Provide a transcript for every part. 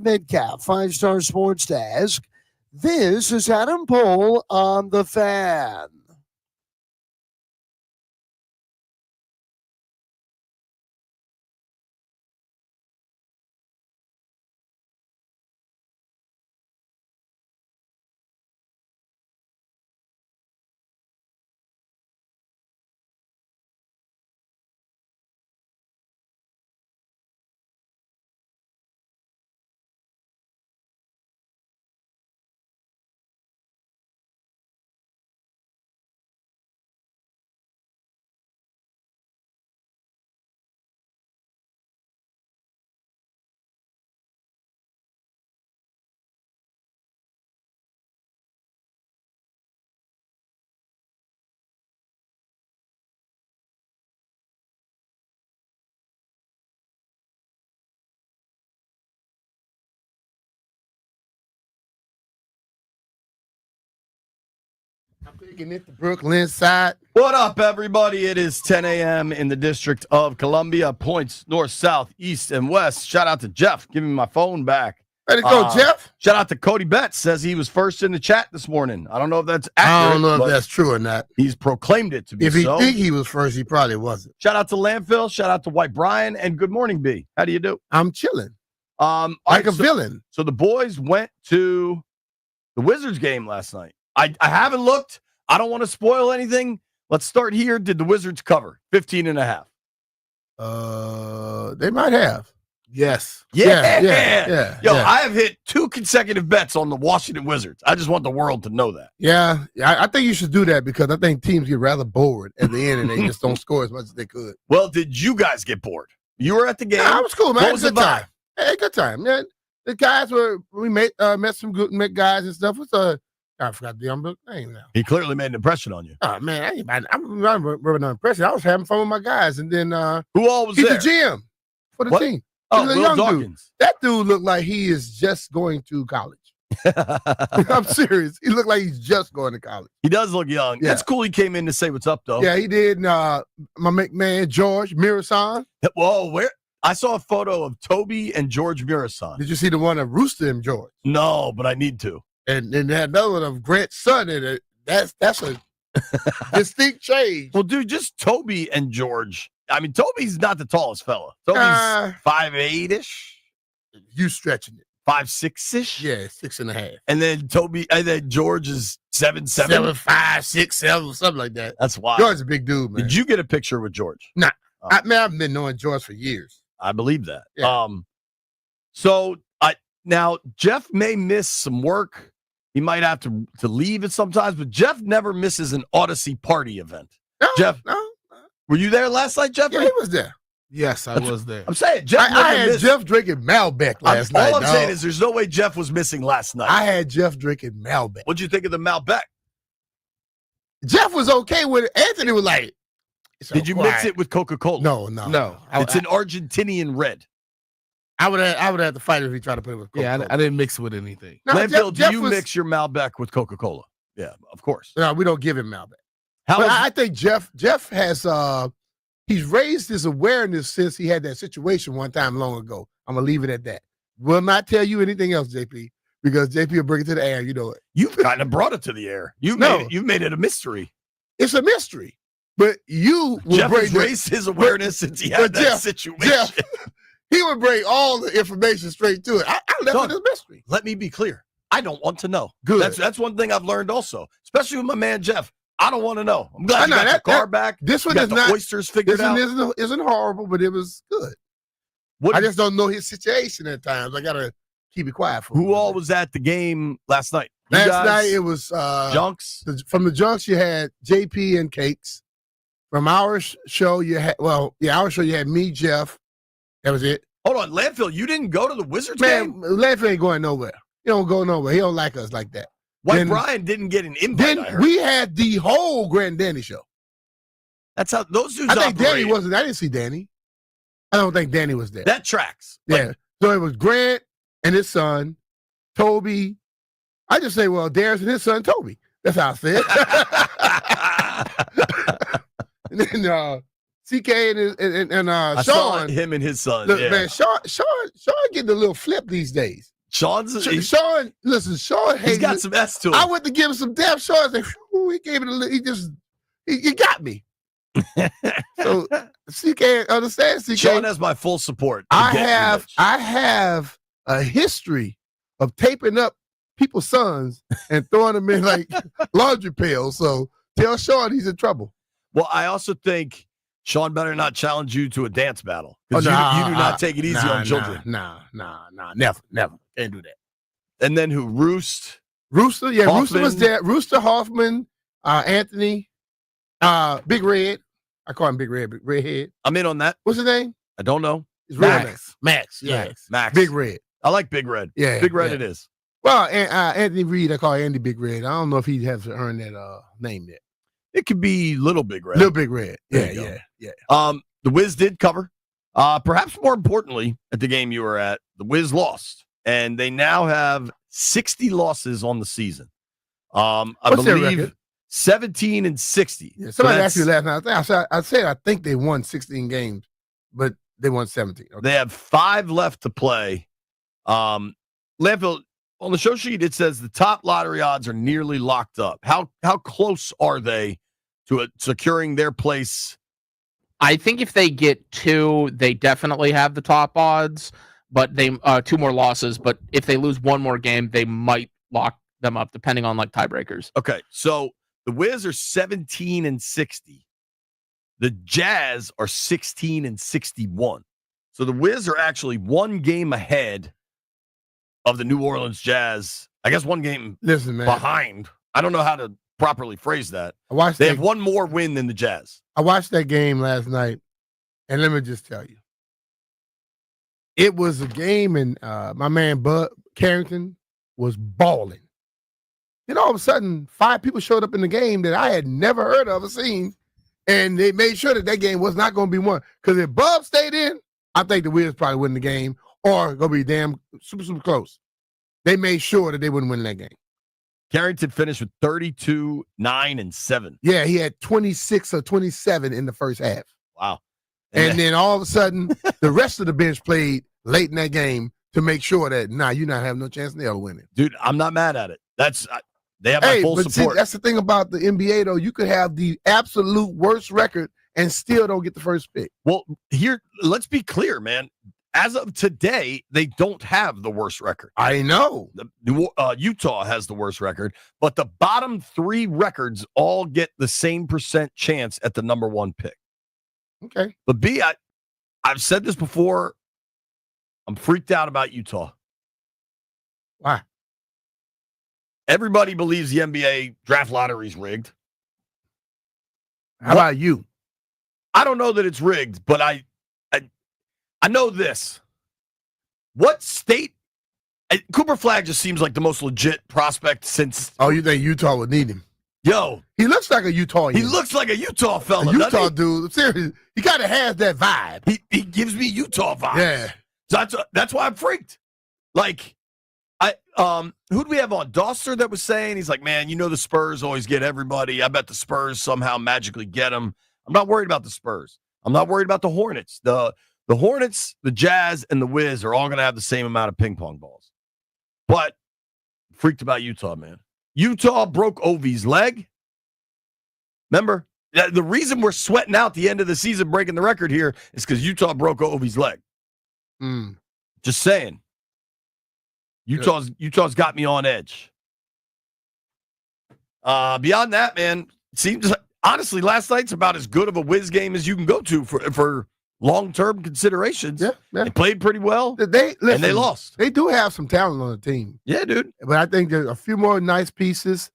Midcap, 5-Star Sports Desk. This is Adam Pohl on The Fan. I'm taking it to Brooklyn side. What up, everybody? It is 10 a.m. in the District of Columbia. Points north, south, east, and west. Shout out to Jeff. Give me my phone back. Ready to go, Jeff? Shout out to Cody Betts. Says he was first in the chat this morning. I don't know if that's accurate. I don't know if that's true or not. He's proclaimed it to be so. If he think he was first, he probably wasn't. Shout out to Landfill. Shout out to White Brian. And good morning, B. How do you do? I'm chilling. Like a villain. So the boys went to the Wizards game last night. I haven't looked. I don't want to spoil anything. Let's start here. Did the Wizards cover 15.5? They might have. Yes. Yeah. Yo, I have hit 2 consecutive bets on the Washington Wizards. I just want the world to know that. Yeah. I think you should do that because I think teams get rather bored at the end and they just don't score as much as they could. Well, did you guys get bored? You were at the game. I was cool, man. What was good the vibe? time. Hey, good time, man. The guys we met some good guys and stuff. I forgot the name now. He clearly made an impression on you. Oh man, I'm rubbing no impression. I was having fun with my guys, and then who all was he's there? the GM for the team. Oh, he's a Will young Dawkins. dude. That dude looked like he is just going to college. I'm serious. He looked like he's just going to college. He does look young. Yeah. That's cool. He came in to say what's up, though. Yeah, he did. My man George Mirasan. Whoa, where? I saw a photo of Toby and George Mirasan. Did you see the one of Rooster and George? No, but I need to. And then they had another one of Grant's son in it. That's a distinct change. Well, dude, just Toby and George. I mean, Toby's not the tallest fella. Toby's 5'8"-ish. You stretching it. 5'6"-ish? Yeah, 6.5. And then George is 7'7". 7'5", 6'7", something like that. That's wild. George's a big dude, man. Did you get a picture with George? Nah. Oh. I've been knowing George for years. I believe that. Yeah. Now Jeff may miss some work. He might have to leave it sometimes, but Jeff never misses an Odyssey party event. No, Jeff, no. were you there last night, Jeff? Yeah, he was there. Yes, I was there. I'm saying Jeff. I had Jeff drinking Malbec last night. All I'm saying is there's no way Jeff was missing last night. I had Jeff drinking Malbec. What'd you think of the Malbec? Jeff was okay with it. Anthony was like, did you mix it with Coca-Cola? No. It's an Argentinian red. I would have to fight if he tried to put it with Coca-Cola. Yeah, I didn't mix it with anything. No, Landfill, Jeff do you mix your Malbec with Coca-Cola? Yeah, of course. No, we don't give him Malbec. I think Jeff has he's raised his awareness since he had that situation one time long ago. I'm gonna leave it at that. Will not tell you anything else, JP, because JP will bring it to the air. You know it. You've kind of brought it to the air. You've made it a mystery. It's a mystery. But you will Jeff has raised his awareness since he had that situation. Jeff, he would bring all the information straight to it. I left it as a mystery. Let me be clear. I don't want to know. Good. That's one thing I've learned also, especially with my man Jeff. I don't want to know. I'm glad you got your car back. This one you is got not the oysters figured out. Isn't horrible, but it was good. I just don't know his situation at times. I gotta keep it quiet for Who all was at the game last night? Last night it was Junks. From the Junks, you had JP and Cakes. From our show, you had our show, you had me, Jeff. That was it. Hold on, Landfill, you didn't go to the Wizards game? Man, Landfill ain't going nowhere. He don't go nowhere. He don't like us like that. White Brian didn't get an invite. Then we had the whole Grant Danny show. That's how those dudes I think operate. Danny wasn't. I didn't see Danny. I don't think Danny was there. That tracks. Yeah. So it was Grant and his son, Toby. I just say, well, Darius and his son, Toby. That's how I said it. And then CK and I saw Sean. him and his son. Look, yeah. man, Sean getting a little flip these days. Sean He's got some S to him. I went to give him some depth. Sean said, he gave it a little. He got me. So CK, understand, CK. Sean has my full support. I have a history of taping up people's sons and throwing them in like laundry pails. So tell Sean he's in trouble. Well, I also think Sean better not challenge you to a dance battle because you do not take it easy on children. Nah, never. Can't do that. And then who? Rooster, yeah, Hoffman. Rooster was there. Rooster, Hoffman, Anthony, Big Red. I call him Big Red, Big Redhead. I'm in on that. What's his name? I don't know. It's Max. Yeah. Max. Big Red. I like Big Red. Yeah. Big Red it is. Well, Anthony Reed, I call Andy Big Red. I don't know if he has earned that name yet. It could be Little Big Red. Little Big Red. There you go. The Wiz did cover. Perhaps more importantly, at the game you were at, the Wiz lost. And they now have 60 losses on the season. I believe 17 and 60. Yeah, somebody asked me last night. I said I think they won 16 games, but they won 17. Okay. They have 5 left to play. Landfill, on the show sheet, it says the top lottery odds are nearly locked up. How close are they to securing their place? I think if they get 2, they definitely have the top odds, but they 2 more losses. But if they lose 1 more game, they might lock them up, depending on like tiebreakers. Okay, so the Wiz are 17 and 60. The Jazz are 16 and 61. So the Wiz are actually 1 game ahead of the New Orleans Jazz. I guess 1 game behind. I don't know how to properly phrase that. They have 1 more win than the Jazz. I watched that game last night, and let me just tell you. It was a game, and my man Bud Carrington was balling. Then all of a sudden, 5 people showed up in the game that I had never heard of or seen, and they made sure that game was not going to be won. Because if Bub stayed in, I think the Wiz probably win the game or going to be damn super, super close. They made sure that they wouldn't win that game. Carrington finished with 32, 9, and 7. Yeah, he had 26 or 27 in the first half. Wow. And then all of a sudden, the rest of the bench played late in that game to make sure that, you're not having no chance in hell winning. Dude, I'm not mad at it. They have my full support. See, that's the thing about the NBA, though. You could have the absolute worst record and still don't get the first pick. Well, here, let's be clear, man. As of today, they don't have the worst record. I know. Utah has the worst record, but the bottom 3 records all get the same % chance at the number 1 pick. Okay. But I've said this before. I'm freaked out about Utah. Why? Everybody believes the NBA draft lottery is rigged. How about you? I don't know that it's rigged, but I know this. What state? Cooper Flagg just seems like the most legit prospect since. Oh, you think Utah would need him? Yo, he looks like a Utah. He looks like a Utah fella. A Utah dude. Seriously, he kind of has that vibe. He gives me Utah vibes. Yeah, so that's why I'm freaked. Like, who do we have on? Doster that was saying, he's like, man, the Spurs always get everybody. I bet the Spurs somehow magically get them. I'm not worried about the Spurs. I'm not worried about the Hornets. The Hornets, the Jazz, and the Wiz are all going to have the same amount of ping pong balls. But freaked about Utah, man. Utah broke Ovi's leg. Remember, the reason we're sweating out the end of the season breaking the record here is because Utah broke Ovi's leg. Just saying. Utah's got me on edge. Beyond that, man, it seems honestly last night's about as good of a Wiz game as you can go to for long-term considerations. Yeah. They played pretty well, and they lost. They do have some talent on the team. Yeah, dude. But I think there's a few more nice pieces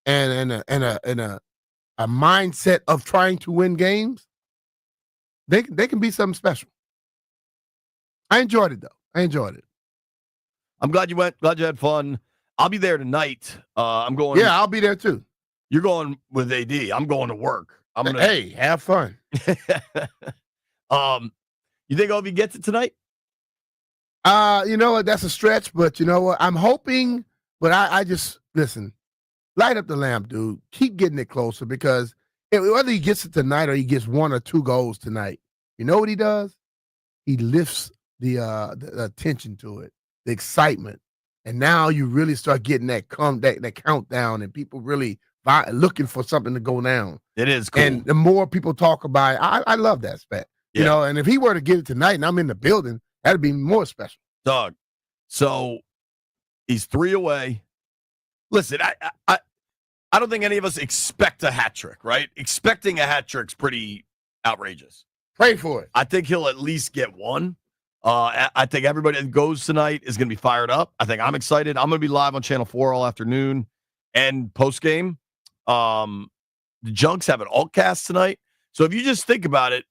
and a mindset of trying to win games. They can be something special. I enjoyed it, though. I'm glad you went. Glad you had fun. I'll be there tonight. I'm going. Yeah, I'll be there, too. You're going with AD. I'm going to work. Hey, have fun. You think Ovi gets it tonight? You know what? That's a stretch, but you know what? I'm hoping, but I just listen. Light up the lamp, dude. Keep getting it closer because whether he gets it tonight or he gets 1 or 2 goals tonight, you know what he does? He lifts the attention to it, the excitement. And now you really start getting that countdown and people really looking for something to go down. It is cool. And the more people talk about it, I love that aspect. You know, and if he were to get it tonight and I'm in the building, that'd be more special. Doug, so he's 3 away. Listen, I don't think any of us expect a hat trick, right? Expecting a hat trick's pretty outrageous. Pray for it. I think he'll at least get 1. I think everybody that goes tonight is going to be fired up. I think I'm excited. I'm going to be live on Channel 4 all afternoon and post-game. The Junks have an alt-cast tonight. So if you just think about it,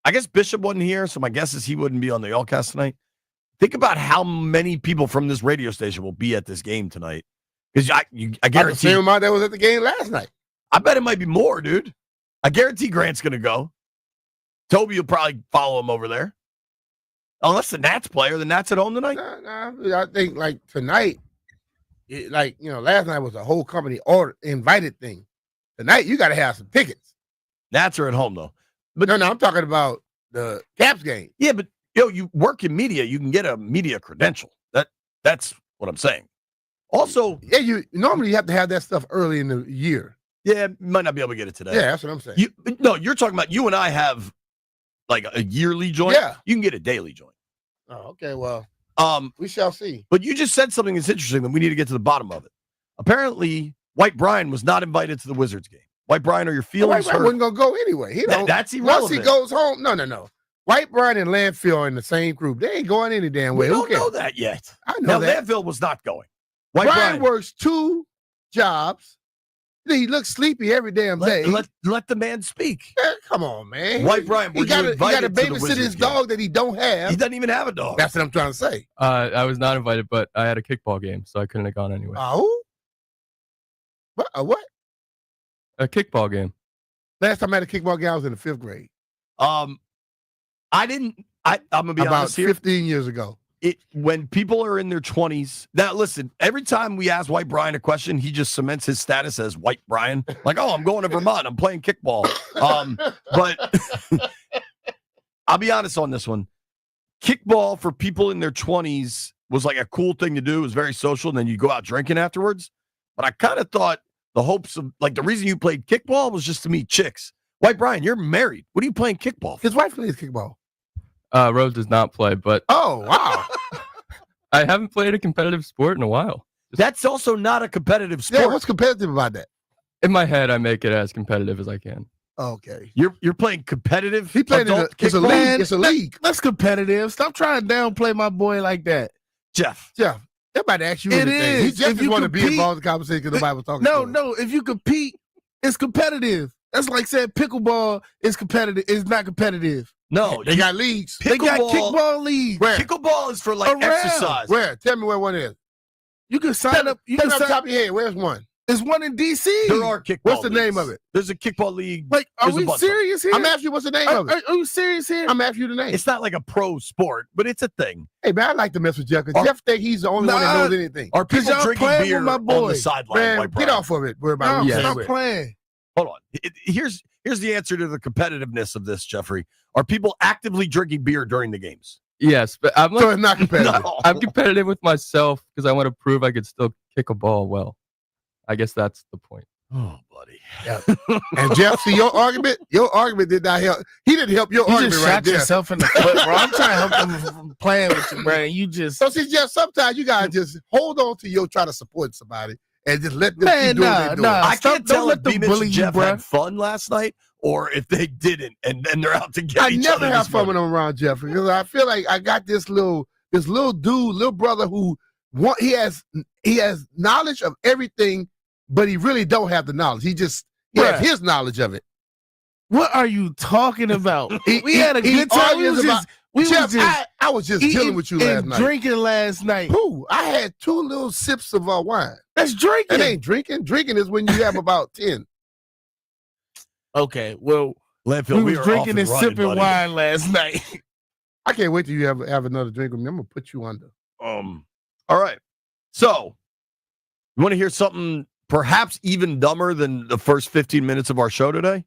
I guess Bishop wasn't here, so my guess is he wouldn't be on the alt-cast tonight. Think about how many people from this radio station will be at this game tonight. Because I guarantee the same amount that was at the game last night. I bet it might be more, dude. I guarantee Grant's going to go. Toby will probably follow him over there. Unless the Nats play, or the Nats at home tonight? Nah, I think like tonight, last night was a whole company invited thing. Tonight, you got to have some tickets. Nats are at home, though. But no, I'm talking about the Caps game. Yeah, but you work in media, you can get a media credential. That's what I'm saying. Also, yeah, you normally have to have that stuff early in the year. Yeah, might not be able to get it today. Yeah, that's what I'm saying. You're talking about you and I have like a yearly joint. Yeah, you can get a daily joint. Oh, okay. Well, we shall see. But you just said something that's interesting that we need to get to the bottom of it. Apparently, White Bryan was not invited to the Wizards game. White Bryan, are your feelings hurt? White Bryan wasn't gonna go anyway. That's irrelevant. Once he goes home, no. White Bryan and Landfill are in the same group. They ain't going any damn way. We don't know that yet. I know that. Landfill was not going. Bryan works 2 jobs. He looks sleepy every damn day. Let the man speak. Come on, man. White Bryan, he got to babysit his dog that he don't have. He doesn't even have a dog. That's what I'm trying to say. I was not invited, but I had a kickball game, so I couldn't have gone anyway. Oh? What? A kickball game. Last time I had a kickball game, I was in the 5th grade. I'm gonna be about honest here. 15 years ago. When people are in their 20s, now listen, every time we ask White Bryan a question, he just cements his status as White Bryan. Like, oh, I'm going to Vermont. I'm playing kickball. But I'll be honest on this one. Kickball for people in their 20s was like a cool thing to do. It was very social. And then you go out drinking afterwards. But I kind of thought the hopes of, like, the reason you played kickball was just to meet chicks. White Bryan, you're married. What are you playing kickball for? His wife plays kickball. Rose does not play, but oh wow, I haven't played a competitive sport in a while. That's also not a competitive sport. Yeah, what's competitive about that? In my head, I make it as competitive as I can. Okay, you're playing competitive. He played it's a league. It's a league. That's competitive. Stop trying to downplay my boy like that, Jeff. They're about to ask you it anything. Is. He just want to be involved in the conversation because nobody was talking. No. If you compete, it's competitive. That's like saying pickleball is competitive. It's not competitive. No, they got leagues. They got kickball leagues. Where? Pickleball is for like exercise. Where? Tell me where one is. You can sign up. You can sign up top of your head. Where's one? There's one in DC. There are kickball. What's the leagues. name of it? There's a kickball league. Like, are we serious here? I'm asking you what's the name of it. Are you serious here? I'm asking you the name. It's not like a pro sport, but it's a thing. Hey man, I like to mess with Jeff because Jeff think he's the only one that knows anything. Are people drinking beer my boy. on the sideline? Man, get off of it. Stop playing. Hold on. Here's the answer to the competitiveness of this, Jeffrey. Are people actively drinking beer during the games? Yes, but I'm so it's not competitive. No. I'm competitive with myself because I want to prove I could still kick a ball well. I guess that's the point. Oh, buddy. Yeah. And Jeff, see your argument did not help. He didn't help your argument just right shot there. yourself in the foot, bro. I'm trying to help him from playing with you, bro. You just so see, Jeff. Sometimes you gotta just hold on to your try to support somebody and just let them keep doing what they're doing. I can't tell if them B-Mitch bully and you, Jeff bro. had fun last night or if they didn't, and they're out to get each other. I never have fun when I'm around Jeff because I feel like I got this little brother who he has knowledge of everything, but he really don't have the knowledge. He has his knowledge of it. What are you talking about? We had a good time. I was just dealing with you last night. Drinking last night. Who? I had 2 little sips of wine. That's drinking. That ain't drinking. Drinking is when you have about 10. Okay, well, Landfill, we was drinking and sipping wine last night. I can't wait till you have another drink with me. I'm gonna put you under. All right. So, you want to hear something perhaps even dumber than the first 15 minutes of our show today?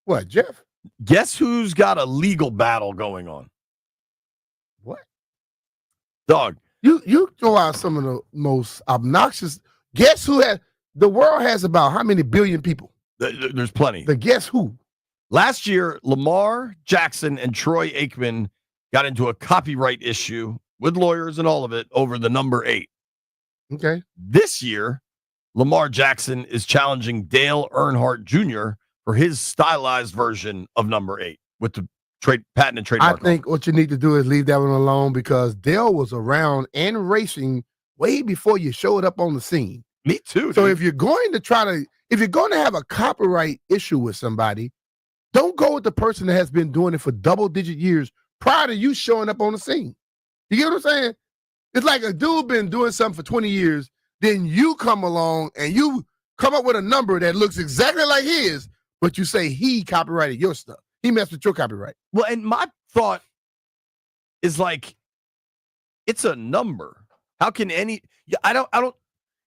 What, Jeff? Guess who's got a legal battle going on? What? Dog. You throw out some of the most obnoxious. Guess who has the world has about how many billion people? There's plenty. The guess who? Last year, Lamar Jackson and Troy Aikman got into a copyright issue with lawyers and all of it over the number 8. Okay. This year, Lamar Jackson is challenging Dale Earnhardt Jr. for his stylized version of number 8 with the patent and trademark. I think what you need to do is leave that one alone because Dale was around and racing way before you showed up on the scene. Me too. So dude. if you're going to have a copyright issue with somebody, don't go with the person that has been doing it for double-digit years prior to you showing up on the scene. You get what I'm saying? It's like a dude been doing something for 20 years, then you come along and you come up with a number that looks exactly like his, but you say he copyrighted your stuff. He messed with your copyright. Well, and my thought is like, it's a number. How can any? I don't.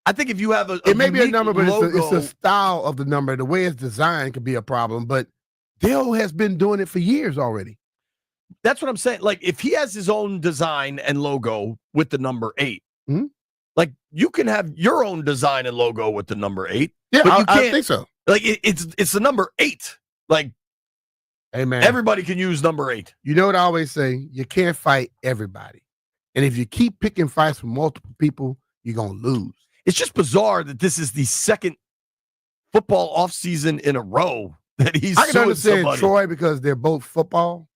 I think if you have it may be a number, but logo, it's the style of the number. The way it's designed could be a problem. But Dale has been doing it for years already. That's what I'm saying. Like, if he has his own design and logo with the number 8, like you can have your own design and logo with the number 8. Yeah, but I think so. Like, it's the number 8. Like, hey man, everybody can use number 8. You know what I always say? You can't fight everybody, and if you keep picking fights from multiple people, you're gonna lose. It's just bizarre that this is the second football offseason in a row that he's. I can understand somebody. Troy because they're both football.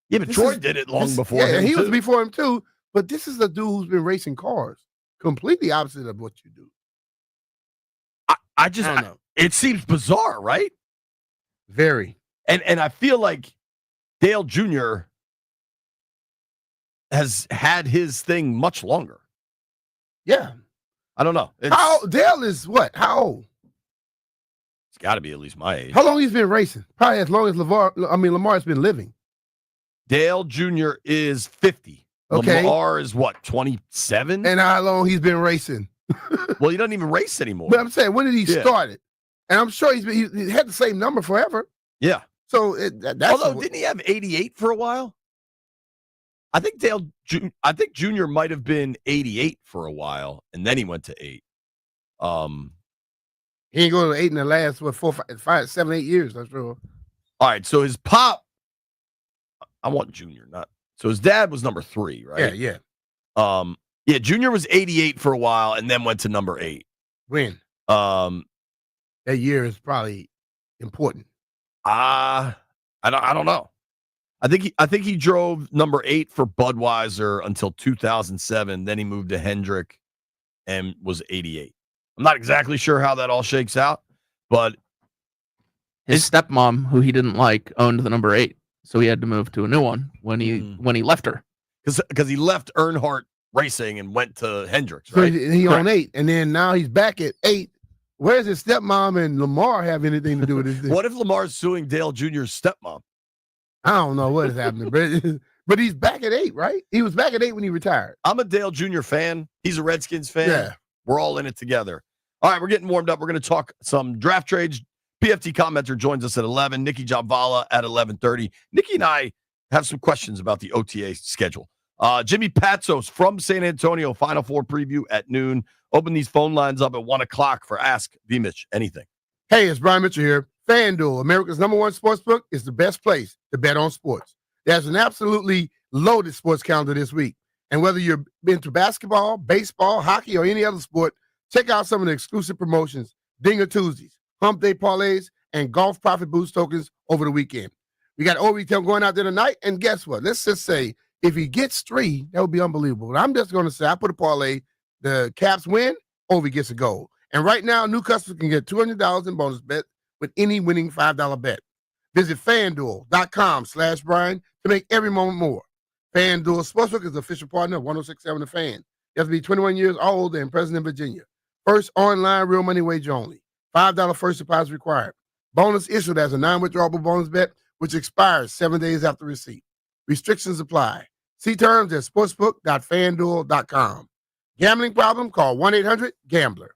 Yeah, but Troy did it long before him. Yeah, he too. was before him too. But this is a dude who's been racing cars. Completely opposite of what you do. I don't know. It seems bizarre, right? Very. And I feel like Dale Jr. has had his thing much longer. Yeah. I don't know. Dale is what? How old? It's got to be at least my age. How long he's been racing? Probably as long as Lamar's been living. Dale Jr. is 50. Okay. Lamar is what, 27? And how long he's been racing? Well, he doesn't even race anymore. But I'm saying, when did he start it? And I'm sure he had the same number forever. Yeah. So that's although didn't he have 88 for a while? I think Junior might have been 88 for a while, and then he went to 8. He ain't going to 8 in the last 4, 5, 7, 8 years. That's true. All right, so his pop. I want Junior, not so. His dad was number 3, right? Yeah. Yeah. Junior was 88 for a while, and then went to number 8. When? That year is probably important. I don't know. I think he drove number 8 for Budweiser until 2007. Then he moved to Hendrick and was 88. I'm not exactly sure how that all shakes out, but his stepmom, who he didn't like, owned the number 8, so he had to move to a new one when he left her. Because he left Earnhardt Racing and went to Hendricks, right? So he on 8, and then now he's back at 8. Where's his stepmom and Lamar have anything to do with this? What if Lamar's suing Dale Jr.'s stepmom? I don't know what is happening, but he's back at 8, right? He was back at 8 when he retired. I'm a Dale Jr. fan. He's a Redskins fan. Yeah. We're all in it together. All right, we're getting warmed up. We're going to talk some draft trades. PFT Commenter joins us at 11. Nikki Jhabvala at 11:30. Nikki and I have some questions about the OTA schedule. Jimmy Patsos from San Antonio, Final Four preview at noon. Open these phone lines up at 1 o'clock for Ask B-Mitch Anything. Hey, it's Brian Mitchell here. FanDuel, America's #1 sportsbook, is the best place to bet on sports. There's an absolutely loaded sports calendar this week. And whether you're into basketball, baseball, hockey, or any other sport, check out some of the exclusive promotions, Dinger Tuesdays, Hump Day Parlays, and Golf Profit Boost tokens over the weekend. We got Overton going out there tonight, and guess what? Let's just say if he gets 3, that would be unbelievable. But I'm just going to say I put a parlay, the Caps win, Ovi gets a goal. And right now, new customers can get $200 in bonus bet with any winning $5 bet. Visit FanDuel.com/Brian to make every moment more. FanDuel Sportsbook is the official partner of 106.7 The Fan. You have to be 21 years old and present in Virginia. First online real money wager only. $5 first deposit required. Bonus issued as a non-withdrawable bonus bet, which expires 7 days after receipt. Restrictions apply. See terms at sportsbook.fanduel.com. Gambling problem? Call 1-800-GAMBLER.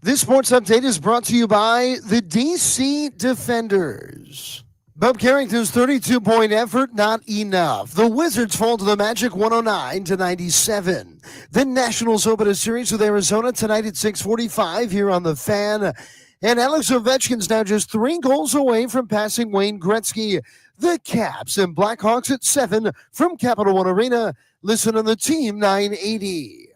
This sports update is brought to you by the DC Defenders. Bob Carrington's 32-point effort, not enough. The Wizards fall to the Magic 109-97. The Nationals open a series with Arizona tonight at 6:45 here on The Fan. And Alex Ovechkin's now just 3 goals away from passing Wayne Gretzky. The Caps and Blackhawks at 7 from Capital One Arena. Listen on the Team 980.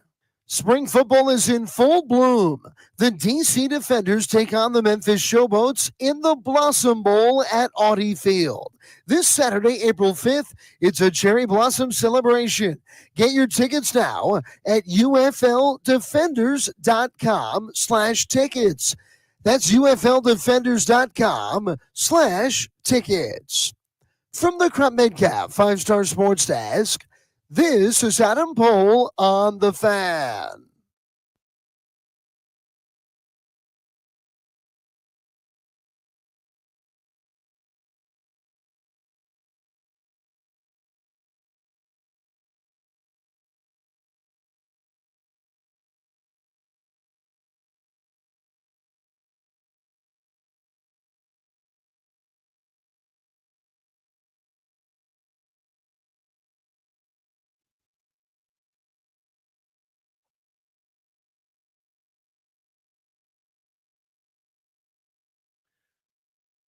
Spring football is in full bloom. The DC Defenders take on the Memphis Showboats in the Blossom Bowl at Audi Field. This Saturday, April 5th, it's a cherry blossom celebration. Get your tickets now at ufldefenders.com/tickets. That's ufldefenders.com/tickets. From the Crump Metcalf 5-Star Sports Desk, this is Adam Pohl on The Fan.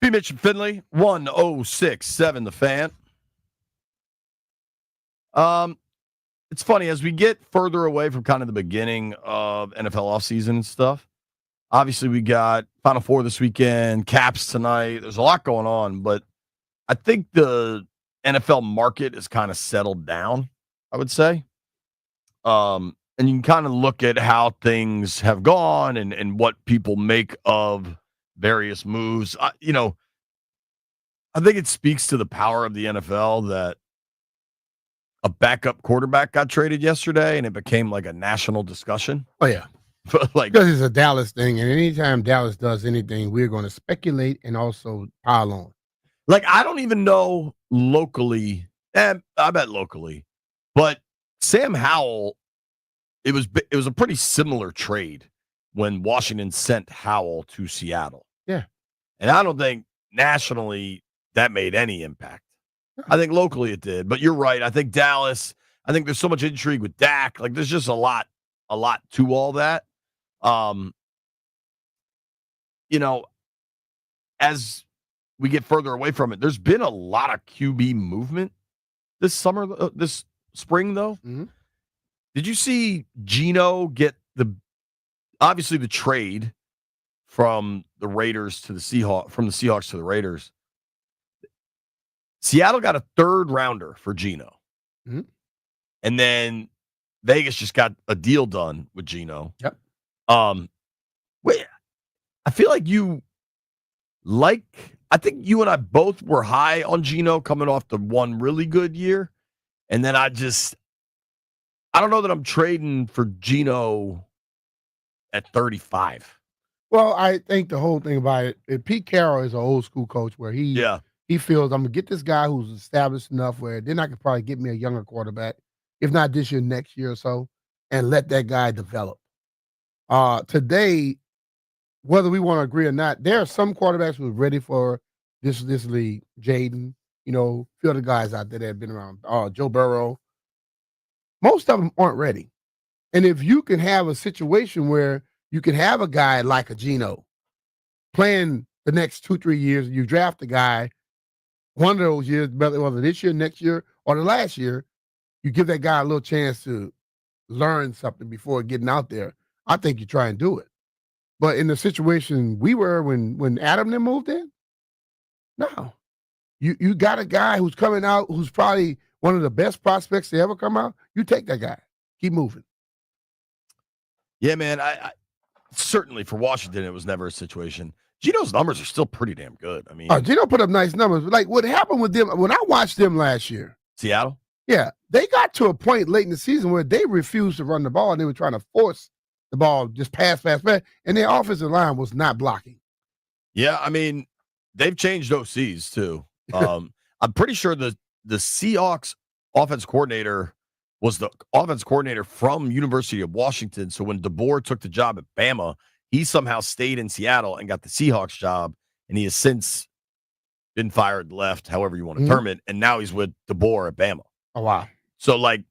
B-Mitch and Finley, 1067 The Fan. It's funny, as we get further away from kind of the beginning of NFL offseason and stuff, obviously we got Final Four this weekend, Caps tonight. There's a lot going on, but I think the NFL market is kind of settled down, I would say. And you can kind of look at how things have gone and what people make of various moves. I think it speaks to the power of the NFL that a backup quarterback got traded yesterday and it became like a national discussion. Oh, yeah. Like, because it's a Dallas thing, and anytime Dallas does anything, we're going to speculate and also pile on. Like, I don't even know locally, I bet locally, but Sam Howell, it was a pretty similar trade when Washington sent Howell to Seattle. Yeah. And I don't think nationally that made any impact. I think locally it did, but you're right. I think Dallas, I think there's so much intrigue with Dak. Like, there's just a lot to all that. As we get further away from it, there's been a lot of QB movement this spring, though. Mm-hmm. Did you see Geno get obviously the trade from the Raiders to the Seahawks, from the Seahawks to the Raiders? Seattle got a 3rd rounder for Geno. Mm-hmm. And then Vegas just got a deal done with Geno. Yep. Wait, I feel like I think you and I both were high on Geno coming off the one really good year. And then I don't know that I'm trading for Geno at 35. Well, I think the whole thing about it, Pete Carroll is an old school coach where he feels I'm going to get this guy who's established enough where then I could probably get me a younger quarterback, if not this year, next year or so, and let that guy develop. Today, whether we want to agree or not, there are some quarterbacks who are ready for this league. Jaden, a few other guys out there that have been around. Joe Burrow. Most of them aren't ready. And if you can have a situation where you can have a guy like a Geno playing the next 2-3 years, you draft a guy, one of those years, whether this year, next year, or the last year, you give that guy a little chance to learn something before getting out there. I think you try and do it. But in the situation we were when Adam then moved in, no. You got a guy who's coming out who's probably one of the best prospects to ever come out. You take that guy. Keep moving. Yeah, man. I certainly for Washington, it was never a situation. Geno's numbers are still pretty damn good. I mean, Geno put up nice numbers. Like what happened with them when I watched them last year, Seattle? Yeah, they got to a point late in the season where they refused to run the ball and they were trying to force the ball, just pass, and their offensive line was not blocking. Yeah, I mean, they've changed OCs too. I'm pretty sure the Seahawks offense coordinator was the offense coordinator from University of Washington. So when DeBoer took the job at Bama, he somehow stayed in Seattle and got the Seahawks job, and he has since been fired, left, however you want to term it, and now he's with DeBoer at Bama. Oh, wow. So, like,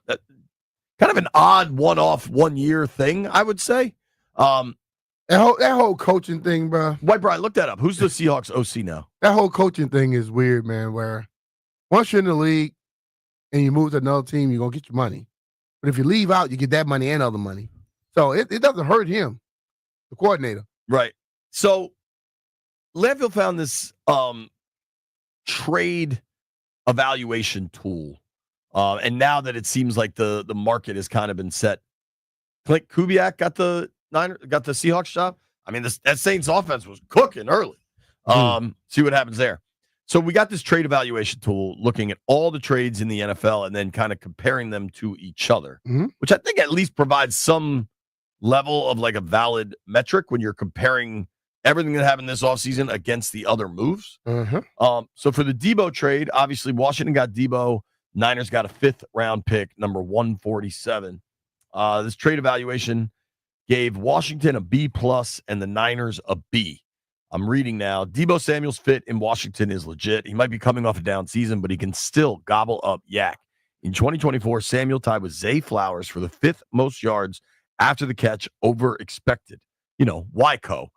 kind of an odd one-off, one-year thing, I would say. That whole coaching thing, bro. White Brian, look that up. Who's the Seahawks OC now? That whole coaching thing is weird, man, where once you're in the league and you move to another team, you're going to get your money. But if you leave out, you get that money and other money. So it doesn't hurt him, the coordinator. Right. So Landfill found this trade evaluation tool. And now that it seems like the market has kind of been set, Clint Kubiak got the Seahawks job. I mean, that Saints offense was cooking early. See what happens there. So we got this trade evaluation tool looking at all the trades in the NFL and then kind of comparing them to each other, which I think at least provides some level of like a valid metric when you're comparing everything that happened this offseason against the other moves. So for the Debo trade, obviously Washington got Debo. Niners got a 5th round pick, number 147. This trade evaluation gave Washington a B+ and the Niners a B. I'm reading now. Debo Samuel's fit in Washington is legit. He might be coming off a down season, but he can still gobble up yak. In 2024, Samuel tied with Zay Flowers for the 5th most yards after the catch over expected. Wyco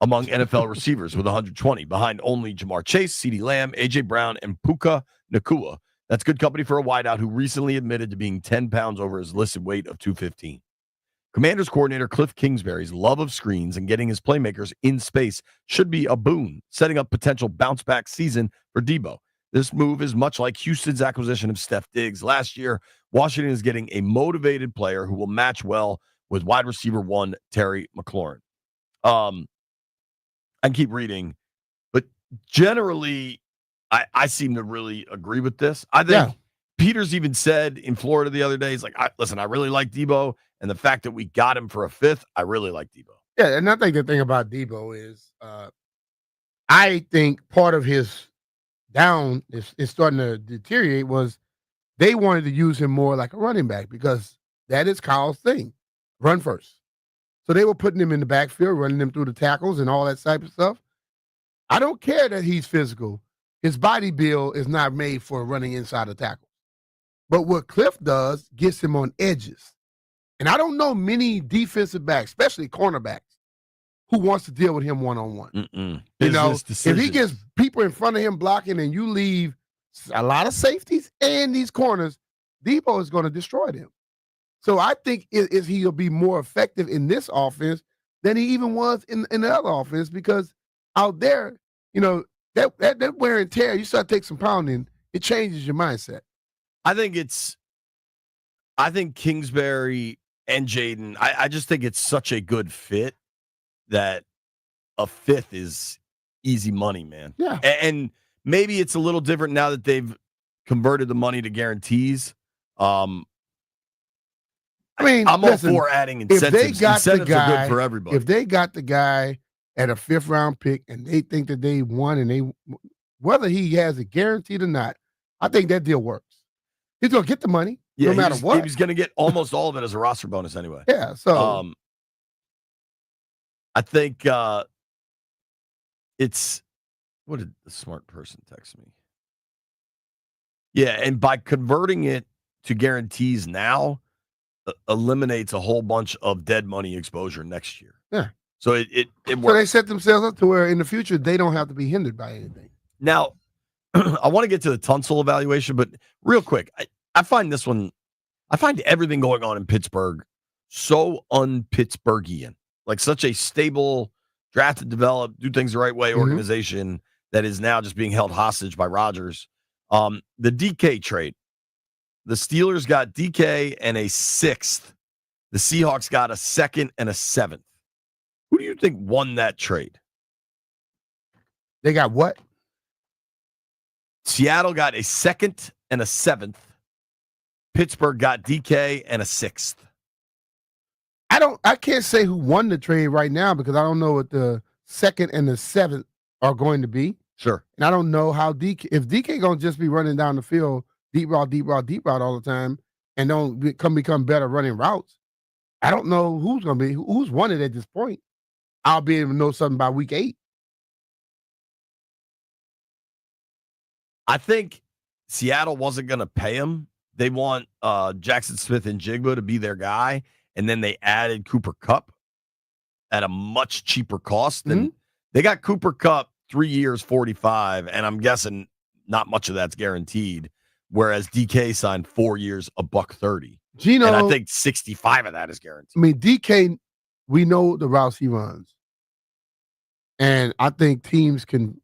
among NFL receivers with 120, behind only Jamar Chase, CeeDee Lamb, A.J. Brown, and Puka Nacua. That's good company for a wideout who recently admitted to being 10 pounds over his listed weight of 215. Commanders coordinator Cliff Kingsbury's love of screens and getting his playmakers in space should be a boon, setting up potential bounce-back season for Debo. This move is much like Houston's acquisition of Steph Diggs last year. Washington is getting a motivated player who will match well with wide receiver 1 Terry McLaurin. I can keep reading, but generally, I seem to really agree with this. I think Peters even said in Florida the other day, he's like, listen, I really like Debo, and the fact that we got him for a 5th, I really like Debo. Yeah, and I think the thing about Debo is I think part of his down is starting to deteriorate was they wanted to use him more like a running back because that is Kyle's thing, run first. So they were putting him in the backfield, running him through the tackles and all that type of stuff. I don't care that he's physical. His body build is not made for running inside the tackle. But what Cliff does gets him on edges. And I don't know many defensive backs, especially cornerbacks, who wants to deal with him one-on-one. If he gets people in front of him blocking and you leave a lot of safeties and these corners, Debo is going to destroy them. So I think he'll be more effective in this offense than he even was in the other offense because out there, that wear and tear, you start to take some pounding, it changes your mindset. I think Kingsbury and Jaden, I just think it's such a good fit that a 5th is easy money, man. Yeah. And maybe it's a little different now that they've converted the money to guarantees. I'm all for adding incentives. Incentives are good for everybody. If they got the guy at a 5th round pick and they think that they won and whether he has it guaranteed or not, I think that deal works. He's going to get the money no matter what. He was going to get almost all of it as a roster bonus anyway. Yeah, so I think it's – what did the smart person text me? Yeah, and by converting it to guarantees now, eliminates a whole bunch of dead money exposure next year. Yeah. So it works. So they set themselves up to where in the future they don't have to be hindered by anything. Now, I want to get to the Tunsil evaluation, but real quick, I find everything going on in Pittsburgh so un-Pittsburghian. Like such a stable, drafted, developed, do things the right way organization that is now just being held hostage by Rodgers. The DK trade. The Steelers got DK and a 6th. The Seahawks got a 2nd and a 7th. Who do you think won that trade? They got what? Seattle got a 2nd and a 7th. Pittsburgh got DK and a 6th. I can't say who won the trade right now because I don't know what the 2nd and the 7th are going to be. Sure. And I don't know how if DK going to just be running down the field, deep route all the time, and don't become better running routes, I don't know who's going to be, who's won it at this point. I'll be able to know something by week 8. I think Seattle wasn't going to pay him. They want Jackson Smith and Jigba to be their guy, and then they added Cooper Kupp at a much cheaper cost. Than they got Cooper Kupp 3 years, 45, and I'm guessing not much of that's guaranteed. Whereas DK signed 4 years, $130. Gino, and I think 65 of that is guaranteed. I mean, DK, we know the routes he runs. And I think teams can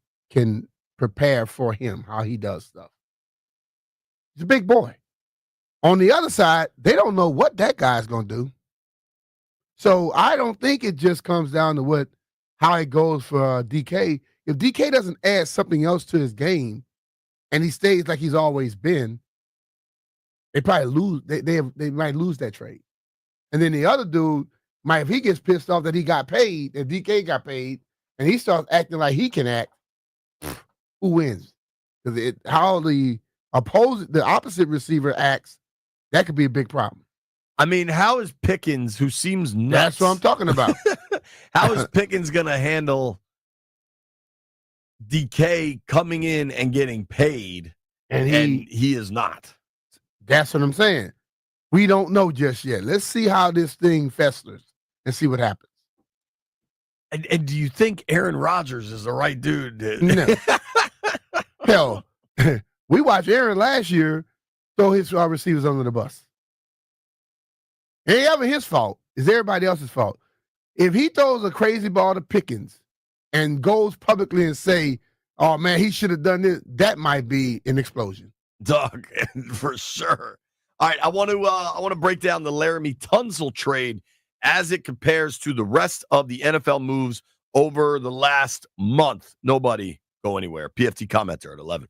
prepare for him, how he does stuff. He's a big boy. On the other side, they don't know what that guy's going to do. So I don't think it just comes down to how it goes for DK. If DK doesn't add something else to his game and he stays like he's always been, they probably lose. They might lose that trade. And then the other dude might, if he gets pissed off that he got paid, if DK got paid, and he starts acting like he can act, who wins? Because how the opposite receiver acts, that could be a big problem. I mean, how is Pickens, who seems nuts? That's what I'm talking about. How is Pickens going to handle DK coming in and getting paid, and he is not? That's what I'm saying. We don't know just yet. Let's see how this thing festers and see what happens. And do you think Aaron Rodgers is the right dude? No. Hell, we watched Aaron last year throw his receivers under the bus. It ain't ever his fault. It's everybody else's fault. If he throws a crazy ball to Pickens and goes publicly and say, oh, man, he should have done this, that might be an explosion. Doug, for sure. All right, I want to break down the Laramie Tunsil trade as it compares to the rest of the NFL moves over the last month. Nobody go anywhere. PFT Commenter at 11.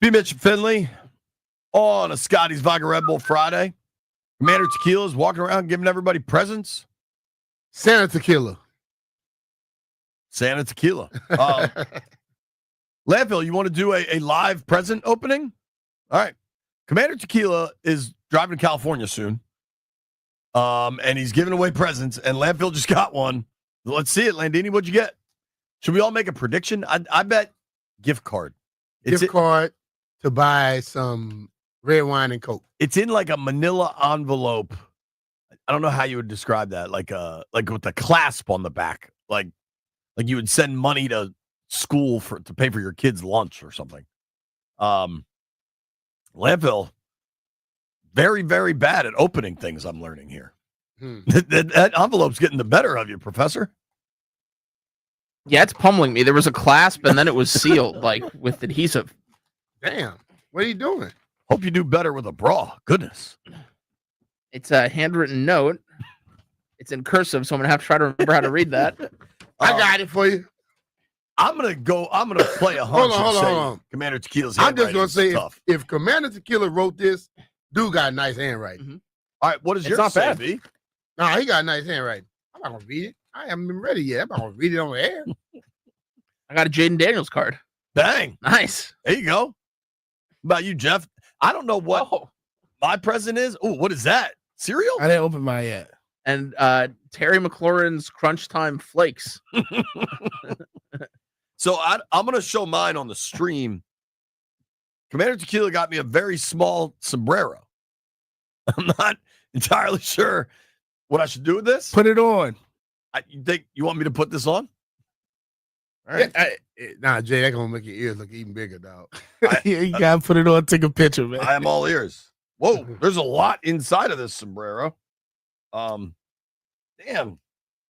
B-Mitch Finley on a Scotty's Vodka Red Bull Friday. Commander Tequila is walking around giving everybody presents. Santa Tequila. Santa Tequila. Landfill, you want to do a live present opening? All right. Commander Tequila is driving to California soon. And he's giving away presents, and Landfill just got one. Let's see it, Landini. What'd you get? Should we all make a prediction? I bet gift card. Gift card to buy some red wine and Coke. It's in like a manila envelope. I don't know how you would describe that. Like with the clasp on the back. Like you would send money to school to pay for your kids' lunch or something. Landfill, very, very bad at opening things, I'm learning here. That envelope's getting the better of you, Professor. Yeah, it's pummeling me. There was a clasp, and then it was sealed, like, with adhesive. Damn. What are you doing? Hope you do better with a bra. Goodness. It's a handwritten note. It's in cursive, so I'm going to have to try to remember how to read that. I got it for you. I'm gonna play a hunch. Hold on. Commander Tequila's I'm just gonna say tough. if Commander Tequila wrote this, dude got a nice handwriting. Mm-hmm. All right, what is your not bad. B? No, he got a nice handwriting. I'm not gonna read it. I haven't been ready yet. I'm not gonna read it on the air. I got a Jaden Daniels card. Bang. Nice. There you go. What about you, Jeff? I don't know what my present is. Oh, what is that? Cereal? I didn't open mine yet. And Terry McLaurin's Crunch Time Flakes. So I'm going to show mine on the stream. Commander Tequila got me a very small sombrero. I'm not entirely sure what I should do with this. Put it on. You think you want me to put this on? All right. Nah, Jay, that's gonna make your ears look even bigger, dog. Yeah, you gotta put it on. Take a picture, man. I am all ears. Whoa, there's a lot inside of this sombrero. Damn.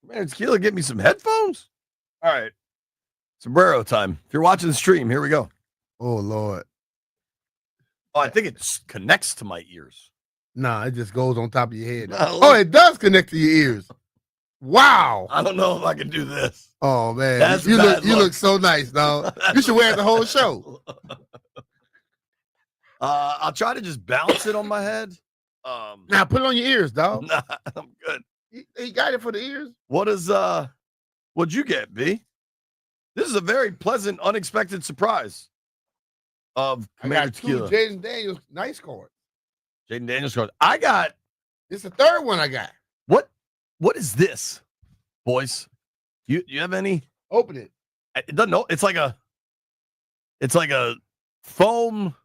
Commander Tequila, get me some headphones. All right. Sombrero time. If you're watching the stream, here we go. Oh Lord. Oh, I think it connects to my ears. Nah, it just goes on top of your head. Nah, Oh, it does connect to your ears. Wow. I don't know if I can do this. Oh man, That's you bad look luck. so nice, dog. You should wear it the whole show. I'll try to just bounce it on my head. Now put it on your ears, dog. Nah, I'm good. He got it for the ears. What'd you get, B? This is a very pleasant, unexpected surprise of I Commander got two Tequila. Jaden Daniels nice cards. Jaden Daniels cards. I got It's the third one I got. what is this, boys? You have any? Open it. It doesn't know. It's like a foam.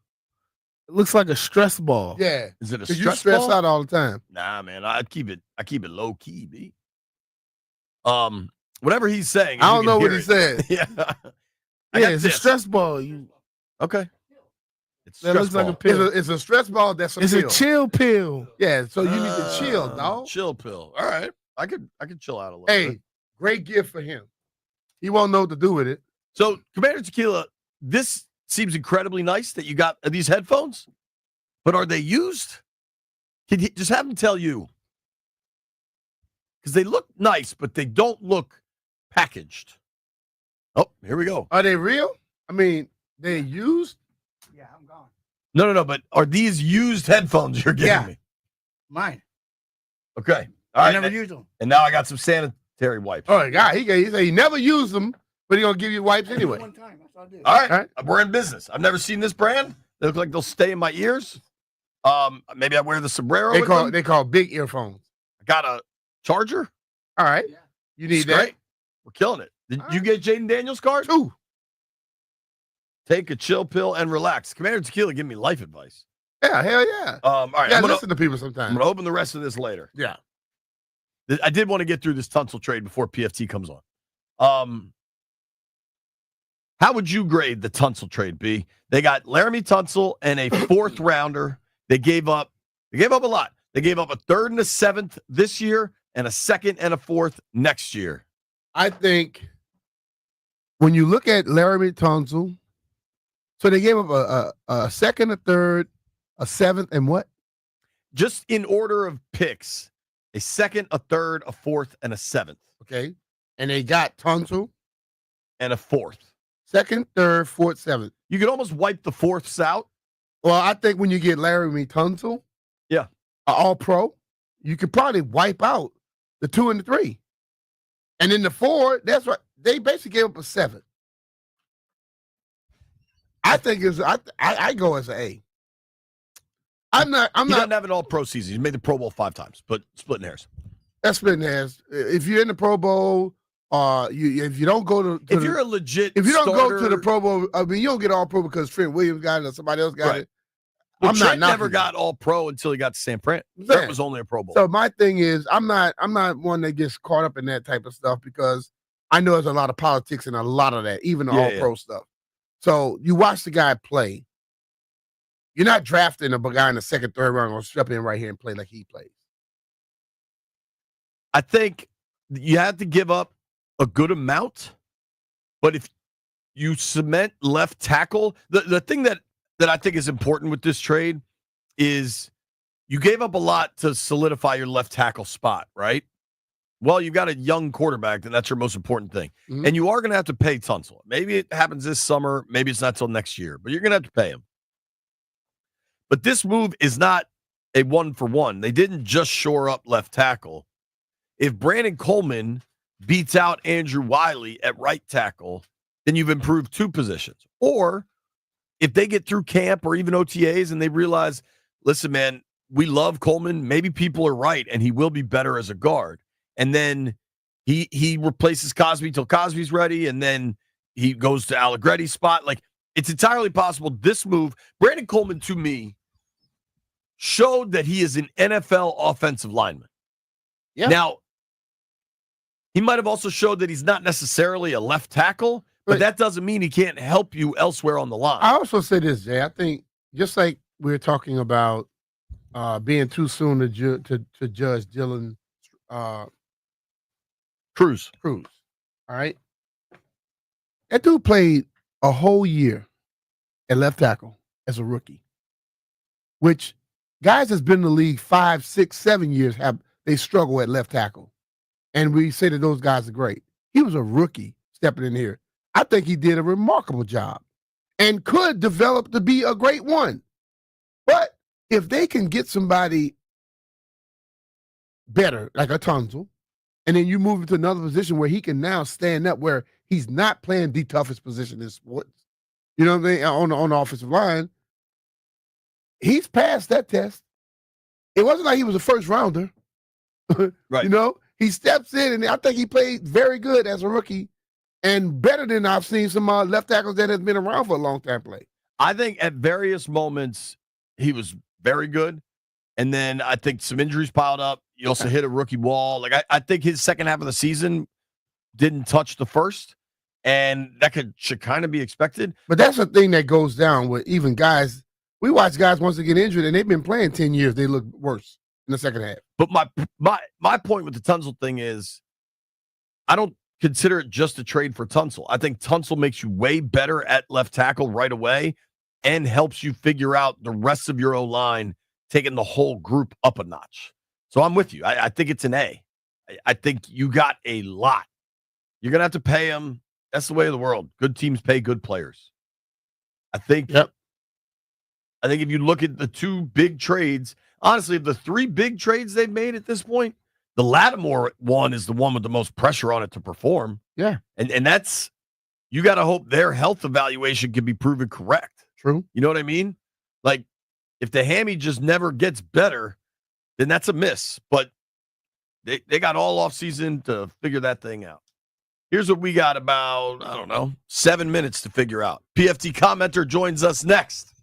It looks like a stress ball. Yeah. Is it a Because you stress stress ball? out all the time. Nah, man. I keep it low key, B. Whatever he's saying. I you don't can know what hear he it. said. Yeah. I Yeah, got it's this. a stress ball. You Okay. It's That stress looks like a ball. pill. It's a stress ball that's a It's pill. a chill pill. Yeah, so you need to chill, dog. Chill pill. All right. I could chill out a little Hey, bit. great gift for him. He won't know what to do with it. So, Commander Tequila, this seems incredibly nice that you got these headphones, but are they used? Can you just have them tell you? Because they look nice, but they don't look packaged. Oh, here we go. Are they real? I mean, they used? Yeah, I'm gone. No, but are these used headphones you're giving Yeah. me? Mine. Okay. All I right. never And, used them. and now I got some sanitary wipes. Oh, God. He said he never used them, but he going to give you wipes anyway. One time. That's all I did. All right. All right. We're in business. I've never seen this brand. They look like they'll stay in my ears. Maybe I wear the sombrero. They with call them. they call big earphones. I got a charger. All right. Yeah. You need It's that. great. We're killing it. Did All you get Jaden Daniels' card? Two. Take a chill pill and relax. Commander Tequila, give me life advice. Yeah, hell yeah. All right. Yeah, I'm listen to people gonna sometimes. open the rest of this later. Yeah. I did want to get through this Tunsil trade before PFT comes on. How would you grade the Tunsil trade, B? They got Laramie Tunsil and a fourth rounder. They gave up a lot. They gave up a third and a seventh this year and a second and a fourth next year. I think when you look at Laramie Tunsil, so they gave up a second, a third, a seventh, and what? Just in order of picks, a second, a third, a fourth, and a seventh. Okay. And they got Tunsil, And a fourth. second, third, fourth, seventh. You could almost wipe the fourths out. Well, I think when you get Laramie Tunsil, Yeah. All-Pro, you could probably wipe out the 2 and the 3. And then the 4, that's right. They basically gave up a 7. I think I go as an A. I'm not. He doesn't have an All-Pro season. He's made the Pro Bowl 5 times, but splitting hairs. That's splitting hairs. If you're in the Pro Bowl, if you don't go to if you're a legit, if you don't starter, go to the Pro Bowl, I mean, you don't get All-Pro because Trent Williams got it or somebody else got it. Well, I'm Trent not never got All-Pro until he got to San Fran. Trent was only a Pro Bowl. So my thing is, I'm not one that gets caught up in that type of stuff because I know there's a lot of politics and a lot of that, even the All-Pro stuff. So you watch the guy play. You're not drafting a guy in the second, third round going to step in right here and play like he plays. I think you have to give up a good amount, but if you cement left tackle, the thing that I think is important with this trade is you gave up a lot to solidify your left tackle spot, right? Well, you've got a young quarterback, and that's your most important thing. Mm-hmm. And you are going to have to pay Tunsil. Maybe it happens this summer. Maybe it's not till next year, but you're going to have to pay him. But this move is not a 1-for-1. They didn't just shore up left tackle. If Brandon Coleman beats out Andrew Wiley at right tackle, then you've improved 2 positions. Or if they get through camp or even OTAs and they realize, listen, man, we love Coleman. Maybe people are right, and he will be better as a guard. And then he replaces Cosby till Cosby's ready, and then he goes to Allegretti's spot. Like, it's entirely possible this move, Brandon Coleman, to me, showed that he is an NFL offensive lineman. Yeah. Now, he might have also showed that he's not necessarily a left tackle, but that doesn't mean he can't help you elsewhere on the line. I also say this, Jay. I think just like we were talking about being too soon to judge Dylan Cruz. All right. That dude played a whole year at left tackle as a rookie, which guys that's been in the league 5, 6, 7 years they struggle at left tackle. And we say that those guys are great. He was a rookie stepping in here. I think he did a remarkable job and could develop to be a great one. But if they can get somebody better, like a Tunsil, and then you move into another position where he can now stand up, where he's not playing the toughest position in sports, you know what I mean, on the offensive line, he's passed that test. It wasn't like he was a first rounder. Right. You know, he steps in, and I think he played very good as a rookie and better than I've seen some left tackles that have been around for a long time play. I think at various moments he was very good. And then I think some injuries piled up. You also hit a rookie wall. Like I think his second half of the season didn't touch the first, and that should kind of be expected. But that's the thing that goes down with even guys. We watch guys once they get injured, and they've been playing 10 years. They look worse in the second half. But my point with the Tunsil thing is, I don't consider it just a trade for Tunsil. I think Tunsil makes you way better at left tackle right away and helps you figure out the rest of your O-line, taking the whole group up a notch. So I'm with you. I think it's an A. I think you got a lot. You're going to have to pay him. That's the way of the world. Good teams pay good players. I think if you look at the 2 big trades, honestly, of the 3 big trades they've made at this point, the Lattimore one is the one with the most pressure on it to perform. Yeah. And that's, you got to hope their health evaluation can be proven correct. True. You know what I mean? Like, if the hammy just never gets better, then that's a miss. But they got all off season to figure that thing out. Here's what we got about, 7 minutes to figure out. PFT Commenter joins us next.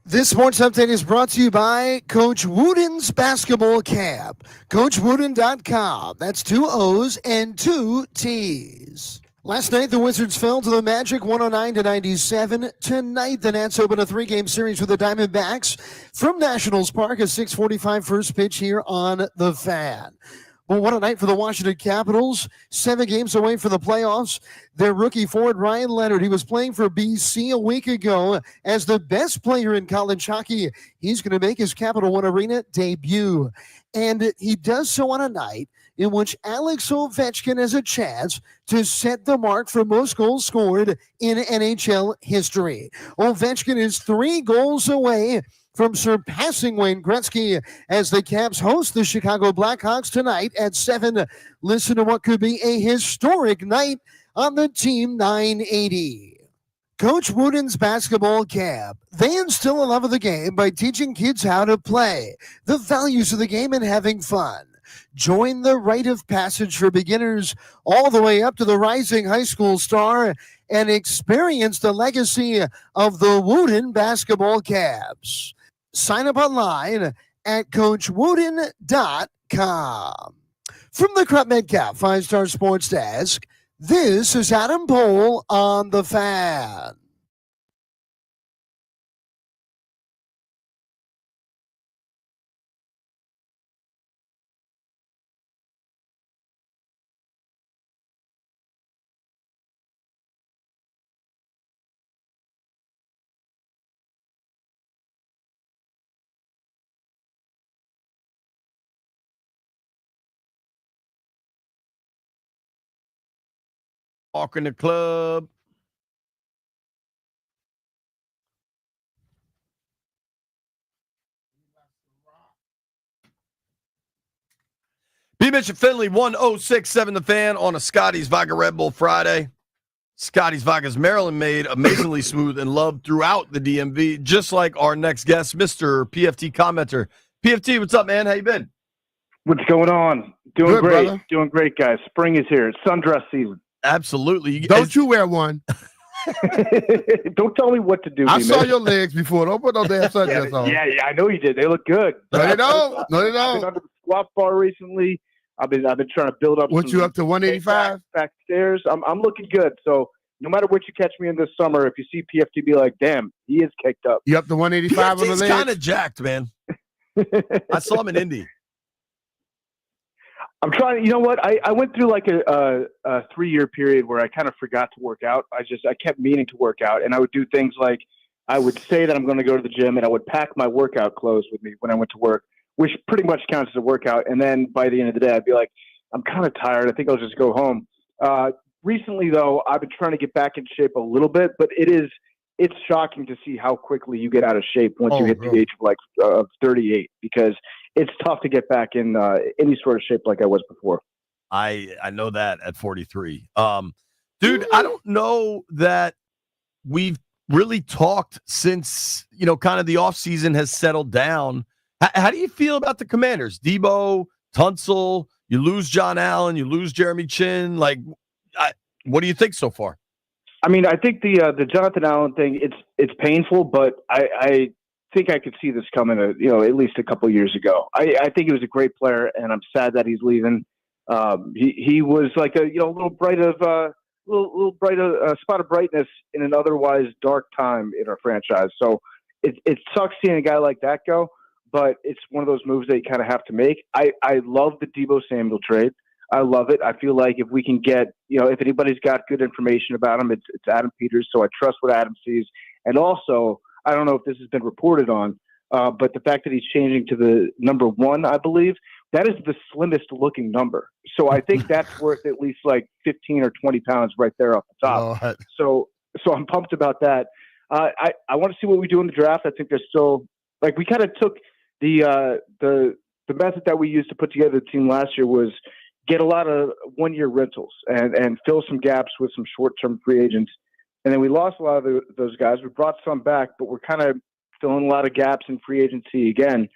This sports update is brought to you by Coach Wooden's basketball camp. CoachWooden.com. That's 2 O's and 2 T's. Last night, the Wizards fell to the Magic 109-97. Tonight, the Nats open a 3-game series with the Diamondbacks from Nationals Park, a 6:45 first pitch here on The Fan. Well, what a night for the Washington Capitals. 7 games away from the playoffs. Their rookie forward, Ryan Leonard, he was playing for BC a week ago as the best player in college hockey. He's going to make his Capital One Arena debut. And he does so on a night in which Alex Ovechkin has a chance to set the mark for most goals scored in NHL history. Ovechkin is 3 goals away from surpassing Wayne Gretzky as the Caps host the Chicago Blackhawks tonight at 7. Listen to what could be a historic night on the Team 980. Coach Wooden's basketball camp. They instill a love of the game by teaching kids how to play, the values of the game, and having fun. Join the rite of passage for beginners all the way up to the rising high school star and experience the legacy of the Wooden basketball Caps. Sign up online at CoachWooden.com. From the Krupp Metcalf 5-Star Sports Desk, this is Adam Pohl on The Fan. Walking the club. B-Mitch and Finley, 1067 The Fan on a Scotty's Vodka Red Bull Friday. Scotty's Vodka's Maryland made, amazingly smooth and loved throughout the DMV, just like our next guest, Mr. PFT Commenter. PFT, what's up, man? How you been? What's going on? Doing Good, great. brother. Doing great, guys. Spring is here. It's sundress season. Absolutely. Don't you wear one. Don't tell me what to do. I B-Mitch. saw your legs before. Don't put no damn sundress on. Yeah, I know you did. They look good. No, they don't. No, they I've been don't. under the squat bar recently. I've been trying to build up. What, you up to 185? Backstairs. I'm looking good. So no matter what you catch me in this summer, if you see PFT, be like, damn, he is kicked up. You up to 185 on the PFT's legs? kind of jacked, man. I saw him in Indy. I'm trying. You know what? I went through like a 3-year period where I kind of forgot to work out. I kept meaning to work out, and I would do things like I would say that I'm going to go to the gym, and I would pack my workout clothes with me when I went to work, which pretty much counts as a workout. And then by the end of the day, I'd be like, I'm kind of tired. I think I'll just go home. Recently, though, I've been trying to get back in shape a little bit, but it's shocking to see how quickly you get out of shape once you hit the age of 38, because it's tough to get back in any sort of shape like I was before. I know that at 43. Dude, I don't know that we've really talked since, kind of the offseason has settled down. How do you feel about the Commanders? Debo, Tunsil, you lose John Allen, you lose Jeremy Chin. Like, what do you think so far? I mean, I think the Jonathan Allen thing, it's painful, but I think I could see this coming, at least a couple years ago. I think he was a great player, and I'm sad that he's leaving. He was like a little bright spot of brightness in an otherwise dark time in our franchise. So it sucks seeing a guy like that go, but it's one of those moves that you kind of have to make. I love the Debo Samuel trade. I love it. I feel like if we can get, if anybody's got good information about him, it's Adam Peters. So I trust what Adam sees. And also, I don't know if this has been reported on, but the fact that he's changing to the number 1, I believe, that is the slimmest looking number. So I think that's worth at least like 15 or 20 pounds right there off the top. Lord. So I'm pumped about that. I want to see what we do in the draft. I think there's still, like, we kind of took the method that we used to put together the team last year was get a lot of 1-year rentals and fill some gaps with some short-term free agents. And then we lost a lot of those guys. We brought some back, but we're kind of filling a lot of gaps in free agency again.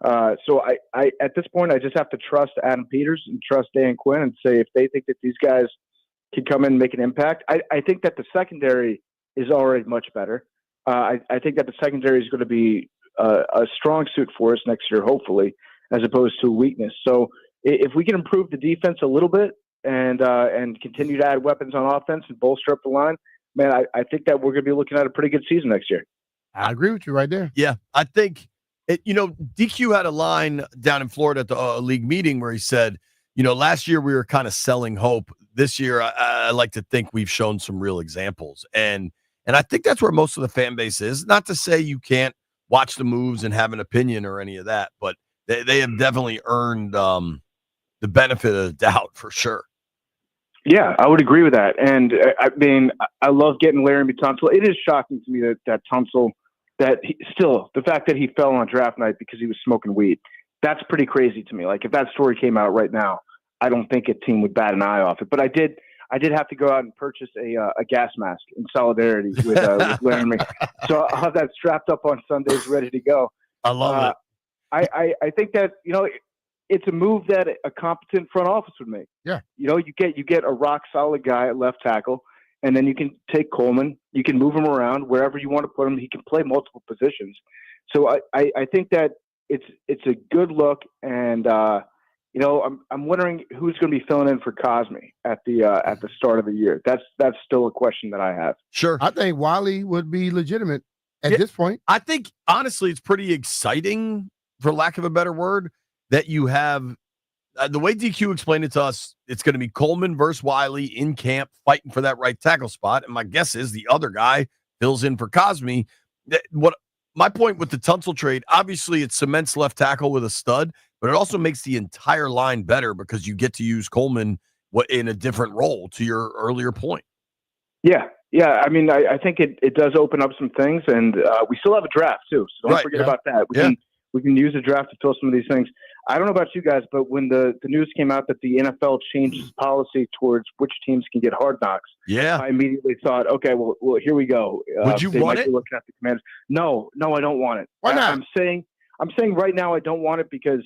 So I at this point, I just have to trust Adam Peters and trust Dan Quinn and say if they think that these guys can come in and make an impact. I think that the secondary is already much better. I think that the secondary is going to be a strong suit for us next year, hopefully, as opposed to a weakness. So if we can improve the defense a little bit and continue to add weapons on offense and bolster up the line, man, I think that we're going to be looking at a pretty good season next year. I agree with you right there. Yeah, I think DQ had a line down in Florida at the league meeting where he said, last year we were kind of selling hope. This year, I like to think we've shown some real examples, and I think that's where most of the fan base is. Not to say you can't watch the moves and have an opinion or any of that, but they have definitely earned the benefit of the doubt for sure. Yeah, I would agree with that. And I mean, I love getting Laramie Tunsil. It is shocking to me that Tunsil, the fact that he fell on draft night because he was smoking weed, that's pretty crazy to me. Like, if that story came out right now, I don't think a team would bat an eye off it. But I did have to go out and purchase a gas mask in solidarity with Laramie. So I'll have that strapped up on Sundays, ready to go. I love it. I think that, it's a move that a competent front office would make. Yeah. You get a rock solid guy at left tackle, and then you can take Coleman. You can move him around wherever you want to put him. He can play multiple positions. So I think that it's a good look, and I'm wondering who's going to be filling in for Cosme at the start of the year. That's still a question that I have. Sure. I think Wiley would be legitimate at this point. I think, honestly, it's pretty exciting, for lack of a better word, that you have the way DQ explained it to us. It's going to be Coleman versus Wiley in camp fighting for that right tackle spot. And my guess is the other guy fills in for Cosme. What my point with the Tunsil trade, obviously it cements left tackle with a stud, but it also makes the entire line better because you get to use Coleman in a different role, to your earlier point. Yeah. I mean, I think it does open up some things, and we still have a draft too. So don't forget about that. We can use the draft to fill some of these things. I don't know about you guys, but when the news came out that the NFL changed its policy towards which teams can get Hard Knocks, I immediately thought, okay, well, here we go. Would you want it? Looking at the Commanders. No, I don't want it. Why not? I'm saying right now I don't want it because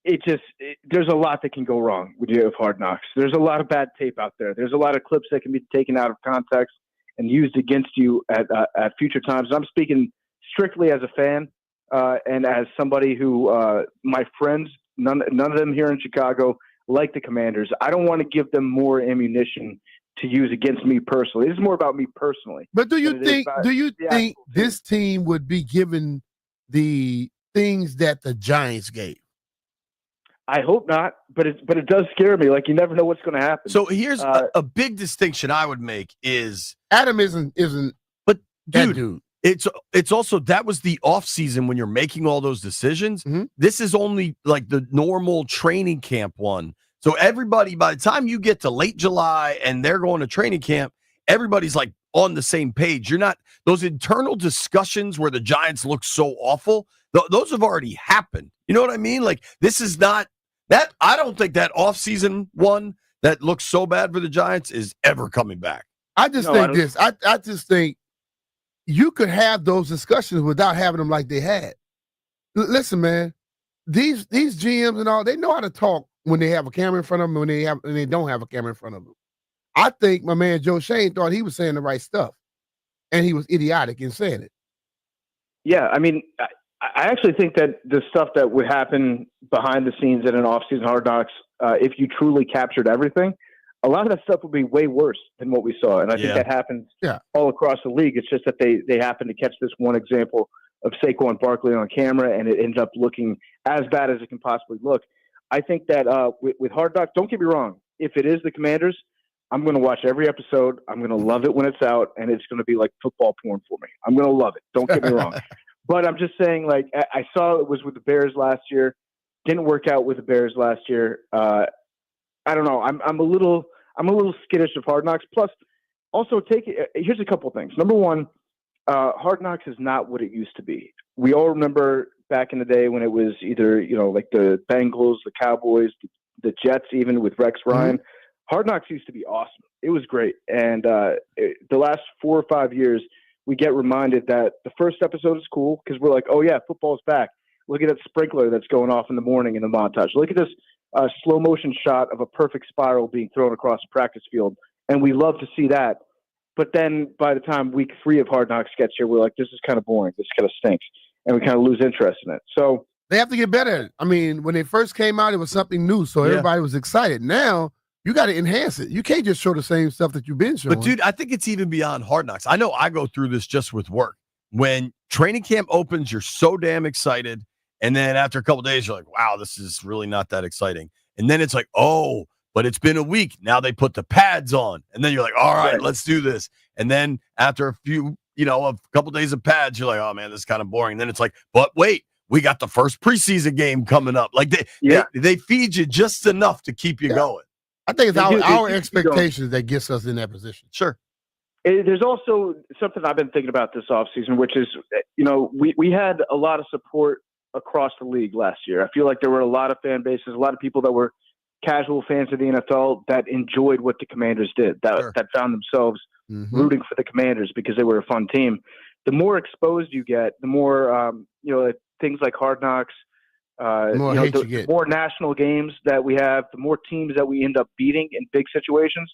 there's a lot that can go wrong with you of Hard Knocks. There's a lot of bad tape out there. There's a lot of clips that can be taken out of context and used against you at future times. And I'm speaking strictly as a fan. And as somebody who, my friends, none of them here in Chicago like the Commanders. I don't want to give them more ammunition to use against me personally. This is more about me personally. But do you think this team would be given the things that the Giants gave? I hope not, but it does scare me. Like, you never know what's going to happen. So here's a big distinction I would make is Adam isn't but that dude. dude. It's also that was the off season when you're making all those decisions. Mm-hmm. This is only like the normal training camp one. So everybody, by the time you get to late July and they're going to training camp, everybody's like on the same page. You're not those internal discussions where the Giants look so awful. Those have already happened. You know what I mean? Like, this is not that. I don't think that off season one that looks so bad for the Giants is ever coming back. I just think you could have those discussions without having them like they had. Listen, man, these GMs and all, they know how to talk when they have a camera in front of them, when they don't have a camera in front of them. I think my man Joe Shane thought he was saying the right stuff, and he was idiotic in saying it. Yeah, I mean, I actually think that the stuff that would happen behind the scenes in an off-season Hard Knocks, if you truly captured everything, a lot of that stuff would be way worse than what we saw. And I think that happens all across the league. It's just that they happen to catch this one example of Saquon Barkley on camera, and it ends up looking as bad as it can possibly look. I think that with Hard Knocks, don't get me wrong, if it is the Commanders, I'm going to watch every episode. I'm going to love it when it's out, and it's going to be like football porn for me. I'm going to love it. Don't get me wrong. But I'm just saying, like, I saw it was with the Bears last year. Didn't work out with the Bears last year. I don't know. I'm a little skittish of Hard Knocks. Plus, also here's a couple things. Number one, Hard Knocks is not what it used to be. We all remember back in the day when it was either, like the Bengals, the Cowboys, the Jets, even with Rex Ryan. Mm-hmm. Hard Knocks used to be awesome. It was great. And the last 4 or 5 years, we get reminded that the first episode is cool because we're like, oh, yeah, football's back. Look at that sprinkler that's going off in the morning in the montage. Look at this slow motion shot of a perfect spiral being thrown across the practice field. And we love to see that. But then by the time week 3 of Hard Knocks gets here, we're like, this is kind of boring. This kind of stinks. And we kind of lose interest in it. So they have to get better at it. I mean, when they first came out, it was something new. So everybody was excited. Now you got to enhance it. You can't just show the same stuff that you've been showing. But, dude, I think it's even beyond Hard Knocks. I know I go through this just with work. When training camp opens, you're so damn excited. And then after a couple of days, you're like, wow, this is really not that exciting. And then it's like, oh, but it's been a week. Now they put the pads on. And then you're like, all right, let's do this. And then after a few, a couple of days of pads, you're like, oh, man, this is kind of boring. And then it's like, but wait, we got the first preseason game coming up. Like they feed you just enough to keep you going. I think it's our expectations that gets us in that position. Sure. There's also something I've been thinking about this offseason, which is, we had a lot of support across the league last year. I feel like there were a lot of fan bases, a lot of people that were casual fans of the NFL that enjoyed what the Commanders did, that found themselves rooting for the Commanders because they were a fun team. The more exposed you get, the more, things like Hard Knocks, the more national games that we have, the more teams that we end up beating in big situations,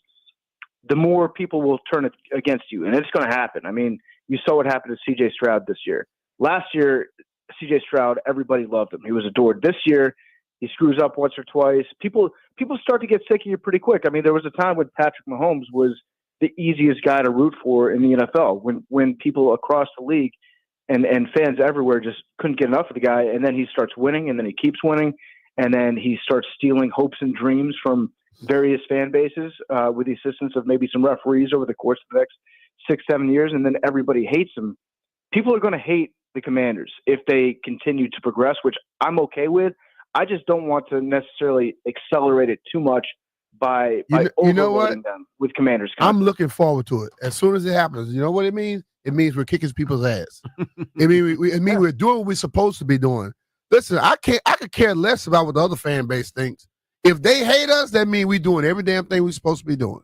the more people will turn it against you. And it's going to happen. I mean, you saw what happened to C.J. Stroud this year. Last year, C.J. Stroud, everybody loved him. He was adored. This year, he screws up once or twice. People start to get sick of you pretty quick. I mean, there was a time when Patrick Mahomes was the easiest guy to root for in the NFL, when people across the league and fans everywhere just couldn't get enough of the guy. And then he starts winning, and then he keeps winning, and then he starts stealing hopes and dreams from various fan bases with the assistance of maybe some referees over the course of the next 6-7 years, and then everybody hates him. People are going to hate the Commanders if they continue to progress, which I'm okay with. I just don't want to necessarily accelerate it too much by overloading them with Commanders. I'm looking forward to it. As soon as it happens, you know what it means? It means we're kicking people's ass. It means we're doing what we're supposed to be doing. Listen, I could care less about what the other fan base thinks. If they hate us, that means we're doing every damn thing we're supposed to be doing.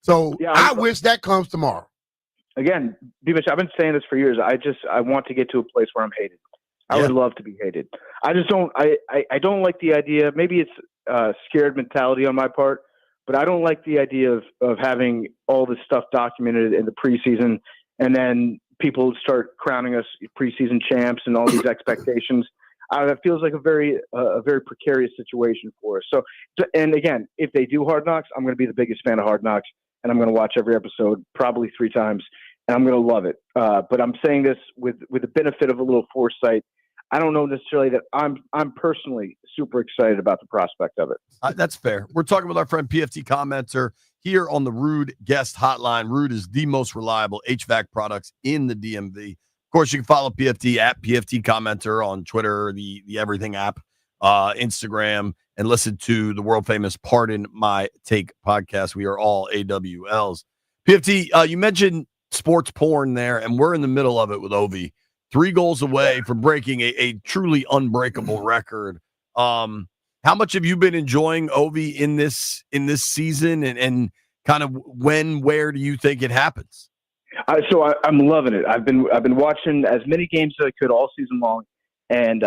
So I wish that comes tomorrow. Again, B-Mitch, I've been saying this for years. I want to get to a place where I'm hated. I would love to be hated. I just don't. I don't like the idea. Maybe it's scared mentality on my part, but I don't like the idea of having all this stuff documented in the preseason, and then people start crowning us preseason champs and all these expectations. It feels like a very precarious situation for us. So, and again, if they do Hard Knocks, I'm going to be the biggest fan of Hard Knocks, and I'm going to watch every episode probably 3 times, and I'm going to love it. But I'm saying this with the benefit of a little foresight. I don't know necessarily that I'm personally super excited about the prospect of it. That's fair. We're talking with our friend PFT Commenter here on the Rude Guest Hotline. Rude is the most reliable HVAC products in the DMV. Of course, you can follow PFT at PFT Commenter on Twitter, the Everything app, Instagram, and listen to the world famous Pardon My Take podcast. We are all AWLs. PFT, you mentioned sports porn there, and we're in the middle of it with Ovi. 3 goals away from breaking a truly unbreakable record. How much have you been enjoying Ovi in this season, and kind of where do you think it happens? So I'm loving it. I've been watching as many games as I could all season long, and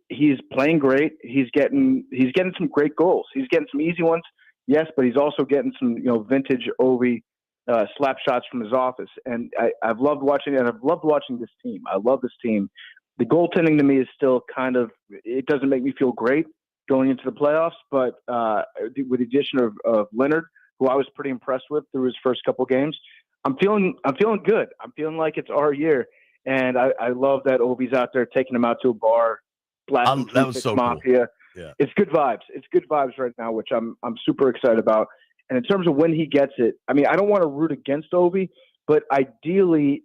he's playing great. He's getting some great goals. He's getting some easy ones, yes, but he's also getting some vintage Ovi slap shots from his office. And I've loved watching it, and I've loved watching this team. I love this team. The goaltending to me is still it doesn't make me feel great going into the playoffs, but with the addition of Leonard, who I was pretty impressed with through his first couple games, I'm feeling good. I'm feeling like it's our year. And I love that Ovi's out there taking him out to a bar, blasting that was so Mafia. Cool. Yeah. It's good vibes. It's good vibes right now, which I'm super excited about. And in terms of when he gets it, I mean, I don't want to root against Ovi, but ideally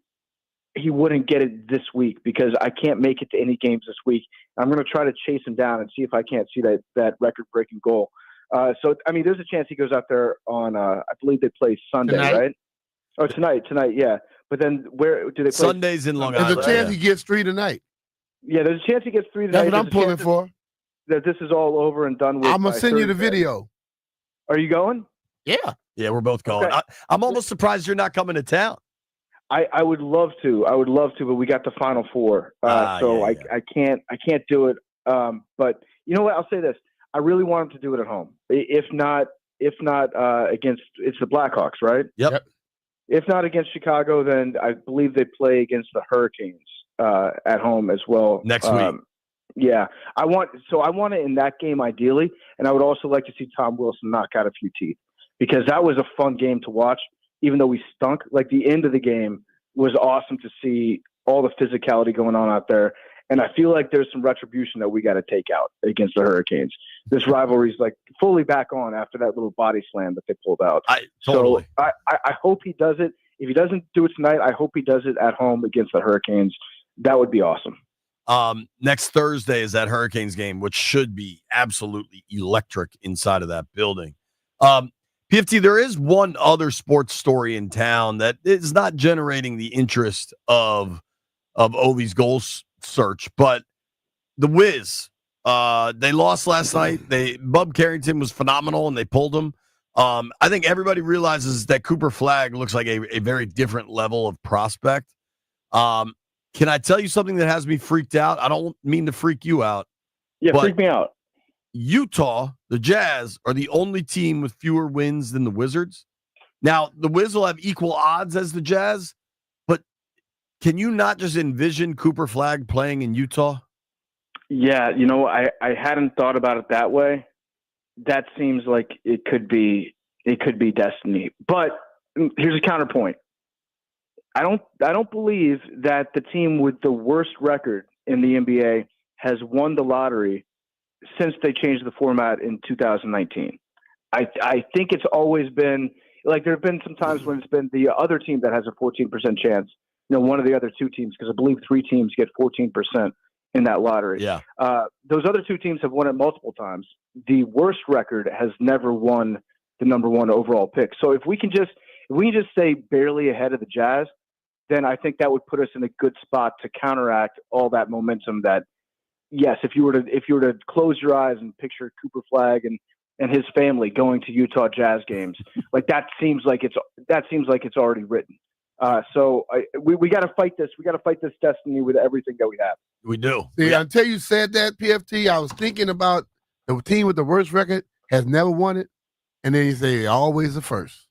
he wouldn't get it this week because I can't make it to any games this week. I'm going to try to chase him down and see if I can't see that record-breaking goal. So, I mean, there's a chance he goes out there on, I believe they play Sunday, right? Oh, tonight, yeah. But then where do they play? Sundays in Long Island. There's a chance he gets 3 tonight. Yeah, there's a chance he gets 3 tonight. That's what I'm pulling for. That this is all over and done with. I'm going to send you the video. Are you going? Yeah. Yeah, we're both going. Okay. I'm almost surprised you're not coming to town. I would love to. But we got the Final Four. I can't do it. But you know what? I'll say this. I really want him to do it at home. If not against, it's the Blackhawks, right? Yep. If not against Chicago, then I believe they play against the Hurricanes at home as well next week. Yeah, I want it in that game ideally, and I would also like to see Tom Wilson knock out a few teeth because that was a fun game to watch. Even though we stunk, like the end of the game was awesome to see all the physicality going on out there, and I feel like there's some retribution that we got to take out against the Hurricanes. This rivalry's like fully back on after that little body slam that they pulled out. Totally. So I hope he does it. If he doesn't do it tonight, I hope he does it at home against the Hurricanes. That would be awesome. Next Thursday is that Hurricanes game, which should be absolutely electric inside of that building. PFT, there is one other sports story in town that is not generating the interest of Ovi's goal search, but the Wiz, they lost last night. Bub Carrington was phenomenal, and they pulled him. I think everybody realizes that Cooper Flagg looks like a very different level of prospect. Can I tell you something that has me freaked out? I don't mean to freak you out. Yeah, freak me out. Utah, the Jazz, are the only team with fewer wins than the Wizards. Now, the Wiz will have equal odds as the Jazz, but can you not just envision Cooper Flagg playing in Utah? Yeah, I hadn't thought about it that way. That seems like it could be destiny. But here's a counterpoint. I don't believe that the team with the worst record in the NBA has won the lottery since they changed the format in 2019. I think it's always been like there have been some times when it's been the other team that has a 14% chance. One of the other two teams, because I believe 3 teams get 14% in that lottery. Yeah. Those other 2 teams have won it multiple times. The worst record has never won the number 1 overall pick. So if we can just stay barely ahead of the Jazz, then I think that would put us in a good spot to counteract all that momentum that, yes, if you were to close your eyes and picture Cooper Flagg and his family going to Utah Jazz games, like that seems like it's already written. So we got to fight this. We got to fight this destiny with everything that we have. We do. See, until you said that, PFT, I was thinking about the team with the worst record has never won it, and then you say always the first.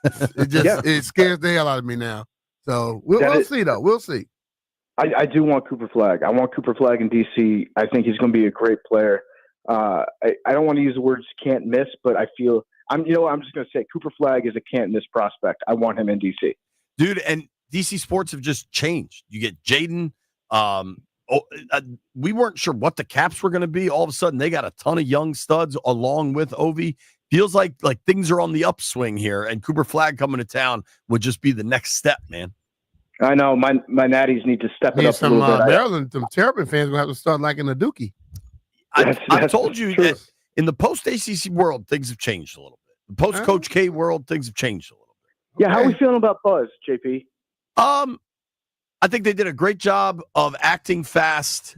It scares the hell out of me now. So we'll see, though. We'll see. I do want Cooper Flagg. I want Cooper Flagg in DC. I think he's going to be a great player. I don't want to use the words can't miss, but I feel I'm just going to say Cooper Flagg is a can't miss prospect. I want him in DC. Dude, and DC sports have just changed. You get Jaden. We weren't sure what the caps were going to be. All of a sudden, they got a ton of young studs along with Ovi. Feels like things are on the upswing here, and Cooper Flagg coming to town would just be the next step, man. I know my natties need to step it up a little bit. Maryland, some Terrapin fans going to have to start liking the Dookie. I've told you that in the post-ACC world, things have changed a little bit. The post-Coach K world, things have changed a little bit. Yeah, how are we feeling about Buzz, JP? I think they did a great job of acting fast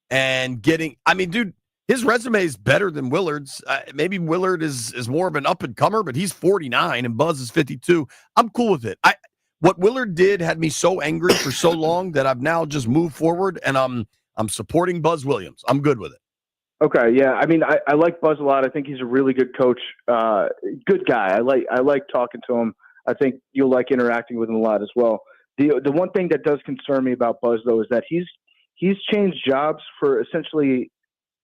and getting – I mean, dude, his resume is better than Willard's. Maybe Willard is more of an up-and-comer, but he's 49 and Buzz is 52. I'm cool with it. What Willard did had me so angry for so long that I've now just moved forward, and I'm supporting Buzz Williams. I'm good with it. Okay, yeah. I mean, I like Buzz a lot. I think he's a really good coach, good guy. I like talking to him. I think you'll like interacting with him a lot as well. The one thing that does concern me about Buzz, though, is that he's changed jobs for essentially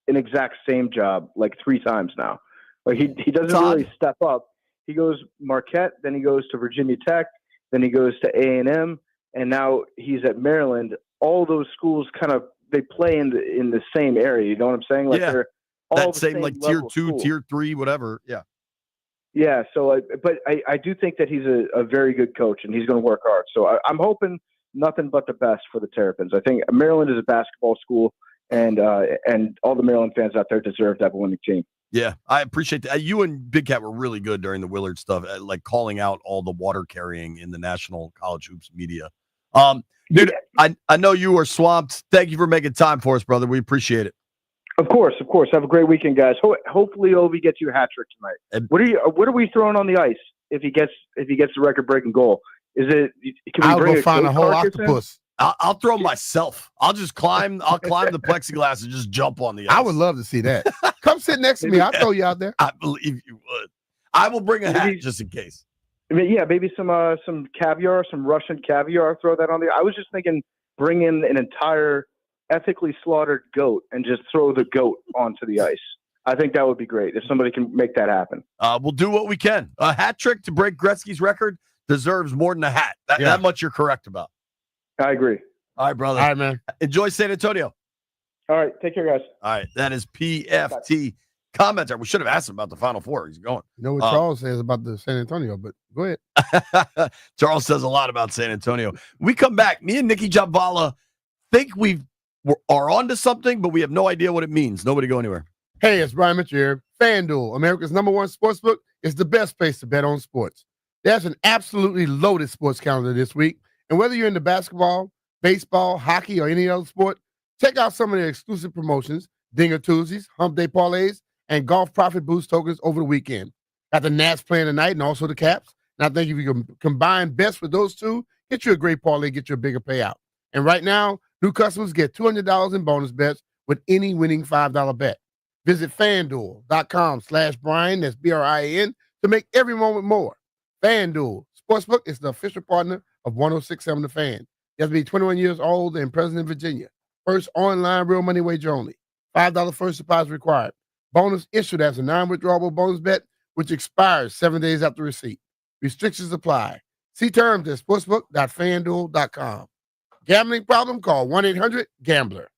an exact same job like 3 times now. Like he doesn't really step up. He goes Marquette, then he goes to Virginia Tech, then he goes to A&M, and now he's at Maryland. All those schools kind of they play in the same area. You know what I'm saying? Like they're all that the same like tier 2, school. tier 3, whatever. Yeah. Yeah. So, but I do think that he's a very good coach, and he's going to work hard. So I'm hoping nothing but the best for the Terrapins. I think Maryland is a basketball school, and all the Maryland fans out there deserve to have a winning team. Yeah, I appreciate that. You and Big Cat were really good during the Willard stuff, like calling out all the water carrying in the national college hoops media. Dude, I know you are swamped. Thank you for making time for us, brother. We appreciate it. Of course. Have a great weekend, guys. Hopefully, Ovi gets you a hat trick tonight. What are we throwing on the ice if he gets the record breaking goal? Is it? Can we I'll bring go find a whole octopus. I'll throw myself. I'll just climb. I'll climb the plexiglass and just jump on the ice. I would love to see that. Come sit next to me. I'll throw you out there. I believe you would. I will bring a hat just in case. mean, yeah, maybe some caviar, some Russian caviar. Throw that on there. I was just thinking, bring in an entire ethically slaughtered goat and just throw the goat onto the ice. I think that would be great if somebody can make that happen. We'll do what we can. A hat trick to break Gretzky's record deserves more than a hat. That much you're correct about. I agree. All right, brother. All right, man. Enjoy San Antonio. All right, take care, guys. All right, that is PFT Commenter. We should have asked him about the Final Four. He's going. You know what Charles says about the San Antonio, but go ahead. Charles says a lot about San Antonio. We come back. Me and Nikki Jhabvala think we are onto something, but we have no idea what it means. Nobody go anywhere. Hey, it's Brian Mitchell here. FanDuel, America's #1 sportsbook, is the best place to bet on sports. There's an absolutely loaded sports calendar this week, and whether you're into basketball, baseball, hockey, or any other sport, check out some of their exclusive promotions, Dinger Tuesdays, Hump Day Parlays, and Golf Profit Boost tokens over the weekend. Got the Nats playing tonight and also the Caps. And I think if you can combine best with those two, get you a great parlay, get you a bigger payout. And right now, new customers get $200 in bonus bets with any winning $5 bet. Visit FanDuel.com/Brian, that's BRIAN, to make every moment more. FanDuel Sportsbook is the official partner of 106.7 The Fan. You have to be 21 years old and present in Virginia. First online real money wager only. $5 first deposit required. Bonus issued as a non-withdrawable bonus bet, which expires 7 days after receipt. Restrictions apply. See terms at sportsbook.fanduel.com. Gambling problem? Call 1-800-GAMBLER.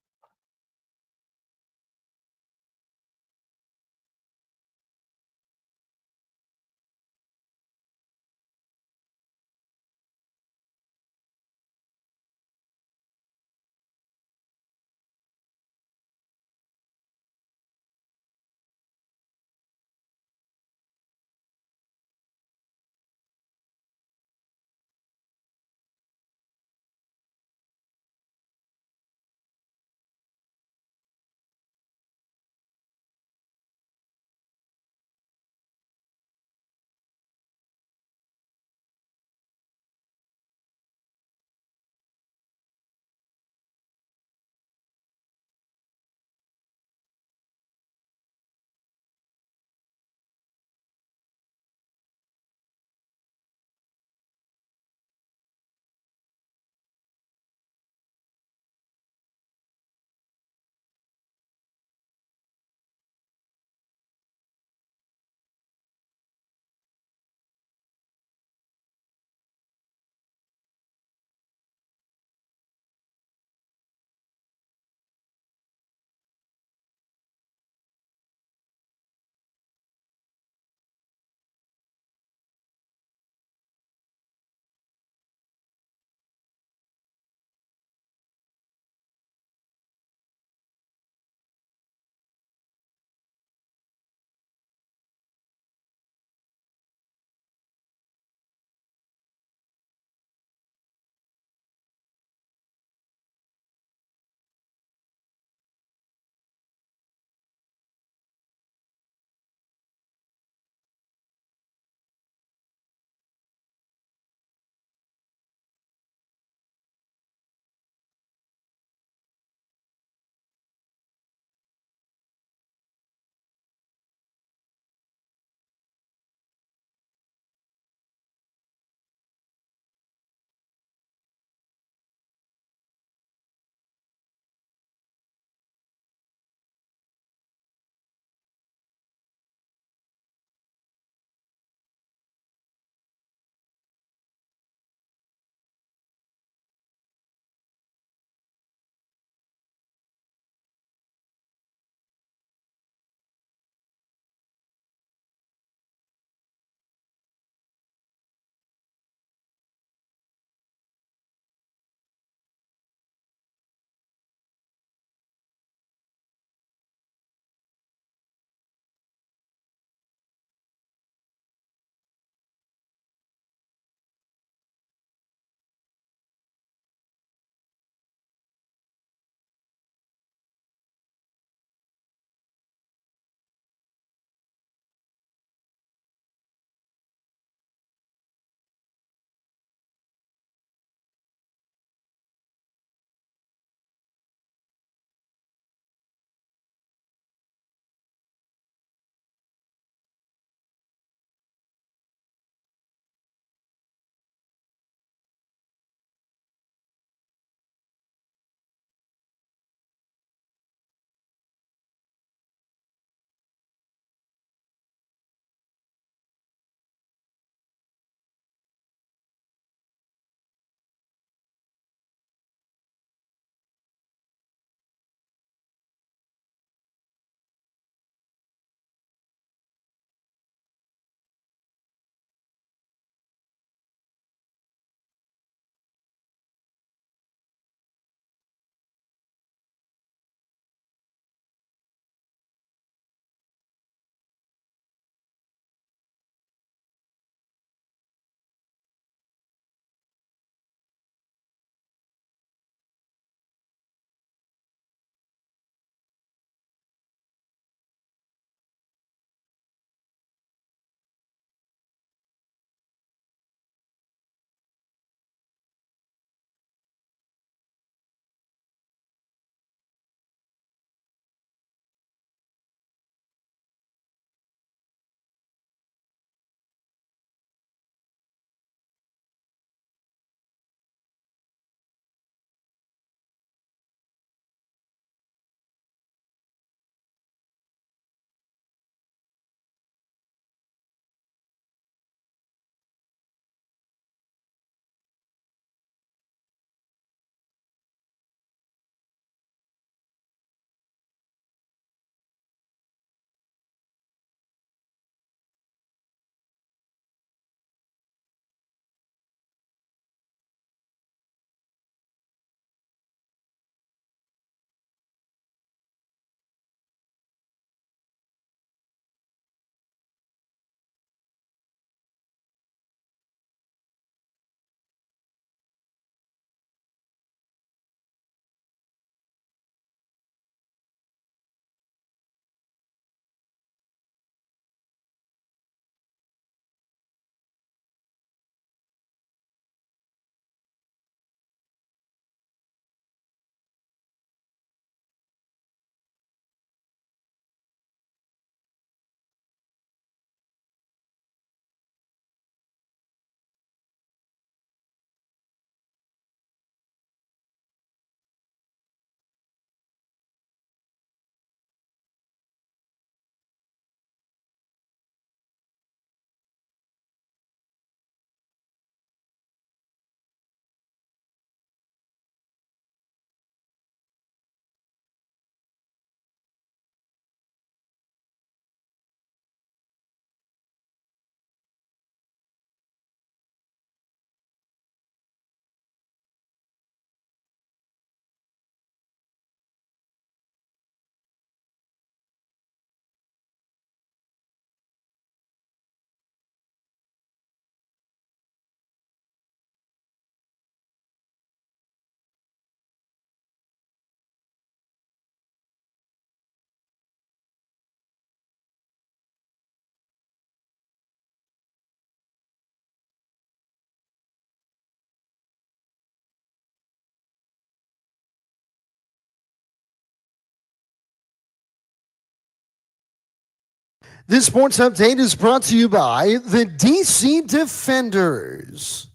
This sports update is brought to you by the DC Defenders.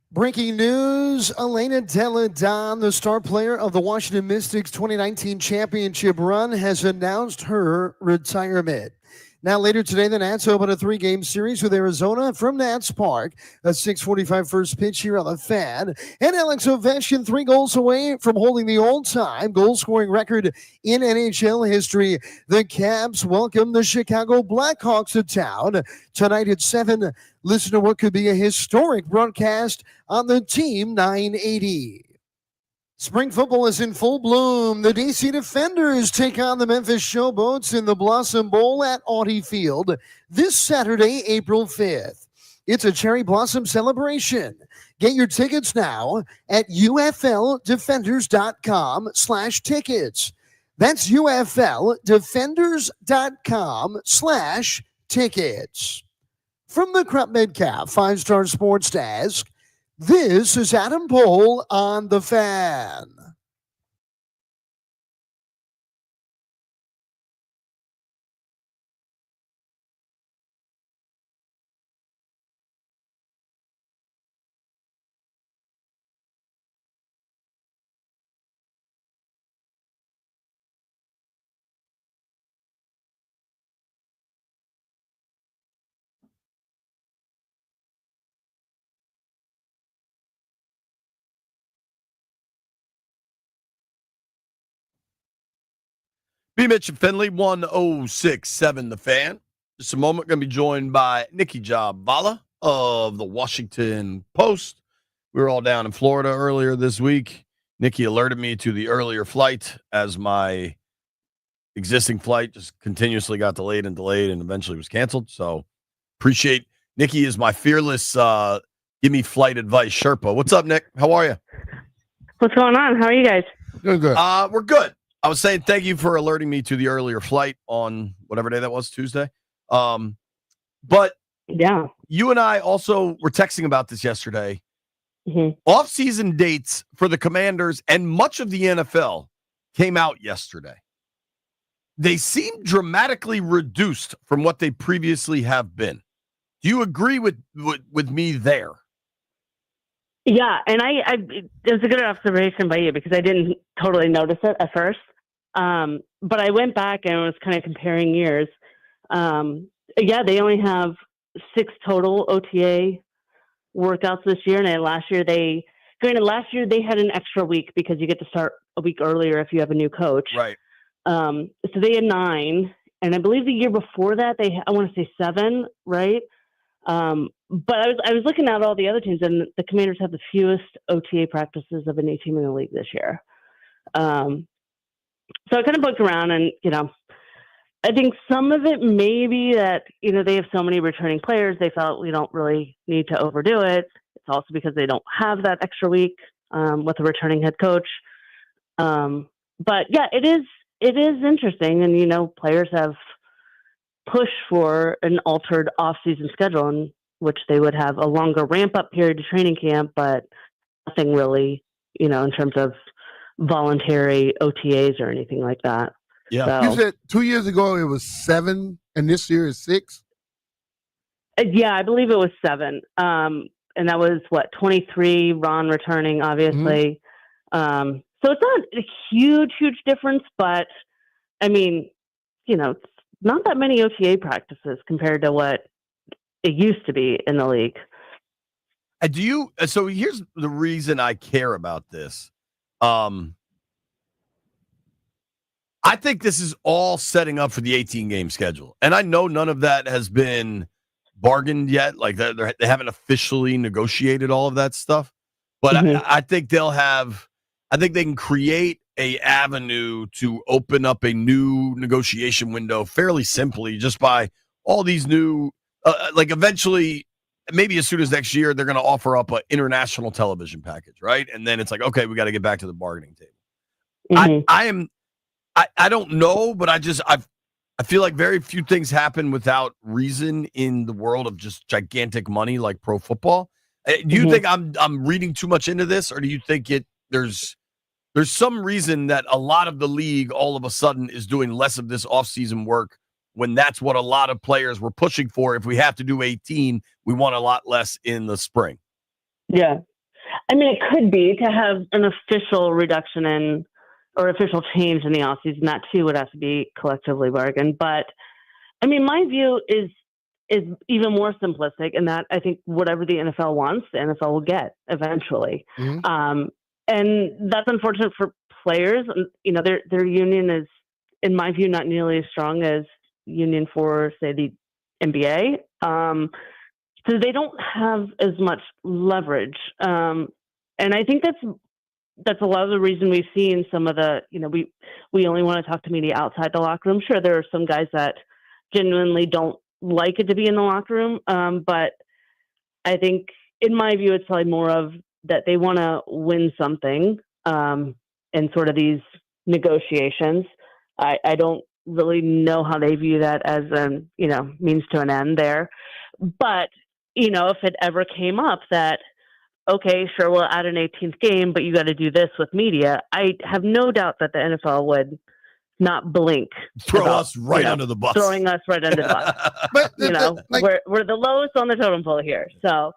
Breaking news, Elena Delle Donne, the star player of the Washington Mystics 2019 championship run, has announced her retirement. Now, later today, the Nats open a 3-game series with Arizona from Nats Park. A 6:45 first pitch here on the Fan. And Alex Ovechkin 3 goals away from holding the all-time goal-scoring record in NHL history. The Caps welcome the Chicago Blackhawks to town tonight at 7. Listen to what could be a historic broadcast on the Team 980. Spring football is in full bloom. The DC Defenders take on the Memphis Showboats in the Blossom Bowl at Audi Field this Saturday, April 5th. It's a cherry blossom celebration. Get your tickets now at ufldefenders.com/tickets. That's ufldefenders.com/tickets. From the Crop Metcalf 5-Star Sports Desk, this is Adam Pohl on The Fan. B-Mitch and Finley, 1067 The Fan. Just a moment, going to be joined by Nikki Jhabvala of the Washington Post. We were all down in Florida earlier this week. Nikki alerted me to the earlier flight as my existing flight just continuously got delayed and eventually was canceled. So appreciate Nikki is my fearless give me flight advice Sherpa. What's up, Nick? How are you? What's going on? How are you guys? Doing good. We're good. I was saying thank you for alerting me to the earlier flight on whatever day that was, Tuesday. But yeah, you and I also were texting about this yesterday. Mm-hmm. Off-season dates for the Commanders and much of the NFL came out yesterday. They seem dramatically reduced from what they previously have been. Do you agree with me there? Yeah, and it was a good observation by you because I didn't totally notice it at first. But I went back and was kind of comparing years. Yeah, they only have 6 total OTA workouts this year, and last year they had an extra week because you get to start a week earlier if you have a new coach. Right. So they had 9, and I believe the year before that I want to say 7, right? But I was looking at all the other teams, and the Commanders have the fewest OTA practices of any team in the league this year. So I kind of looked around, and I think some of it may be that they have so many returning players, they felt we don't really need to overdo it. It's also because they don't have that extra week with a returning head coach. But yeah, it is interesting, and players have pushed for an altered off-season schedule in which they would have a longer ramp-up period to training camp, but nothing really, in terms of voluntary OTAs or anything like that. Yeah. So, You said 2 years ago it was 7, and this year is 6? yeah, I believe it was 7. And that was 23, Ron returning, obviously. So it's not a huge difference, but I mean, it's not that many OTA practices compared to what it used to be in the league. So here's the reason I care about this. I think this is all setting up for the 18-game schedule. And I know none of that has been bargained yet. Like they haven't officially negotiated all of that stuff. But I think they can create a avenue to open up a new negotiation window fairly simply just by all these new, eventually, maybe as soon as next year, they're going to offer up an international television package, right? And then it's like, okay, we got to get back to the bargaining table. I don't know, but I feel like very few things happen without reason in the world of just gigantic money like pro football. Do you think I'm reading too much into this, or do you think there's some reason that a lot of the league all of a sudden is doing less of this offseason work when that's what a lot of players were pushing for. If we have to do 18, we want a lot less in the spring. Yeah. I mean, it could be to have an official reduction in or official change in the offseason. That too would have to be collectively bargained. But I mean, my view is even more simplistic in that I think whatever the NFL wants, the NFL will get eventually. Mhm. And that's unfortunate for players. You know, their union is, in my view, not nearly as strong as union for, say, the NBA. So they don't have as much leverage. And I think that's a lot of the reason we've seen some of the, you know, we only want to talk to media outside the locker room. Sure, there are some guys that genuinely don't like it to be in the locker room. But I think, in my view, it's probably more of that they want to win something in sort of these negotiations. I don't really know how they view that as a, you know, means to an end there. But, you know, if it ever came up that, okay, sure, we'll add an 18th game, but you got to do this with media, I have no doubt that the NFL would not blink. Throw about, us right under the bus. Throwing us right under the bus. But You know, we're the lowest on the totem pole here. So,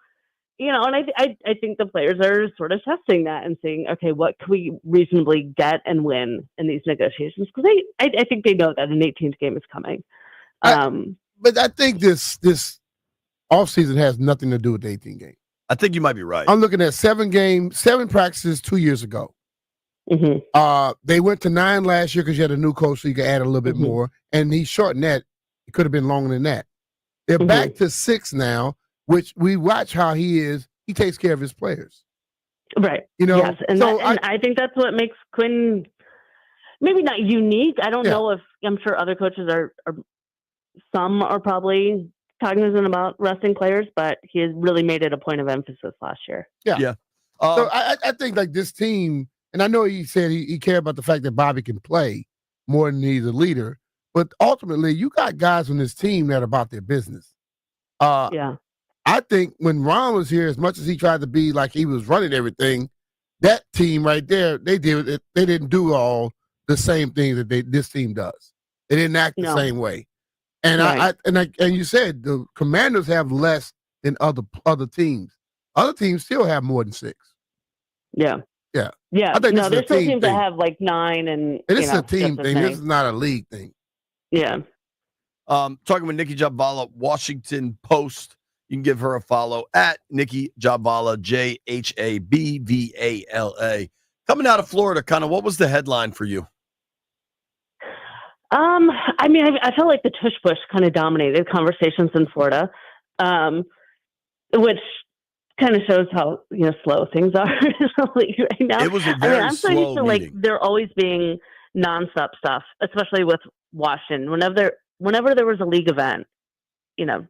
you know, and I think the players are sort of testing that and saying, okay, what can we reasonably get and win in these negotiations? Because I think they know that an 18th game is coming. But I think this offseason has nothing to do with the 18 game. I think you might be right. I'm looking at 7 practices 2 years ago. Mm-hmm. They went to 9 last year because you had a new coach, so you could add a little bit more. And he shortened that. It could have been longer than that. They're back to 6 now, which we watch how he is. He takes care of his players. Right. You know, yes. And, so I think that's what makes Quinn maybe not unique. I don't know if, I'm sure other coaches some are probably cognizant about resting players, but he has really made it a point of emphasis last year. Yeah. So I think like this team, and I know he said he cared about the fact that Bobby can play more than he's a leader, but ultimately you got guys on this team that are about their business. I think when Ron was here, as much as he tried to be like he was running everything, that team right there, they didn't do all the same things that this team does. They didn't act the same way. And and you said the Commanders have less than other teams. Other teams still have more than 6. Yeah. I think there's still teams that have like 9, and it's a team thing. This is not a league thing. Yeah. Talking with Nikki Jhabvala, Washington Post. You can give her a follow at Nikki Jhabvala, Jhabvala. Coming out of Florida, kind of what was the headline for you? I mean, I felt like the Tush Push kind of dominated conversations in Florida, which kind of shows how, you know, slow things are in the league right now. It was a very I'm so used to meeting. like there always being nonstop stuff, especially with Washington. Whenever there was a league event, you know,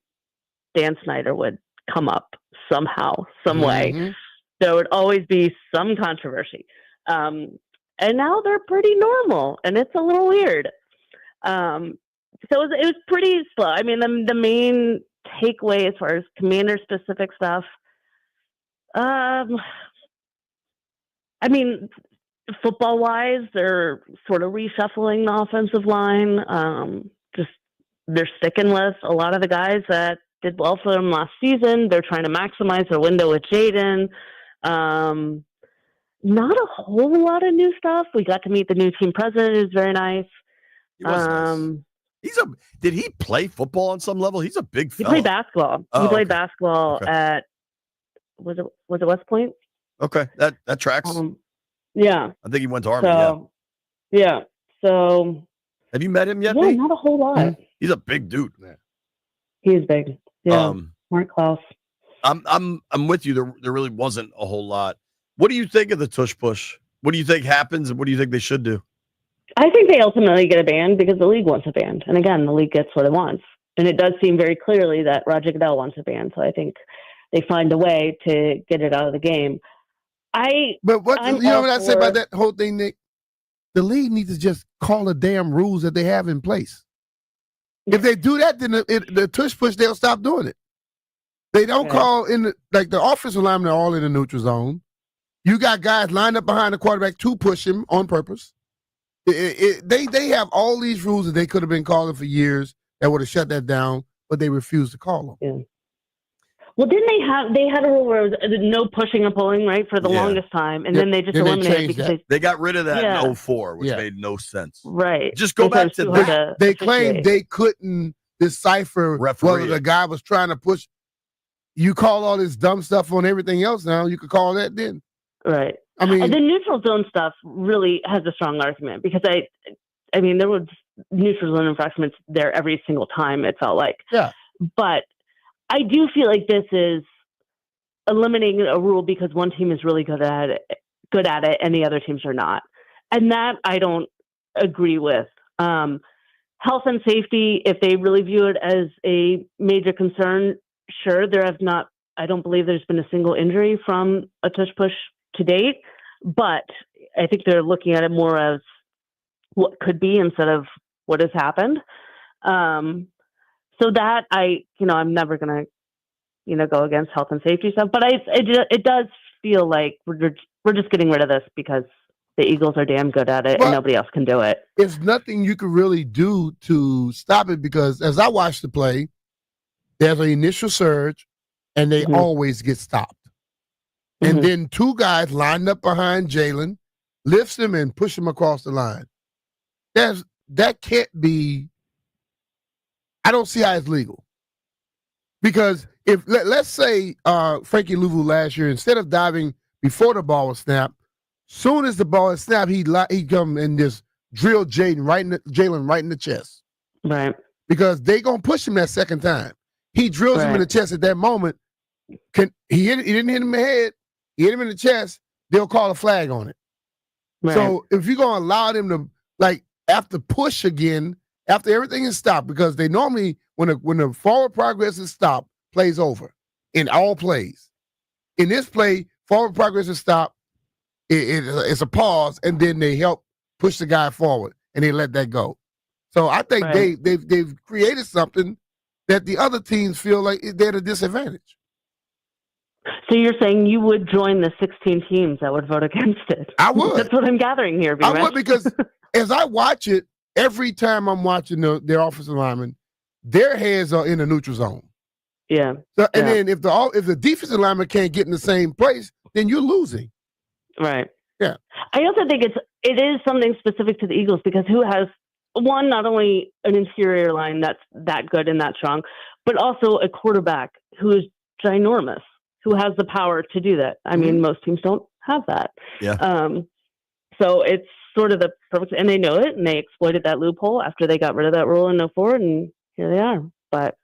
Dan Snyder would come up somehow, some way. There would always be some controversy. And now they're pretty normal, and it's a little weird. So it was pretty slow. I mean, the main takeaway as far as Commander-specific stuff, I mean, football-wise, they're sort of reshuffling the offensive line. Just they're sticking with a lot of the guys that did well for them last season. They're trying to maximize their window with Jaden. Not a whole lot of new stuff. We got to meet the new team president, who's very nice. He was nice. Did he play football on some level? He's a big fella. He played basketball. He played basketball at was it West Point? Okay, that tracks. Yeah. I think he went to Army. Yeah. So have you met him yet? Yeah, not a whole lot. He's a big dude, man. He's big. Yeah. Mark Klaus. I'm with you. There really wasn't a whole lot. What do you think of the Tush Push? What do you think happens, and what do you think they should do? I think they ultimately get a ban because the league wants a ban. And again, the league gets what it wants. And it does seem very clearly that Roger Goodell wants a ban. So I think they find a way to get it out of the game. But what you know what I say about that whole thing, Nick? The league needs to just call the damn rules that they have in place. If they do that, then the Tush Push, they'll stop doing it. They don't call in the offensive linemen are all in the neutral zone. You got guys lined up behind the quarterback to push him on purpose. They have all these rules that they could have been calling for years that would have shut that down, but they refused to call them. Yeah. Well, didn't they had a rule where it was no pushing and pulling, right, for the longest time, and then they just eliminated it because they got rid of that Yeah. in 04, which made no sense. right. Just go back to that. They claimed they couldn't decipher whether the guy was trying to push. You call all this dumb stuff on everything else now, you could call that then. Right. I mean, and the neutral zone stuff really has a strong argument because I mean, there was neutral zone infractions there every single time, it felt like. Yeah. But I do feel like this is eliminating a rule because one team is really good at it and the other teams are not. And that I don't agree with. Health and safety, if they really view it as a major concern, sure, I don't believe there's been a single injury from a tush push to date, but I think they're looking at it more as what could be instead of what has happened. So that I'm never going to, go against health and safety stuff, but it does feel like we're just getting rid of this because the Eagles are damn good at it and nobody else can do it. There's nothing you can really do to stop it because as I watch the play, there's an initial surge and they always get stopped. And then two guys lined up behind Jalen, lifts him and push him across the line. That can't be. I don't see how it's legal. Because if let's say Frankie Louvu last year, instead of diving before the ball was snapped, soon as the ball is snapped, he come and just drill Jalen right in the chest. Right. Because they gonna push him that second time. He drills him in the chest at that moment. He didn't hit him in the head. He hit him in the chest. They'll call a flag on it. Right. So if you're gonna allow them to after push again, after everything is stopped, because they normally when the forward progress is stopped, plays over in all plays. In this play, forward progress is stopped. It's a pause, and then they help push the guy forward, and they let that go. So I think they've created something that the other teams feel like they're at a disadvantage. So you're saying you would join the 16 teams that would vote against it? I would. That's what I'm gathering here. I would, because as I watch it, every time I'm watching their offensive linemen, their heads are in the neutral zone. Yeah. So, and then if the defensive lineman can't get in the same place, then you're losing. Right. Yeah. I also think it is something specific to the Eagles because who has one, not only an interior line that's that good and that strong, but also a quarterback who is ginormous, who has the power to do that. I mean, most teams don't have that. Yeah. So it's sort of the perfect, and they know it, and they exploited that loophole after they got rid of that rule in 04, and here they are. But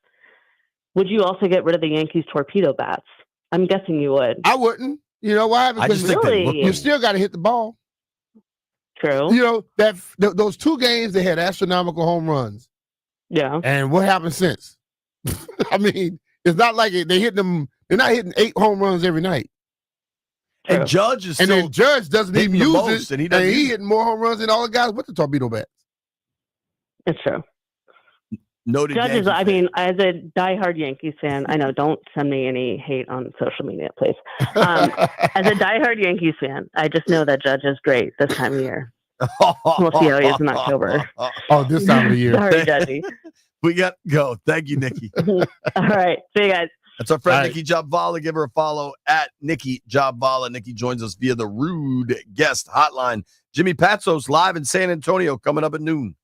would you also get rid of the Yankees torpedo bats? I'm guessing you would. I wouldn't. You know why? I just think they look you still got to hit the ball. True. You know, those two games, they had astronomical home runs. Yeah. And what happened since? I mean, it's not like they're not hitting 8 home runs every night. True. And Judge is still, and then Judge doesn't even use most, it, and he hitting more home runs than all the guys with the torpedo bats. It's true. Noted Judges, Yankee I fan. mean, as a diehard Yankees fan, I know, don't send me any hate on social media, please. As a diehard Yankees fan, I just know that Judge is great this time of year. We'll see how he is in October. Oh, this time of the year. Sorry, Judgy. We got to go. Thank you, Nikki. All right. See you guys. That's our friend Nikki Jhabvala. Give her a follow at Nikki Jhabvala. Nikki joins us via the Rude Guest Hotline. Jimmy Patsos live in San Antonio coming up at noon.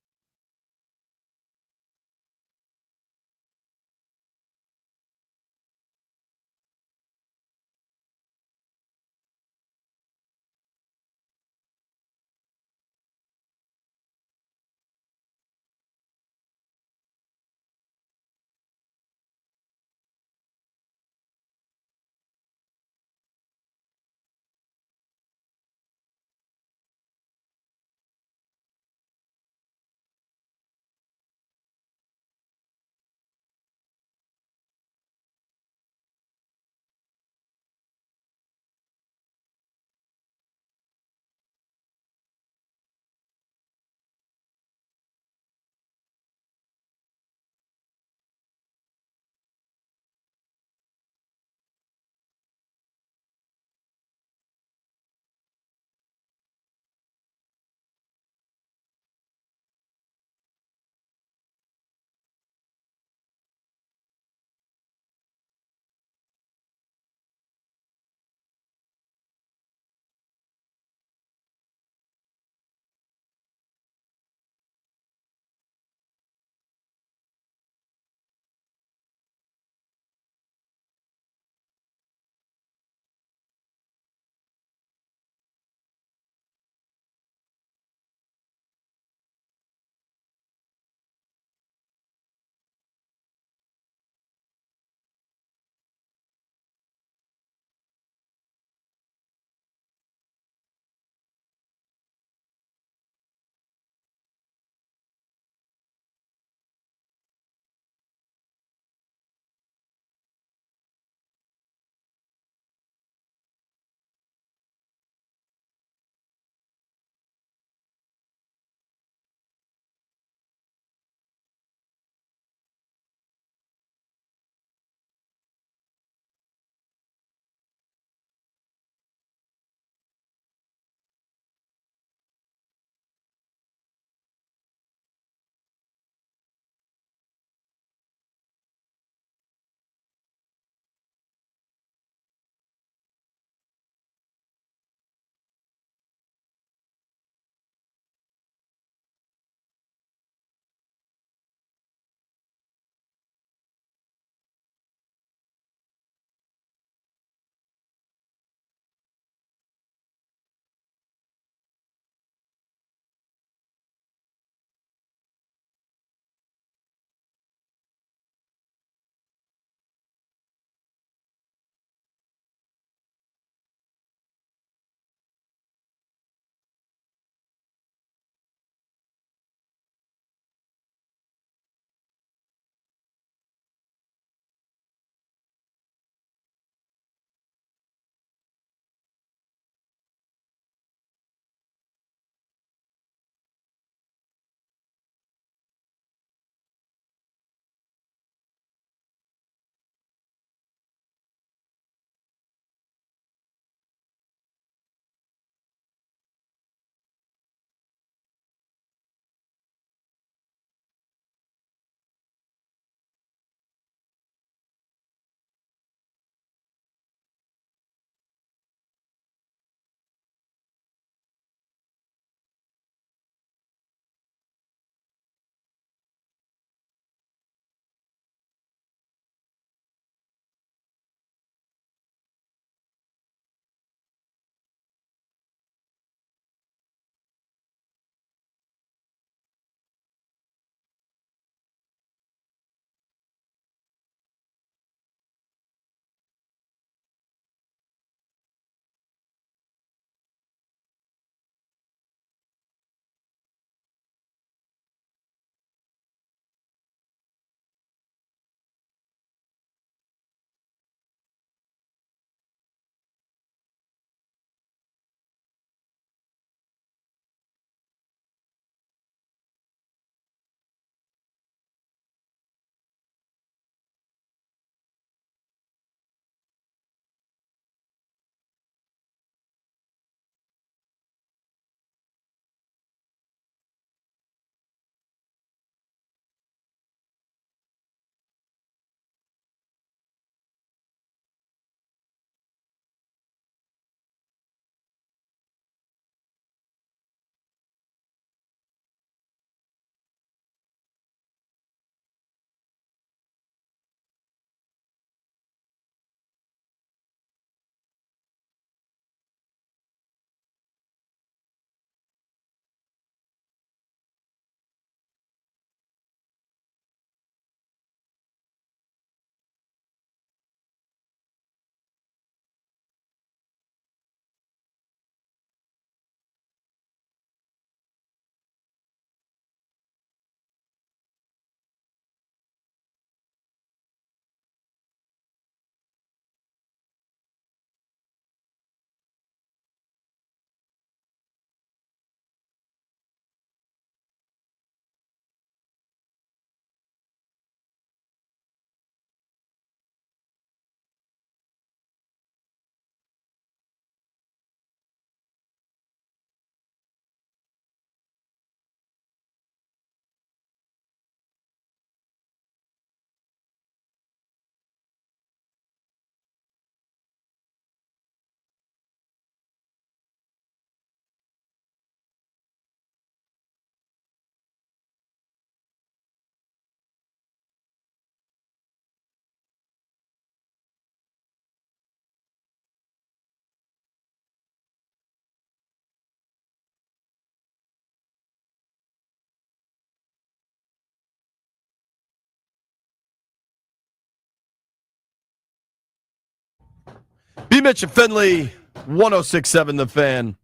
B-Mitch and Finley, 106.7 The Fan.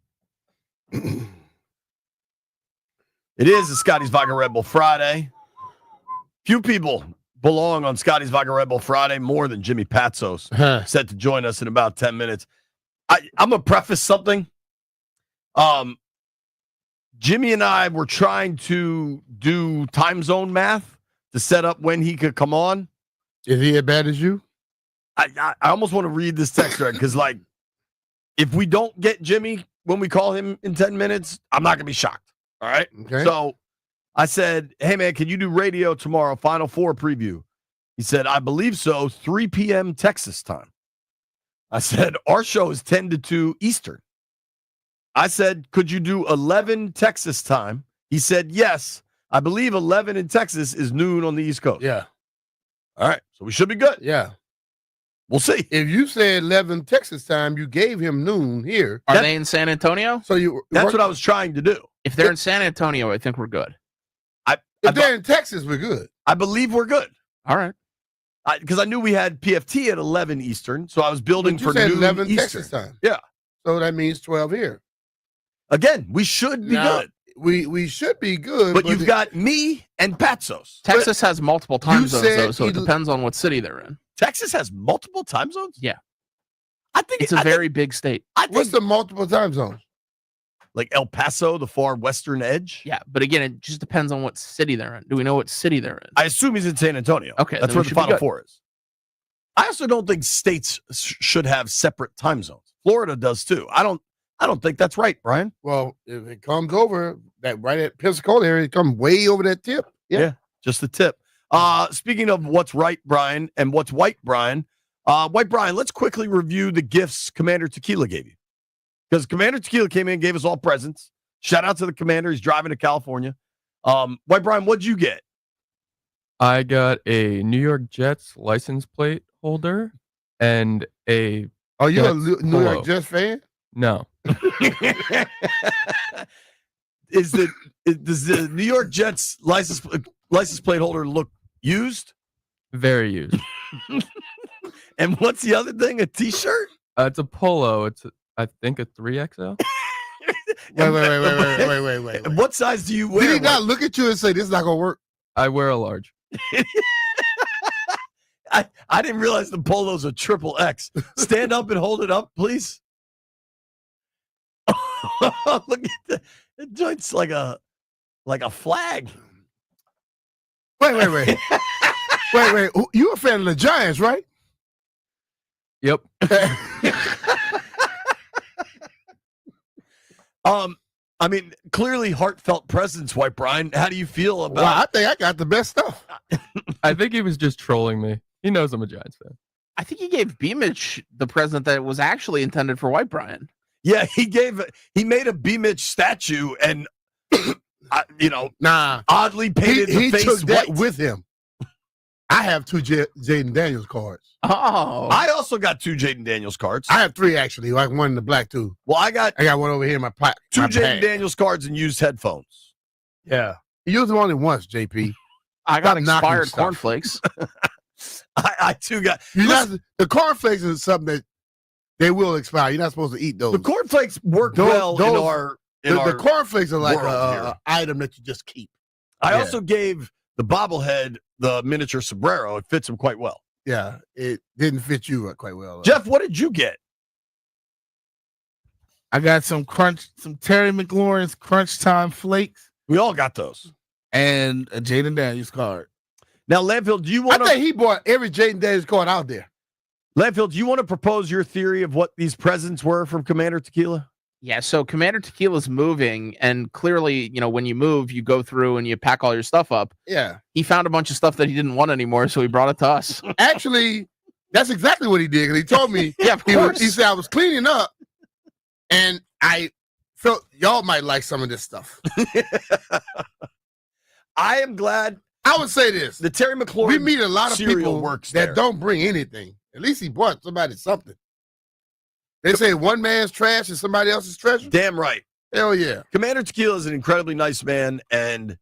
It is a Scotty's Vodka Red Bull Friday. Few people belong on Scotty's Vodka Red Bull Friday more than Jimmy Patsos, set to join us in about 10 minutes. I'm going to preface something. Jimmy and I were trying to do time zone math to set up when he could come on. Is he as bad as you? I almost want to read this text thread because, like, if we don't get Jimmy when we call him in 10 minutes, I'm not going to be shocked. All right? Okay. So I said, hey, man, can you do radio tomorrow, Final Four preview? He said, I believe so, 3 p.m. Texas time. I said, our show is 10 to 2 Eastern. I said, could you do 11 Texas time? He said, yes. I believe 11 in Texas is noon on the East Coast. Yeah. All right. So we should be good. Yeah. We'll see. If you said 11 Texas time, you gave him noon here. Are they in San Antonio? So that's what I was trying to do. If they're in San Antonio, I think we're good. If they're in Texas, we're good. I believe we're good. All right. Because I knew we had PFT at 11 Eastern, so I was building But you for said noon 11 Eastern. Texas time. Yeah. So that means 12 here. Again, we should be Now, good. We should be good. But you've got me and Patsos. Texas has multiple time zones, said though, so it depends on what city they're in. Texas has multiple time zones? Yeah. I think It's a very big state. What's the multiple time zones? Like El Paso, the far western edge? Yeah, but again, it just depends on what city they're in. Do we know what city they're in? I assume he's in San Antonio. Okay, that's then where we the should be Final good. Four is. I also don't think states should have separate time zones. Florida does too. I don't think that's right, Brian. Well, if it comes over that right at Pensacola area, it comes way over that tip. Yeah, just the tip. Speaking of what's right, Brian, and what's white, Brian. White Brian, let's quickly review the gifts Commander Tequila gave you. Because Commander Tequila came in and gave us all presents. Shout out to the Commander. He's driving to California. White Brian, what'd you get? I got a New York Jets license plate holder and a. Are you a Jets New York polo. Jets fan? No. Does the New York Jets license plate holder look used? Very used. And what's the other thing? A T-shirt? It's a polo. It's, I think, a 3XL. Wait. And what size do you wear? Did he not look at you and say, this is not going to work? I wear a large. I didn't realize the polo's a triple X. Stand up and hold it up, please. Look at the joint's like a flag. Wait. Wait. You a fan of the Giants, right? Yep. I mean, clearly heartfelt presence, White Brian. How do you feel about? Wow, I think I got the best stuff. I think he was just trolling me. He knows I'm a Giants fan. I think he gave B-Mitch the present that was actually intended for White Brian. Yeah, he made a B-Mitch statue and oddly painted He the face took that white. with him. I have 2 Jaden Daniels cards. Oh. I also got 2 Jaden Daniels cards. I have 3 actually. Like one in the black too. Well, I got one over here in my pocket. 2 Jaden Daniels cards and used headphones. Yeah. You used them only once, JP. I got Stop knocking expired stuff. cornflakes. I too got. The cornflakes is something that they will expire. You're not supposed to eat those. The cornflakes work well in our the cornflakes are like world an here. item that you just keep. I also gave the bobblehead the miniature sombrero. It fits him quite well. Yeah, it didn't fit you quite well. Jeff, what did you get? I got some Terry McLaurin's Crunch Time Flakes We all got those. and a Jaden Daniels card. Now, Landfill, do you I want think to? he bought every Jaden Daniels card out there. Landfill, do you want to propose your theory of what these presents were from Commander Tequila? Yeah, so Commander Tequila's moving, and clearly, when you move, you go through and you pack all your stuff up. Yeah. He found a bunch of stuff that he didn't want anymore, so he brought it to us. Actually, that's exactly what he did. 'Cause he told me, Yeah, of course. he said, I was cleaning up and I felt y'all might like some of this stuff. I am glad I would say this. the Terry McLaurin We meet a lot of cereal people works that there. don't bring anything. At least he brought somebody something. They say one man's trash is somebody else's treasure. Damn right. Hell yeah. Commander Tequila is an incredibly nice man, and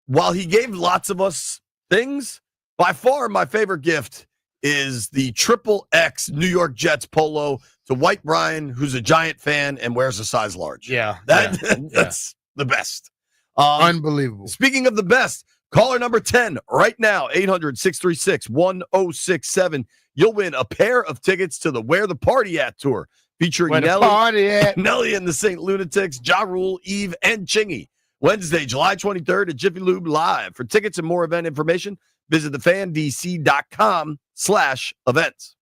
while he gave lots of us things, by far my favorite gift is the Triple X New York Jets polo to White Brian, who's a Giant fan and wears a size large. Yeah. That's the best. Unbelievable. Speaking of the best, caller number 10 right now, 800-636-1067. You'll win a pair of tickets to the Where the Party At tour featuring Where the Nelly, party at? Nelly and the St. Lunatics, Ja Rule, Eve, and Chingy. Wednesday, July 23rd at Jiffy Lube Live. For tickets and more event information, visit thefandc.com/events.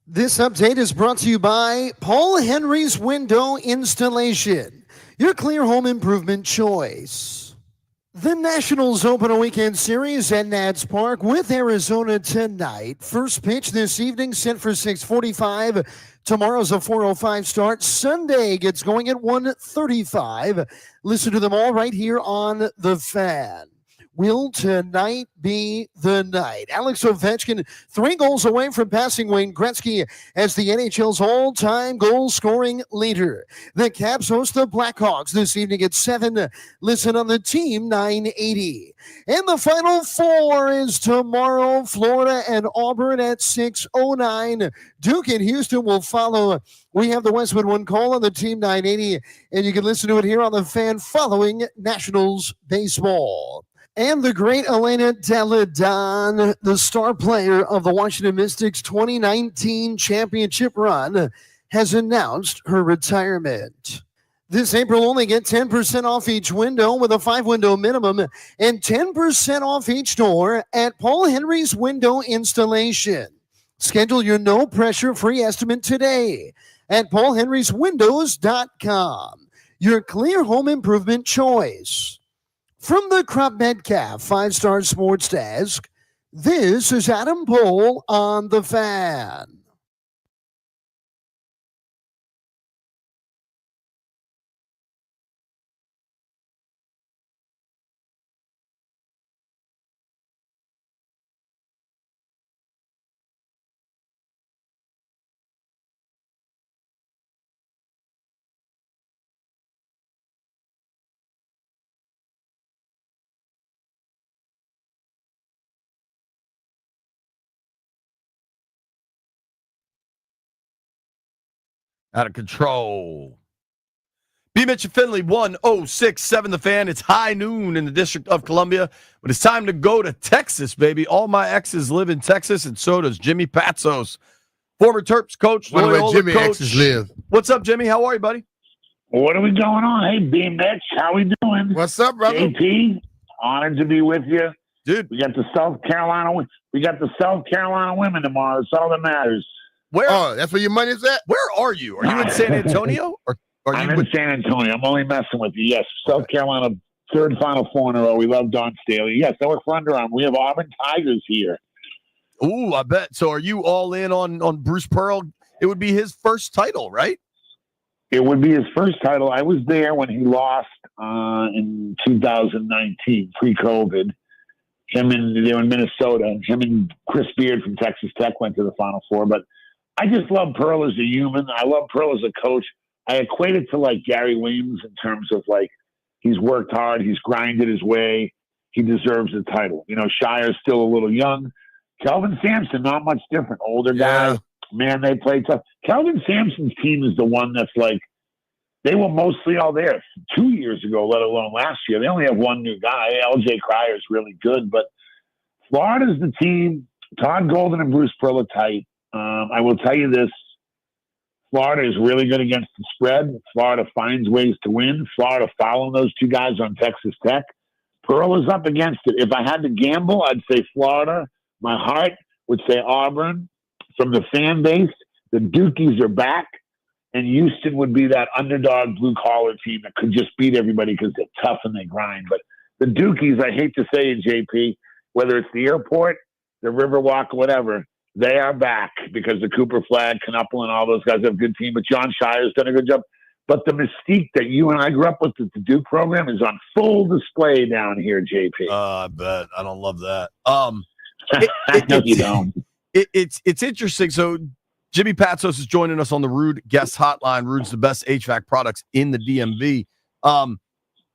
This update is brought to you by Paul Henry's Window Installation, your clear home improvement choice. The Nationals open a weekend series at Nats Park with Arizona tonight. First pitch this evening set for 6:45. Tomorrow's a 4:05 start. Sunday gets going at 1:35. Listen to them all right here on The Fan. Will tonight be the night? Alex Ovechkin, 3 goals away from passing Wayne Gretzky as the NHL's all-time goal-scoring leader. The Caps host the Blackhawks this evening at 7. Listen on the Team 980. And the Final Four is tomorrow. Florida and Auburn at 6:09. Duke and Houston will follow. We have the Westwood One call on the Team 980, and you can listen to it here on The Fan following Nationals baseball. And the great Elena Delle Donne, the star player of the Washington Mystics' 2019 championship run, has announced her retirement. This April, only get 10% off each window with a 5-window minimum and 10% off each door at Paul Henry's Window Installation. Schedule your no-pressure free estimate today at paulhenryswindows.com. Your clear home improvement choice. From the Crop Metcalf 5-Star Sports Desk, this is Adam Pohl on The Fan. Out of control. B-Mitch and Finley, 106.7 The Fan. It's high noon in the District of Columbia, but it's time to go to Texas, baby. All my exes live in Texas, and so does Jimmy Patsos, former Terps coach, Wonder where Loyola Jimmy coach. exes live. What's up, Jimmy? How are you, buddy? What are we going on? Hey, B-Mitch, how we doing? What's up, brother? JP, honored to be with you. Dude. We got the South Carolina women tomorrow. That's all that matters. Where? Oh, that's where your money's at? Where are you? Are you in San Antonio? Or are I'm you in San Antonio. I'm only messing with you. Yes, South Carolina, 3rd Final Four in a row. We love Don Staley. Yes, I work for Under Armour. We have Auburn Tigers here. Ooh, I bet. So are you all in on Bruce Pearl? It would be his first title, right? It would be his first title. I was there when he lost in 2019, pre-COVID. They were in Minnesota. Him and Chris Beard from Texas Tech went to the Final Four. But I just love Pearl as a human. I love Pearl as a coach. I equate it to like Gary Williams in terms of like he's worked hard, he's grinded his way, he deserves the title. You know, Shire's still a little young. Kelvin Sampson, not much different. Older guy, man, they play tough. Kelvin Sampson's team is the one that's like they were mostly all there 2 years ago, let alone last year. They only have one new guy. LJ Cryer is really good, but Florida's the team. Todd Golden and Bruce Pearl are tight. I will tell you this. Florida is really good against the spread. Florida finds ways to win. Florida following those two guys on Texas Tech. Pearl is up against it. If I had to gamble, I'd say Florida. My heart would say Auburn. From the fan base, the Dukies are back, and Houston would be that underdog blue-collar team that could just beat everybody because they're tough and they grind. But the Dukies, I hate to say it, JP, whether it's the airport, the Riverwalk, or whatever, they are back because the Cooper Flag, Knuppel, and all those guys have a good team. But John Shire's done a good job. But the mystique that you and I grew up with at the Duke program is on full display down here, JP. I bet. I don't love that. No, you don't. It's interesting. So Jimmy Patsos is joining us on the Rude Guest Hotline. Rude's the best HVAC products in the DMV.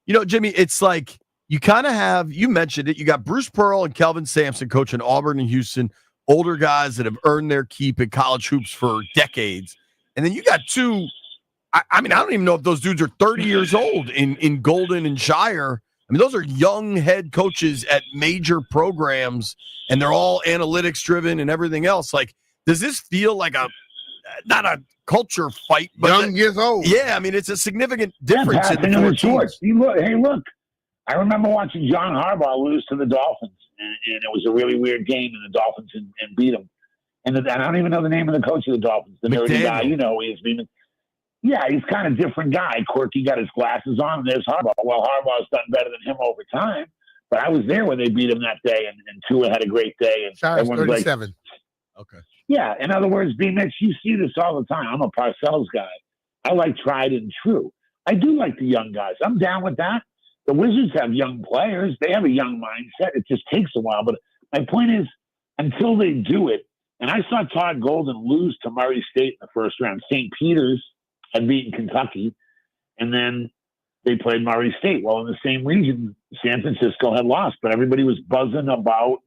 You know, Jimmy, it's like you kind of have, you mentioned it, you got Bruce Pearl and Kelvin Sampson coaching Auburn and Houston, older guys that have earned their keep in college hoops for decades. And then you got two, I mean, I don't even know if those dudes are 30 years old in Golden and Shire. I mean, those are young head coaches at major programs, and they're all analytics driven and everything else. Like, does this feel like not a culture fight, but young gets old? Yeah, I mean, it's a significant difference in the 4 teams. Look, I remember watching John Harbaugh lose to the Dolphins, and it was a really weird game, and the Dolphins and beat them. And I don't even know the name of the coach of the Dolphins. The nerdy guy, you know, he's kind of different guy. Quirky, got his glasses on, and there's Harbaugh. Well, Harbaugh's done better than him over time, but I was there when they beat him that day, and Tua had a great day. And everyone's 37. Okay. Yeah, in other words, B-Mitch, you see this all the time. I'm a Parcells guy. I like tried and true. I do like the young guys. I'm down with that. The Wizards have young players. They have a young mindset. It just takes a while. But my point is, until they do it, and I saw Todd Golden lose to Murray State in the first round. St. Peter's had beaten Kentucky, and then they played Murray State. Well, in the same region, San Francisco had lost, but everybody was buzzing about,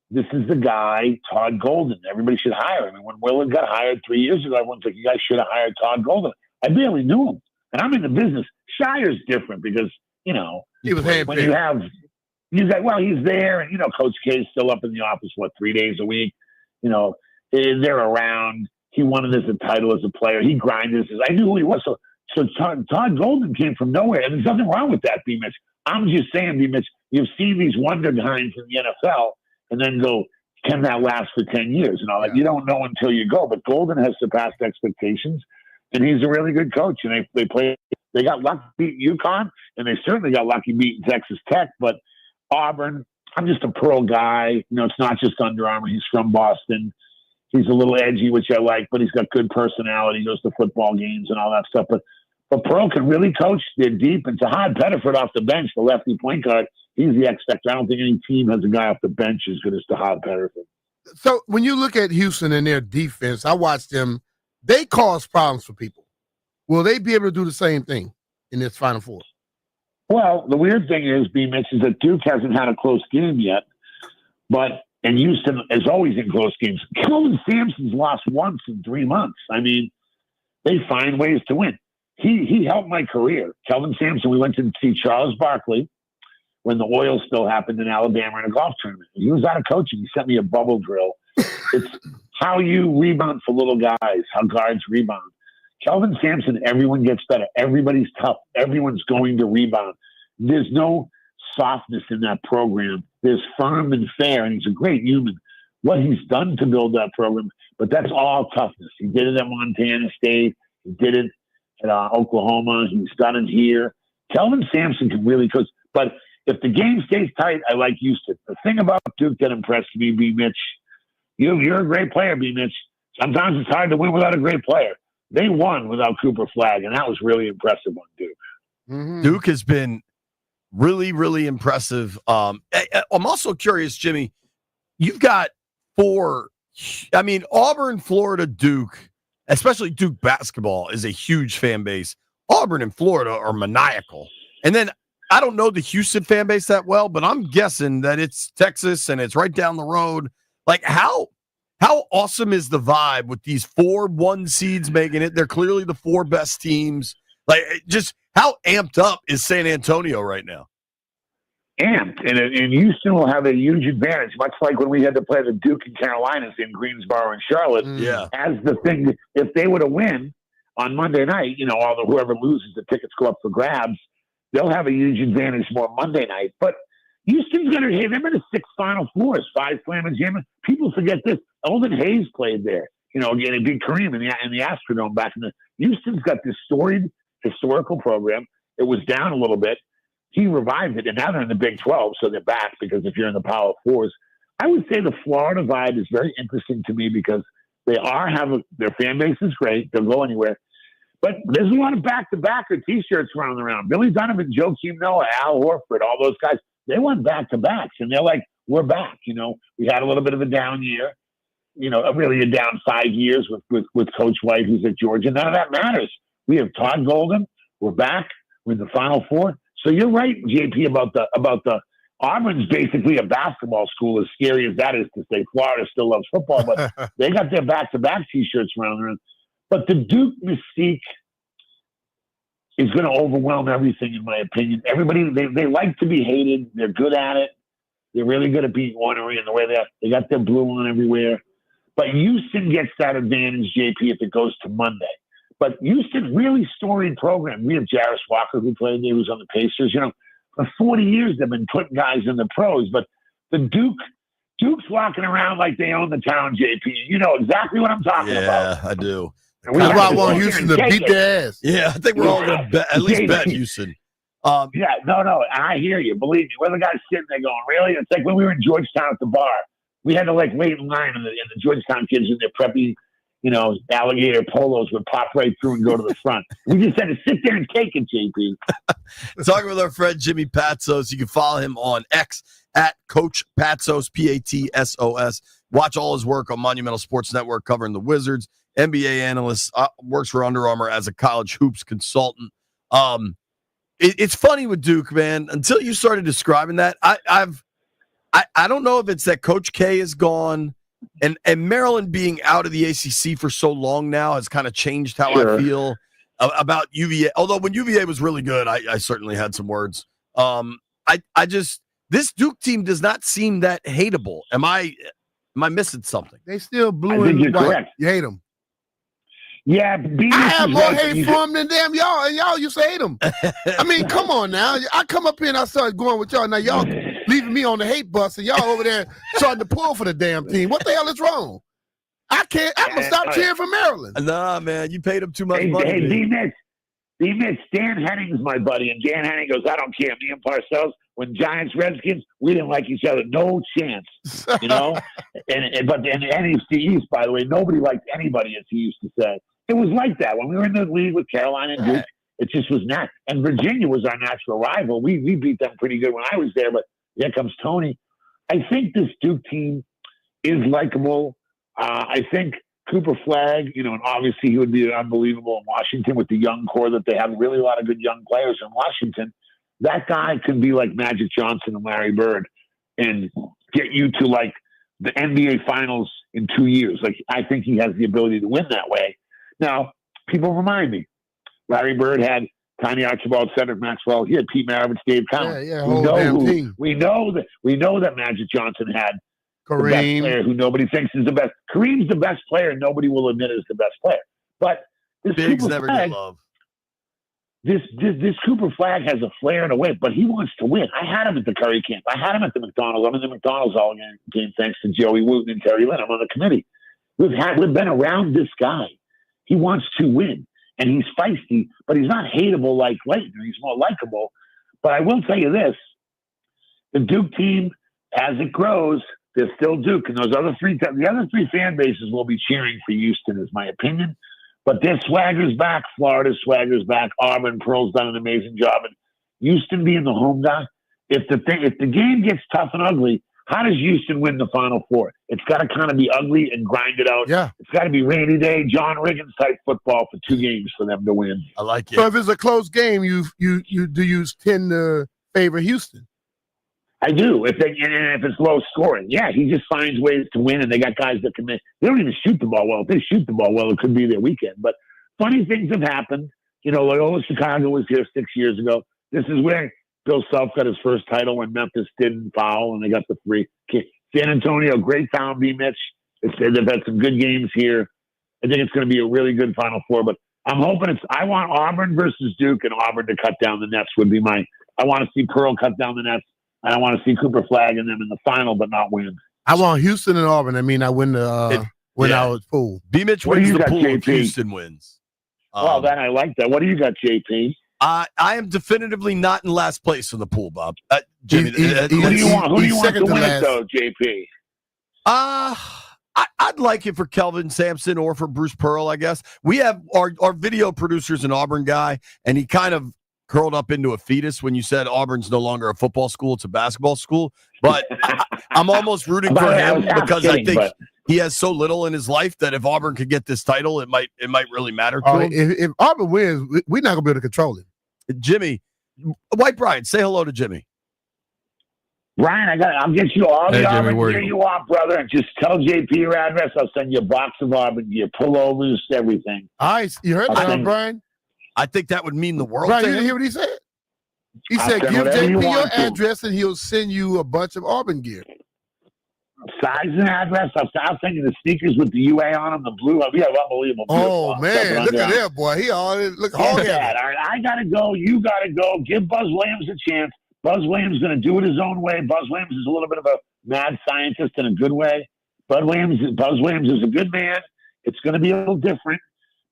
this is the guy, Todd Golden. Everybody should hire him. And when Willard got hired 3 years ago, everyone's like, you guys should have hired Todd Golden. I barely knew him. And I'm in the business. Shire's different because, you know, he was when you have, he's like, well, he's there. And, you know, Coach K's still up in the office, 3 days a week? You know, they're around. He wanted as a title as a player. He grinded. I knew who he was. So Todd Golden came from nowhere. And there's nothing wrong with that, B-Mitch. I'm just saying, B-Mitch, you've seen these wonder guys in the NFL and then go, can that last for 10 years? And all that. You don't know until you go. But Golden has surpassed expectations. And he's a really good coach. And they got lucky beating UConn, and they certainly got lucky beating Texas Tech. But Auburn, I'm just a Pearl guy. You know, it's not just Under Armour. He's from Boston. He's a little edgy, which I like, but he's got good personality. He goes to football games and all that stuff. But Pearl can really coach. They're deep. And Tahad Pettiford off the bench, the lefty point guard, he's the X factor. I don't think any team has a guy off the bench as good as Tahad Pettiford. So when you look at Houston and their defense, I watched them. They cause problems for people. Will they be able to do the same thing in this Final Four? Well, the weird thing is, B-Mitch, is that Duke hasn't had a close game yet, and Houston is always in close games. Kelvin Sampson's lost once in 3 months. I mean, they find ways to win. He helped my career. Kelvin Sampson, we went to see Charles Barkley when the oil still happened in Alabama in a golf tournament. He was out of coaching. He sent me a bubble drill. It's how you rebound for little guys, how guards rebound. Kelvin Sampson, everyone gets better. Everybody's tough. Everyone's going to rebound. There's no softness in that program. There's firm and fair, and he's a great human. What he's done to build that program, but that's all toughness. He did it at Montana State. He did it at Oklahoma. He's done it here. Kelvin Sampson can really coach. But if the game stays tight, I like Houston. The thing about Duke that impressed me, B-Mitch, you're a great player, B-Mitch. Sometimes it's hard to win without a great player. They won without Cooper Flagg, and that was really impressive on Duke. Mm-hmm. Duke has been really, really impressive. I'm also curious, Jimmy, you've got Auburn, Florida, Duke, especially Duke basketball is a huge fan base. Auburn and Florida are maniacal. And then I don't know the Houston fan base that well, but I'm guessing that it's Texas and it's right down the road. Like, how awesome is the vibe with these 4-1 seeds making it? They're clearly the 4 best teams. Like, just how amped up is San Antonio right now? Amped. And Houston will have a huge advantage, much like when we had to play the Duke and Carolinas in Greensboro and Charlotte. Yeah. As the thing, if they were to win on Monday night, whoever loses, the tickets go up for grabs. They'll have a huge advantage more Monday night. But Houston's going to, they've been to 6 Final Fours, 5 Slam Jam. People forget this. Elvin Hayes played there. Again, he beat Kareem in the Astrodome back in the. Houston's got this storied historical program. It was down a little bit. He revived it, and now they're in the Big 12, so they're back because if you're in the Power Fours, I would say the Florida vibe is very interesting to me because they their fan base is great. They'll go anywhere. But there's a lot of back-to-backer T-shirts running around. Billy Donovan, Joakim Noah, Al Horford, all those guys, they won back-to-backs, and they're like, we're back. We had a little bit of a down year, really a down 5 years with Coach White, who's at Georgia. None of that matters. We have Todd Golden. We're back. We're in the Final Four. So you're right, JP, about the Auburn's basically a basketball school, as scary as that is to say. Florida still loves football, but they got their back-to-back T-shirts running around. But the Duke mystique is going to overwhelm everything, in my opinion. Everybody, they like to be hated. They're good at it. They're really good at being ornery in the way they got their blue on everywhere. But Houston gets that advantage, JP, if it goes to Monday. But Houston, really storied program. We have Jarris Walker, who played there, who's on the Pacers. For 40 years, they've been putting guys in the pros. But the Duke Duke's walking around like they own the town, JP. You know exactly what I'm talking about. Yeah, I do. And we That's have why I to want sit here Houston and to take beat it. their ass. Yeah, I think we're all going to at least bet Houston. Yeah, no, I hear you. Believe me, we're the guys sitting there going, really? It's like when we were in Georgetown at the bar. We had to like wait in line, and the Georgetown kids in their preppy, alligator polos would pop right through and go to the front. We just had to sit there and take it, JP. Talking with our friend Jimmy Patsos. You can follow him on X at Coach Patsos, Patsos. Watch all his work on Monumental Sports Network covering the Wizards. NBA analyst, works for Under Armour as a college hoops consultant. It's funny with Duke, man. Until you started describing that, I don't know if it's that Coach K is gone, and Maryland being out of the ACC for so long now has kind of changed how I feel about UVA. Although when UVA was really good, I certainly had some words. This Duke team does not seem that hateable. Am I missing something? They still blue I think and you're white. correct. You hate them. Yeah, I have more hate for them than damn y'all, and y'all used to hate them. I mean, come on now. I come up here and I started going with y'all. Now y'all leaving me on the hate bus, and y'all over there starting to pull for the damn team. What the hell is wrong? I'm gonna stop cheering for Maryland. Nah, man, you paid him too much money. Hey, B-Mitch, Dan Henning's my buddy, and Dan Henning goes, I don't care. Me and Parcells, when Giants, Redskins, we didn't like each other. No chance, But in the NFC East, by the way, nobody liked anybody, as he used to say. It was like that. When we were in the league with Carolina and Duke, it just was not. And Virginia was our natural rival. We beat them pretty good when I was there, but here comes Tony. I think this Duke team is likable. I think Cooper Flagg, and obviously he would be unbelievable in Washington with the young core that they have. Really a lot of good young players in Washington. That guy can be like Magic Johnson and Larry Bird and get you to like the NBA Finals in 2 years. Like, I think he has the ability to win that way. Now, people remind me, Larry Bird had Tiny Archibald, Cedric Maxwell. He had Pete Maravich, Dave Collins. We know that Magic Johnson had the best player who nobody thinks is the best. Kareem's the best player, and nobody will admit is the best player. But this Bigs Cooper never Flagg, get love. This Cooper Flagg has a flair and a whip, but he wants to win. I had him at the Curry camp. I had him at the McDonald's. I'm in the McDonald's all game thanks to Joey Wooten and Terry Lynn. I'm on the committee. We've been around this guy. He wants to win, and he's feisty, but he's not hateable like Leitner. He's more likable. But I will tell you this: the Duke team, as it grows, they're still Duke, and the other three fan bases will be cheering for Houston, is my opinion. But their swagger's back. Florida's swagger's back. Auburn, Pearl's done an amazing job, and Houston being the home guy. If the game gets tough and ugly, how does Houston win the Final Four? It's got to kind of be ugly and grind it out. Yeah. It's got to be rainy day, John Riggins type football for 2 games for them to win. I like it. So if it's a close game, you tend to favor Houston. I do. If it's low scoring, yeah, he just finds ways to win, and they got guys that can make. They don't even shoot the ball well. If they shoot the ball well, it could be their weekend. But funny things have happened. Loyola Chicago was here 6 years ago. This is where Bill Self got his first title when Memphis didn't foul, and they got the 3. San Antonio, great town, B-Mitch. They've had some good games here. I think it's going to be a really good Final Four, but I'm hoping I want Auburn versus Duke, and Auburn to cut down the nets would be I want to see Pearl cut down the nets. I want to see Cooper Flagg and them in the final, but not win. I want Houston and Auburn. I mean, I win the out pool. B-Mitch wins the pool if Houston wins. Well, then I like that. What do you got, JP? I am definitively not in last place in the pool, Bob. Jimmy, who do you want to win it, though, JP? I'd like it for Kelvin Sampson or for Bruce Pearl, I guess. We have our video producer's an Auburn guy, and he kind of curled up into a fetus when you said Auburn's no longer a football school, it's a basketball school. But I'm almost rooting for him because I think he has so little in his life that if Auburn could get this title, it might really matter to him. If Auburn wins, we're not going to be able to control it. Jimmy, White Brian, say hello to Jimmy. Brian, I'll get you all the Auburn Jimmy, gear you want, brother. And just tell JP your address. I'll send you a box of Auburn gear, pullovers, everything. All right, you heard that, Brian? I think that would mean the world. Brian, to you him. didn't hear what he said? He said, give JP your address and he'll send you a bunch of Auburn gear. Size and address. I'll send you the sneakers with the UA on them, the blue. We have unbelievable. Oh, man. Look at that, boy. He already look hard at it. All right, I got to go. You got to go. Give Buzz Williams a chance. Buzz Williams is going to do it his own way. Buzz Williams is a little bit of a mad scientist in a good way. Buzz Williams is a good man. It's going to be a little different,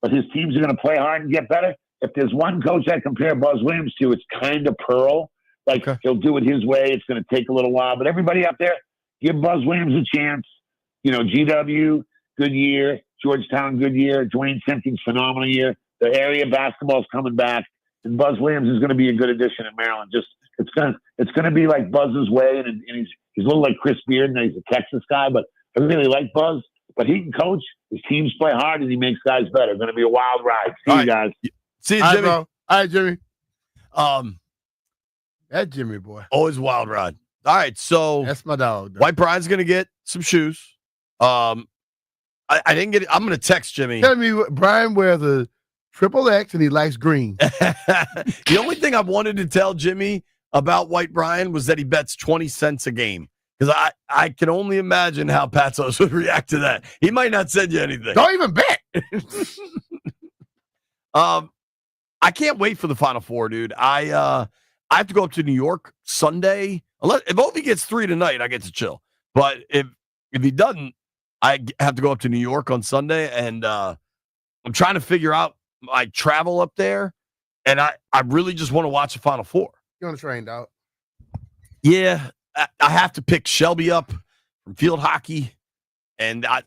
but his teams are going to play hard and get better. If there's one coach I compare Buzz Williams to, it's kind of Pearl. Like, he'll do it his way. It's going to take a little while. But everybody out there, give Buzz Williams a chance. You know, GW, good year. Georgetown, good year. Dwayne Simpkins, phenomenal year. The area basketball's coming back. And Buzz Williams is going to be a good addition in Maryland. It's going to be like Buzz's way. And he's a little like Chris Beard, and he's a Texas guy. But I really like Buzz. But he can coach. His teams play hard, and he makes guys better. Going to be a wild ride. See you guys. See you, All right, Jimmy. bro. All right, Jimmy. That Jimmy boy. Always wild ride. All right, so that's my dog. White Brian's going to get some shoes. I didn't get it. I'm going to text Jimmy. Tell me, Brian wears a XXX and he likes green. The only thing I wanted to tell Jimmy about White Brian was that he bets 20 cents a game. Because I can only imagine how Patsos would react to that. He might not send you anything. Don't even bet. I can't wait for the Final Four, dude. I have to go up to New York Sunday. If Ovi gets 3 tonight, I get to chill. But if he doesn't, I have to go up to New York on Sunday, and I'm trying to figure out my travel up there. And I really just want to watch the Final Four. You on the train, dog? Yeah, I have to pick Shelby up from field hockey, and I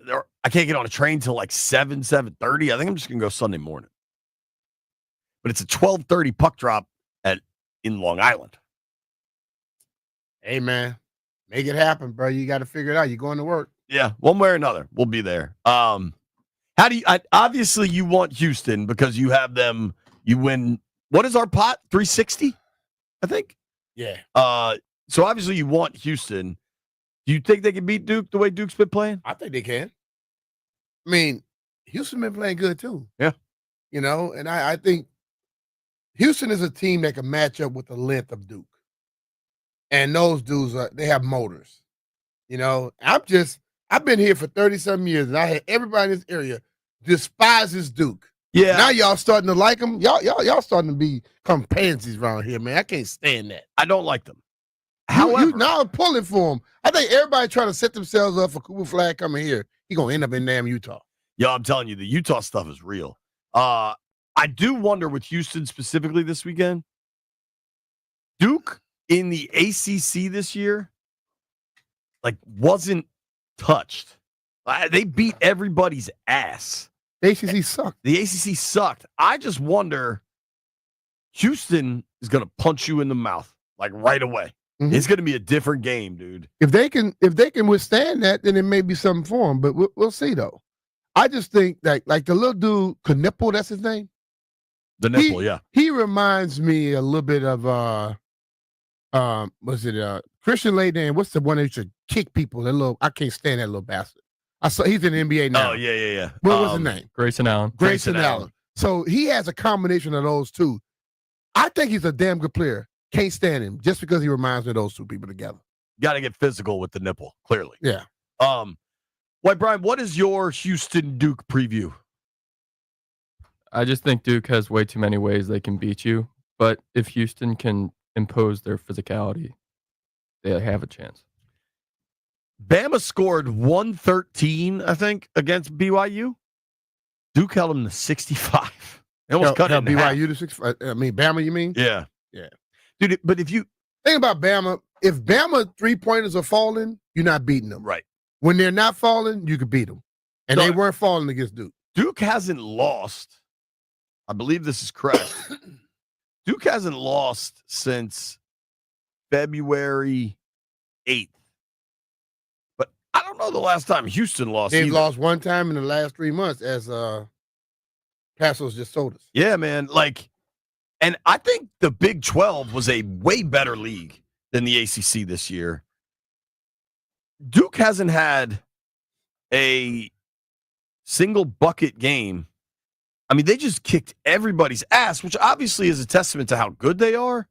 can't get on a train till like 7:30. I think I'm just gonna go Sunday morning. But it's a 12:30 puck drop in Long Island. Hey man, make it happen, bro. You got to figure it out. You're going to work. Yeah, one way or another, we'll be there. How do you? Obviously, you want Houston because you have them. You win. What is our pot? 360, I think. Yeah. So obviously you want Houston. Do you think they can beat Duke the way Duke's been playing? I think they can. I mean, Houston been playing good too. Yeah. You know, and I think Houston is a team that can match up with the length of Duke. And those dudes they have motors. You know, I've been here for 30-something years, and I had everybody in this area despises Duke. Yeah. Now y'all starting to like them. Y'all starting to become pansies around here, man. I can't stand that. I don't like them. However, now I'm pulling for them. I think everybody trying to set themselves up for Cooper Flag coming here. He gonna end up in damn Utah. Yo, I'm telling you, the Utah stuff is real. I do wonder with Houston specifically this weekend. Duke in the ACC this year, wasn't touched. They beat everybody's ass. The ACC sucked. The ACC sucked. I just wonder, Houston is going to punch you in the mouth right away. Mm-hmm. It's going to be a different game, dude. If they can withstand that, then it may be something for them. But we'll see though. I just think that the little dude, Knipple, that's his name. The Nipple, yeah. He reminds me a little bit of Christian Leitner? What's the one that used to kick people? I can't stand that little bastard. He's in the NBA now. Oh, yeah. What was his name? Grayson Allen. Grayson Allen. So he has a combination of those two. I think he's a damn good player. Can't stand him just because he reminds me of those two people together. Got to get physical with the Nipple, clearly. Yeah. White Brian, what is your Houston Duke preview? I just think Duke has way too many ways they can beat you. But if Houston can impose their physicality, they have a chance. Bama scored 113, I think, against BYU. Duke held them to 65. They almost cut it in half. BYU to 65. I mean, Bama, you mean? Yeah. Dude, but if you think about Bama, if Bama 3-pointers are falling, you're not beating them. Right. When they're not falling, you can beat them. And they weren't falling against Duke. Duke hasn't lost. I believe this is correct. Duke hasn't lost since February 8th. But I don't know the last time Houston lost. They've lost one time in the last 3 months, as Patsos just told us. Yeah, man. And I think the Big 12 was a way better league than the ACC this year. Duke hasn't had a single bucket game. I mean, they just kicked everybody's ass, which obviously is a testament to how good they are.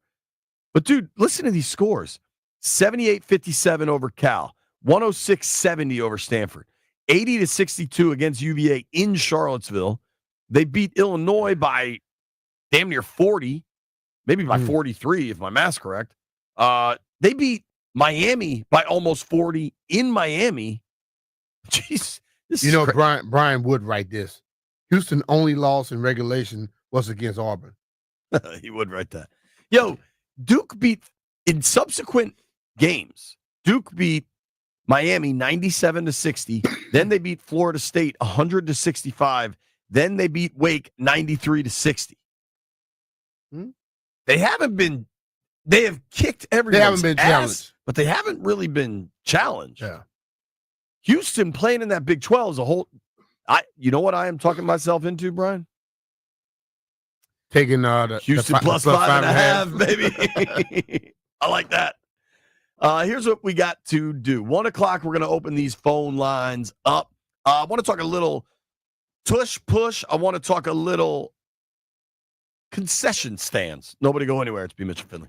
But, dude, listen to these scores. 78-57 over Cal. 106-70 over Stanford. 80-62 against UVA in Charlottesville. They beat Illinois by damn near 40, maybe by 43, if my math's correct. They beat Miami by almost 40 in Miami. Jeez. Brian would write this. Houston only loss in regulation was against Auburn. He would write that. Yo, Duke beat in subsequent games. Duke beat Miami 97-60. Then they beat Florida State 100-65. Then they beat Wake 93-60. They haven't been. They have kicked everyone's ass, challenged, but they haven't really been challenged. Yeah. Houston playing in that Big 12 is a whole. You know what I am talking myself into, Brian? Taking the Houston plus 5.5, baby. I like that. Here's what we got to do. 1 o'clock, we're going to open these phone lines up. I want to talk a little tush push. I want to talk a little concession stands. Nobody go anywhere. It's B-Mitch and Finley.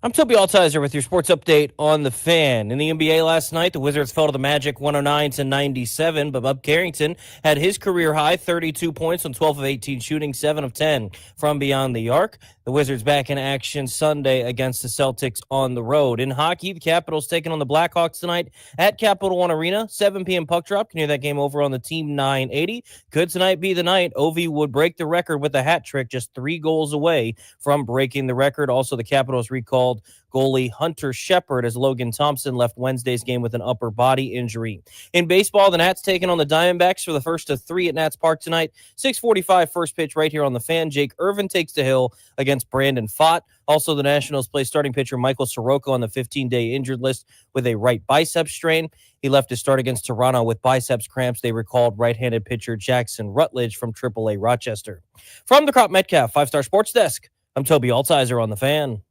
I'm Toby Altizer with your sports update on the Fan. In the NBA last night, the Wizards fell to the Magic 109-97, but Bob Carrington had his career high 32 points on 12 of 18 shooting, 7 of 10 from beyond the arc. The Wizards back in action Sunday against the Celtics on the road. In hockey, the Capitals taking on the Blackhawks tonight at Capital One Arena, 7 p.m. puck drop. Can hear that game over on the Team 980. Could tonight be the night Ovi would break the record with a hat trick, just 3 goals away from breaking the record. Also, the Capitals recalled goalie Hunter Shepard as Logan Thompson left Wednesday's game with an upper body injury. In baseball, the Nats taking on the Diamondbacks for the first of 3 at Nats Park tonight. 6:45 first pitch right here on the Fan. Jake Irvin takes the hill against Brandon Pfaadt. Also, the Nationals play starting pitcher Michael Soroka on the 15-day injured list with a right bicep strain. He left to start against Toronto with biceps cramps. They recalled right-handed pitcher Jackson Rutledge from AAA Rochester. From the Crop Metcalf 5-Star Sports Desk, I'm Toby Altizer on the Fan.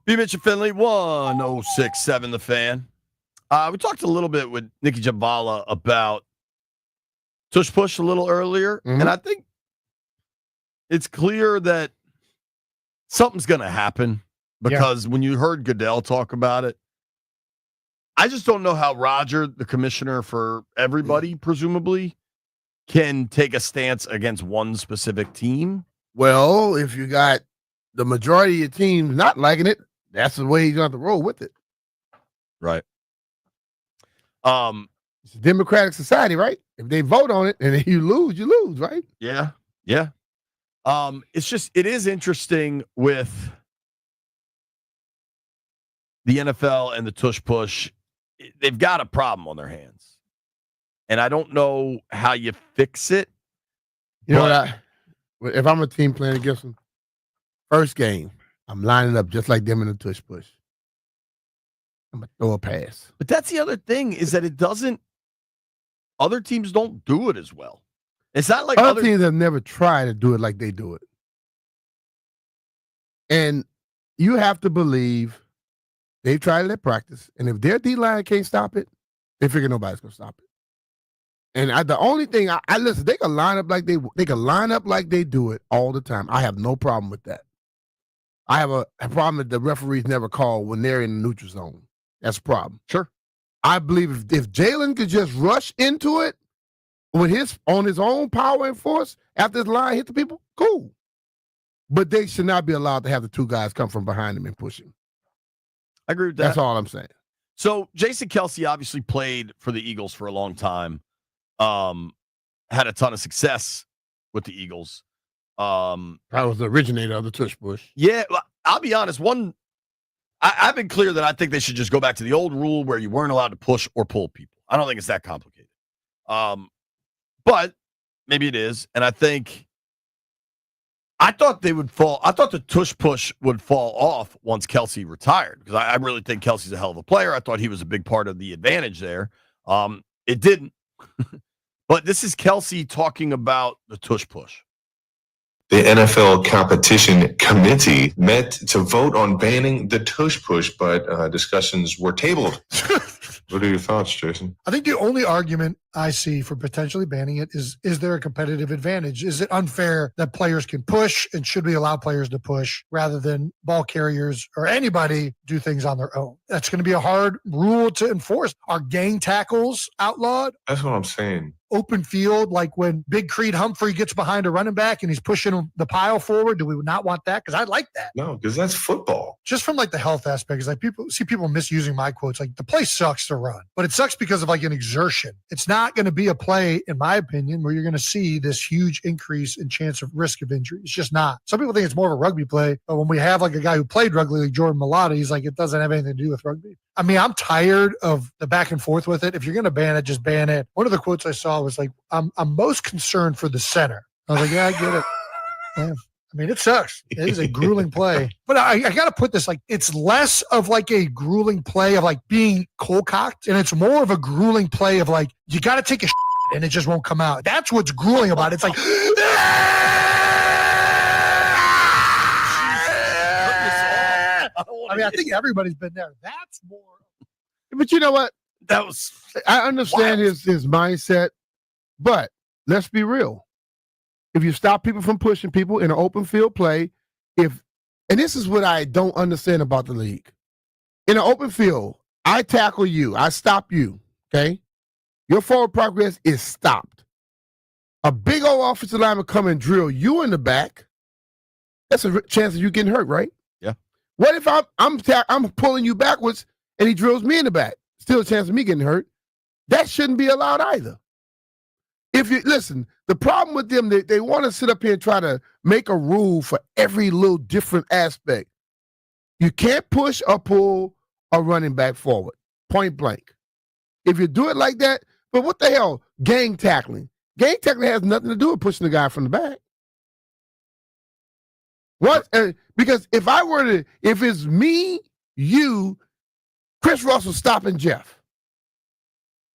B-Mitch and Finley, 106.7 The Fan. We talked a little bit with Nikki Jhabvala about Tush Push a little earlier, and I think it's clear that something's going to happen because when you heard Goodell talk about it, I just don't know how Roger, the commissioner for everybody, presumably, can take a stance against one specific team. Well, if you got the majority of your teams not liking it, that's the way he's going to have to roll with it. Right. It's a democratic society, right? If they vote on it and if you lose, right? Yeah. Yeah. It is interesting with the NFL and the Tush Push. They've got a problem on their hands. And I don't know how you fix it. You know what? If I'm a team playing against them, first game, I'm lining up just like them in the Tush Push. I'm going to throw a pass. But that's the other thing is that other teams don't do it as well. It's not like other teams have never tried to do it like they do it. And you have to believe they've tried their practice. And if their D-line can't stop it, they figure nobody's going to stop it. And the only thing I listen, they can line up like they do it all the time. I have no problem with that. I have a problem that the referees never call when they're in the neutral zone. That's a problem. Sure. I believe if Jalen could just rush into it on his own power and force after his line hit the people, cool. But they should not be allowed to have the 2 guys come from behind him and push him. I agree with that. That's all I'm saying. So Jason Kelce obviously played for the Eagles for a long time. Had a ton of success with the Eagles. I was the originator of the Tush Push. Yeah, I'll be honest. I've been clear that I think they should just go back to the old rule where you weren't allowed to push or pull people. I don't think it's that complicated. But maybe it is. And I thought they would fall. I thought the Tush Push would fall off once Kelce retired because I really think Kelce's a hell of a player. I thought he was a big part of the advantage there. It didn't. But this is Kelce talking about the Tush Push. The NFL Competition Committee met to vote on banning the Tush Push, but discussions were tabled. What are your thoughts, Jason? I think the only argument I see for potentially banning it is there a competitive advantage? Is it unfair that players can push, and should we allow players to push rather than ball carriers or anybody do things on their own? That's going to be a hard rule to enforce. Are gang tackles outlawed? That's what I'm saying. Open field, like when Big Creed Humphrey gets behind a running back and he's pushing the pile forward, do we not want that? Because I like that. No, because that's football. Just from like the health aspect, is like people misusing my quotes. Like the play sucks to run, but it sucks because of like an exertion. It's not going to be a play, in my opinion, where you're going to see this huge increase in chance of risk of injury. It's just not. Some people think it's more of a rugby play, but when we have like a guy who played rugby, like Jordan Mailata, he's like, it doesn't have anything to do with rugby. I mean, I'm tired of the back and forth with it. If you're going to ban it, just ban it. One of the quotes I saw was like, I'm most concerned for the center. I was like, yeah, I get it. Yeah. I mean, it sucks. It is a grueling play. But I got to put this, like, it's less of like a grueling play of like being cold-cocked, and it's more of a grueling play of like, you got to take a shit and it just won't come out. That's what's grueling about it. It's like, I mean, I think everybody's been there. That's more. But you know what? That was. I understand his mindset, but let's be real. If you stop people from pushing people in an open field play, and this is what I don't understand about the league. In an open field, I tackle you, I stop you, okay? Your forward progress is stopped. A big old offensive lineman come and drill you in the back. That's a chance of you getting hurt, right? Yeah. What if I'm pulling you backwards and he drills me in the back? Still a chance of me getting hurt. That shouldn't be allowed either. If you listen, the problem with them, they want to sit up here and try to make a rule for every little different aspect. You can't push or pull a running back forward, point blank. If you do it like that, but what the hell? Gang tackling. Gang tackling has nothing to do with pushing the guy from the back. What? Because if it's me, you, Chris Russell stopping Jeff,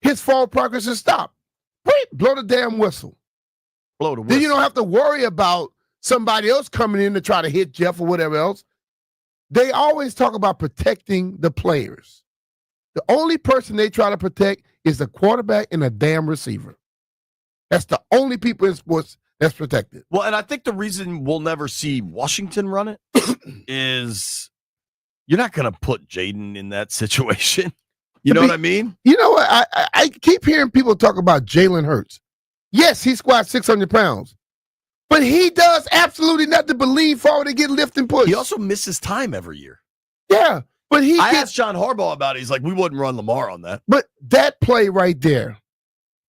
his forward progress is stopped. Wait, blow the damn whistle. Blow the whistle. Then you don't have to worry about somebody else coming in to try to hit Jeff or whatever else. They always talk about protecting the players. The only person they try to protect is the quarterback and a damn receiver. That's the only people in sports that's protected. Well, and I think the reason we'll never see Washington run it is you're not going to put Jaden in that situation. You know what I mean? You know what? I keep hearing people talk about Jalen Hurts. Yes, he squats 600 pounds. But he does absolutely nothing but lean forward and get lift and push. He also misses time every year. Yeah, but I asked John Harbaugh about it. He's like, we wouldn't run Lamar on that. But that play right there,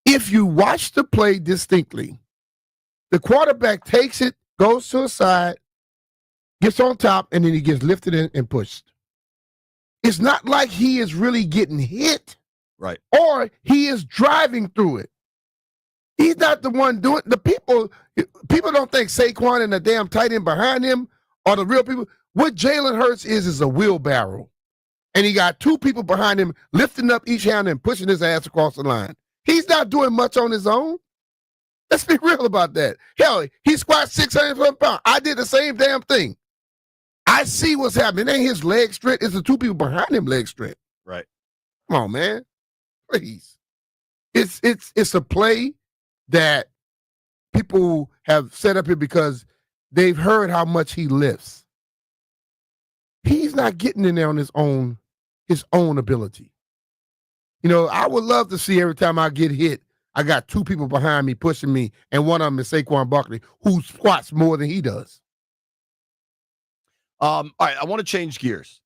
if you watch the play distinctly, the quarterback takes it, goes to a side, gets on top, and then he gets lifted in and pushed. It's not like he is really getting hit. Right. Or he is driving through it. He's not the one doing the people don't think Saquon and the damn tight end behind him are the real people. What Jalen Hurts is a wheelbarrow. And he got two people behind him lifting up each hand and pushing his ass across the line. He's not doing much on his own. Let's be real about that. Hell, he squats 600 pounds. I did the same damn thing. I see what's happening. It ain't his leg strength. It's the two people behind him leg strength. Right. Come on, man. Please. It's a play that people have set up here because they've heard how much he lifts. He's not getting in there on his own ability. You know, I would love to see every time I get hit, I got two people behind me pushing me, and one of them is Saquon Barkley, who squats more than he does. All right, I want to change gears.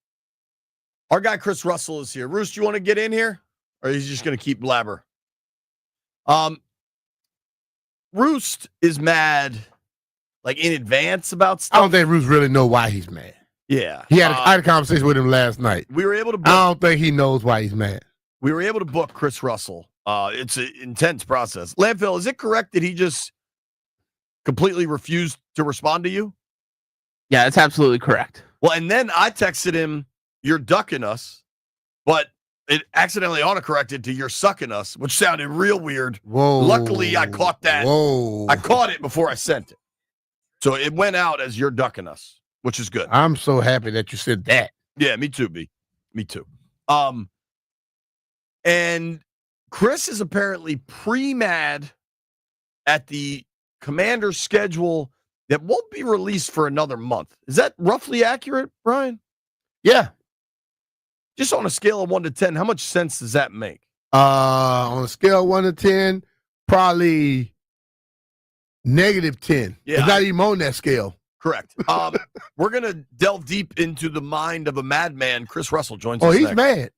Our guy Chris Russell is here. Roos, you want to get in here? Or is he just going to keep blabber? Roost is mad, like in advance about stuff. I don't think Roost really know why he's mad. Yeah. I had a conversation with him last night. We were able to book, I don't think he knows why he's mad. We were able to book Chris Russell. It's an intense process. Landfill, is it correct that he just completely refused to respond to you? Yeah, that's absolutely correct. Well, and then I texted him, you're ducking us, but it accidentally autocorrected to you're sucking us, which sounded real weird. Whoa. Luckily, I caught that. Whoa. I caught it before I sent it. So it went out as you're ducking us, which is good. I'm so happy that you said that. Yeah, me too, B. Me too. And Chris is apparently pre-mad at the Commander's schedule that won't be released for another month. Is that roughly accurate, Brian? Yeah. Just on a scale of 1 to 10, how much sense does that make? On a scale of 1 to 10, probably -10. Yeah, it's not even on that scale. Correct. We're going to delve deep into the mind of a madman. Chris Russell joins us Oh, he's next. mad.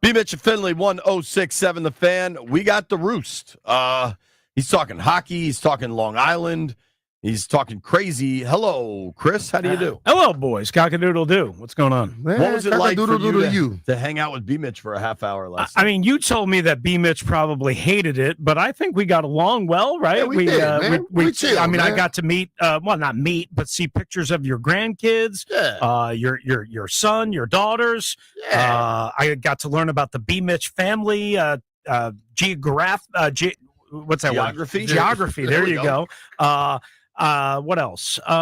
B-Mitch and Finley, 1067 The Fan. We got the roost. He's talking hockey. He's talking Long Island. He's talking crazy. Hello, Chris. How do you do? Hello, boys. Cock-a-doodle-doo. What's going on? What was it like for you to hang out with B-Mitch for a half hour last night? I mean, you told me that B-Mitch probably hated it, but I think we got along well, right? Yeah, we did, man. We chilled, I mean, man. I got to meet, well, not meet, but see pictures of your grandkids, your son, your daughters. Yeah. I got to learn about the B-Mitch family, what's that Geography? word? Geography. There you go. What else? You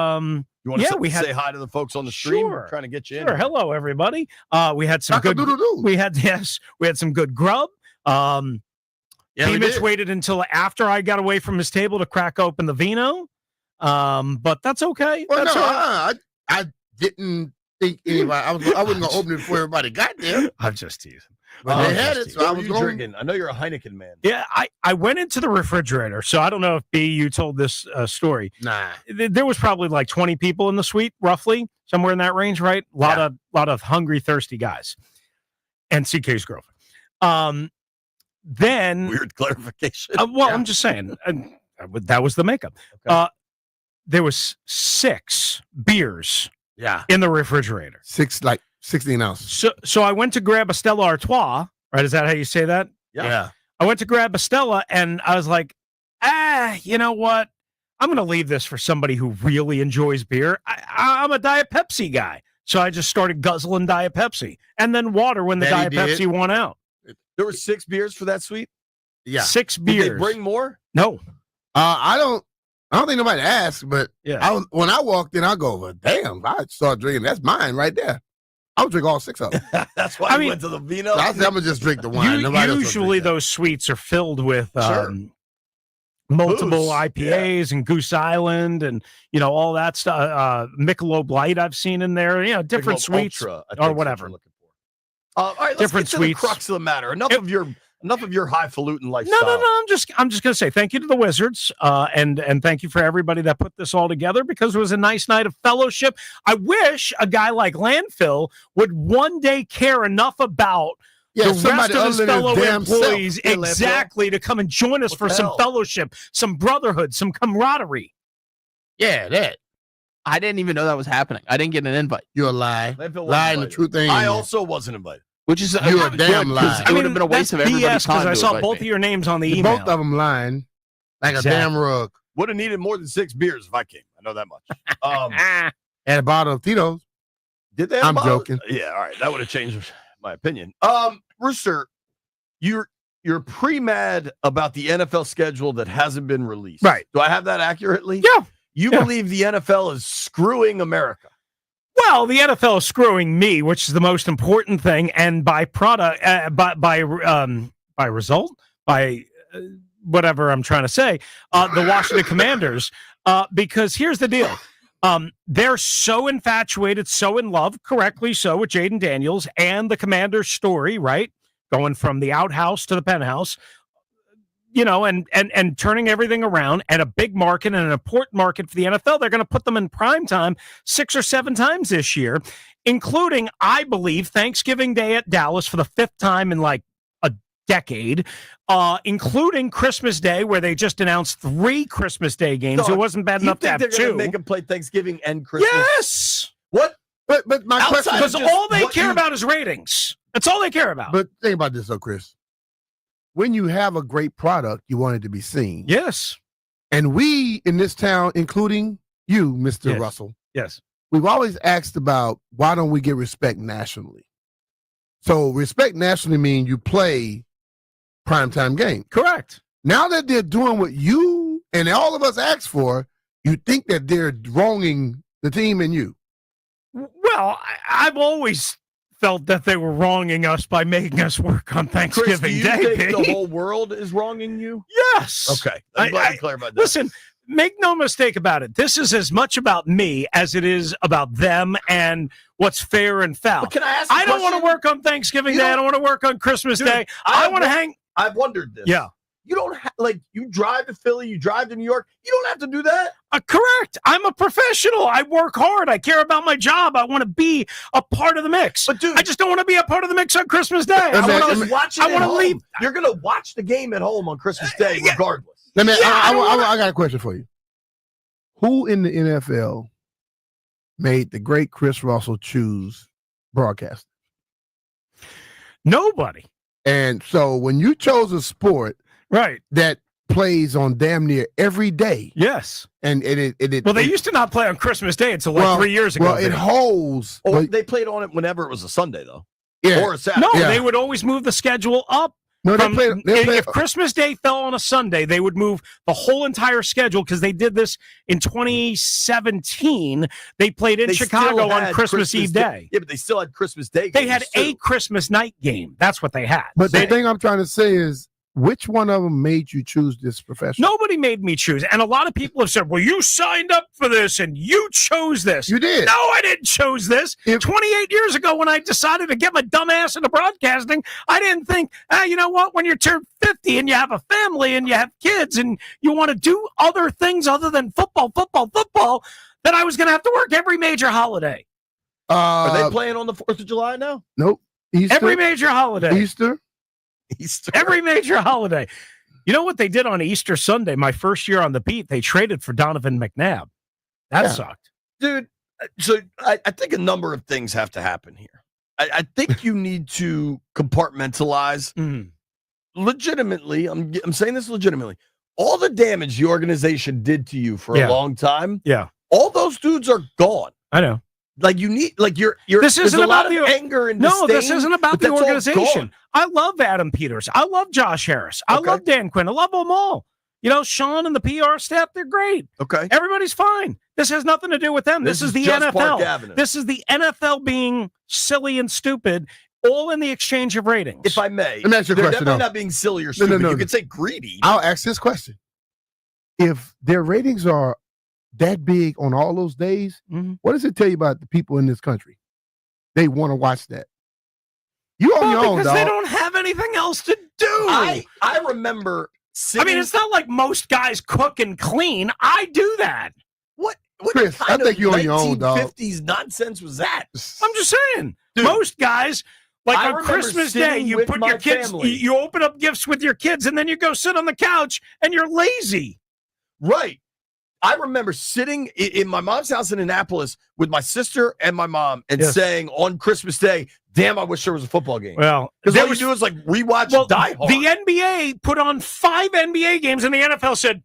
want to we had say hi to the folks on the stream? Sure. We're trying to get you in. Sure. Hello, everybody. We had some good. We had some good grub. B-Mitch waited until after I got away from his table to crack open the vino. But that's okay. Well, that's no, all right. I didn't think anybody. I wasn't gonna open it before everybody got there. I'm just teasing. But they had it, so I was drinking. I know you're a Heineken man. Yeah, I went into the refrigerator, so I don't know if B, you told this story. Nah, there was probably like 20 people in the suite, roughly somewhere in that range, right? A lot of hungry, thirsty guys, and CK's girlfriend. Then weird clarification. I'm just saying that was the makeup. Okay. There was 6 beers. Yeah, in the refrigerator. 16 ounces. So I went to grab a Stella Artois, right? Is that how you say that? Yeah. I went to grab a Stella and I was like, you know what? I'm going to leave this for somebody who really enjoys beer. I'm a Diet Pepsi guy. So I just started guzzling Diet Pepsi and then water when the Diet Pepsi won out. There were 6 beers for that suite? Yeah. 6 beers. Did they bring more? No. I don't think nobody asked, but when I walked in, I go, well, damn, I started drinking. That's mine right there. I would drink all 6 of them. That's why I went to the vino. So I said, I'm going to just drink the wine. Usually those suites are filled with multiple Booze. IPAs and Goose Island and, all that stuff. Michelob Light I've seen in there, different Michelob suites Ultra, I think or is what whatever. you're looking for. All right, let's Different get to suites. the crux of the matter. Enough of your highfalutin lifestyle. No. I'm just going to say thank you to the Wizards, and thank you for everybody that put this all together because it was a nice night of fellowship. I wish a guy like Landfill would one day care enough about the rest of his fellow employees exactly to come and join us for some fellowship, some brotherhood, some camaraderie. Yeah, that. I didn't even know that was happening. I didn't get an invite. You're a lie. Landfill wasn't Lie and the invited. truth ain't. I also wasn't invited. Which is You're a damn lie. It would have been a waste of everybody's time. Because I to saw invite both me. of your names on the email. Both of them lying like a damn rug. Would have needed more than 6 beers if I came. I know that much. And a bottle of Tito's. Did they? Have I'm a bottle? joking. Yeah, all right. That would have changed my opinion. Rooster, you're pre-mad about the NFL schedule that hasn't been released. Right. Do I have that accurately? Yeah. You believe the NFL is screwing America? Well, the NFL is screwing me, which is the most important thing, and by product, by result, by whatever I'm trying to say, the Washington Commanders. Because here's the deal: they're so infatuated, so in love, correctly so, with Jaden Daniels and the Commanders' story, right? Going from the outhouse to the penthouse. And turning everything around, and a big market and an important market for the NFL. They're going to put them in prime time 6 or 7 times this year, including, I believe, Thanksgiving Day at Dallas for the 5th time in like a decade, including Christmas Day, where they just announced 3 Christmas Day games. So it wasn't bad enough to have they're 2. Going to make them play Thanksgiving and Christmas? Yes. What? But my question because all they care about is ratings. That's all they care about. But think about this, though, Chris. When you have a great product, you want it to be seen. Yes. And we in this town, including you, Mr. Russell, yes, we've always asked about why don't we get respect nationally? So respect nationally means you play primetime game. Correct. Now that they're doing what you and all of us asked for, you think that they're wronging the team and you. Well, I've always felt that they were wronging us by making us work on Thanksgiving Chris, do you Day. think the whole world is wronging you? Yes. Okay. I'm glad to clarify that. Listen, make no mistake about it. This is as much about me as it is about them and what's fair and foul. But can I ask? I don't want to work on Thanksgiving Day. I don't want to work on Christmas Day. I want to hang. I've wondered this. Yeah. You don't you drive to Philly, you drive to New York. You don't have to do that. Correct. I'm a professional. I work hard. I care about my job. I want to be a part of the mix. But dude, I just don't want to be a part of the mix on Christmas Day. I want to leave. You're going to watch the game at home on Christmas Day, regardless. I got a question for you. Who in the NFL made the great Chris Russell choose broadcast? Nobody. And so when you chose a sport, right, that plays on damn near every day. Yes. And they used to not play on Christmas Day until 3 years ago. Well, it holds. They played on it whenever it was a Sunday, though. Yeah. Or a Saturday. No, they would always move the schedule up. No, if Christmas Day fell on a Sunday, they would move the whole entire schedule because they did this in 2017. They played in Chicago on Christmas Eve Day. Yeah, but they still had Christmas Day games. They had a Christmas night game. That's what they had. But the thing I'm trying to say is, which one of them made you choose this profession? Nobody made me choose. And a lot of people have said, well, you signed up for this and you chose this. You did. No, I didn't choose this. 28 years ago when I decided to get my dumb ass into broadcasting, I didn't think, you know what, when you turn 50 and you have a family and you have kids and you want to do other things other than football, that I was going to have to work every major holiday. Are they playing on the 4th of July now? Nope. Easter, every major holiday. Easter. Every major holiday. You know what they did on Easter Sunday? My first year on the beat, they traded for Donovan McNabb. That sucked. Dude, so I think a number of things have to happen here. I think you need to compartmentalize legitimately. I'm saying this legitimately. All the damage the organization did to you for a long time. Yeah. All those dudes are gone. I know. You need you're this isn't about the anger and no, disdain, this isn't about the organization. I love Adam Peters. I love Josh Harris. I love Dan Quinn. I love them all. You know, Sean and the PR staff, they're great. Okay. Everybody's fine. This has nothing to do with them. This is the NFL. This is the NFL being silly and stupid, all in the exchange of ratings. If I may, let me ask you a they're question, definitely not being silly or stupid. You could say greedy. I'll ask this question. If their ratings are that big on all those days, what does it tell you about the people in this country? They want to watch that. You on your own, because dog. they don't have anything else to do. I remember sitting. I mean, it's not like most guys cook and clean. I do that. What Chris, kind I think of you're on your own, dog. 1950s nonsense was that? I'm just saying. Dude, most guys, like I on remember Christmas Day, sitting you with put my your kids, family. you open up gifts with your kids, and then you go sit on the couch, and you're lazy. Right. I remember sitting in my mom's house in Annapolis with my sister and my mom and saying on Christmas Day, damn, I wish there was a football game. Well, because all you do is rewatch Die Hard. The NBA put on 5 NBA games, and the NFL said,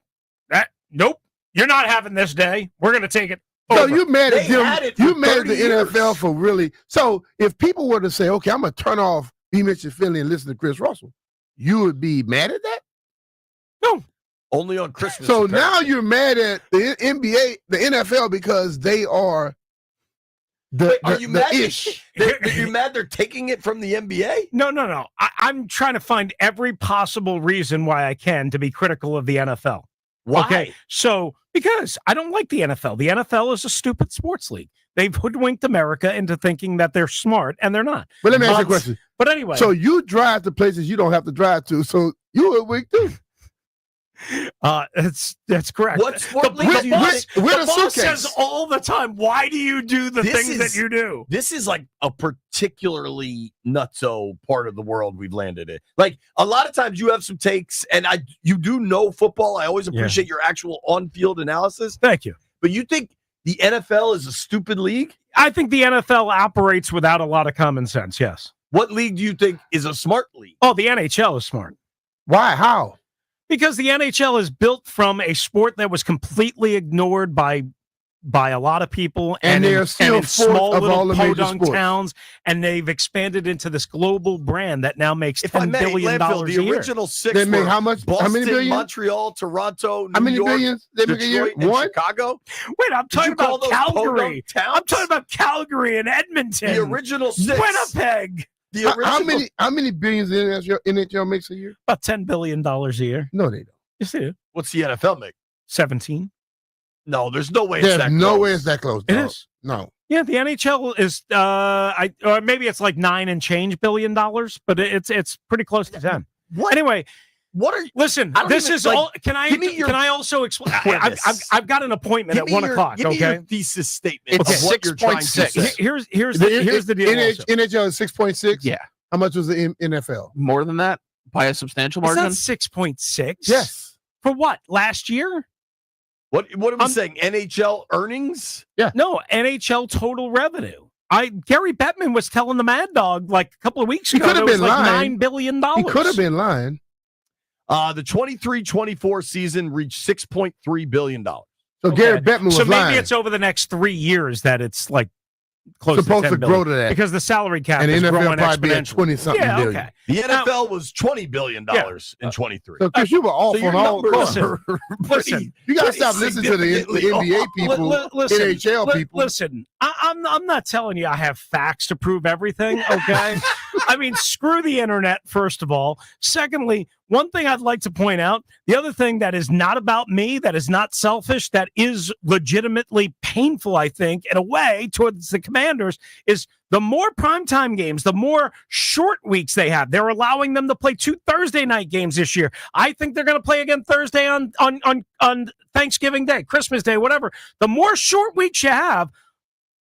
nope, you're not having this day. We're going to take it over. So you mad at them? You mad at the years. NFL for really? So if people were to say, okay, I'm going to turn off B-Mitch and Philly and listen to Chris Russell, you would be mad at that? No. Only on Christmas. So now you're mad at the NBA, the NFL, because they are are you mad? ish. You're mad they're taking it from the NBA? No. I'm trying to find every possible reason why I can to be critical of the NFL. Why? Okay, so because I don't like the NFL. The NFL is a stupid sports league. They've hoodwinked America into thinking that they're smart, and they're not. But let me ask you a question. But anyway. So you drive to places you don't have to drive to, so you hoodwinked too. That's correct. What sport league do you think? The boss says all the time, why do you do the things that you do? This is like a particularly nutso part of the world we've landed in. Like a lot of times you have some takes, and you do know football. I always appreciate your actual on-field analysis. Thank you. But you think the NFL is a stupid league? I think the NFL operates without a lot of common sense, yes. What league do you think is a smart league? Oh, the NHL is smart. Why? How? Because the NHL is built from a sport that was completely ignored by a lot of people, and they're still in small of little all the major podunk sports. towns, and they've expanded into this global brand that now makes If I $10 may, billion Landfill, a the year. original 6 They make were how much? Boston, How many billion? Montreal, Toronto, New How many York, billions they make a year? Detroit, and One? Chicago. Wait, I'm talking you call about those Calgary. podunk towns? I'm talking about Calgary and Edmonton. The original 6. Winnipeg. The original. How many billions the NHL makes a year? About $10 billion a year. No, they don't. Yes, they do. What's the NFL make? 17. No, there's no way it's There's that no close. way it's that close. It dog. is. No. Yeah, the NHL is or maybe it's like $9 and change billion, but it's pretty close to 10. What? Anyway, What are you? Listen, I don't this even, is like, all. Can I? give me your Can I also explain? premise. I've got an appointment Give at me 1 your- o'clock. Give me Okay. your thesis statement It's of what you're trying to 6.6. say. Here's the deal. also. NHL is 6.6. Yeah. How much was the NFL? More than that by a substantial It's margin. not 6.6. Yes. For what? Last year? What are we saying? NHL earnings? No, NHL total revenue. Gary Bettman was telling the Mad Dog like a couple of weeks He ago. could have it was been like lying. $9 billion. He could have been lying. The 23-24 season reached $6.3 billion. So Gary Bettman was So maybe lying. it's over the next 3 years that it's like close Supposed to to 10 billion, grow to that. because the salary cap And the is NFL growing probably be at exponentially. 20-something yeah, billion. okay. The NFL was $20 billion in 23. So Chris, you were off So your on all numbers course. are Listen, You got to pretty stop listening to the significantly NBA off. people, Listen, NHL people. Listen, I'm not telling you I have facts to prove everything, okay? I mean, screw the internet, first of all. Secondly, one thing I'd like to point out, the other thing that is not about me, that is not selfish, that is legitimately painful, I think, in a way, towards the Commanders, is the more primetime games, the more short weeks they have. They're allowing them to play 2 Thursday night games this year. I think they're going to play again Thursday on Thanksgiving Day, Christmas Day, whatever. The more short weeks you have,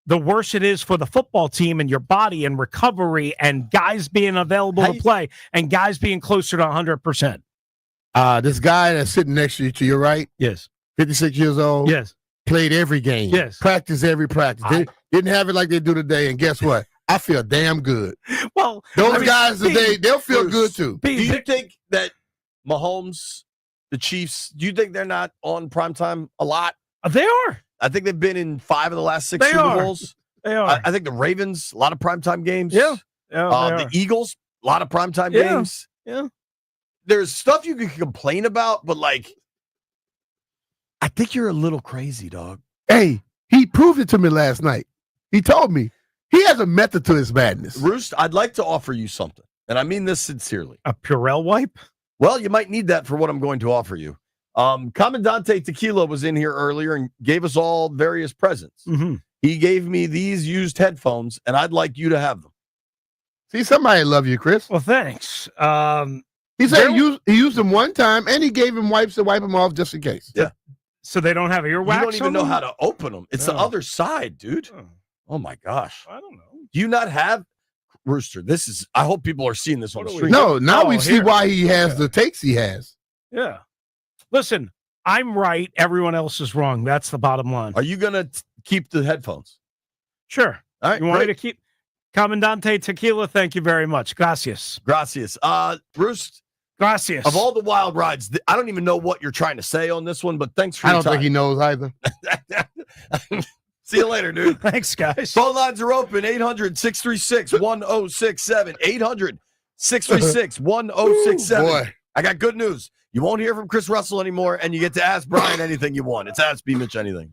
the worse it is for the football team and your body and recovery and guys being available to play and guys being closer to 100%. This guy that's sitting next to you, to your right, Yes. 56 years old, Yes. played every game, Yes. practiced every practice. They didn't have it like they do today, and guess what? I feel damn good. Well, Those guys today, they'll feel good too. Do you think that Mahomes, the Chiefs, do you think they're not on primetime a lot? They are. I think they've been in 5 of the last 6 They Super are. Bowls. They are. I think the Ravens, a lot of primetime games. Yeah. The Yeah, Eagles, a lot of primetime Yeah. games. Yeah. There's stuff you can complain about, but like, I think you're a little crazy, dog. Hey, he proved it to me last night. He told me he has a method to his madness. Roost, I'd like to offer you something, and I mean this sincerely. A Purell wipe? Well, you might need that for what I'm going to offer you. Commandante Tequila was in here earlier and gave us all various presents. Mm-hmm. He gave me these used headphones, and I'd like you to have them. See, somebody love you, Chris. Well, thanks. He said he used them one time, and he gave him wipes to wipe them off just in case. Yeah. So they don't have earwax? You don't even on know them? how to open them. It's the other side, dude. Oh my gosh. I don't know. Do you not have Rooster? This is. I hope people are seeing this on the street. No, now we see here. why he has the takes he has. Yeah. Listen, I'm right. Everyone else is wrong. That's the bottom line. Are you gonna keep the headphones? Sure. All right. You want me great. to keep Commandante Tequila? Thank you very much. Gracias. Gracias. Roost. Gracias. Of all the wild rides, I don't even know what you're trying to say on this one, but thanks for I your don't time. think he knows either. See you later, dude. Thanks, guys. Phone lines are open. 800-636-1067. 800-636-1067. Boy. I got good news. You won't hear from Chris Russell anymore, and you get to ask Brian anything you want. It's Ask B-Mitch Anything.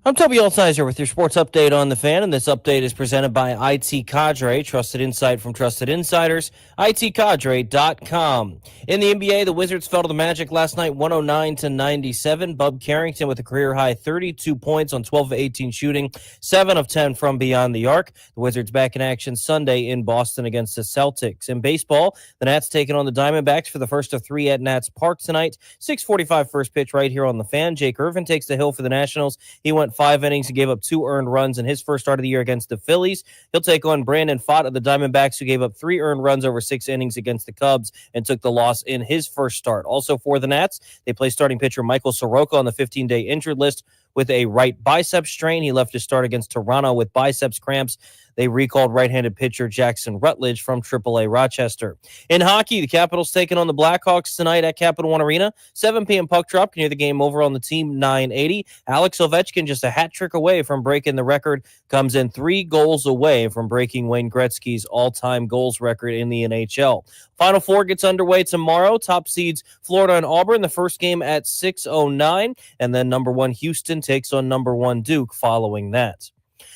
I'm Toby Altizer with your sports update on the Fan, and this update is presented by IT Cadre, trusted insight from trusted insiders, itcadre.com. In the NBA, the Wizards fell to the Magic last night 109-97. Bub Carrington with a career-high 32 points on 12 of 18 shooting, 7 of 10 from beyond the arc. The Wizards back in action Sunday in Boston against the Celtics. In baseball, the Nats taking on the Diamondbacks for the first of 3 at Nats Park tonight. 6:45 first pitch right here on the Fan. Jake Irvin takes the hill for the Nationals. He went 5 innings and gave up 2 earned runs in his first start of the year against the Phillies. He'll take on Brandon Pfaadt of the Diamondbacks, who gave up 3 earned runs over 6 innings against the Cubs and took the loss in his first start. Also for the Nats, they play starting pitcher Michael Soroka on the 15-day injured list with a right bicep strain. He left his start against Toronto with biceps cramps. They recalled right-handed pitcher Jackson Rutledge from AAA Rochester. In hockey, the Capitals taking on the Blackhawks tonight at Capital One Arena. 7 p.m. puck drop. Can hear the game over on the Team 980. Alex Ovechkin just a hat trick away from breaking the record. Comes in 3 goals away from breaking Wayne Gretzky's all-time goals record in the NHL. Final 4 gets underway tomorrow. Top seeds Florida and Auburn. The first game at 6:09. And then number 1 Houston takes on number 1 Duke following that.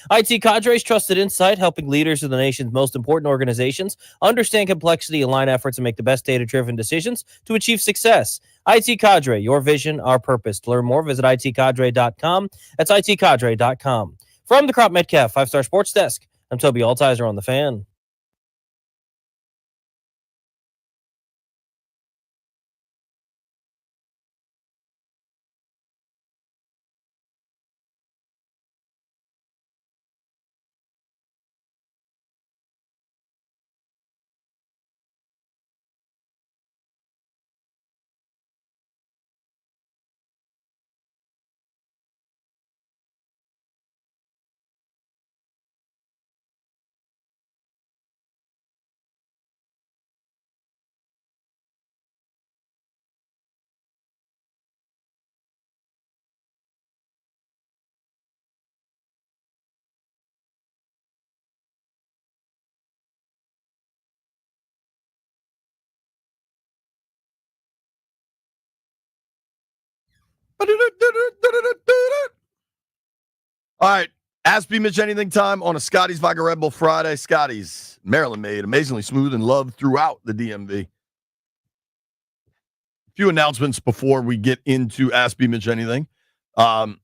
IT Cadre's trusted insight, helping leaders of the nation's most important organizations understand complexity, align efforts, and make the best data-driven decisions to achieve success. IT Cadre, your vision, our purpose. To learn more, visit itcadre.com. That's itcadre.com. From the Crop Metcalf 5-Star Sports Desk, I'm Toby Altizer on the Fan. All right. Ask B-Mitch Anything time on a Scotty's Vodka Red Bull Friday. Scotty's, Maryland made, amazingly smooth and loved throughout the DMV. A few announcements before we get into Ask B-Mitch Anything. Mainly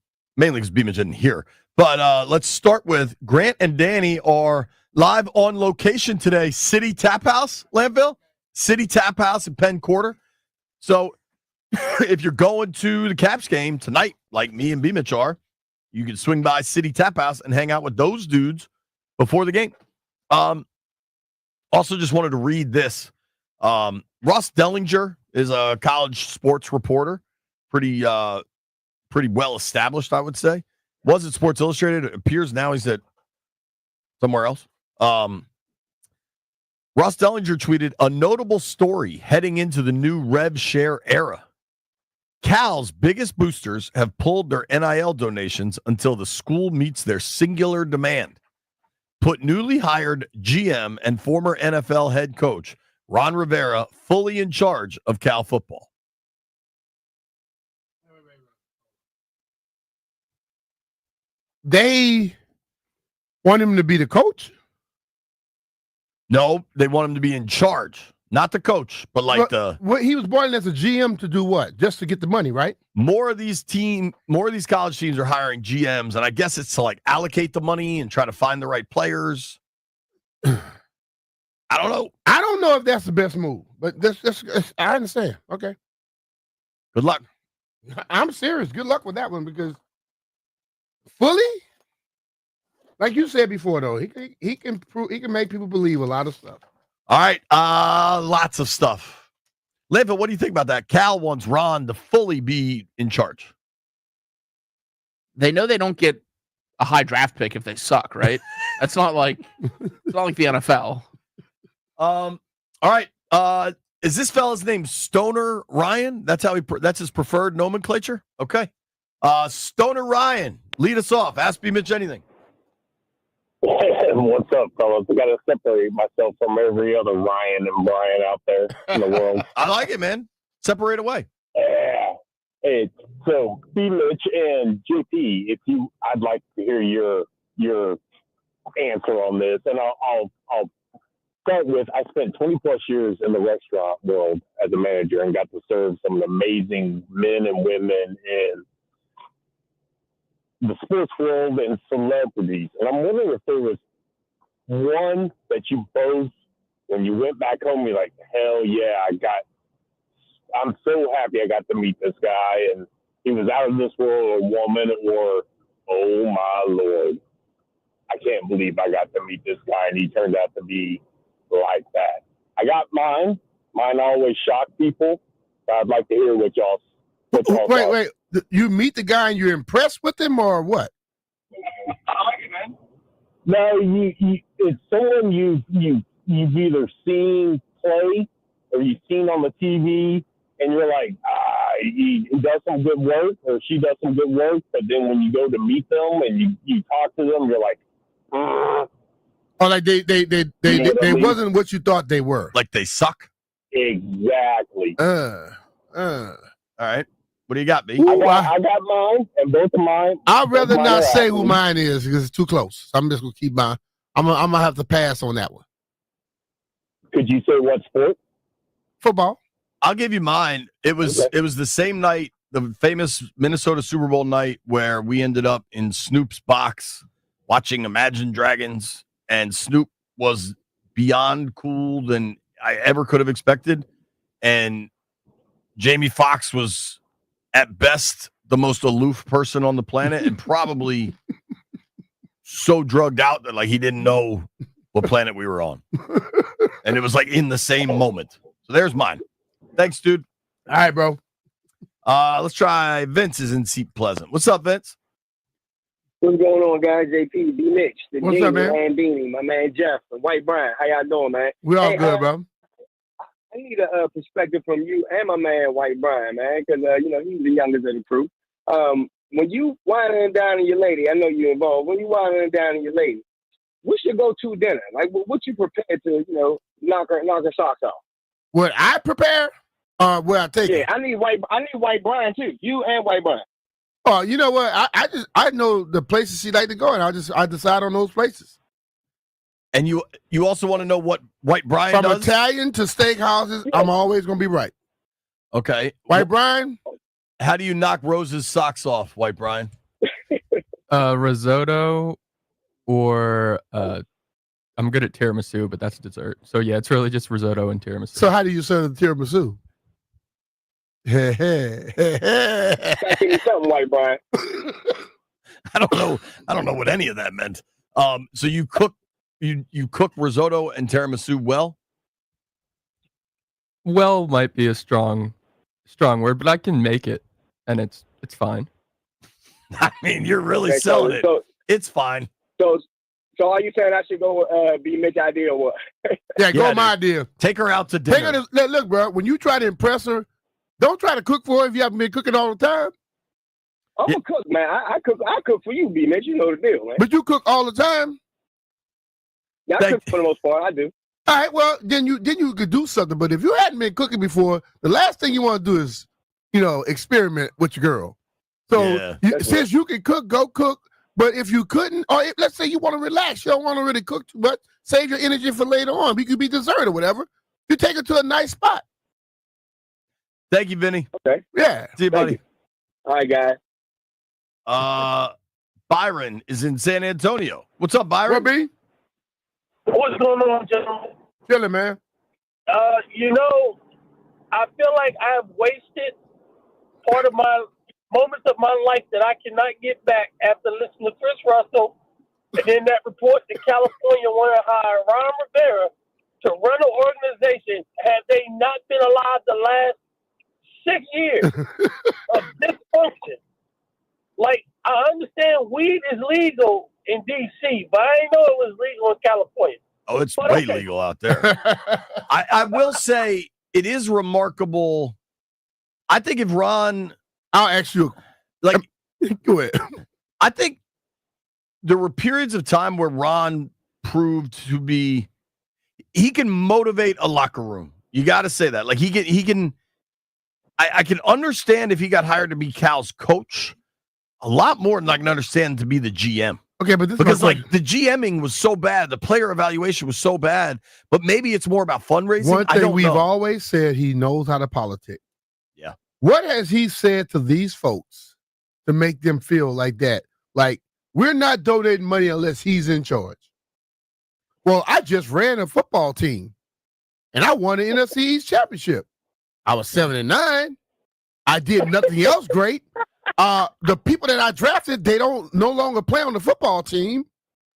because B-Mitch isn't here. But let's start with Grant and Danny are live on location today. City Tap House, Landville. City Tap House in Penn Quarter. So if you're going to the Caps game tonight, like me and B-Mitch are, you can swing by City Tap House and hang out with those dudes before the game. Also, just wanted to read this. Ross Dellinger is a college sports reporter, pretty well established, I would say. Was at Sports Illustrated. It appears now he's at somewhere else. Ross Dellinger tweeted, a notable story heading into the new rev share era. Cal's biggest boosters have pulled their NIL donations until the school meets their singular demand. Put newly hired GM and former NFL head coach Ron Rivera fully in charge of Cal football. They want him to be the coach? No, they want him to be in charge. Not the coach, but like he was brought in as a GM to do what? Just to get the money, right? More of these college teams are hiring GMs, and I guess it's to like allocate the money and try to find the right players. I don't know. I don't know if that's the best move, but I understand. Okay. Good luck. I'm serious. Good luck with that one because fully, like you said before, though, he can make people believe a lot of stuff. All right, lots of stuff. Leva, what do you think about that? Cal wants Ron to fully be in charge. They know they don't get a high draft pick if they suck, right? That's not like it's not like the NFL. All right. Is this fella's name Stoner Ryan? That's that's his preferred nomenclature. Okay. Stoner Ryan, lead us off. Ask B-Mitch anything. What's up, fellas? I got to separate myself from every other Ryan and Brian out there in the world. I like it, man. Separate away. Yeah. Hey, so B-Mitch and JP, I'd like to hear your answer on this, and I'll start with, I spent 20 plus years in the restaurant world as a manager and got to serve some of the amazing men and women in the sports world and celebrities. And I'm wondering if there was one that you both, when you went back home, you're like, hell yeah, I'm so happy I got to meet this guy, and he was out of this world, or woman, or, oh my Lord, I can't believe I got to meet this guy and he turned out to be like that. I got mine. Mine always shock people. So I'd like to hear what y'all Wait. You meet the guy and you're impressed with him, or what? I like it, man. No, it's someone you've either seen play or you've seen on the TV, and you're like, he does some good work, or she does some good work, but then when you go to meet them and you talk to them, you're like, oh, like they wasn't what you thought they were. Like they suck. Exactly. All right. What do you got, B? I got mine, and both of mine. I'd rather not say who mine is because it's too close. So I'm just gonna keep mine. I'm gonna have to pass on that one. Could you say what sport? Football. I'll give you mine. It was the same night, the famous Minnesota Super Bowl night, where we ended up in Snoop's box watching Imagine Dragons, and Snoop was beyond cool than I ever could have expected, and Jamie Foxx was at best the most aloof person on the planet, and probably so drugged out that like he didn't know what planet we were on, and it was like in the same moment. So there's mine. Thanks, dude. All right, bro. Let's try Vince is in Seat Pleasant. What's up, Vince? What's going on, guys? JP, B-Mitch, the What's Genie, up, man? and Beanie, my man Jeff, and White Brian. How y'all doing, man? We all good, bro. I need a perspective from you and my man White Brian, man, because he's the youngest of the crew. When you winding down on your lady, I know you're involved. When you winding down on your lady, what's your go-to dinner? Like, what you prepared to, knock her socks off? What I prepare, where I take it? Yeah, I need White Brian too. You and White Brian. Oh, you know what? I know the places she like to go, and I decide on those places. And you also want to know what White Brian From does? Italian to steakhouses, I'm always gonna be right. Okay. White Brian? How do you knock Rose's socks off, White Brian? Risotto, or I'm good at tiramisu, but that's dessert. So yeah, it's really just risotto and tiramisu. So how do you serve the tiramisu? Something, White Brian. I don't know what any of that meant. So you cook risotto and tiramisu well? Well might be a strong word, but I can make it, and it's fine. I mean, you're really selling it. It's fine. So are you saying I should go be Mitch idea or what? Yeah, go my idea. Take her out to dinner. Look, bro, when you try to impress her, don't try to cook for her if you haven't been cooking all the time. I'm a cook, man. I cook for you, B Mitch. You know the deal, man. But you cook all the time? Yeah, I cook for the most part. I do. All right, well, then you could do something. But if you hadn't been cooking before, the last thing you want to do is, experiment with your girl. So since you can cook, go cook. But if you couldn't, or let's say you want to relax, you don't want to really cook too much, save your energy for later on. You could be dessert or whatever. You take it to a nice spot. Thank you, Vinny. Okay. Yeah. See you, buddy. All right, guys. Byron is in San Antonio. What's up, Byron? What, B? What's going on, gentlemen? Chilling, man. I feel like I have wasted part of my moments of my life that I cannot get back after listening to Chris Russell, and then that report that California wanted to hire Ron Rivera to run an organization had they not been alive the last 6 years of dysfunction. Like, I understand weed is legal in D.C., but I didn't know it was legal in California. Oh, it's way legal out there. I will say it is remarkable. I think if Ron... I'll ask you. Go ahead. I think there were periods of time where Ron proved to be... He can motivate a locker room. You got to say that. Like, he can I can understand if he got hired to be Cal's coach. A lot more than I can understand to be the GM. Okay, but because like the GMing was so bad, the player evaluation was so bad, but maybe it's more about fundraising. One I thing don't we've know. always said, he knows how to politic. Yeah. What has he said to these folks to make them feel like that? Like, we're not donating money unless he's in charge. Well, I just ran a football team, and I won the NFC East championship. I was 7-9. I did nothing else great. The people that I drafted, they don't no longer play on the football team.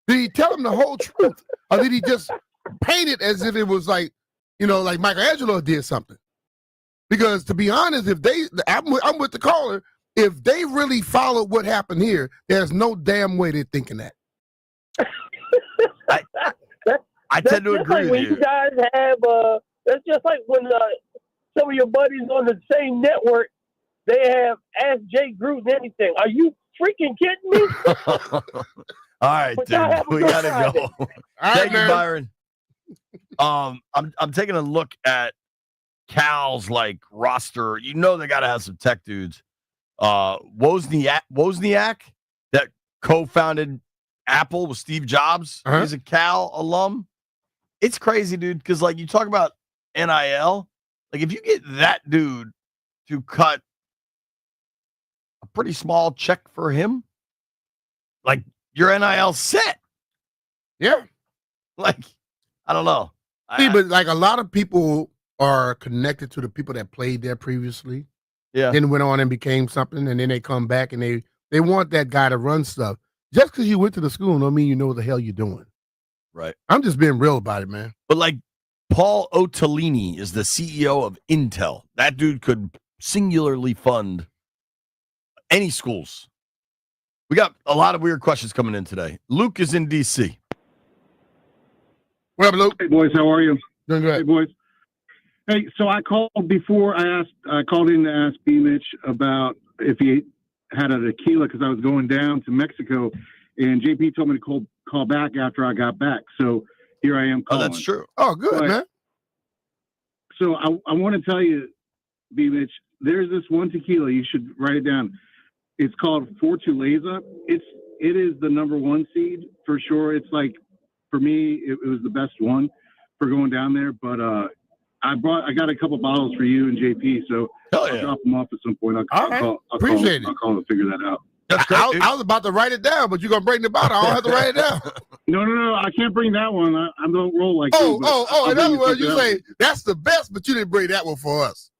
Did he tell them the whole truth? Or did he just paint it as if it was like, like Michelangelo did something? Because to be honest, I'm with the caller, if they really followed what happened here, there's no damn way they're thinking that. I tend to agree like with when you. you guys have, that's just like when some of your buddies on the same network, they have Ask Jay Gruden Anything. Are you freaking kidding me? All right, But dude, y'all have a we good gotta Friday. go. All Thank right, you, man. Byron. I'm taking a look at Cal's like roster. You know they gotta have some tech dudes. Wozniak, that co-founded Apple with Steve Jobs. Uh-huh. He's a Cal alum. It's crazy, dude, because like you talk about NIL, like if you get that dude to cut a pretty small check for him, like your NIL set. Yeah. Like, I don't know. See, but like a lot of people are connected to the people that played there previously. Yeah. Then went on and became something, and then they come back and they want that guy to run stuff. Just because you went to the school don't mean you know what the hell you're doing. Right. I'm just being real about it, man. But like Paul Otellini is the CEO of Intel. That dude could singularly fund any schools. We got a lot of weird questions coming in today. Luke is in DC. What up, Luke? Hey, boys, how are you? Doing good. Hey, boys. Hey, so I called before I called in to ask B-Mitch about if he had a tequila because I was going down to Mexico, and JP told me to call back after I got back. So here I am calling. Oh, that's true. Oh, good, man. So I want to tell you, B-Mitch, there's this one tequila. You should write it down. It's called Fortaleza. It is the number one seed for sure. It's like, for me, it was the best one for going down there. But I got a couple bottles for you and JP, so I'll drop them off at some point. I'll Appreciate it. I'll call and figure that out. That's great, I was about to write it down, but you're gonna bring the bottle. I don't have to write it down. No, I can't bring that one. I don't roll like you. but I'll In bring other words, something you else. say that's the best, but you didn't bring that one for us.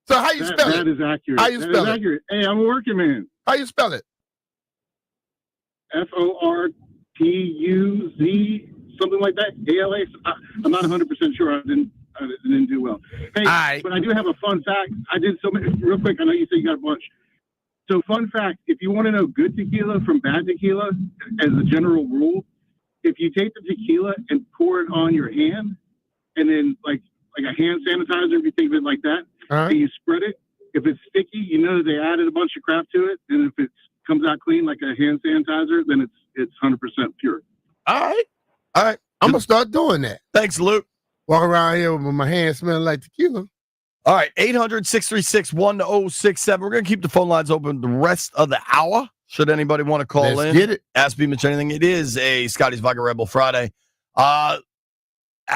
So how you spell it? That is accurate. How you That spell is it? accurate. Hey, I'm a working man. How you spell it? FORTUZ, something like that. ALA. I'm not 100% sure. I didn't do well. Hey, but I do have a fun fact. I did so many, real quick. I know you said you got a bunch. So fun fact, if you want to know good tequila from bad tequila, as a general rule, if you take the tequila and pour it on your hand, and then like a hand sanitizer, if you think of it like that, and you spread it, if it's sticky, you know that they added a bunch of crap to it, and if it comes out clean like a hand sanitizer, then it's 100% pure. All right. I'm gonna start doing that. Thanks, Luke. Walk around here with my hands smelling like tequila. All right, 800-636-1067. We're going to keep the phone lines open the rest of the hour. Should anybody want to call Let's in, get it. ask B-Mitch anything. It is a Scotty's Vodka Rebel Friday. I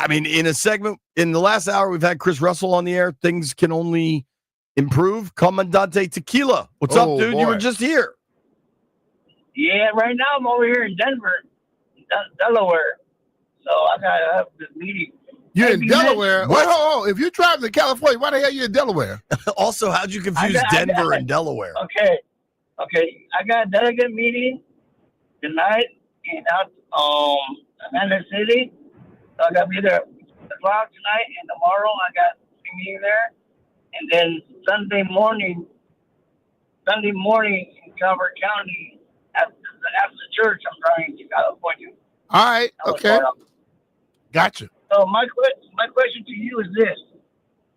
mean, in a segment, in the last hour, we've had Chris Russell on the air. Things can only improve. Comandante Tequila. What's up, dude? You were just here. Yeah, right now I'm over here in Denver, Delaware. So I got to have this meeting. You're in Delaware. Wait, hold on. If you're driving to California, why the hell are you in Delaware? Also, how'd you confuse Denver and Delaware? Okay. I got a delegate meeting tonight in Atlanta City. So I got to be there at 6 o'clock tonight, and tomorrow I got a meeting there. And then Sunday morning in Calvert County, after church, I'm trying to California. All right. Okay. Gotcha. So my question to you is this: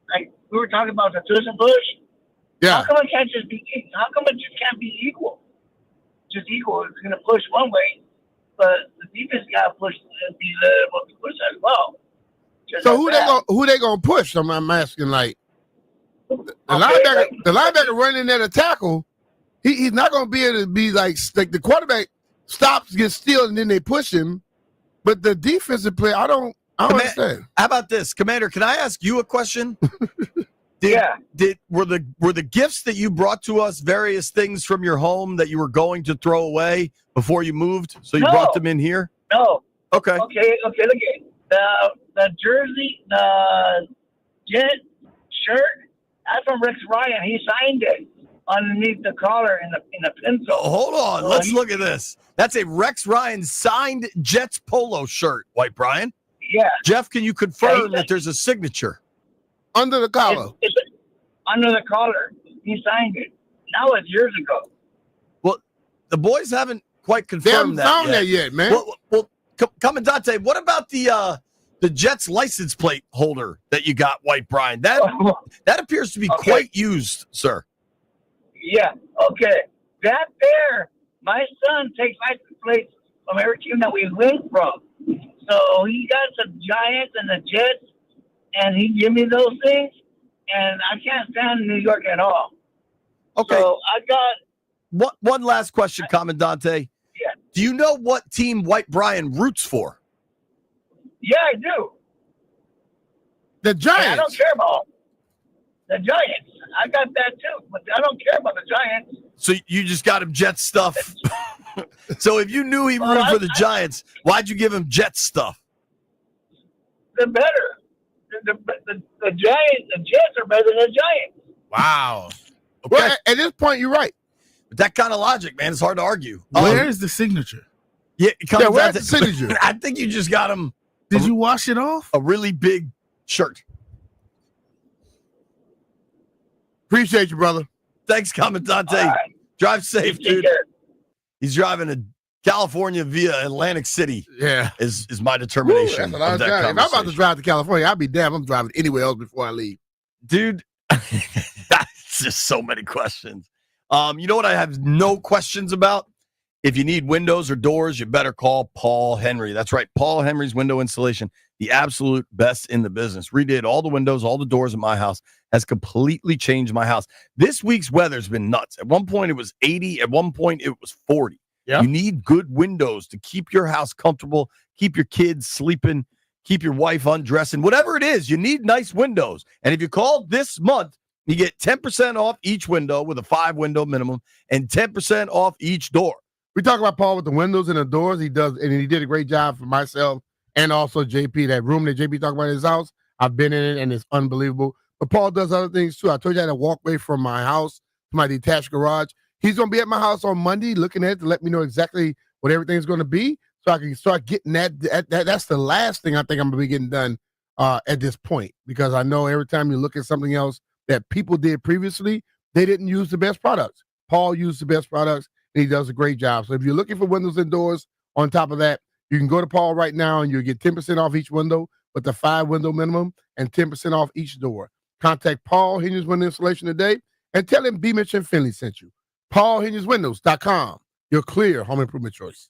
like we were talking about the Tush Push. Yeah. How come it can't just be? How come it just can't be equal? Just equal. It's gonna push one way, but the defense got to push as well. Just So like who that. they gonna push? I'm asking. Like, The linebacker running at a tackle, he's not going to be able to be like the quarterback stops, gets still, and then they push him. But the defensive player, I don't understand. How about this, Commander? Can I ask you a question? Were the gifts that you brought to us various things from your home that you were going to throw away before you moved? So you brought them in here? No. Okay. Okay. Look at the jersey, the jet shirt. That's from Rex Ryan. He signed it underneath the collar in the pencil. Hold on. Let's look at this. That's a Rex Ryan signed Jets polo shirt, White Brian. Yeah. Jeff, can you confirm that there's a signature? Under the collar. It's under the collar. He signed it. Now it's years ago. Well, the boys haven't quite confirmed They haven't found that yet, man. Well, Commandante, what about the Jets license plate holder that you got, White Brian? That appears to be quite used, sir. Yeah. Okay. That there, my son takes license plates from every team that we win from. So he got the Giants and the Jets, and he gave me those things, and I can't stand New York at all. Okay. So I got one last question, Commandante. Yeah. Do you know what team White Brian roots for? Yeah, I do. The Giants. And I don't care about the Giants. I got that too, but I don't care about the Giants. So you just got him Jets stuff. So if you knew he rooted for the Giants, why'd you give him Jets stuff? They're better. The Giants, the Jets are better than the Giants. Wow. Okay. Well, at this point, you're right. But that kind of logic, man, it's hard to argue. Where is the signature? Yeah, where's the signature? I think you just got him. Did you wash it off? A really big shirt. Appreciate you, brother. Thanks, Commandante. Drive safe, dude. He's driving to California via Atlantic City. Yeah. Is my determination. That's a lot of time. If I'm about to drive to California, I'll be damned. I'm driving anywhere else before I leave. Dude, that's just so many questions. You know what I have no questions about? If you need windows or doors, you better call Paul Henry. That's right. Paul Henry's Window Installation, the absolute best in the business. Redid all the windows, all the doors in my house, has completely changed my house. This week's weather's been nuts. At one point, it was 80. At one point, it was 40. Yeah. You need good windows to keep your house comfortable, keep your kids sleeping, keep your wife undressing. Whatever it is, you need nice windows. And if you call this month, you get 10% off each window with a 5-window minimum and 10% off each door. We talk about Paul with the windows and the doors. He does, and he did a great job for myself and also JP. That room that JP talked about in his house, I've been in it, and it's unbelievable. But Paul does other things, too. I told you I had a walkway from my house to my detached garage. He's going to be at my house on Monday looking at it to let me know exactly what everything's going to be so I can start getting that. That's the last thing I think I'm going to be getting done at this point, because I know every time you look at something else that people did previously, they didn't use the best products. Paul used the best products, and he does a great job. So if you're looking for windows and doors on top of that, you can go to Paul right now, and you'll get 10% off each window with the 5-window minimum and 10% off each door. Contact Paul Henry's Window Installation today and tell him B-Mitch and Finley sent you. PaulHenry'sWindows.com, your clear home improvement choice.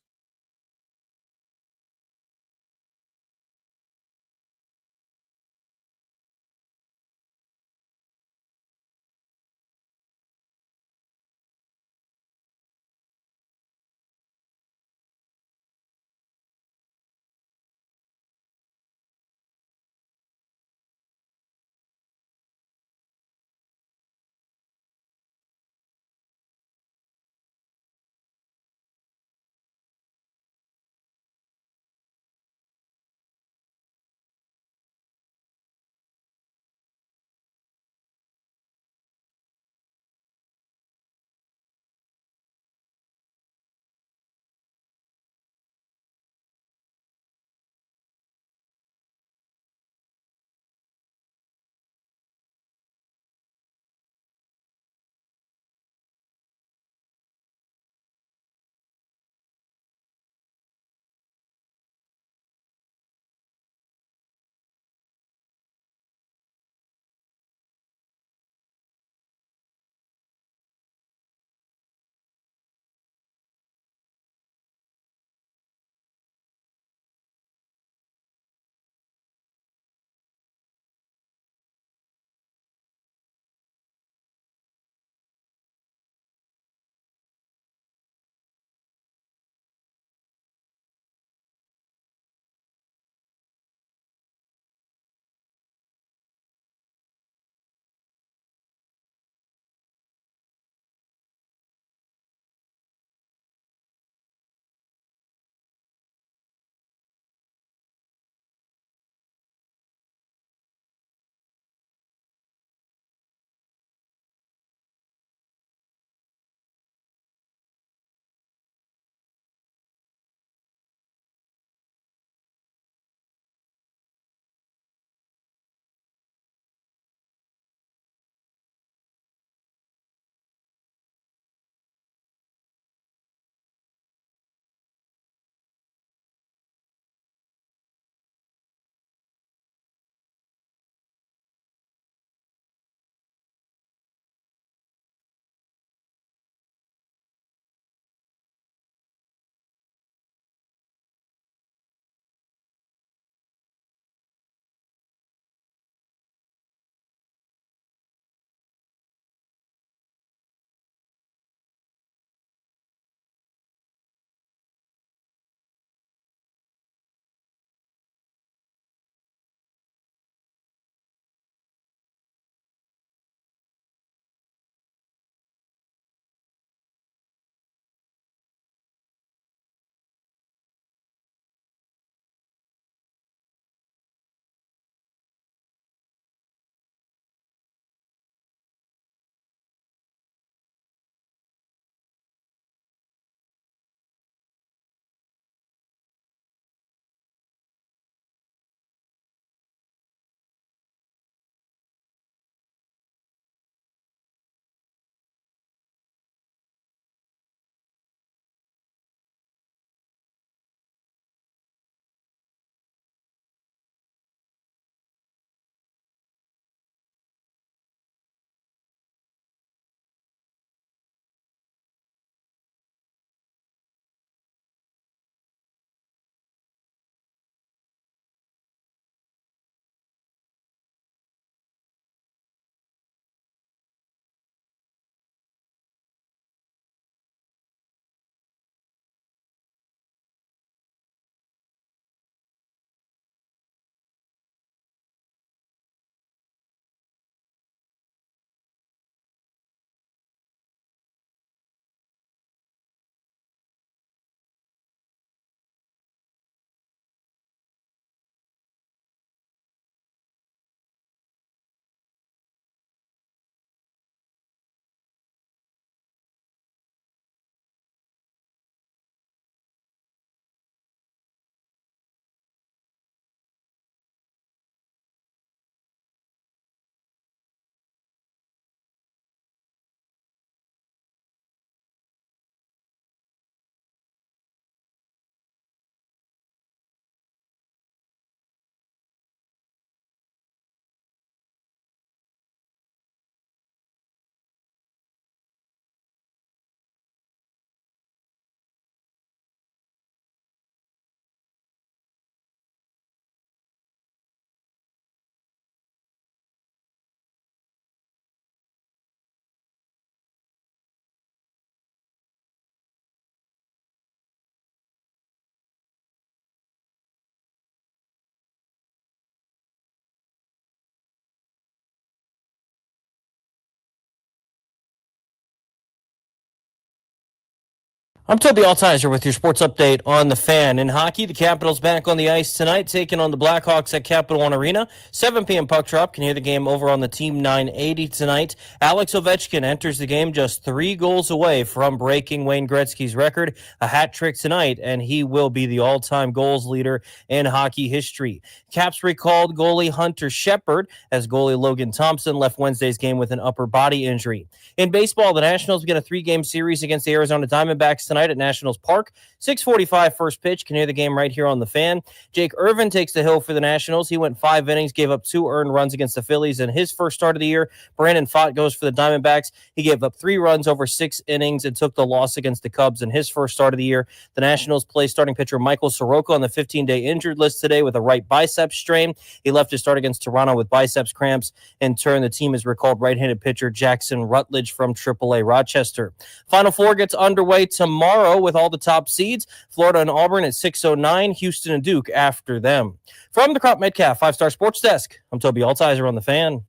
I'm Toby Altizer with your sports update on the Fan. In hockey, the Capitals back on the ice tonight, taking on the Blackhawks at Capital One Arena. 7 p.m. puck drop. Can hear the game over on the Team 980 tonight. Alex Ovechkin enters the game just 3 goals away from breaking Wayne Gretzky's record. A hat trick tonight, and he will be the all-time goals leader in hockey history. Caps recalled goalie Hunter Shepard as goalie Logan Thompson left Wednesday's game with an upper body injury. In baseball, the Nationals begin a 3-game series against the Arizona Diamondbacks tonight at Nationals Park. 6:45 first pitch. Can hear the game right here on the Fan. Jake Irvin takes the hill for the Nationals. He went 5 innings, gave up 2 earned runs against the Phillies in his first start of the year. Brandon Pfaadt goes for the Diamondbacks. He gave up 3 runs over 6 innings and took the loss against the Cubs in his first start of the year. The Nationals play starting pitcher Michael Soroka on the 15-day injured list today with a right biceps strain. He left to start against Toronto with biceps cramps. In turn, the team has recalled right-handed pitcher Jackson Rutledge from AAA Rochester. Final Four gets underway tomorrow with all the top seeds. Florida and Auburn at 6:09, Houston and Duke after them. From the Crop Metcalf 5-Star Sports Desk, I'm Toby Altizer on the Fan.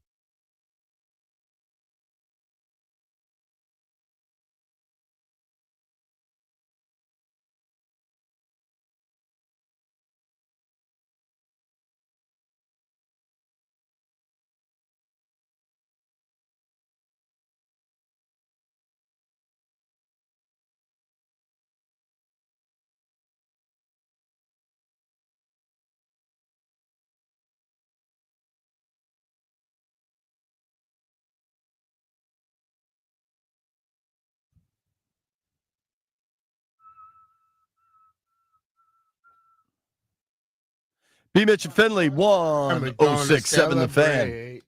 B-Mitch and Finley, 1067 the Fan.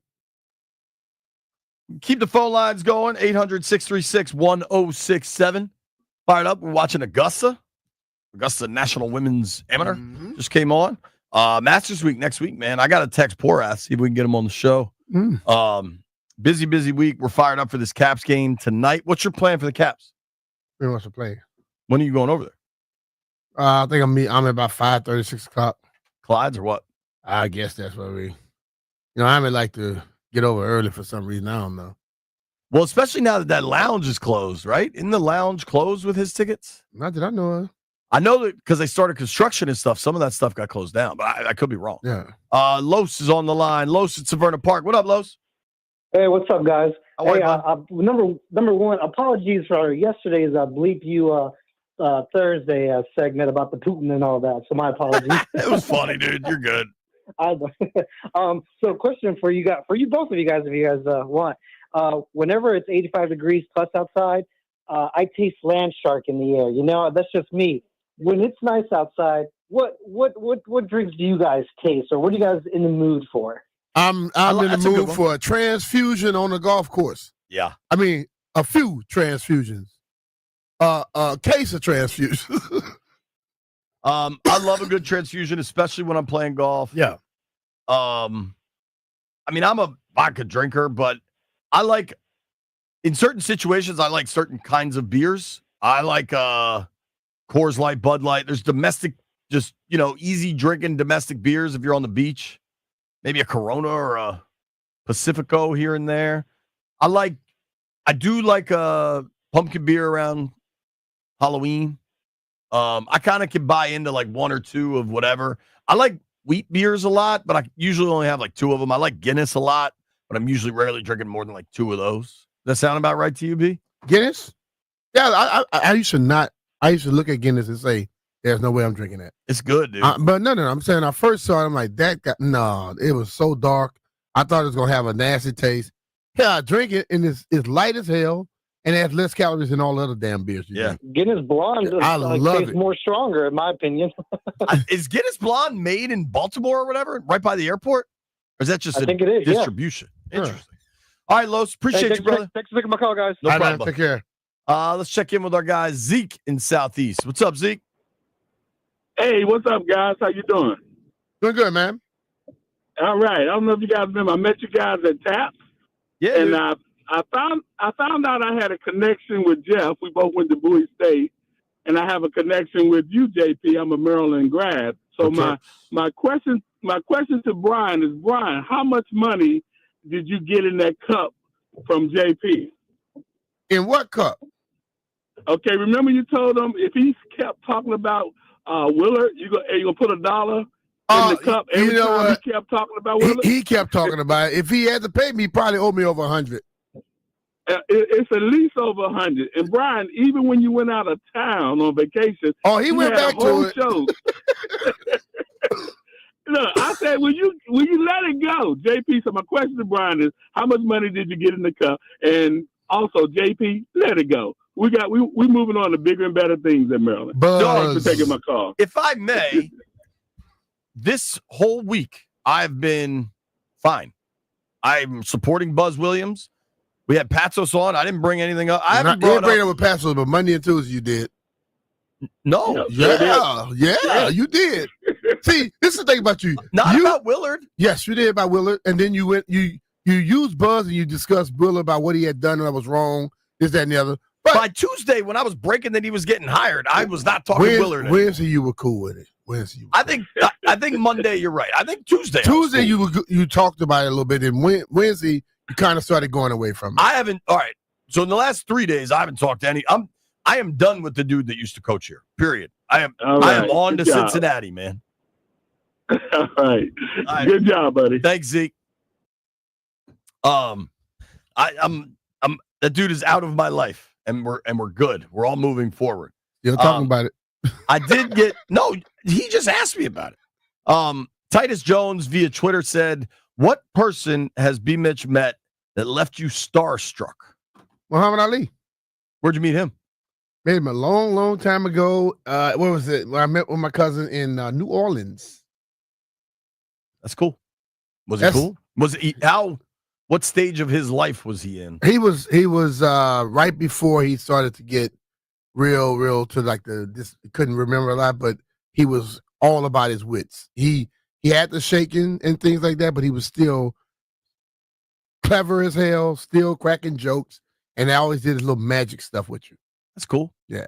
Keep the phone lines going, 800-636-1067. Fired up, we're watching Augusta National Women's Amateur just came on. Masters Week next week, man. I got to text Porath, see if we can get him on the show. Busy week. We're fired up for this Caps game tonight. What's your plan for the Caps? Who wants to play? When are you going over there? I think I'm at about 5:30, 6 o'clock. Clyde's or what? I guess that's what I would like to get over early for some reason. I don't know. Well, especially now that lounge is closed, right? Isn't the lounge closed with his tickets? Not that I know of. I know that because they started construction and stuff. Some of that stuff got closed down, but I could be wrong. Yeah. Los is on the line. Los at Severna Park. What up, Los? Hey, what's up, guys? How are Hey, you, number one, apologies for yesterday's Bleep You Thursday segment about the Putin and all that. So my apologies. It was funny, dude. You're good. So question for you guys, both of you guys, if you guys want. Whenever it's 85 degrees plus outside, I taste land shark in the air. You know, that's just me. When it's nice outside, what drinks do you guys taste, or what are you guys in the mood for? I'm in the mood for a transfusion on the golf course. Yeah. I mean, a few transfusions. A case of transfusions. I love a good transfusion, especially when I'm playing golf. Yeah. I mean, I'm a vodka drinker, but I like, in certain situations, I like certain kinds of beers. I like Coors Light, Bud Light. There's domestic, just, easy drinking domestic beers if you're on the beach. Maybe a Corona or a Pacifico here and there. I do like a pumpkin beer around Halloween. I kind of can buy into like 1 or 2 of whatever. I like wheat beers a lot, but I usually only have like 2 of them. I like Guinness a lot, but I'm usually rarely drinking more than like 2 of those. Does that sound about right to you, B? Guinness? Yeah, I used to look at Guinness and say, there's no way I'm drinking that. It's good, dude. But no, I'm saying I first saw it, I'm like, it was so dark. I thought it was going to have a nasty taste. Yeah, I drink it, and it's light as hell, and it has less calories than all other damn beers. Yeah. Guinness Blonde love tastes it. more stronger, in my opinion. Is Guinness Blonde made in Baltimore or whatever, right by the airport? Or is that just I think it is, distribution? Yeah. Interesting. All right, Los, appreciate you, brother. Thanks for taking my call, guys. No problem. Man, take care. Let's check in with our guy, Zeke in Southeast. What's up, Zeke? Hey, what's up, guys? How you doing? Doing good, man. All right. I don't know if you guys remember. I met you guys at TAPS. Yeah. And I found out I had a connection with Jeff. We both went to Bowie State, and I have a connection with you, JP. I'm a Maryland grad. So my question to Brian is, Brian, how much money did you get in that cup from JP? In what cup? Okay, remember you told him if he kept talking about Willard, you're gonna put $1 in the cup every you know time what? he kept talking about Willard? He kept talking about it. If he had to pay me, he probably owed me over 100. It's at least over 100. And Brian, even when you went out of town on vacation, he went had back a whole to it. show. Look, I said, will you let it go? JP, so my question to Brian is, how much money did you get in the cup? And also, JP, let it go. We moving on to bigger and better things in Maryland. Thanks for taking my call. If I may, this whole week I've been fine. I'm supporting Buzz Williams. We had Patsos on. I didn't bring anything up. I haven't brought bring it up with Patsos, but Monday and Tuesday you did. No. Yeah, you did. See, this is the thing about you. Not about Willard. Yes, you did about Willard, and then you used Buzz and you discussed Willard about what he had done that was wrong, this, that, and the other. But by Tuesday, when I was breaking that he was getting hired, I was not talking Willard. Wednesday, you were cool with it. Wednesday, I think Monday, you're right. I think Tuesday. Tuesday, you talked about it a little bit, and Wednesday, you kind of started going away from it. I haven't. All right. So in the last 3 days, I haven't talked to any. I am done with the dude that used to coach here. Period. I am on to Cincinnati, man. All right. Good job, buddy. Thanks, Zeke. I'm that dude is out of my life, and we're good. We're all moving forward. You're talking about it. I did get no. He just asked me about it. Titus Jones via Twitter said, "What person has B-Mitch met that left you starstruck?" Muhammad Ali. Where'd you meet him? Met him a long, long time ago. What was it? When I met with my cousin in New Orleans. That's cool. Was it cool? Was it what stage of his life was he in? He was right before he started to get real to like couldn't remember a lot, but he was all about his wits. He had the shaking and things like that, but he was still clever as hell, still cracking jokes, and always did his little magic stuff with you. That's cool. Yeah.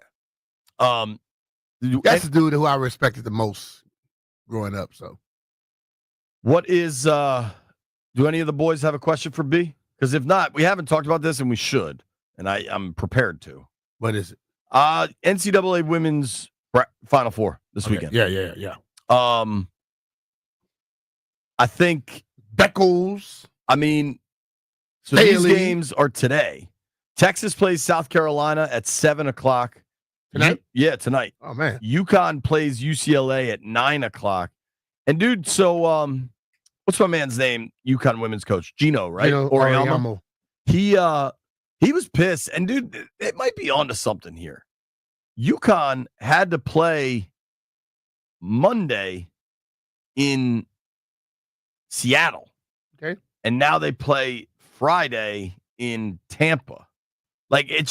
That's the dude who I respected the most growing up. So what is do any of the boys have a question for B? Because if not, we haven't talked about this and we should. And I'm prepared to. What is it? NCAA women's Final Four this weekend. Yeah. I think Beckles. I mean, so these games are today. Texas plays South Carolina at 7:00 tonight. Tonight. Oh man. UConn plays UCLA at 9:00. And dude, so what's my man's name? UConn women's coach Gino, right? Gino Auriemma. He was pissed, and dude, it might be onto something here. UConn had to play Monday in Seattle. Okay. And now they play Friday in Tampa. Like, it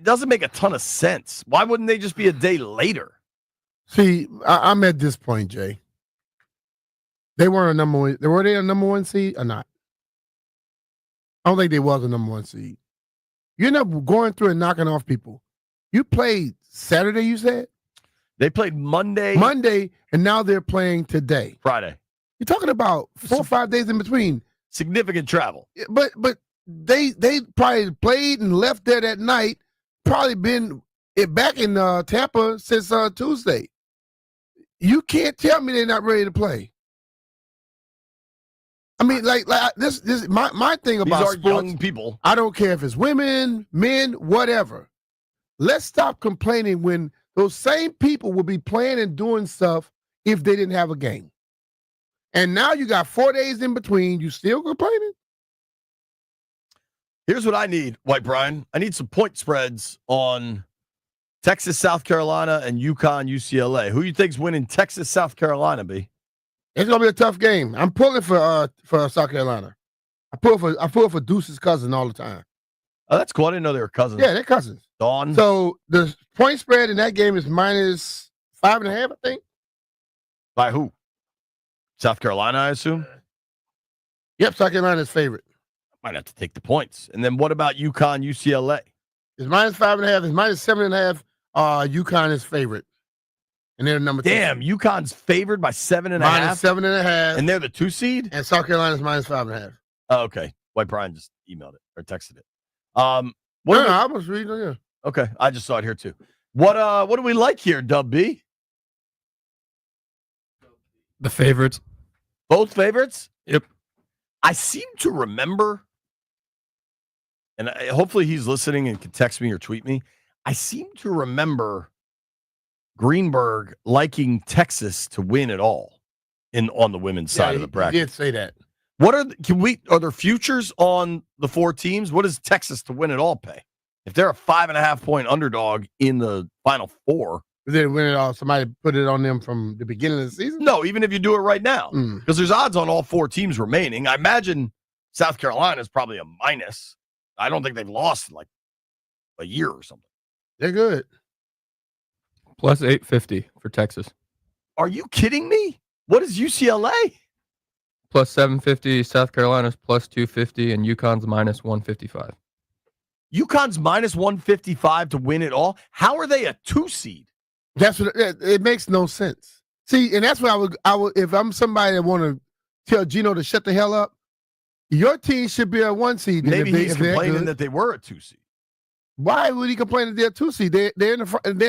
doesn't make a ton of sense. Why wouldn't they just be a day later? See, I'm at this point, Jay. They weren't a number one. Were they a number one seed or not? I don't think they was a number one seed. You end up going through and knocking off people. You played Saturday, you said? They played Monday, and now they're playing today. Friday. You're talking about 4 or 5 days in between. Significant travel. But they probably played and left there that night. Probably been back in Tampa since Tuesday. You can't tell me they're not ready to play. I mean, like this my thing about these are sports, young people. I don't care if it's women, men, whatever. Let's stop complaining when those same people will be playing and doing stuff if they didn't have a game. And now you got 4 days in between. You still complaining? Here's what I need, White Brian. I need some point spreads on Texas, South Carolina, and UConn, UCLA. Who you think's winning Texas, South Carolina, B? It's gonna be a tough game. I'm pulling for South Carolina. I pull for Deuce's cousin all the time. Oh, that's cool. I didn't know they were cousins. Yeah, they're cousins. Dawn. So the point spread in that game is -5.5, I think. By who? South Carolina, I assume. Yep, South Carolina's favorite. Might have to take the points. And then what about UConn, UCLA? It's -5.5. It's -7.5. UConn is favorite. And they're number 2. Damn, UConn's favored by 7.5. -7.5. And they're the 2 seed? And South Carolina's -5.5. Oh, okay. White Brian just emailed it or texted it. I was reading it. Okay, I just saw it here too. What do we like here, Dub B? The favorites. Both favorites? Yep. I seem to remember, and hopefully he's listening and can text me or tweet me. I seem to remember Greenberg liking Texas to win it all on the women's side of the bracket. He did say that. What are there futures on the 4 teams? What does Texas to win it all pay? If they're a 5.5-point underdog in the Final Four, They win it all. Somebody put it on them from the beginning of the season? no, even if you do it right now, because there's odds on all 4 teams remaining. I imagine South Carolina is probably a minus. I don't think they've lost in like a year or something. They're good. Plus 850 for Texas. Are you kidding me? What is UCLA? Plus 750. South Carolina's plus 250, and UConn's minus 155. UConn's minus 155 to win it all. How are they a 2 seed? That's what it makes no sense. See, and that's what I would if I'm somebody that want to tell Gino to shut the hell up. Your team should be a 1 seed. Maybe he's complaining that they were a 2 seed. Why would he complain that they're a 2 seed? They're in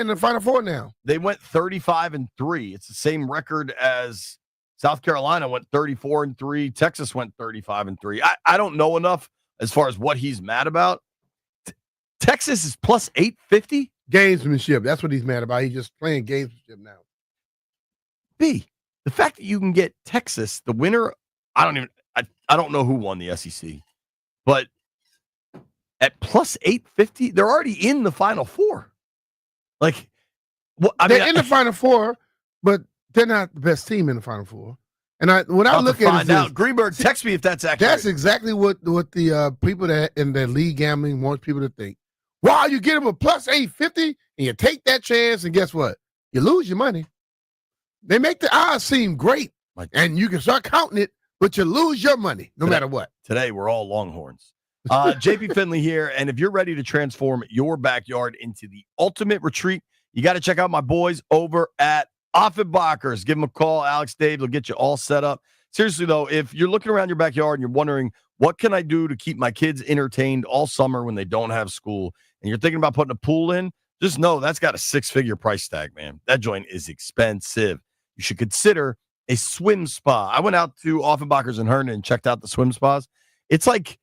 the Final Four now. They went 35-3. It's the same record as South Carolina went 34-3. Texas went 35-3. I don't know enough as far as what he's mad about. Texas is plus 850. Gamesmanship. That's what he's mad about. He's just playing gamesmanship now. B, the fact that you can get Texas, the winner, I don't know who won the SEC, but at plus 850, they're already in the Final Four. Like, they're in the Final Four, but they're not the best team in the Final Four. And when I look at it, Greenberg, text me if that's accurate. That's exactly what the people that in the league gambling want people to think. Wow, you get them a plus 850 and you take that chance, and guess what? You lose your money. They make the odds seem great, and you can start counting it, but you lose your money no matter what. Today, we're all Longhorns. JP Finley here, and if you're ready to transform your backyard into the ultimate retreat, you got to check out my boys over at Offenbachers. Give them a call. Alex Dave will get you all set up. Seriously, though, if you're looking around your backyard and you're wondering, what can I do to keep my kids entertained all summer when they don't have school, and you're thinking about putting a pool in, just know that's got a 6-figure price tag, man. That joint is expensive. You should consider a swim spa. I went out to Offenbachers in Herndon and checked out the swim spas. It's like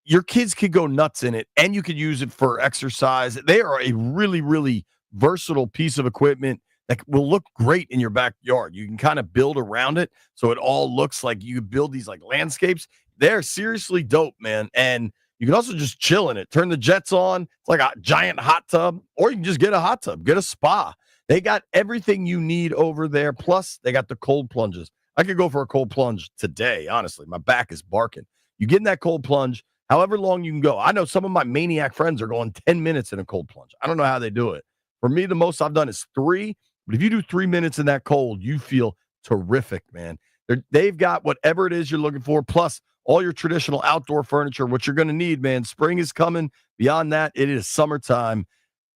your kids could go nuts in it, and you could use it for exercise. They are a really, really versatile piece of equipment that will look great in your backyard. You can kind of build around it so it all looks like you build these like landscapes. They're seriously dope, man. And you can also just chill in it. Turn the jets on. It's like a giant hot tub, or you can just get a hot tub, get a spa. They got everything you need over there. Plus, they got the cold plunges. I could go for a cold plunge today, honestly. My back is barking. You get in that cold plunge, however long you can go. I know some of my maniac friends are going 10 minutes in a cold plunge. I don't know how they do it. For me, the most I've done is 3. But if you do 3 minutes in that cold, you feel terrific, man. They've got whatever it is you're looking for, plus all your traditional outdoor furniture, what you're going to need, man. Spring is coming. Beyond that, it is summertime.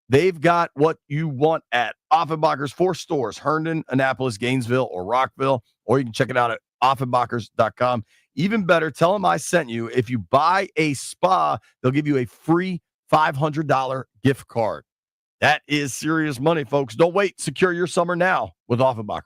They've got what you want at Offenbachers. 4 stores, Herndon, Annapolis, Gainesville, or Rockville, or you can check it out at Offenbachers.com. Even better, tell them I sent you. If you buy a spa, they'll give you a free $500 gift card. That is serious money, folks. Don't wait. Secure your summer now with Offenbachers.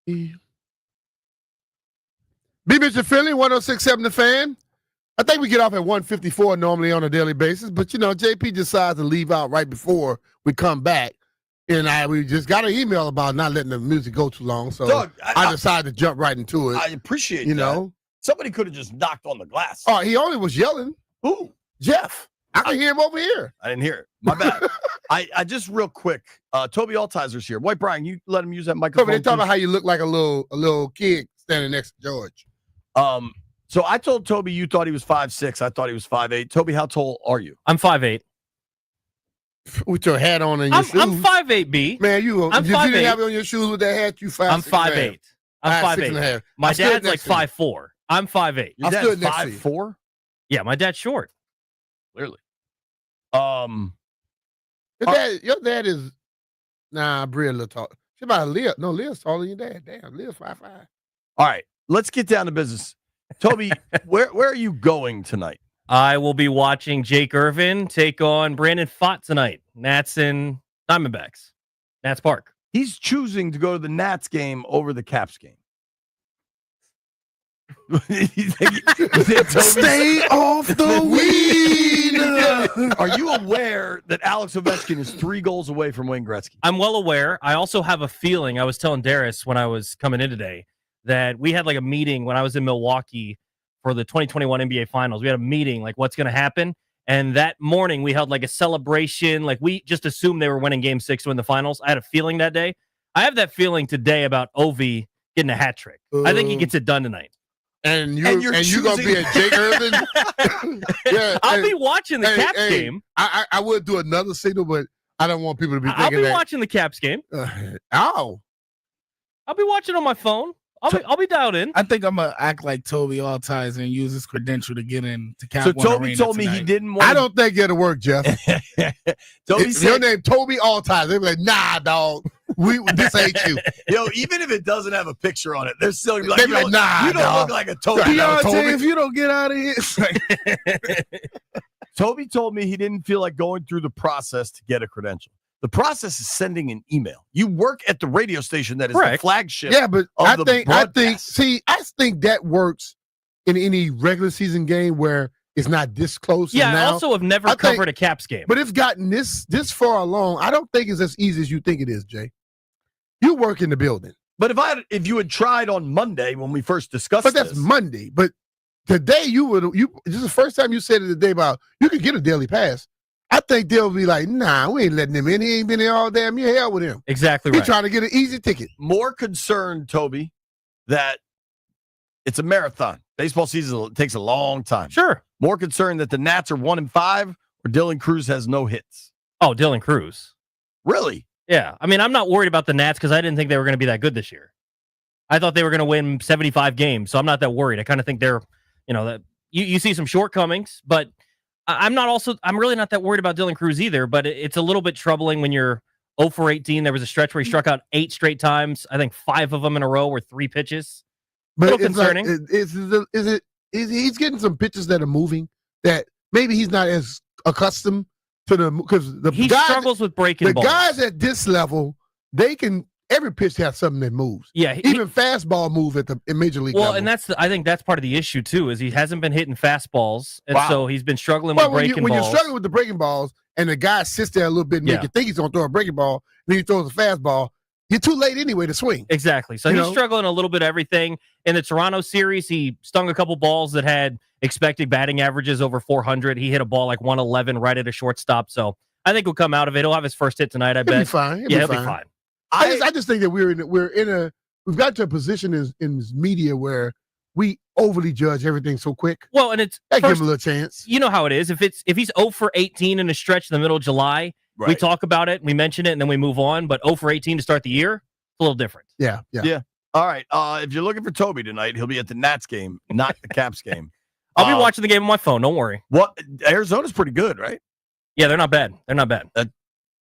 B-Mitch and Philly, 106.7 The Fan. I think we get off at 154 normally on a daily basis, but, JP decides to leave out right before we come back. And we just got an email about not letting the music go too long, so Doug, I decided to jump right into it. I appreciate you that. know. Somebody could have just knocked on the glass. Oh, he only was yelling. Who? Jeff. I can hear him over here. I didn't hear it. My bad. I just real quick. Toby Altizer's here. White Brian, you let him use that microphone. Toby, they talk about how you look like a little kid standing next to George. So I told Toby you thought he was 5'6". I thought he was 5'8". Toby, how tall are you? I'm 5'8". With your hat on and your shoes. I'm 5'8", B. Man, if you 5'8". didn't have it on your shoes with that hat, you 5'6". I'm 5'8". I'm 5'8". My dad's like 5'4". I'm 5'8". Your dad's 5'4"? Yeah, my dad's short. Clearly. Your dad is Bria a little tall. She about Leah. No, Leah's taller than your dad. Damn, Leah's 5'5". All right, let's get down to business. Toby, where are you going tonight? I will be watching Jake Irvin take on Brandon Pfaadt tonight. Nats and Diamondbacks. Nats Park. He's choosing to go to the Nats game over the Caps game. Stay off the weed. Are you aware that Alex Ovechkin is 3 goals away from Wayne Gretzky? I'm well aware. I also have a feeling. I was telling Darius when I was coming in today that we had like a meeting when I was in Milwaukee for the 2021 NBA Finals. We had a meeting, like what's going to happen. And that morning we held like a celebration. Like we just assumed they were winning Game 6 to win the finals. I had a feeling that day. I have that feeling today about Ovi getting a hat trick. I think he gets it done tonight. And you're gonna be at Jake Irvin. Yeah, I'll be watching the Caps game. I would do another signal, but I don't want people to be thinking I'll be that. watching the Caps game. I'll be watching on my phone. I'll be dialed in. I think I'm gonna act like Toby Altizer and use his credential to get in to Cap So One Toby Arena told me tonight. he didn't want. I don't think it'll work, Jeff. Toby If said, your name Toby Altizer. They be like, nah, dog. This ain't you. Yo, even if it doesn't have a picture on it, they're still gonna be like, They be like, nah, you don't dog. look like a Toby. Deontay, if you don't get out of here, Toby told me he didn't feel like going through the process to get a credential. The process is sending an email. You work at the radio station that is the flagship. Yeah, but of I the think broadcast. I think that works in any regular season game where it's not this close. Yeah, and I now, also have never covered a Caps game. But it's gotten this far along. I don't think it's as easy as you think it is, Jay. You work in the building. But if you had tried on Monday when we first discussed But that's Monday. But today this is the first time you said it today about you could get a daily pass. I think they'll be like, nah, we ain't letting him in. He ain't been here all damn year. Hell with him. Exactly He's right. trying to get an easy ticket. More concerned, Toby, that it's a marathon. Baseball season takes a long time. Sure. More concerned that the Nats are 1-5 or Dylan Cruz has no hits. Oh, Dylan Cruz. Really? Yeah. I mean, I'm not worried about the Nats because I didn't think they were going to be that good this year. I thought they were going to win 75 games, so I'm not that worried. I kind of think they're, that you see some shortcomings, but I'm really not that worried about Dylan Cruz either, but it's a little bit troubling when you're 0 for 18. There was a stretch where he struck out 8 straight times. I think 5 of them in a row were 3 pitches. But a little concerning. He's getting some pitches that are moving that maybe he's not as accustomed to because He struggles with breaking balls. The guys at this level, every pitch has something that moves. Yeah, even fastball move in Major League level. And I think that's part of the issue too, is he hasn't been hitting fastballs, and so he's been struggling with breaking balls. When you're struggling with the breaking balls, and the guy sits there a little bit and make you think he's going to throw a breaking ball, then he throws a fastball, you're too late anyway to swing. Exactly. So he's struggling a little bit of everything. In the Toronto series, he stung a couple balls that had expected batting averages over 400. He hit a ball like 111 right at a shortstop. So I think he'll come out of it. He'll have his first hit tonight, I bet. He'll be fine. He'll be fine. I just think that we've got to a position in this media where we overly judge everything so quick. Well, and it's give him a little chance. You know how it is. If he's 0 for 18 in a stretch in the middle of July, we talk about it, we mention it, and then we move on. But 0 for 18 to start the year, it's a little different. Yeah. All right. If you're looking for Toby tonight, he'll be at the Nats game, not the Caps game. I'll be watching the game on my phone. Don't worry. What? Arizona's pretty good, right? Yeah, they're not bad.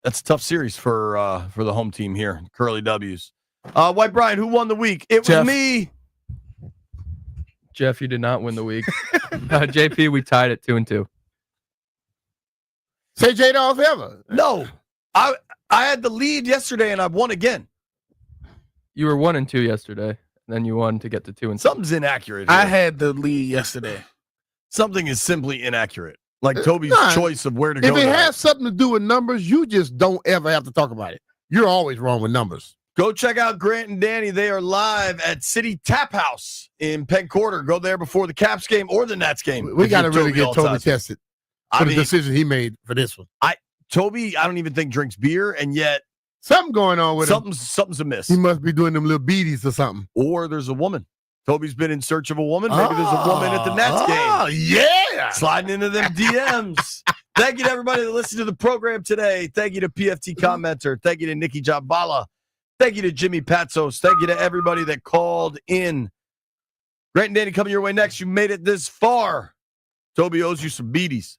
That's a tough series for the home team here. Curly W's. White Brian, who won the week? It was me. Jeff, you did not win the week. JP, we tied at 2-2. Say J Dolph ever. No. I had the lead yesterday and I won again. You were 1-2 yesterday, and then you won to get to 2-2. Something's inaccurate I here. had the lead yesterday. Something is simply inaccurate. Like Toby's Nah, choice of where to go. If it tonight. has something to do with numbers, you just don't ever have to talk about it. You're always wrong with numbers. Go check out Grant and Danny. They are live at City Tap House in Penn Quarter. Go there before the Caps game or the Nats game. We got to really get Toby tested for the decision he made for this one. Toby, I don't even think drinks beer, and yet something going on with him. Something's amiss. He must be doing them little beaties or something. Or there's a woman. Toby's been in search of a woman. Maybe there's a woman at the Nats game. Oh, yeah. Sliding into them DMs. Thank you to everybody that listened to the program today. Thank you to PFT Commenter. Thank you to Nikki Jhabvala. Thank you to Jimmy Patsos. Thank you to everybody that called in. Grant and Danny coming your way next. You made it this far. Toby owes you some beaties.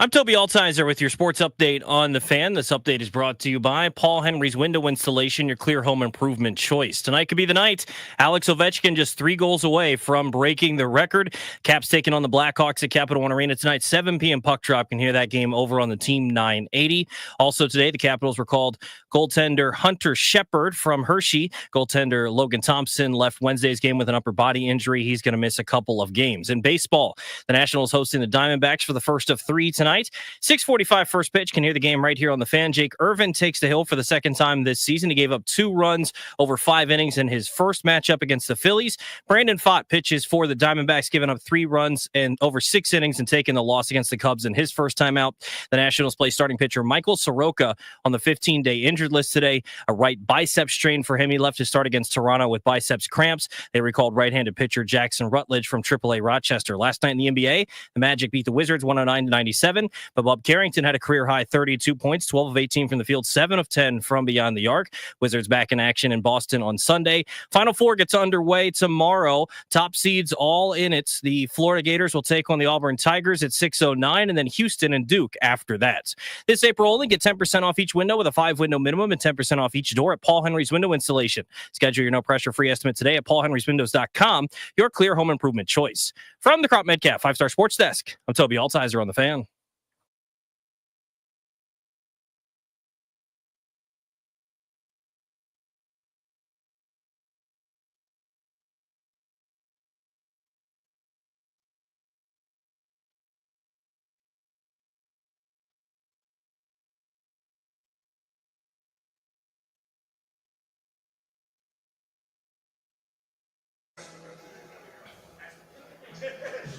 I'm Toby Altizer with your sports update on The Fan. This update is brought to you by Paul Henry's Window Installation, your clear home improvement choice. Tonight could be the night. Alex Ovechkin just 3 goals away from breaking the record. Caps taking on the Blackhawks at Capital One Arena tonight, 7 p.m. puck drop. You can hear that game over on the Team 980. Also today, the Capitals recalled goaltender Hunter Shepard from Hershey. Goaltender Logan Thompson left Wednesday's game with an upper body injury. He's going to miss a couple of games. In baseball, the Nationals hosting the Diamondbacks for the first of 3 tonight. 6:45 first pitch. Can hear the game right here on The Fan. Jake Irvin takes the hill for the second time this season. He gave up 2 runs over 5 innings in his first matchup against the Phillies. Brandon Pfaadt pitches for the Diamondbacks, giving up 3 runs and over 6 innings and taking the loss against the Cubs in his first time out. The Nationals play starting pitcher Michael Soroka on the 15-day injured list today. A right bicep strain for him. He left his start against Toronto with biceps cramps. They recalled right-handed pitcher Jackson Rutledge from AAA Rochester. Last night in the NBA, the Magic beat the Wizards 109-97. But Bob Carrington had a career-high 32 points, 12 of 18 from the field, 7 of 10 from beyond the arc. Wizards back in action in Boston on Sunday. Final Four gets underway tomorrow. Top seeds all in it. The Florida Gators will take on the Auburn Tigers at 6:09, and then Houston and Duke after that. This April only, get 10% off each window with a 5-window minimum and 10% off each door at Paul Henry's Window Installation. Schedule your no-pressure free estimate today at paulhenryswindows.com, your clear home improvement choice. From the Crop Metcalf 5-Star Sports Desk, I'm Toby Altizer on The Fan.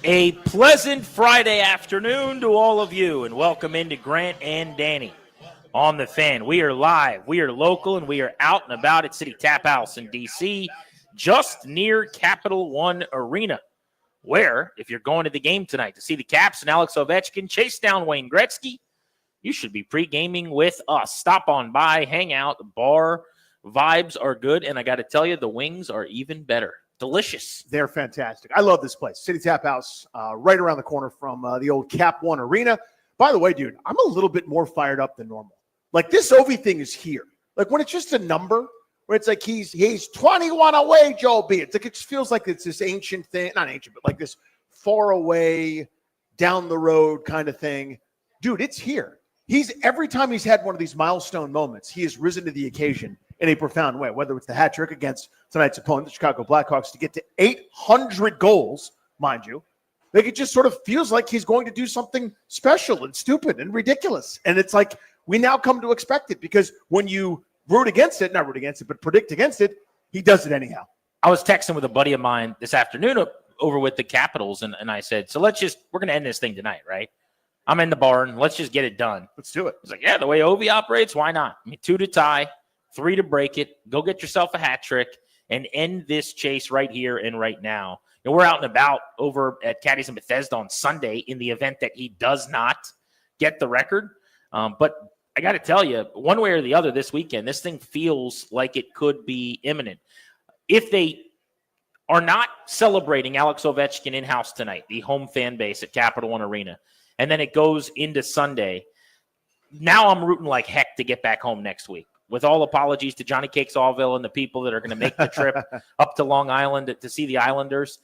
A pleasant Friday afternoon to all of you, and welcome into Grant and Danny on The Fan. We are live, we are local, and we are out and about at City Tap House in D.C., just near Capital One Arena, where, if you're going to the game tonight to see the Caps and Alex Ovechkin chase down Wayne Gretzky, you should be pre-gaming with us. Stop on by, hang out, the bar vibes are good, and I got to tell you, the wings are even better. Delicious. They're fantastic. I love this place. City Tap House, right around the corner from the old Cap One Arena. By the way, dude, I'm a little bit more fired up than normal. Like, this Ovi thing is here. Like, when it's just a number, where it's like he's 21 away, Joe B. It's like, it just feels like it's this ancient thing. Not ancient, but like this far away, down the road kind of thing. Dude, it's here. Every time he's had one of these milestone moments, he has risen to the occasion in a profound way, whether it's the hat trick against tonight's opponent, the Chicago Blackhawks, to get to 800 goals, mind you. Like, it just sort of feels like he's going to do something special and stupid and ridiculous. And it's like, we now come to expect it, because when you not root against it, but predict against it, he does it anyhow. I was texting with a buddy of mine this afternoon over with the Capitals, and I said, so we're going to end this thing tonight, right? I'm in the barn. Let's just get it done. Let's do it. He's like, yeah, the way Ovi operates, why not? I mean, 2 to tie, 3 to break it. Go get yourself a hat trick and end this chase right here and right now. And we're out and about over at Caddies in Bethesda on Sunday in the event that he does not get the record. But I got to tell you, one way or the other this weekend, this thing feels like it could be imminent. If they are not celebrating Alex Ovechkin in-house tonight, the home fan base at Capital One Arena, and then it goes into Sunday, now I'm rooting like heck to get back home next week. With all apologies to Johnny Cakes Allville and the people that are going to make the trip up to Long Island to see the Islanders,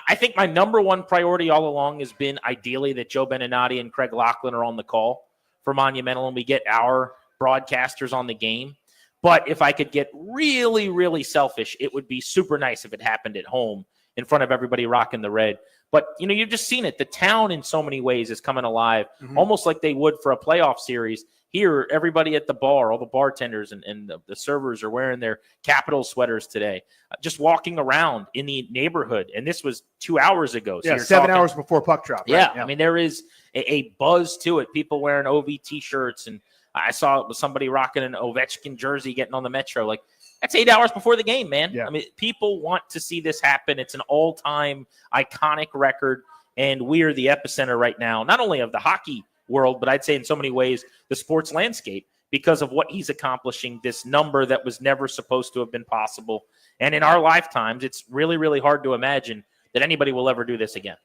I think my number one priority all along has been ideally that Joe Beninati and Craig Laughlin are on the call for Monumental and we get our broadcasters on the game. But if I could get really, really selfish, it would be super nice if it happened at home in front of everybody rocking the red. But, you know, you've just seen it. The town in so many ways is coming alive, almost like they would for a playoff series. Here, everybody at the bar, all the bartenders and the servers are wearing their Capital sweaters today, just walking around in the neighborhood. And this was 2 hours ago. So yeah, 7 hours before puck drop. Right? Yeah, I mean, there is a buzz to it. People wearing OV T-shirts. And I saw somebody rocking an Ovechkin jersey getting on the Metro. Like, that's 8 hours before the game, man. Yeah. I mean, people want to see this happen. It's an all-time iconic record. And we are the epicenter right now, not only of the hockey world, but I'd say in so many ways the sports landscape, because of what he's accomplishing, this number that was never supposed to have been possible. And in our lifetimes, it's really, really hard to imagine that anybody will ever do this again.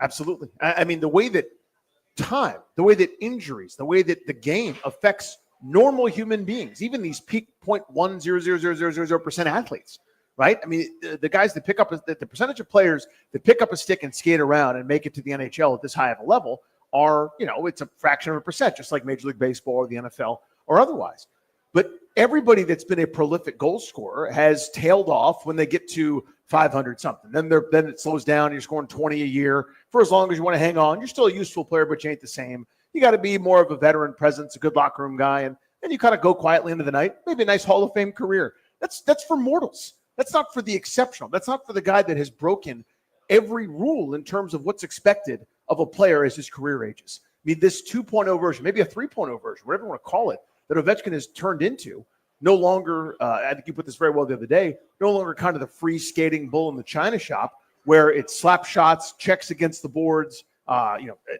Absolutely. I mean, the way that time, the way that injuries, the way that the game affects normal human beings, even these peak 0.1000000% athletes, right? I mean, the guys that pick up the percentage of players that pick up a stick and skate around and make it to the NHL at this high of a level are, it's a fraction of a percent, just like Major League Baseball or the NFL or otherwise. But everybody that's been a prolific goal scorer has tailed off when they get to 500 something. Then it slows down. You're scoring 20 a year for as long as you want to hang on. You're still a useful player, but you ain't the same. You got to be more of a veteran presence, a good locker room guy, and then you kind of go quietly into the night. Maybe a nice Hall of Fame career. That's for mortals. That's not for the exceptional. That's not for the guy that has broken every rule in terms of what's expected of a player as his career ages. I mean, this 2.0 version, maybe a 3.0 version, whatever you want to call it, that Ovechkin has turned into, no longer, I think you put this very well the other day, no longer kind of the free skating bull in the china shop where it's slap shots, checks against the boards,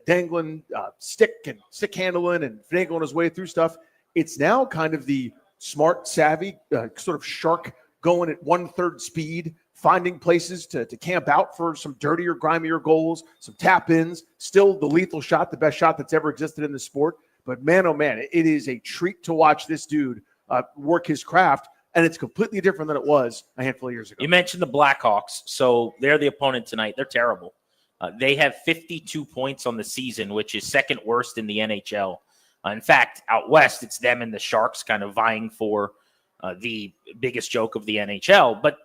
dangling stick handling and finagling his way through stuff. It's now kind of the smart, savvy, sort of shark going at 1/3 speed, finding places to camp out for some dirtier, grimier goals, some tap-ins, still the lethal shot, the best shot that's ever existed in the sport. But man, oh man, it is a treat to watch this dude work his craft, and it's completely different than it was a handful of years ago. You mentioned the Blackhawks, so they're the opponent tonight. They're terrible. They have 52 points on the season, which is second worst in the NHL. In fact, out west, it's them and the Sharks kind of vying for the biggest joke of the NHL. But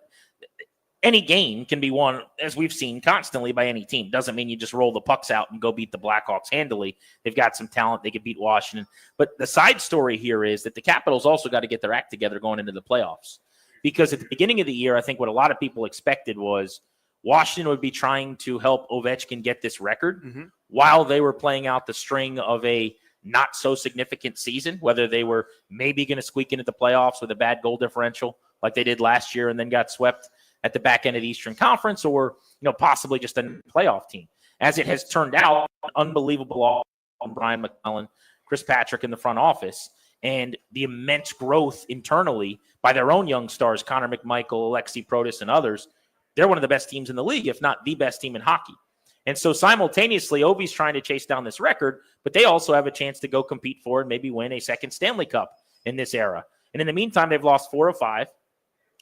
any game can be won, as we've seen constantly, by any team. Doesn't mean you just roll the pucks out and go beat the Blackhawks handily. They've got some talent. They could beat Washington. But the side story here is that the Capitals also got to get their act together going into the playoffs. Because at the beginning of the year, I think what a lot of people expected was Washington would be trying to help Ovechkin get this record while they were playing out the string of a not so significant season, whether they were maybe going to squeak into the playoffs with a bad goal differential like they did last year and then got swept at the back end of the Eastern Conference, or possibly just a playoff team. As it has turned out, unbelievable on Brian McClellan, Chris Patrick in the front office, and the immense growth internally by their own young stars, Connor McMichael, Alexi Protas, and others. They're one of the best teams in the league, if not the best team in hockey. And so simultaneously, Ovi's trying to chase down this record, but they also have a chance to go compete for and maybe win a second Stanley Cup in this era. And in the meantime, they've lost 4 of 5.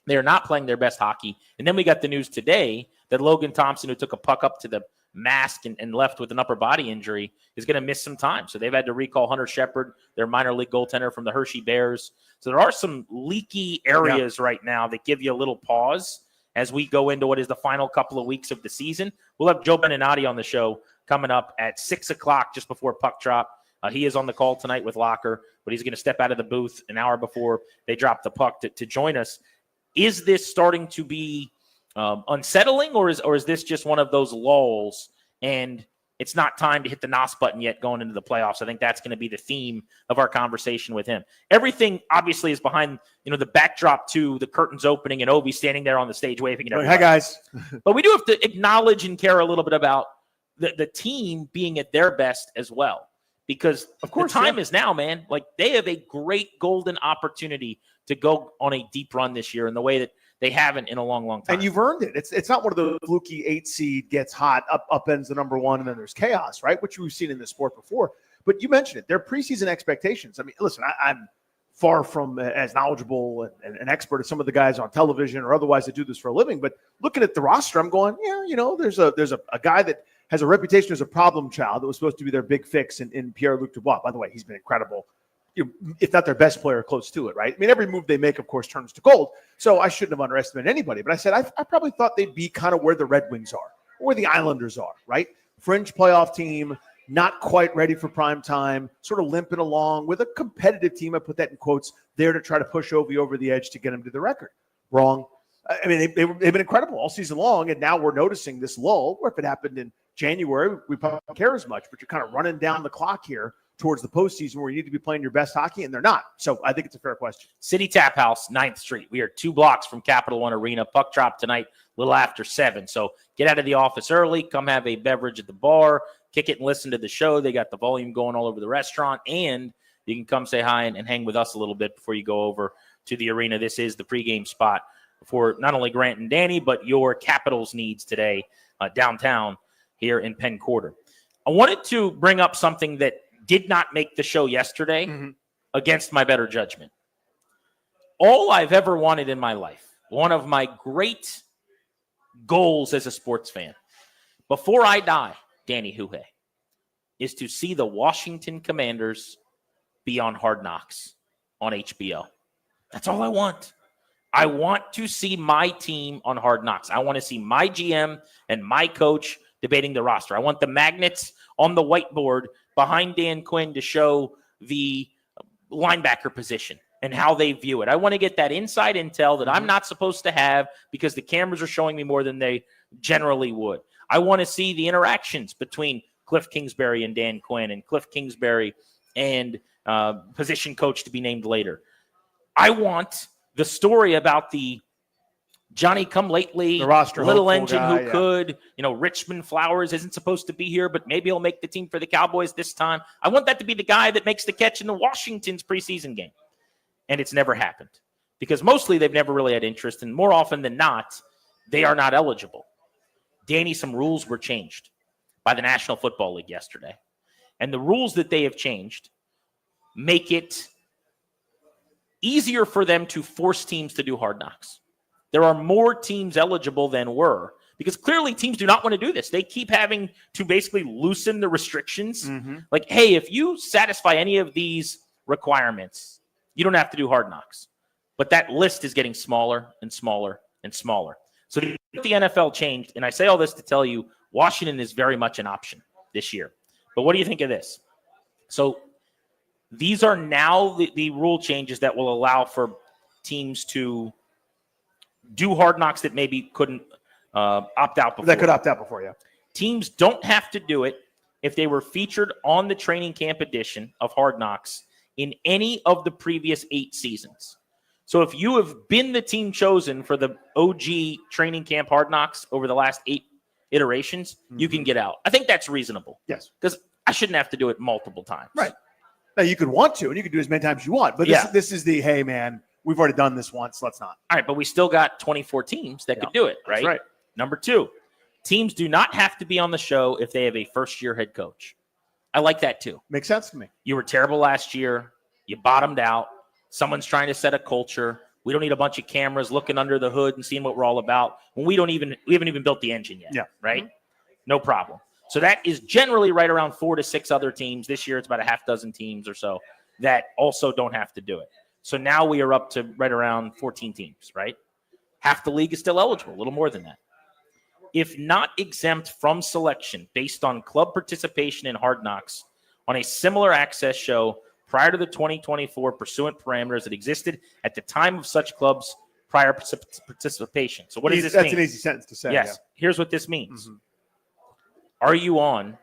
They are not playing their best hockey. And then we got the news today that Logan Thompson, who took a puck up to the mask and left with an upper body injury, is going to miss some time. So they've had to recall Hunter Shepard, their minor league goaltender from the Hershey Bears. So there are some leaky areas right now that give you a little pause as we go into what is the final couple of weeks of the season. We'll have Joe Beninati on the show coming up at 6 o'clock just before puck drop. He is on the call tonight with Locker, but he's going to step out of the booth an hour before they drop the puck to join us. Is this starting to be unsettling, or is this just one of those lulls and it's not time to hit the NOS button yet going into the playoffs? I think that's going to be the theme of our conversation with him. Everything obviously is behind, the backdrop to the curtains opening and Ovi standing there on the stage waving at everybody. Hi, guys. But we do have to acknowledge and care a little bit about the team being at their best as well. Because of course, the time is now, man. Like, they have a great golden opportunity to go on a deep run this year in the way that they haven't in a long, long time. And you've earned it. It's not one of the fluky 8 seed gets hot, upends the number 1, and then there's chaos, right? Which we've seen in the sport before. But you mentioned it. Their preseason expectations. I mean, listen, I'm far from as knowledgeable and an expert as some of the guys on television or otherwise that do this for a living. But looking at the roster, I'm going, there's a guy that has a reputation as a problem child that was supposed to be their big fix in Pierre-Luc Dubois. By the way, he's been incredible. If not their best player, close to it, right? I mean, every move they make, of course, turns to gold. So I shouldn't have underestimated anybody. But I said I probably thought they'd be kind of where the Red Wings are, or where the Islanders are, right? Fringe playoff team, not quite ready for prime time, sort of limping along with a competitive team, I put that in quotes, there to try to push Ovi over the edge to get him to the record. Wrong. I mean, they've been incredible all season long, and now we're noticing this lull, or if it happened in January, we probably don't care as much, but you're kind of running down the clock here towards the postseason where you need to be playing your best hockey, and they're not. So I think it's a fair question. City Tap House, 9th Street. We are 2 blocks from Capital One Arena. Puck drop tonight, a little after 7. So get out of the office early, come have a beverage at the bar, kick it and listen to the show. They got the volume going all over the restaurant, and you can come say hi and hang with us a little bit before you go over to the arena. This is the pregame spot for not only Grant and Danny, but your Capitals needs today downtown here in Penn Quarter. I wanted to bring up something that did not make the show yesterday against my better judgment. All I've ever wanted in my life, one of my great goals as a sports fan, before I die, Danny Huhe, is to see the Washington Commanders be on Hard Knocks on HBO. That's all I want. I want to see my team on Hard Knocks. I want to see my GM and my coach debating the roster. I want the magnets on the whiteboard behind Dan Quinn to show the linebacker position and how they view it. I want to get that inside intel that I'm not supposed to have because the cameras are showing me more than they generally would. I want to see the interactions between Cliff Kingsbury and Dan Quinn and Cliff Kingsbury and position coach to be named later. I want the story about the Johnny come lately, the roster little engine guy, who could, Richmond Flowers isn't supposed to be here, but maybe he'll make the team for the Cowboys this time. I want that to be the guy that makes the catch in the Washington's preseason game. And it's never happened because mostly they've never really had interest. And more often than not, they are not eligible. Danny, some rules were changed by the National Football League yesterday. And the rules that they have changed make it easier for them to force teams to do Hard Knocks. There are more teams eligible than were because clearly teams do not want to do this. They keep having to basically loosen the restrictions. Like, hey, if you satisfy any of these requirements, you don't have to do Hard Knocks. But that list is getting smaller and smaller and smaller. So the NFL changed, and I say all this to tell you, Washington is very much an option this year. But what do you think of this? So these are now the rule changes that will allow for teams to do Hard Knocks that maybe couldn't opt out before. That could opt out before, yeah. Teams don't have to do it if they were featured on the training camp edition of Hard Knocks in any of the previous 8 seasons. So if you have been the team chosen for the OG training camp Hard Knocks over the last 8 iterations, you can get out. I think that's reasonable. Yes. Because I shouldn't have to do it multiple times. Right. Now, you could want to, and you can do as many times as you want. But this is the, hey, man, we've already done this once. Let's not. All right, but we still got 24 teams that could do it, right? That's right. Number 2, teams do not have to be on the show if they have a first-year head coach. I like that, too. Makes sense to me. You were terrible last year. You bottomed out. Someone's trying to set a culture. We don't need a bunch of cameras looking under the hood and seeing what we're all about when we haven't even built the engine yet. Right? No problem. So that is generally right around 4 to 6 other teams. This year it's about a half dozen teams or so that also don't have to do it. So now we are up to right around 14 teams, right? Half the league is still eligible, a little more than that. If not exempt from selection based on club participation in Hard Knocks on a similar access show prior to the 2024 pursuant parameters that existed at the time of such clubs' prior participation. So what does this mean? That's an easy sentence to say. Yes. Yeah. Here's what this means. Are you on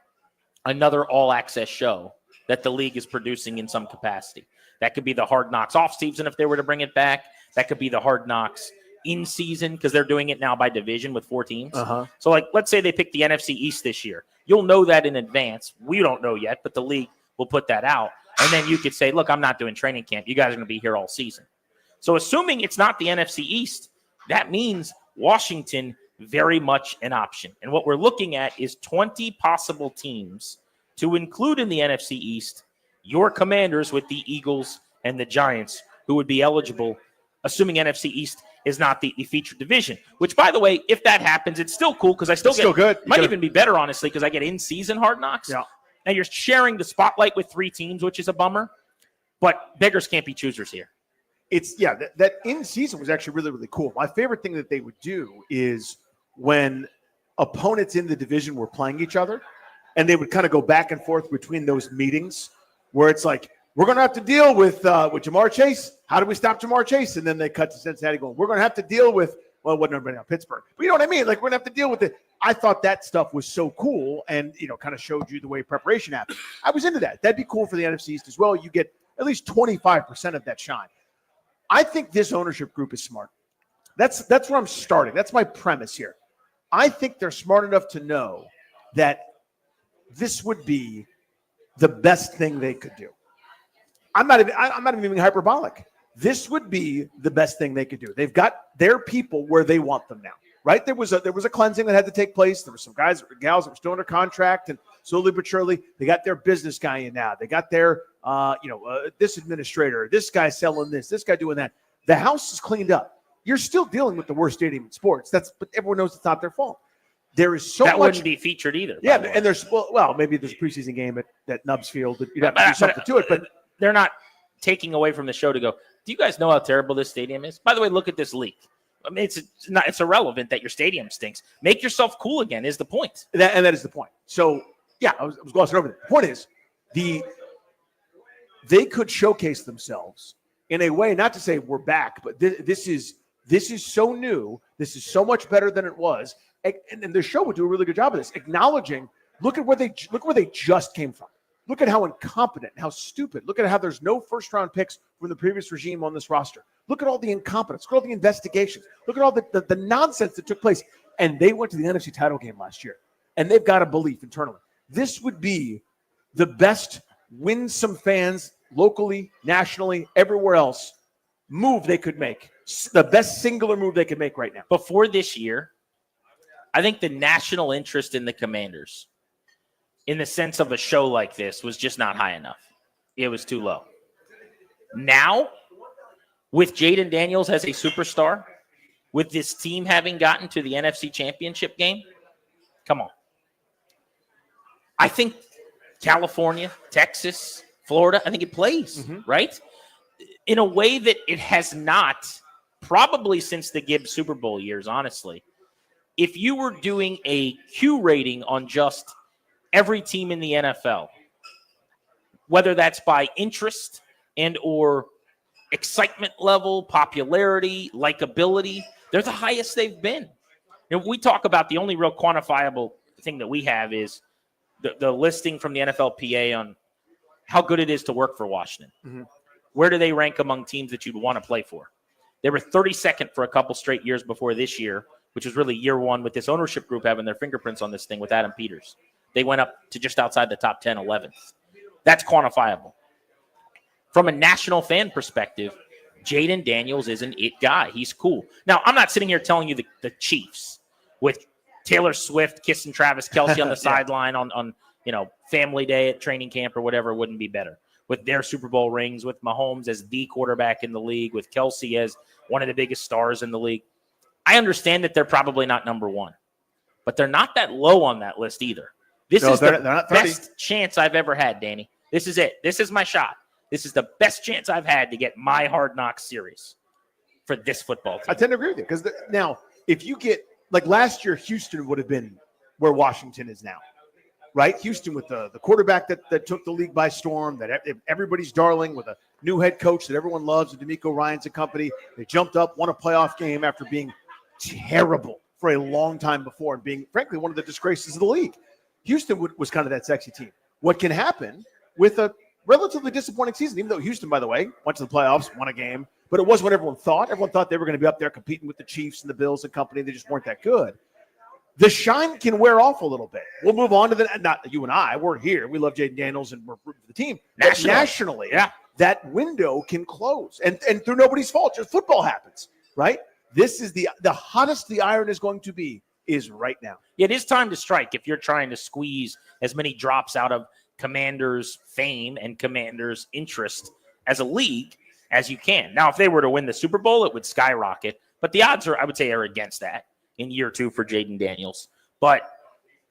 another all-access show that the league is producing in some capacity? That could be the Hard Knocks off-season if they were to bring it back. That could be the Hard Knocks in-season because they're doing it now by division with 4 teams. So, like, let's say they pick the NFC East this year. You'll know that in advance. We don't know yet, but the league will put that out. And then you could say, look, I'm not doing training camp. You guys are going to be here all season. So assuming it's not the NFC East, that means Washington very much an option. And what we're looking at is 20 possible teams to include in the NFC East, your Commanders with the Eagles and the Giants, who would be eligible, assuming NFC East is not the featured division. Which, by the way, if that happens, it's still cool because I still good. Might even be better, honestly, because I get in-season Hard Knocks. Yeah. Now you're sharing the spotlight with 3 teams, which is a bummer. But beggars can't be choosers here. It's that in season was actually really, really cool. My favorite thing that they would do is when opponents in the division were playing each other, and they would kind of go back and forth between those meetings where it's like, we're going to have to deal with Jamar Chase. How do we stop Jamar Chase? And then they cut to Cincinnati going, we're going to have to deal with, well, what nobody now, Pittsburgh. But you know what I mean? Like, we're going to have to deal with it. I thought that stuff was so cool and, kind of showed you the way preparation happened. I was into that. That'd be cool for the NFC East as well. You get at least 25% of that shine. I think this ownership group is smart. That's where I'm starting. That's my premise here. I think they're smart enough to know that this would be the best thing they could do. I'm not even being hyperbolic. This would be the best thing they could do. They've got their people where they want them now. right? There was a cleansing that had to take place. There were some guys, gals that were still under contract, and slowly but surely they got their business guy in now. They got their this administrator, this guy selling this guy doing that. The house is cleaned up. You're still dealing with the worst stadium in sports. But everyone knows it's not their fault. There is so that much. Wouldn't be featured either. Yeah, and there's maybe there's a preseason game at Nubbs Field. That you'd have to do something to it, but they're not taking away from the show to go, do you guys know how terrible this stadium is? By the way, look at this leak. I mean, it's irrelevant that your stadium stinks. Make yourself cool again is the point. That is the point. So, yeah, I was glossing over that. The point is, they could showcase themselves in a way, not to say we're back, but this is so new. This is so much better than it was. And the show would do a really good job of this, acknowledging, look where they just came from. Look at how incompetent, how stupid. Look at how there's no first-round picks from the previous regime on this roster. Look at all the incompetence. Look at all the investigations. Look at all the nonsense that took place. And they went to the NFC title game last year. And they've got a belief internally. This would be the best win some fans locally, nationally, everywhere else move they could make. The best singular move they could make right now. Before this year, I think the national interest in the Commanders, in the sense of a show like this, was just not high enough. It was too low. Now, with Jaden Daniels as a superstar, with this team having gotten to the NFC Championship game, come on. I think California, Texas, Florida, I think it plays, right? In a way that it has not, probably since the Gibbs Super Bowl years, honestly. If you were doing a Q rating on just every team in the NFL, whether that's by interest and or excitement level, popularity, likability, they're the highest they've been. And we talk about the only real quantifiable thing that we have is the listing from the NFLPA on how good it is to work for Washington. Where do they rank among teams that you'd want to play for? They were 32nd for a couple straight years before this year, which was really year one with this ownership group having their fingerprints on this thing with Adam Peters. They went up to just outside the top 10, 11th. That's quantifiable. From a national fan perspective, Jaden Daniels is an it guy. He's cool. Now, I'm not sitting here telling you the Chiefs with Taylor Swift kissing Travis Kelce on the sideline on family day at training camp or whatever wouldn't be better. With their Super Bowl rings, with Mahomes as the quarterback in the league, with Kelce as one of the biggest stars in the league. I understand that they're probably not number one, but they're not that low on that list either. This is the best chance I've ever had, Danny. This is it. This is my shot. This is the best chance I've had to get my Hard Knocks series for this football team. I tend to agree with you because now if you get like last year, Houston would have been where Washington is now, right? Houston with the quarterback that took the league by storm, that everybody's darling, with a new head coach that everyone loves, and DeMeco Ryans and company. They jumped up, won a playoff game after being terrible for a long time before and being, frankly, one of the disgraces of the league. Houston was kind of that sexy team. What can happen with a relatively disappointing season, even though Houston, by the way, went to the playoffs, won a game, but it was what everyone thought. Everyone thought they were going to be up there competing with the Chiefs and the Bills and company. They just weren't that good. The shine can wear off a little bit. We'll move on to not you and I. We're here. We love Jaden Daniels and we're rooting for the team. Nationally, that window can close. And through nobody's fault. Just football happens, right? This is the hottest the iron is going to be is right now. It is time to strike if you're trying to squeeze as many drops out of Commanders' fame and Commanders' interest as a league as you can. Now, if they were to win the Super Bowl, it would skyrocket. But the odds I would say, are against that in year two for Jaden Daniels. But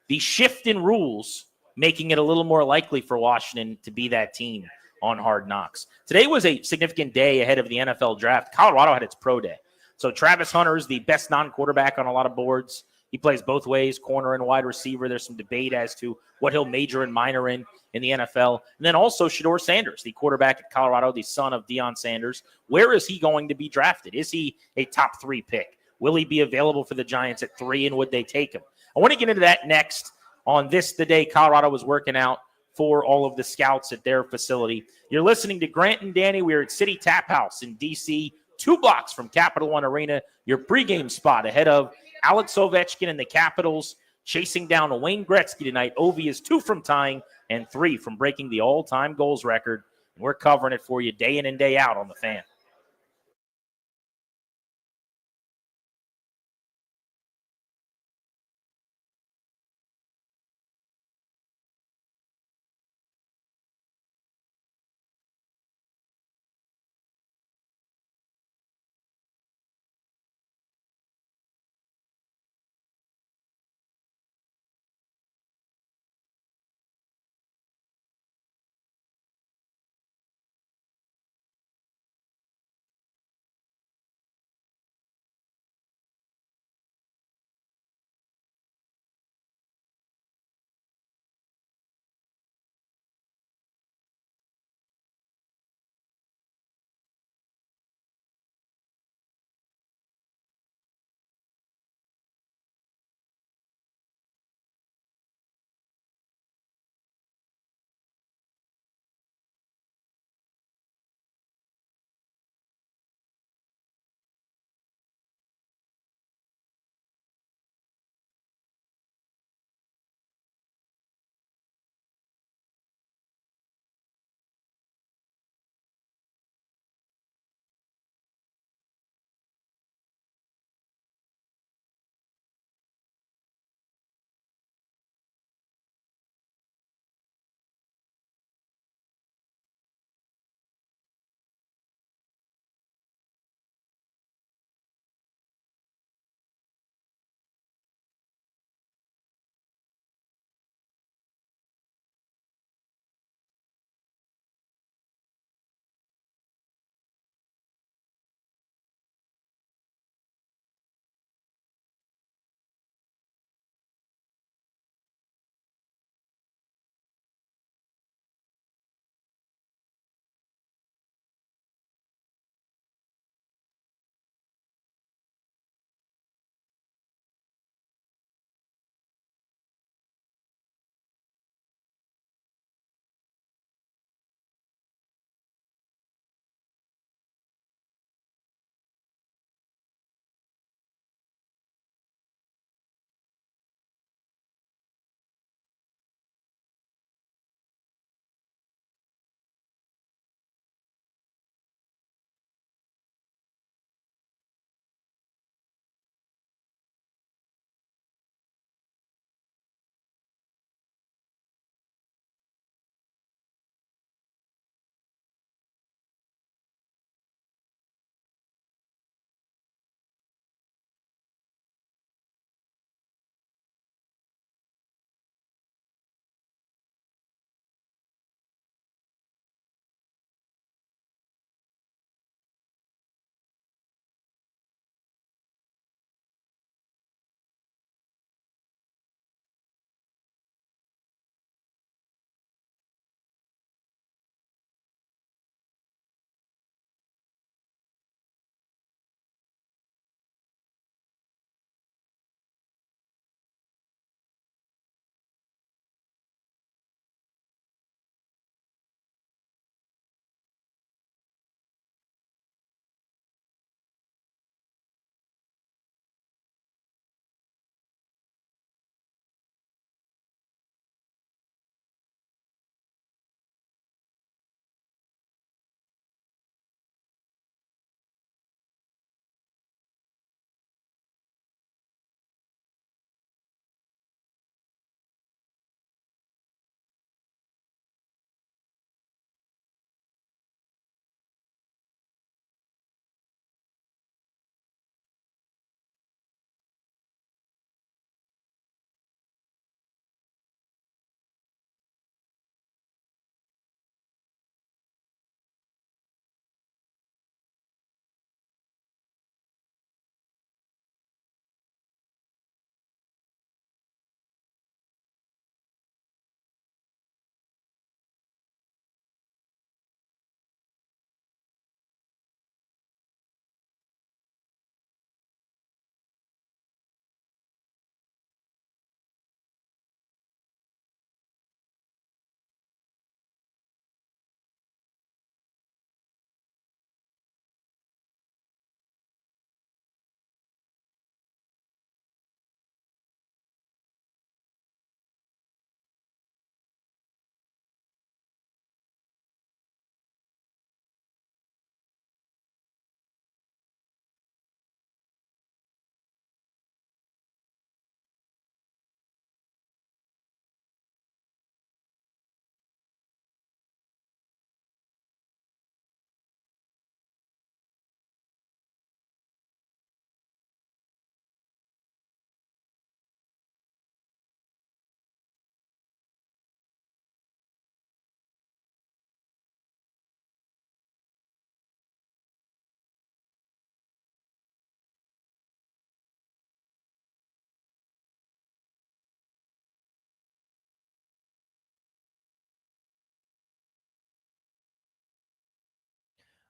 the shift in rules making it a little more likely for Washington to be that team on Hard Knocks. Today was a significant day ahead of the NFL draft. Colorado had its pro day. So Travis Hunter is the best non-quarterback on a lot of boards. He plays both ways, corner and wide receiver. There's some debate as to what he'll major and minor in the NFL. And then also Shedeur Sanders, the quarterback at Colorado, the son of Deion Sanders. Where is he going to be drafted? Is he a top 3 pick? Will he be available for the Giants at 3, and would they take him? I want to get into that next on this, the day Colorado was working out for all of the scouts at their facility. You're listening to Grant and Danny. We're at City Tap House in D.C., 2 blocks from Capital One Arena, your pregame spot ahead of Alex Ovechkin and the Capitals chasing down Wayne Gretzky tonight. Ovi is 2 from tying and 3 from breaking the all-time goals record. And we're covering it for you day in and day out on The Fan.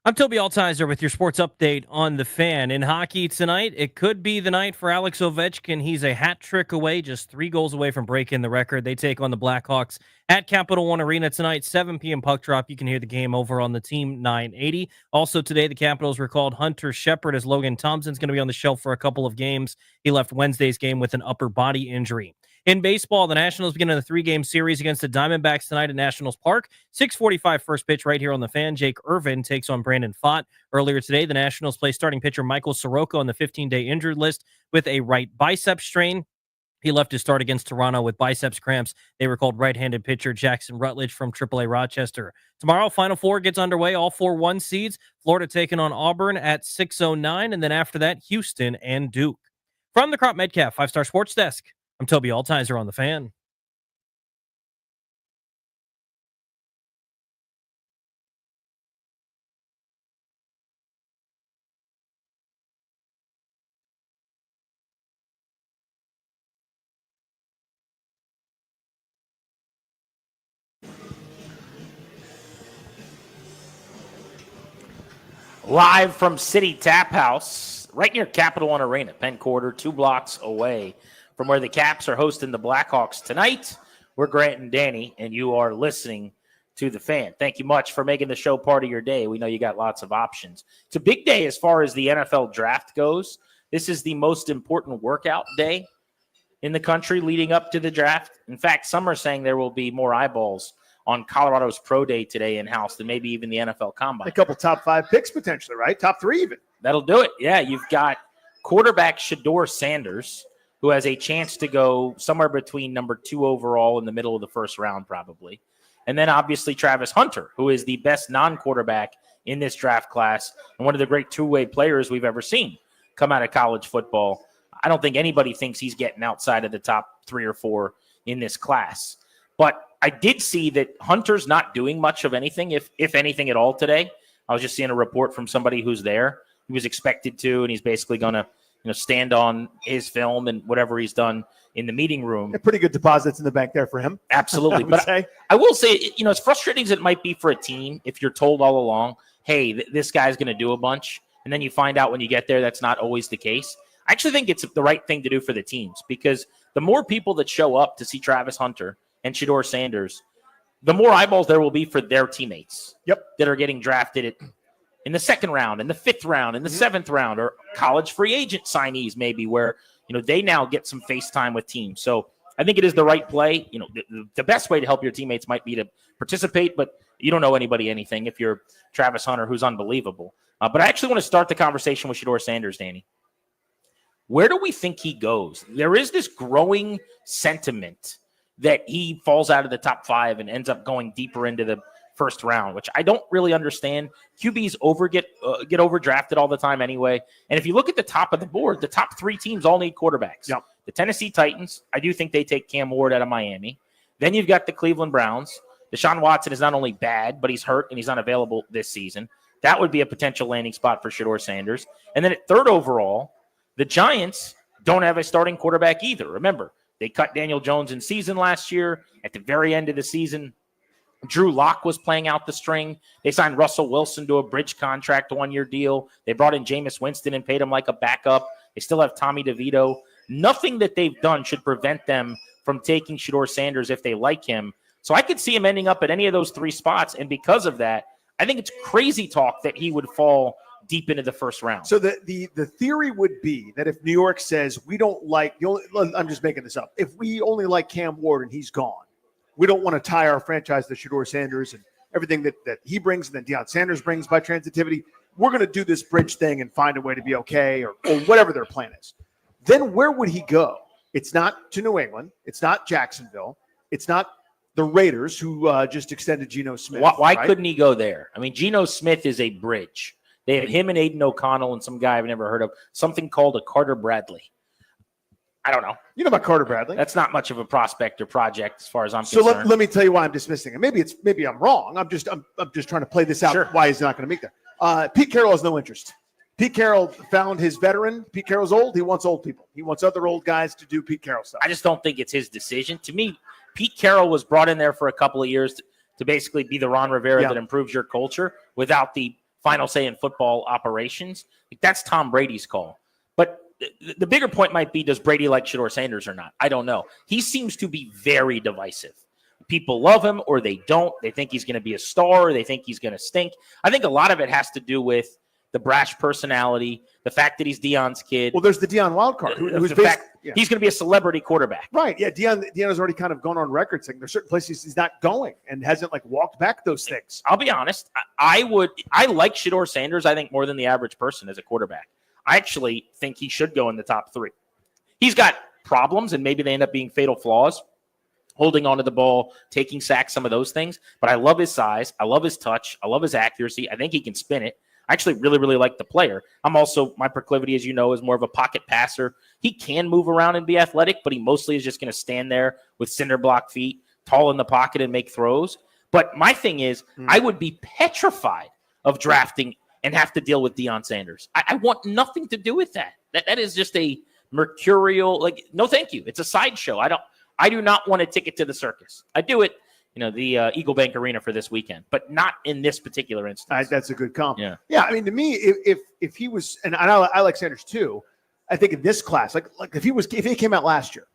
I'm Toby Altizer with your sports update on the Fan. In hockey tonight, it could be the night for Alex Ovechkin. He's a hat trick away, just 3 goals away from breaking the record. They take on the Blackhawks at Capital One Arena tonight, 7 p.m. puck drop. You can hear the game over on the Team 980. Also today, the Capitals recalled Hunter Shepard as Logan Thompson's going to be on the shelf for a couple of games. He left Wednesday's game with an upper body injury. In baseball, the Nationals begin a 3-game series against the Diamondbacks tonight at Nationals Park. 6:45 first pitch right here on the Fan. Jake Irvin takes on Brandon Pfaadt. Earlier today, the Nationals placed starting pitcher Michael Soroka on the 15-day injured list with a right bicep strain. He left his start against Toronto with biceps cramps. They recalled right-handed pitcher Jackson Rutledge from AAA Rochester. Tomorrow, Final Four gets underway. All 4 1 seeds. Florida taking on Auburn at 6:09, and then after that, Houston and Duke. From the Crop Metcalf 5-Star Sports Desk, I'm Toby Altizer on the Fan. Live from City Tap House, right near Capital One Arena, Penn Quarter, 2 blocks away from where the Caps are hosting the Blackhawks tonight. We're Grant and Danny, and you are listening to the Fan. Thank you much for making the show part of your day. We know you got lots of options. It's a big day as far as the NFL draft goes. This is the most important workout day in the country leading up to the draft. In fact, some are saying there will be more eyeballs on Colorado's Pro Day today in-house than maybe even the NFL Combine. A couple top 5 picks potentially, right? Top 3 even. That'll do it. Yeah, you've got quarterback Shedeur Sanders, who has a chance to go somewhere between number 2 overall in the middle of the first round probably. And then obviously Travis Hunter, who is the best non-quarterback in this draft class and one of the great two-way players we've ever seen come out of college football. I don't think anybody thinks he's getting outside of the top 3 or 4 in this class. But I did see that Hunter's not doing much of anything, if anything at all today. I was just seeing a report from somebody who's there. He was expected to, and he's basically going to stand on his film and whatever he's done in the meeting room. Pretty good deposits in the bank there for him. Absolutely. But I will say, as frustrating as it might be for a team, if you're told all along, hey, this guy's going to do a bunch, and then you find out when you get there that's not always the case. I actually think it's the right thing to do for the teams, because the more people that show up to see Travis Hunter and Shedeur Sanders, the more eyeballs there will be for their teammates that are getting drafted in the 2nd round, in the 5th round, in the 7th round, or college free agent signees maybe, where they now get some face time with teams. So I think it is the right play. The best way to help your teammates might be to participate, but you don't know anybody anything if you're Travis Hunter, who's unbelievable. But I actually want to start the conversation with Shedeur Sanders, Danny. Where do we think he goes? There is this growing sentiment that he falls out of the top 5 and ends up going deeper into the first round, which I don't really understand. QBs get overdrafted all the time anyway. And if you look at the top of the board, the top 3 teams all need quarterbacks. Yep. The Tennessee Titans, I do think they take Cam Ward out of Miami. Then you've got the Cleveland Browns. Deshaun Watson is not only bad, but he's hurt and he's unavailable this season. That would be a potential landing spot for Shedeur Sanders. And then at 3rd overall, the Giants don't have a starting quarterback either. Remember, they cut Daniel Jones in season last year. At the very end of the season, Drew Lock was playing out the string. They signed Russell Wilson to a bridge contract, 1-year deal. They brought in Jameis Winston and paid him like a backup. They still have Tommy DeVito. Nothing that they've done should prevent them from taking Shedeur Sanders if they like him. So I could see him ending up at any of those 3 spots. And because of that, I think it's crazy talk that he would fall deep into the first round. So the theory would be that if New York says we don't like, I'm just making this up, if we only like Cam Ward and he's gone, we don't want to tie our franchise to Shedeur Sanders and everything that he brings and then Deion Sanders brings by transitivity. We're going to do this bridge thing and find a way to be okay or whatever their plan is. Then where would he go? It's not to New England. It's not Jacksonville. It's not the Raiders who just extended Geno Smith. Why right? couldn't he go there? I mean, Geno Smith is a bridge. They have him and Aiden O'Connell and some guy I've never heard of, something called a Carter Bradley. I don't know. You know about Carter Bradley? That's not much of a prospect or project as far as I'm concerned. concerned. So let me tell you why I'm dismissing it. Maybe I'm wrong. I'm just trying to play this out. Sure. Why he's not going to make that. Pete Carroll has no interest. Pete Carroll found his veteran. Pete Carroll's old. He wants old people. He wants other old guys to do Pete Carroll stuff. I just don't think it's his decision. To me, Pete Carroll was brought in there for a couple of years to basically be the Ron Rivera that improves your culture without the final say in football operations. That's Tom Brady's call. But the bigger point might be, does Brady like Shedeur Sanders or not? I don't know. He seems to be very divisive. People love him or they don't. They think he's going to be a star or they think he's going to stink. I think a lot of it has to do with the brash personality, the fact that he's Deion's kid. Well, there's the Deion wildcard. He's going to be a celebrity quarterback. Right. Yeah. Deion has already kind of gone on record saying there's certain places he's not going and hasn't like walked back those things. I'll be honest. I like Shedeur Sanders, I think, more than the average person as a quarterback. I actually think he should go in the top 3. He's got problems, and maybe they end up being fatal flaws, holding onto the ball, taking sacks, some of those things. But I love his size. I love his touch. I love his accuracy. I think he can spin it. I actually really, really like the player. My proclivity, as you know, is more of a pocket passer. He can move around and be athletic, but he mostly is just going to stand there with cinder block feet, tall in the pocket, and make throws. But my thing is, I would be petrified of drafting and have to deal with Deion Sanders. I want nothing to do with that. That is just a mercurial, no thank you. It's a sideshow. I do not want a ticket to the circus. I do it, the Eagle Bank Arena for this weekend, but not in this particular instance. That's a good comp. Yeah. Yeah. I mean, to me, if he was, and I like Sanders too, I think in this class, like if he came out last year,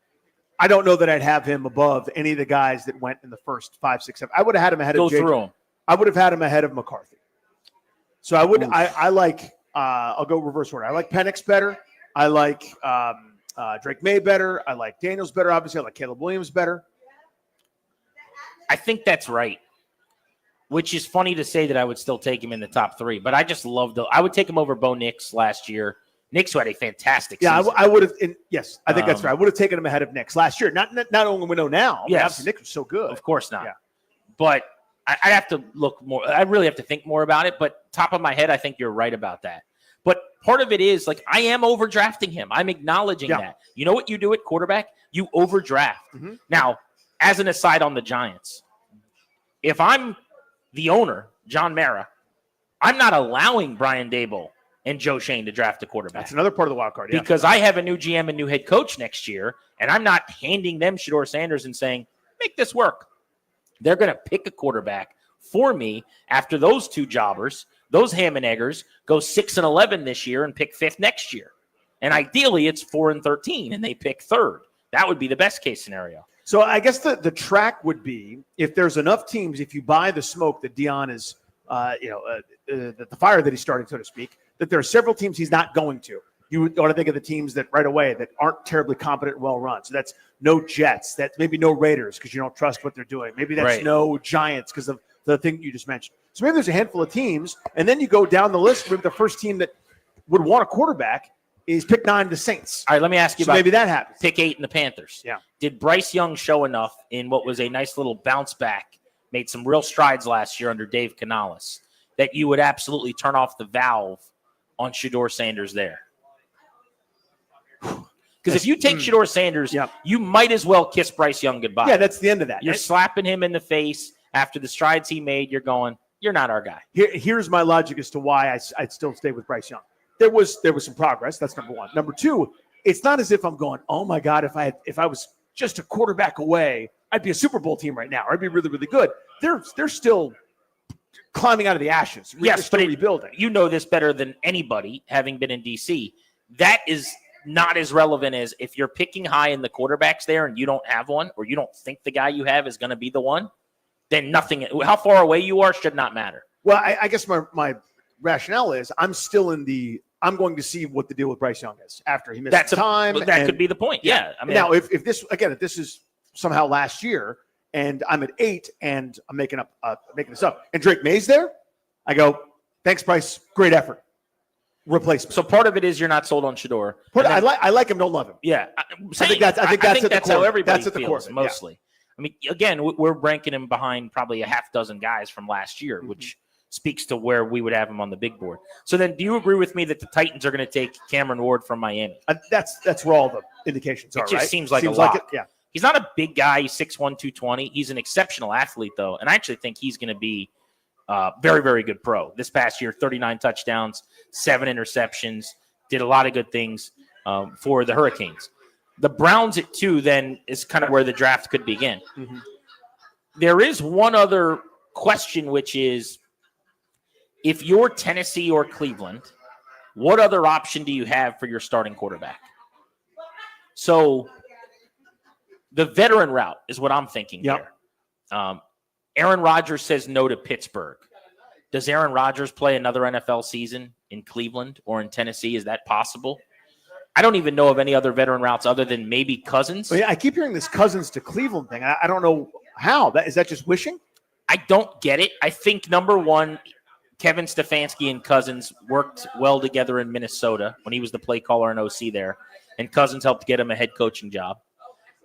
I don't know that I'd have him above any of the guys that went in the first 5, 6, 7. I would have had him ahead of JJ. I would have had him ahead of McCarthy. So I would. I like. I'll go reverse order. I like Penix better. I like Drake May better. I like Daniels better. Obviously, I like Caleb Williams better. I think that's right. Which is funny to say that I would still take him in the top 3, but I just love I would take him over Bo Nix last year. Nix who had a fantastic season. Yeah, I would have. Yes, I think that's right. I would have taken him ahead of Nix last year. Not only we know now. Yes, obviously Nix was so good. Of course not. Yeah. But I have to look more. I really have to think more about it. But top of my head, I think you're right about that. But part of it is I am overdrafting him. I'm acknowledging that. You know what you do at quarterback? You overdraft. Mm-hmm. Now, as an aside on the Giants, if I'm the owner, John Mara, I'm not allowing Brian Daboll and Joe Shane to draft a quarterback. That's another part of the wild card. Yeah. Because I have a new GM and new head coach next year, and I'm not handing them Shedeur Sanders and saying, make this work. They're going to pick a quarterback for me after those 2 jobbers, those ham and eggers, go 6-11 this year and pick 5th next year. And ideally, it's 4-13, and they pick 3rd. That would be the best case scenario. So I guess the track would be if there's enough teams, if you buy the smoke that Deion is, the fire that he's starting, so to speak, that there are several teams he's not going to. You want to think of the teams that right away that aren't terribly competent and well run. So that's no Jets. That's maybe no Raiders because you don't trust what they're doing. Maybe that's no Giants because of the thing you just mentioned. So maybe there's a handful of teams, and then you go down the list. Maybe the first team that would want a quarterback is pick 9, the Saints. All right, let me ask you about maybe that happens. Pick 8 and the Panthers. Yeah. Did Bryce Young show enough in what was a nice little bounce back, made some real strides last year under Dave Canales, that you would absolutely turn off the valve on Shedeur Sanders there? Because if you take Shedeur Sanders, you might as well kiss Bryce Young goodbye. Yeah, that's the end of that. You're slapping him in the face after the strides he made. You're going, you're not our guy. Here's my logic as to why I'd still stay with Bryce Young. There was some progress. That's number one. Number two, it's not as if I'm going, oh my God, if I was just a quarterback away, I'd be a Super Bowl team right now. Or I'd be really, really good. They're still climbing out of the ashes. Yes, but rebuilding. You know this better than anybody, having been in DC. That is not as relevant as if you're picking high in the quarterbacks there and you don't have one, or you don't think the guy you have is going to be the one, then nothing. How far away you are should not matter. Well, I guess my rationale is I'm going to see what the deal with Bryce Young is after he missed time. That could be the point. Yeah. I mean, now if this is somehow last year and I'm at 8 and I'm making this up and Drake May's there, I go, thanks, Bryce. Great effort. Replacement. So part of it is you're not sold on Shedeur. I like him, don't love him. Yeah. I think that's how everybody feels, feels mostly. Yeah. I mean, again, we're ranking him behind probably a half dozen guys from last year, which speaks to where we would have him on the big board. So then do you agree with me that the Titans are going to take Cameron Ward from Miami? That's where all the indications are, It just right? seems like a lot. Yeah. He's not a big guy. He's 6'1", 220. He's an exceptional athlete, though, and I actually think he's going to be very, very good pro. This past year, 39 touchdowns, 7 interceptions, did a lot of good things for the Hurricanes. The Browns at 2 then is kind of where the draft could begin. There is one other question, which is if you're Tennessee or Cleveland, what other option do you have for your starting quarterback? So the veteran route is what I'm thinking here. Aaron Rodgers says no to Pittsburgh. Does Aaron Rodgers play another NFL season in Cleveland or in Tennessee? Is that possible? I don't even know of any other veteran routes other than maybe Cousins. But yeah, I keep hearing this Cousins to Cleveland thing. I don't know how. Is that just wishing? I don't get it. I think, number one, Kevin Stefanski and Cousins worked well together in Minnesota when he was the play caller and OC there, and Cousins helped get him a head coaching job.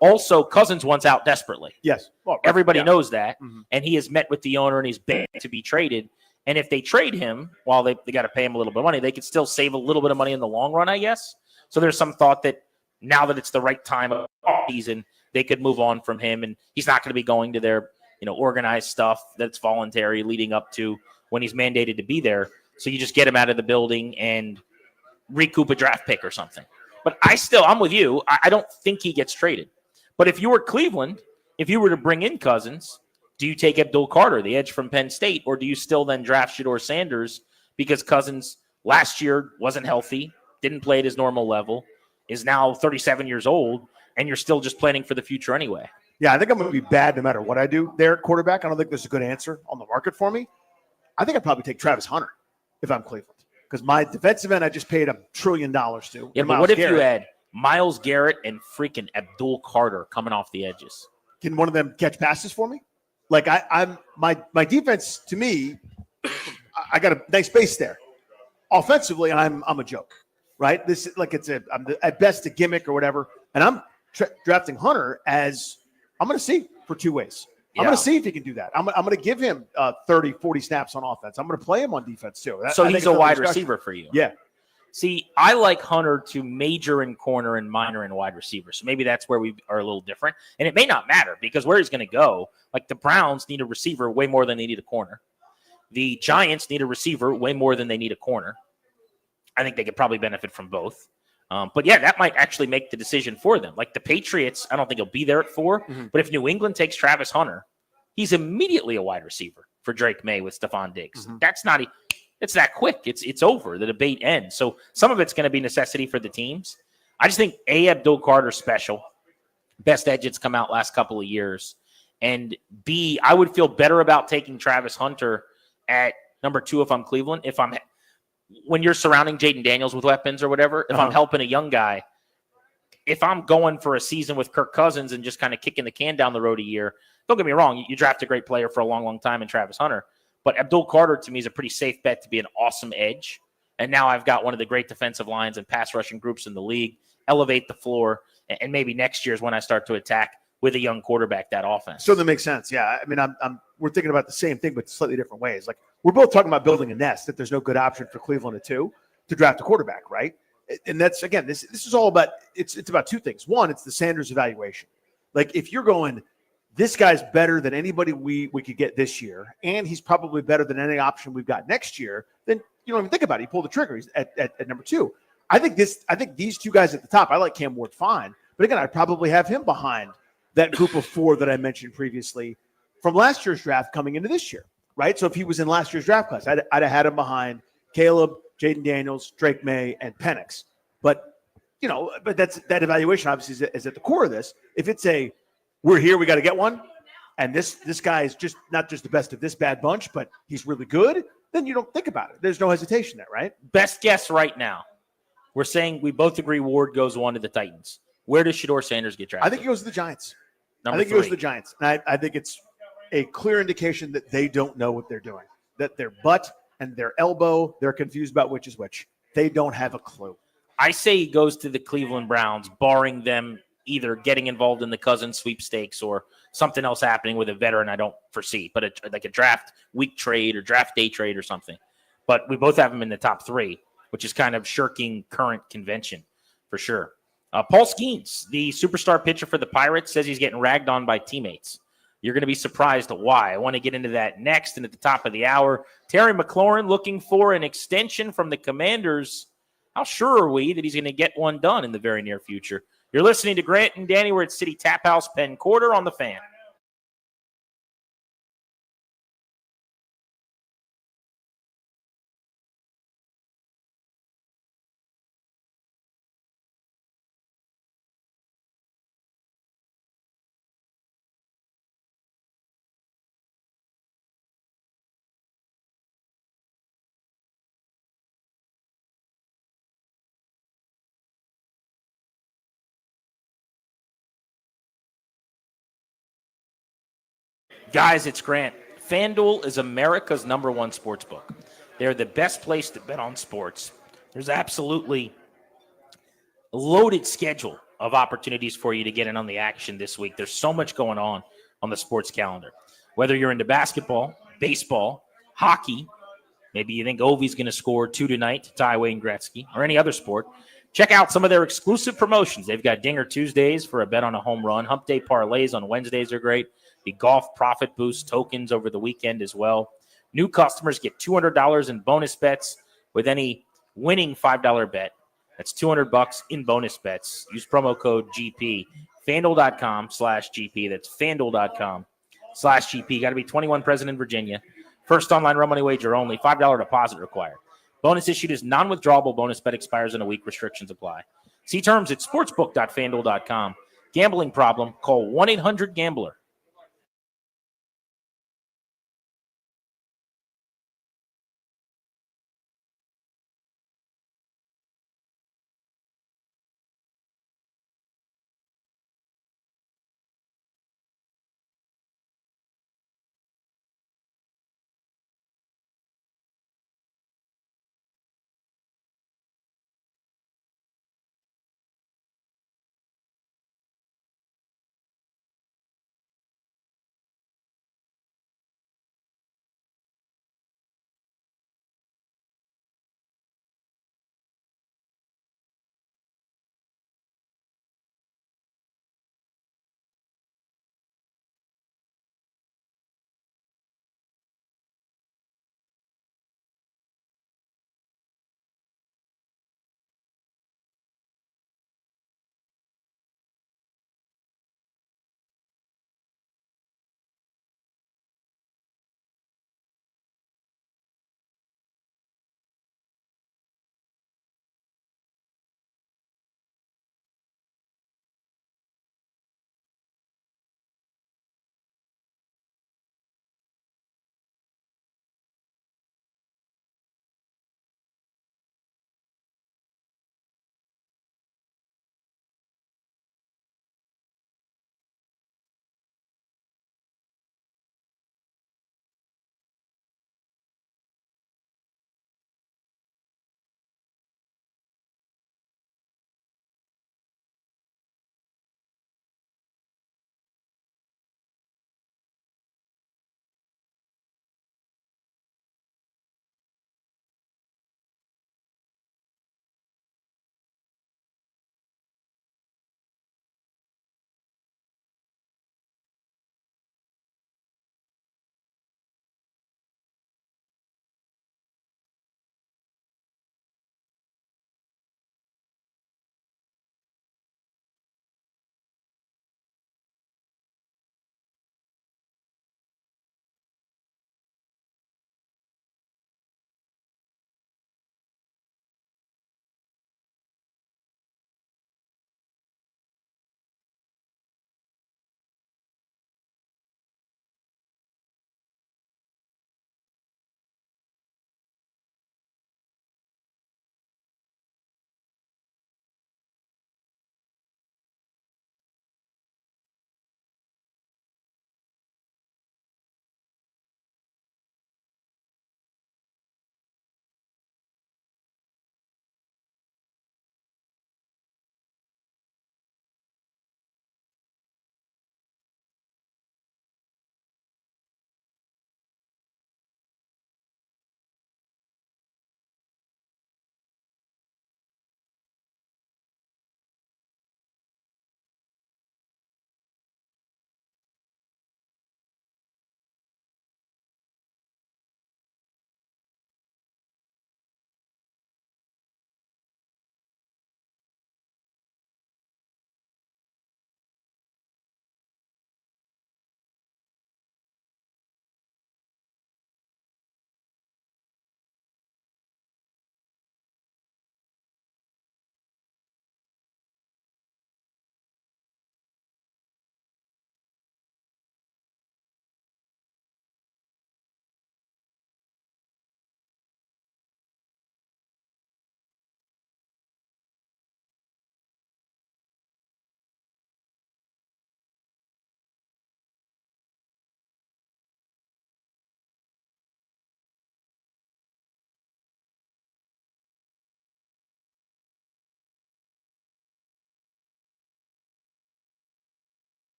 Also, Cousins wants out desperately. Yes. Well, everybody knows that, and he has met with the owner and he's begged to be traded. And if they trade him, while they got to pay him a little bit of money, they could still save a little bit of money in the long run, I guess. So there's some thought that now that it's the right time of the season, they could move on from him, and he's not going to be going to their organized stuff that's voluntary leading up to when he's mandated to be there. So you just get him out of the building and recoup a draft pick or something. But I'm with you. I don't think he gets traded. But if you were Cleveland, if you were to bring in Cousins, do you take Abdul Carter, the edge from Penn State, or do you still then draft Shedeur Sanders because Cousins last year wasn't healthy, didn't play at his normal level, is now 37 years old, and you're still just planning for the future anyway? Yeah, I think I'm going to be bad no matter what I do there at quarterback. I don't think there's a good answer on the market for me. I think I'd probably take Travis Hunter if I'm Cleveland, because my defensive end I just paid $1 trillion to. Yeah, but what if you had Myles Garrett and freaking Abdul Carter coming off the edges? Can one of them catch passes for me? Like my defense, to me, I got a nice base there. Offensively, I'm a joke, right? This I'm at best a gimmick or whatever, and I'm drafting Hunter as I'm going to see for 2 ways. I'm going to see if he can do that. I'm going to give him 30, 40 snaps on offense. I'm going to play him on defense too. So he's a wide receiver for you. Yeah. See, I like Hunter to major in corner and minor in wide receiver. So maybe that's where we are a little different. And it may not matter because where he's going to go, like the Browns need a receiver way more than they need a corner. The Giants need a receiver way more than they need a corner. I think they could probably benefit from both. But yeah, that might actually make the decision for them. Like the Patriots, I don't think he'll be there at 4. But if New England takes Travis Hunter, he's immediately a wide receiver for Drake May with Stephon Diggs. It's that quick. It's over. The debate ends. So some of it's going to be necessity for the teams. I just think A, Abdul Carter's special. Best edge it's come out last couple of years. And B, I would feel better about taking Travis Hunter at number 2 if I'm Cleveland. When you're surrounding Jaden Daniels with weapons or whatever, if I'm helping a young guy, if I'm going for a season with Kirk Cousins and just kind of kicking the can down the road a year, don't get me wrong, you draft a great player for a long, long time in Travis Hunter. But Abdul Carter, to me, is a pretty safe bet to be an awesome edge. And now I've got one of the great defensive lines and pass rushing groups in the league, elevate the floor, and maybe next year is when I start to attack with a young quarterback that offense. So that makes sense. Yeah. I mean, we're thinking about the same thing, but slightly different ways. Like we're both talking about building a nest, that there's no good option for Cleveland at 2 to draft a quarterback, right? And that's, again, this is all about, it's about 2 things. One, it's the Sanders evaluation. Like if you're going, this guy's better than anybody we could get this year, and he's probably better than any option we've got next year, then you don't even think about it. You pull the trigger. He's at number 2. I think these 2 guys at the top, I like Cam Ward fine. But again, I'd probably have him behind that group of 4 that I mentioned previously from last year's draft coming into this year, right? So if he was in last year's draft class, I'd have had him behind Caleb, Jaden Daniels, Drake May, and Penix. But, that evaluation obviously is at the core of this. If it's we're here, we got to get one, and this guy is just not just the best of this bad bunch, but he's really good, then you don't think about it. There's no hesitation there, right? Best guess right now. We're saying we both agree Ward goes 1 to the Titans. Where does Shedeur Sanders get drafted? I think he goes to the Giants. Number I think 3. he goes to the Giants. And I think it's a clear indication that they don't know what they're doing, that their butt and their elbow, they're confused about which is which. They don't have a clue. I say he goes to the Cleveland Browns, barring them either getting involved in the Cousins sweepstakes or something else happening with a veteran I don't foresee, but like a draft week trade or draft day trade or something. But we both have him in the top 3, which is kind of shirking current convention for sure. Paul Skeens, the superstar pitcher for the Pirates, says he's getting ragged on by teammates. You're going to be surprised at why. I want to get into that next and at the top of the hour. Terry McLaurin looking for an extension from the Commanders. How sure are we that he's going to get one done in the very near future? You're listening to Grant and Danny. We're at City Tap House, Penn Quarter on the Fan. Guys, it's Grant. FanDuel is America's #1 sports book. They're the best place to bet on sports. There's absolutely a loaded schedule of opportunities for you to get in on the action this week. There's so much going on the sports calendar. Whether you're into basketball, baseball, hockey, maybe you think Ovi's going to score 2 tonight to tie Wayne Gretzky, or any other sport, check out some of their exclusive promotions. They've got Dinger Tuesdays for a bet on a home run. Hump Day parlays on Wednesdays are great. The golf profit boost tokens over the weekend as well. New customers get $200 in bonus bets with any winning $5 bet. That's $200 in bonus bets. Use promo code GP. FanDuel.com/GP. That's FanDuel.com/GP. Got to be 21 present in Virginia. First online real money wager only. $5 deposit required. Bonus issued is non-withdrawable. Bonus bet expires in a week. Restrictions apply. See terms at sportsbook.fanduel.com. Gambling problem? Call 1-800-GAMBLER.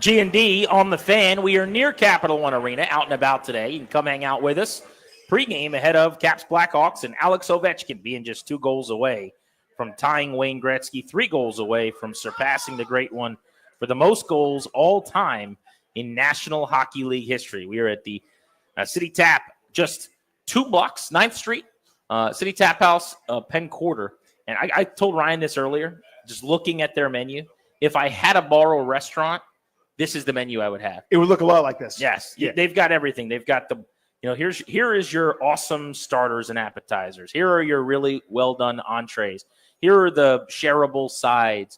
G&D on the Fan. We are near Capital One Arena, out and about today. You can come hang out with us. Pregame ahead of Caps Blackhawks and Alex Ovechkin being just 2 goals away from tying Wayne Gretzky, 3 goals away from surpassing the great one for the most goals all time in National Hockey League history. We are at the City Tap, just 2 blocks, 9th Street, City Tap House, Penn Quarter. And I told Ryan this earlier, just looking at their menu. If I had a bar or restaurant, this is the menu I would have. It would look a lot like this. Yes. Yeah. They've got everything. They've got the, here is your awesome starters and appetizers. Here are your really well done entrees. Here are the shareable sides.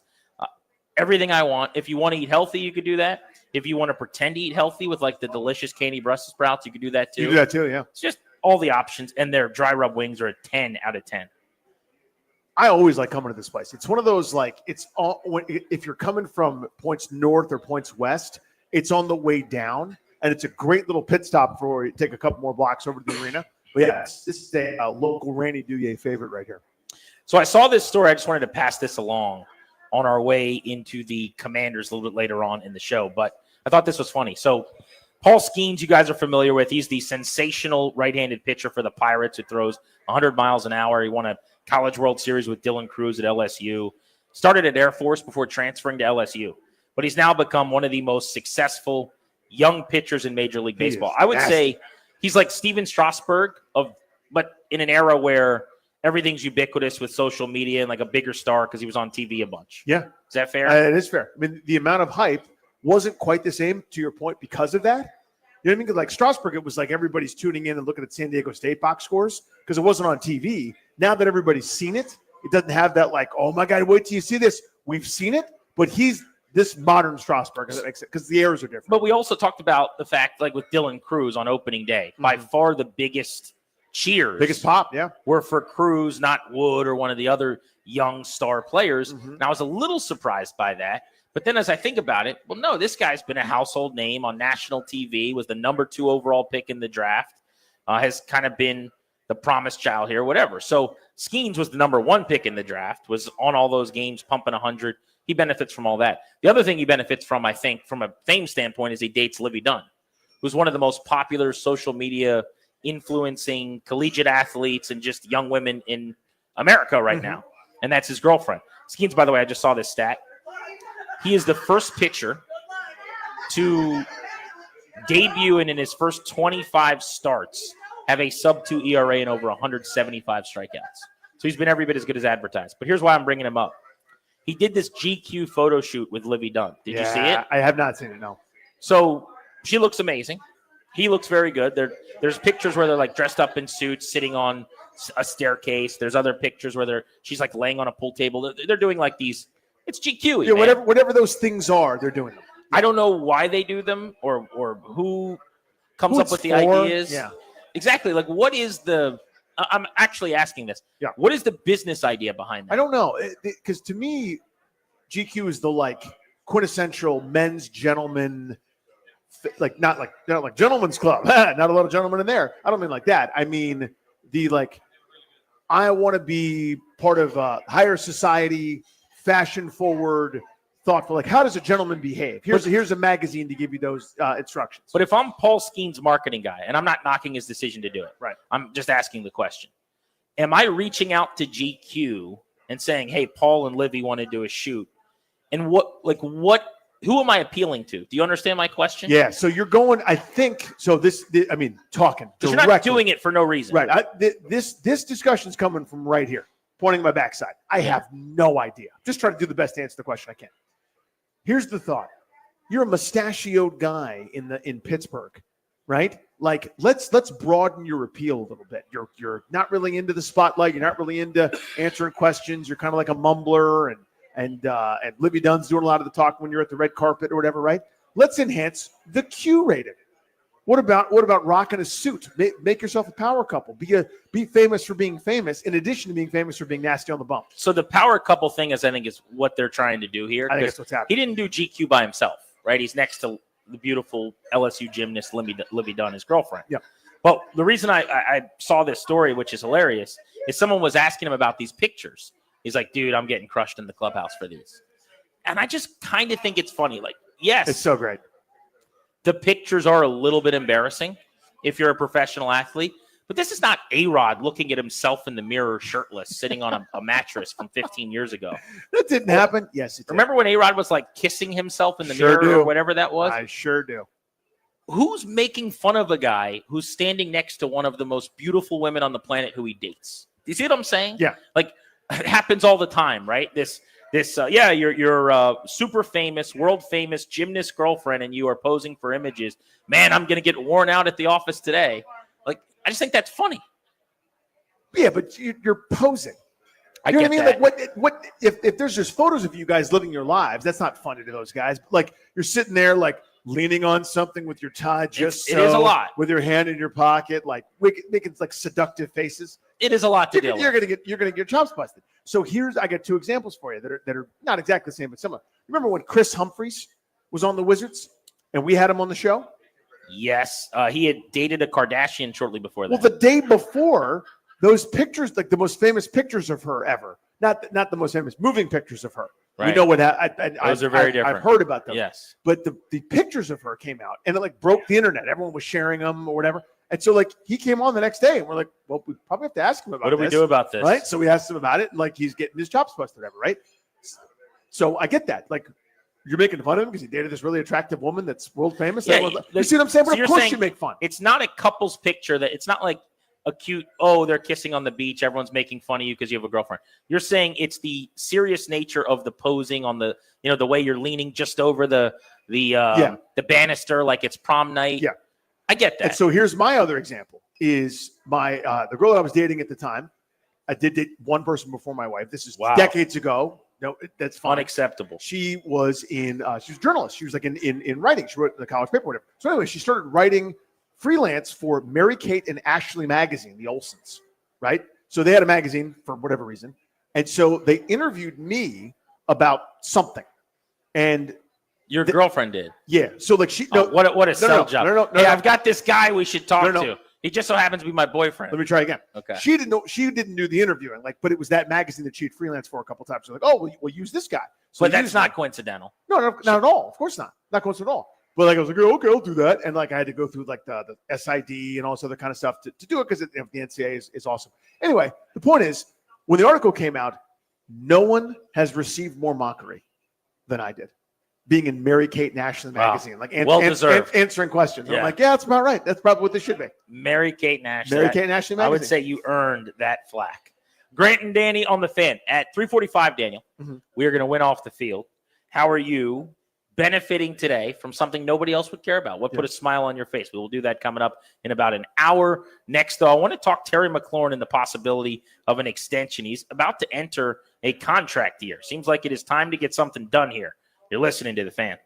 Everything I want. If you want to eat healthy, you could do that. If you want to pretend to eat healthy with like the delicious candy Brussels sprouts, you could do that too. You do that too, yeah. It's just all the options, and their dry rub wings are a 10 out of 10. I always like coming to this place. It's one of those, like, it's all, if you're coming from points north or points west, it's on the way down, and it's a great little pit stop before you take a couple more blocks over to the arena. But yes, this is a local Randy Douye favorite right here. So I saw this story. I just wanted to pass this along on our way into the Commanders a little bit later on in the show, but I thought this was funny. So Paul Skeens, you guys are familiar with. He's the sensational right-handed pitcher for the Pirates who throws 100 miles an hour. He won a College World Series with Dylan Cruz at LSU. Started at Air Force before transferring to LSU. But he's now become one of the most successful young pitchers in Major League Baseball. I would say he's like Steven Strasburg, but in an era where everything's ubiquitous with social media and like a bigger star because he was on TV a bunch. Yeah. Is that fair? It is fair. I mean, the amount of hype wasn't quite the same, to your point, because of that. You know what I mean? Because like Strasburg, it was like everybody's tuning in and looking at San Diego State box scores because it wasn't on TV. Now that everybody's seen it, it doesn't have that like, oh my God, wait till you see this. We've seen it, but he's this modern Strasburg, because the eras are different. But we also talked about the fact, like with Dylan Cruz on opening day, by far the biggest cheers, biggest pop, yeah, were for Cruz, not Wood or one of the other young star players. And I was a little surprised by that. But then as I think about it, well, no, this guy's been a household name on national TV, was the number 2 overall pick in the draft, has kind of been the promised child here, whatever. So Skeens was the number 1 pick in the draft, was on all those games, pumping 100. He benefits from all that. The other thing he benefits from, I think, from a fame standpoint, is he dates Livy Dunn, who's one of the most popular social media influencing collegiate athletes and just young women in America right now. And that's his girlfriend. Skeens, by the way, I just saw this stat. He is the first pitcher to debut and in his first 25 starts have a sub-2 ERA and over 175 strikeouts. So he's been every bit as good as advertised. But here's why I'm bringing him up. He did this GQ photo shoot with Livy Dunn. Did you see it? I have not seen it, no. So she looks amazing. He looks very good. There's pictures where they're like dressed up in suits, sitting on a staircase. There's other pictures where she's like laying on a pool table. They're doing like these. It's GQ. Yeah, whatever those things are, they're doing them. I don't know why they do them or who comes up with the ideas. Yeah. Exactly. Like, what is the – I'm actually asking this. Yeah. What is the business idea behind that? I don't know. Because to me, GQ is the, like, quintessential men's gentleman – not like gentleman's club. Not a lot of gentlemen in there. I don't mean like that. I mean the, like, I want to be part of higher society, fashion-forward – thoughtful, like how does a gentleman behave? Here's a magazine to give you those instructions. But if I'm Paul Skeens' marketing guy, and I'm not knocking his decision to do it, right? I'm just asking the question: am I reaching out to GQ and saying, "Hey, Paul and Livy want to do a shoot," and who am I appealing to? Do you understand my question? Yeah. So you're going. I think so. Talking. You're not doing it for no reason, right? This discussion's coming from right here, pointing my backside. I have no idea. Just trying to do the best to answer the question I can. Here's the thought. You're a mustachioed guy in Pittsburgh, right? Like, let's broaden your appeal a little bit. You're not really into the spotlight. You're not really into answering questions. You're kind of like a mumbler, and Livy Dunn's doing a lot of the talk when you're at the red carpet or whatever, right? Let's enhance the Q rating. What about rocking a suit? Make yourself a power couple. Be famous for being famous, in addition to being famous for being nasty on the bump. So the power couple thing is what they're trying to do here. I think that's what's happening. He didn't do GQ by himself, right? He's next to the beautiful LSU gymnast Livy Dunn, his girlfriend. Yeah. Well, the reason I saw this story, which is hilarious, is someone was asking him about these pictures. He's like, dude, I'm getting crushed in the clubhouse for these. And I just kind of think it's funny. Like, Yes. It's so great. The pictures are a little bit embarrassing if you're a professional athlete. But this is not A-Rod looking at himself in the mirror shirtless, sitting on a mattress from 15 years ago. That didn't happen. Yes, it did. Remember when A-Rod was like kissing himself in the Sure mirror do. or whatever that was? I sure do. Who's making fun of a guy who's standing next to one of the most beautiful women on the planet who he dates? Do you see what I'm saying? Yeah. Like, it happens all the time, right? Your super famous, world famous gymnast girlfriend, and you are posing for images. Man, I'm going to get worn out at the office today. Like, I just think that's funny. Yeah, but you're posing. I You know get what I mean? that. Like, what if there's just photos of you guys living your lives? That's not funny to those guys. Like, you're sitting there, like, leaning on something with your tie It is a lot. with your hand in your pocket, like making like seductive faces. It is a lot to deal You're with. gonna get your chops busted. So I got two examples for you that are not exactly the same but similar. Remember when Chris Humphries was on the Wizards and we had him on the show? Yes. He had dated a Kardashian shortly before that. Well, the day before, those pictures, like the most famous pictures of her ever, not the most famous moving pictures of her. Right. We know what happened. Those are very different. I've heard about them. Yes. But the pictures of her came out and it like broke the internet. Everyone was sharing them or whatever. And so like he came on the next day and we're like, well, we probably have to ask him about What do we do about this? Right. So we asked him about it and like he's getting his chops busted, whatever, right? So I get that. Like you're making fun of him because he dated this really attractive woman that's world famous. Yeah, You see what I'm saying? so But you're of course saying you make fun. It's not a couple's picture that it's not like a cute, they're kissing on the beach. Everyone's making fun of you because you have a girlfriend. You're saying it's the serious nature of the posing on the, the way you're leaning just over the banister, like it's prom night. Yeah. I get that. And so here's my other example is my the girl that I was dating at the time. I did date one person before my wife. This is decades ago. No, that's fine. Unacceptable. She was she was a journalist. She was like in writing. She wrote the college paper, whatever. So anyway, she started writing freelance for Mary-Kate and Ashley magazine, the Olsons, right? So they had a magazine for whatever reason. And so they interviewed me about something. And your girlfriend did? Yeah. So like what a sell job. No, hey, I've got this guy we should talk to. He just so happens to be my boyfriend. Let me try again. Okay. She didn't do the interviewing, but it was that magazine that she had freelanced for a couple times. So like, oh, we'll use this guy. So but that's not coincidental. No, not at all. Of course not. Not coincidental at all. But like I was like, okay, I'll do that. And like I had to go through like the SID and all this other kind of stuff to do it because the NCAA is awesome. Anyway, the point is, when the article came out, no one has received more mockery than I did. Being in Mary-Kate and Ashley magazine, like answering questions. Yeah. I'm like, yeah, that's about right. That's probably what this should be. Mary-Kate and Ashley. Mary-Kate and Ashley magazine. I would say you earned that flack. Grant and Danny on the Fan at 3:45. Daniel, we are going to win off the field. How are you benefiting today from something nobody else would care about? What put a smile on your face? We will do that coming up in about an hour. Next, though, I want to talk Terry McLaurin and the possibility of an extension. He's about to enter a contract year. Seems like it is time to get something done here. You're listening to The Fan.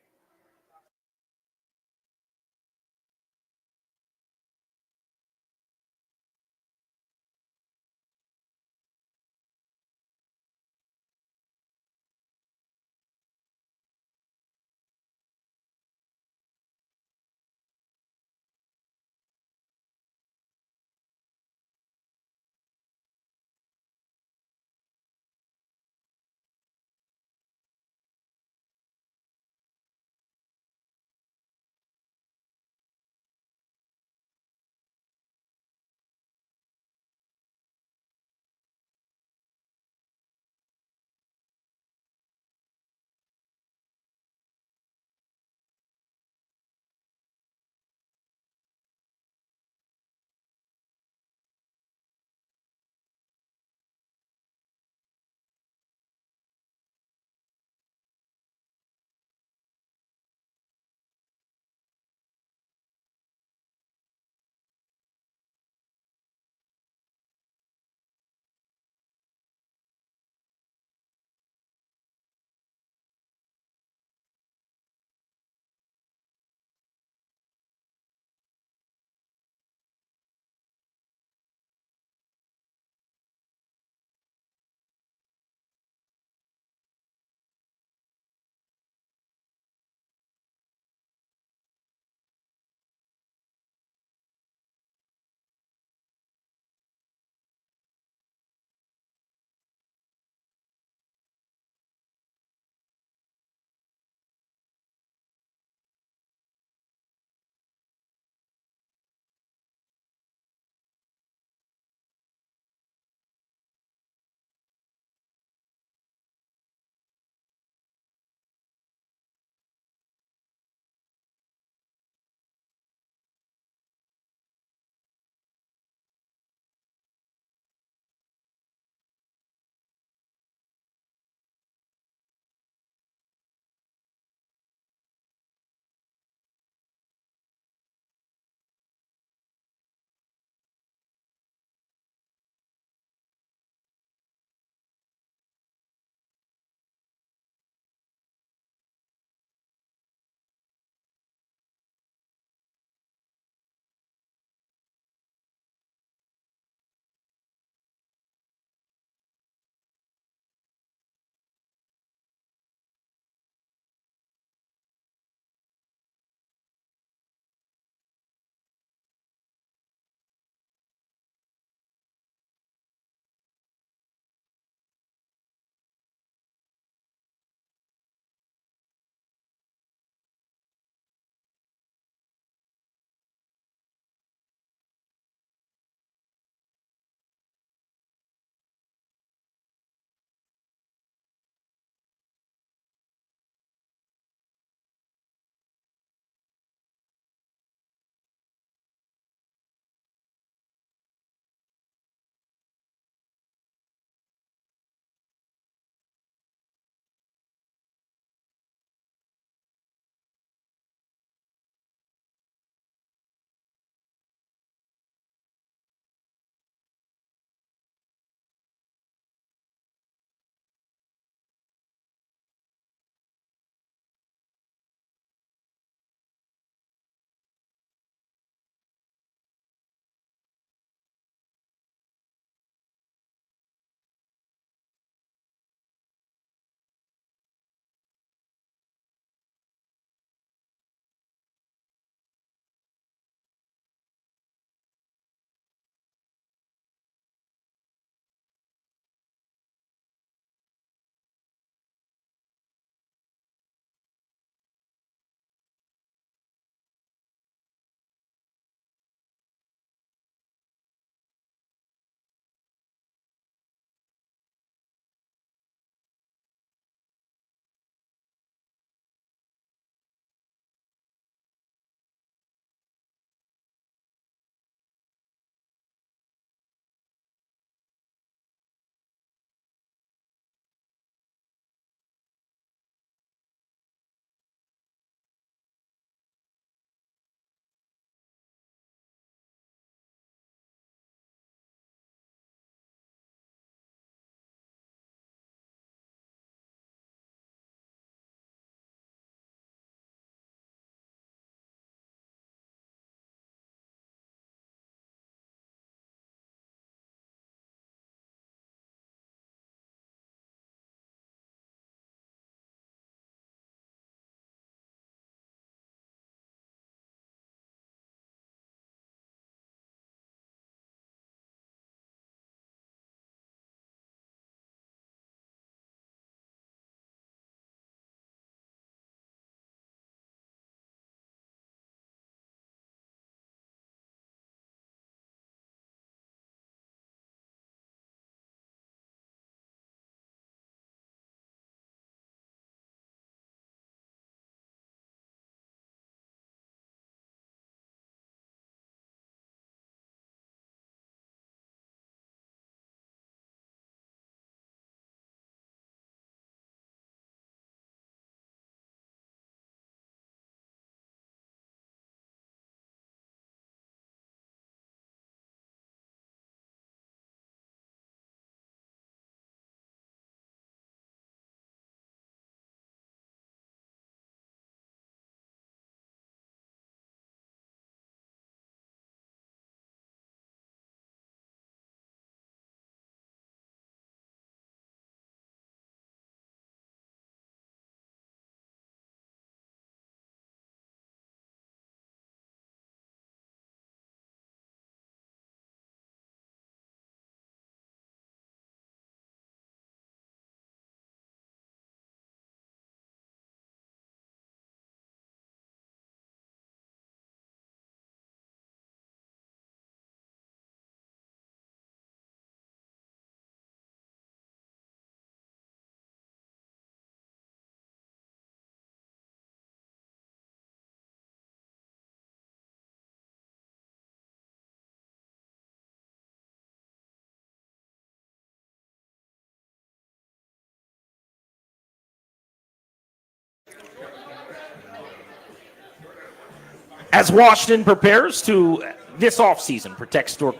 As Washington prepares to, this offseason, protect store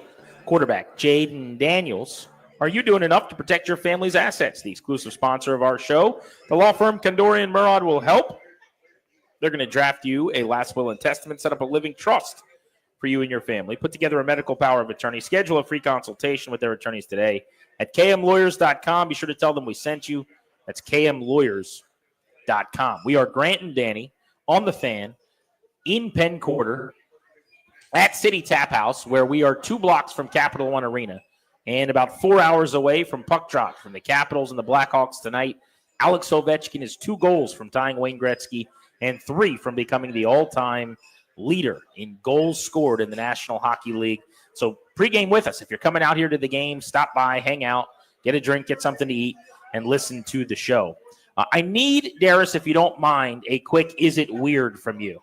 quarterback Jaden Daniels, are you doing enough to protect your family's assets? The exclusive sponsor of our show, the law firm Kondorian Murad, will help. They're going to draft you a last will and testament, set up a living trust for you and your family, put together a medical power of attorney, schedule a free consultation with their attorneys today at kmlawyers.com. Be sure to tell them we sent you. That's kmlawyers.com. We are Grant and Danny on the Fan in Penn Quarter at City Tap House, where we are 2 blocks from Capital One Arena and about 4 hours away from puck drop from the Capitals and the Blackhawks tonight. Alex Ovechkin is 2 goals from tying Wayne Gretzky and 3 from becoming the all-time leader in goals scored in the National Hockey League. So pregame with us. If you're coming out here to the game, stop by, hang out, get a drink, get something to eat, and listen to the show. I need, Darius, if you don't mind, a quick is it weird from you.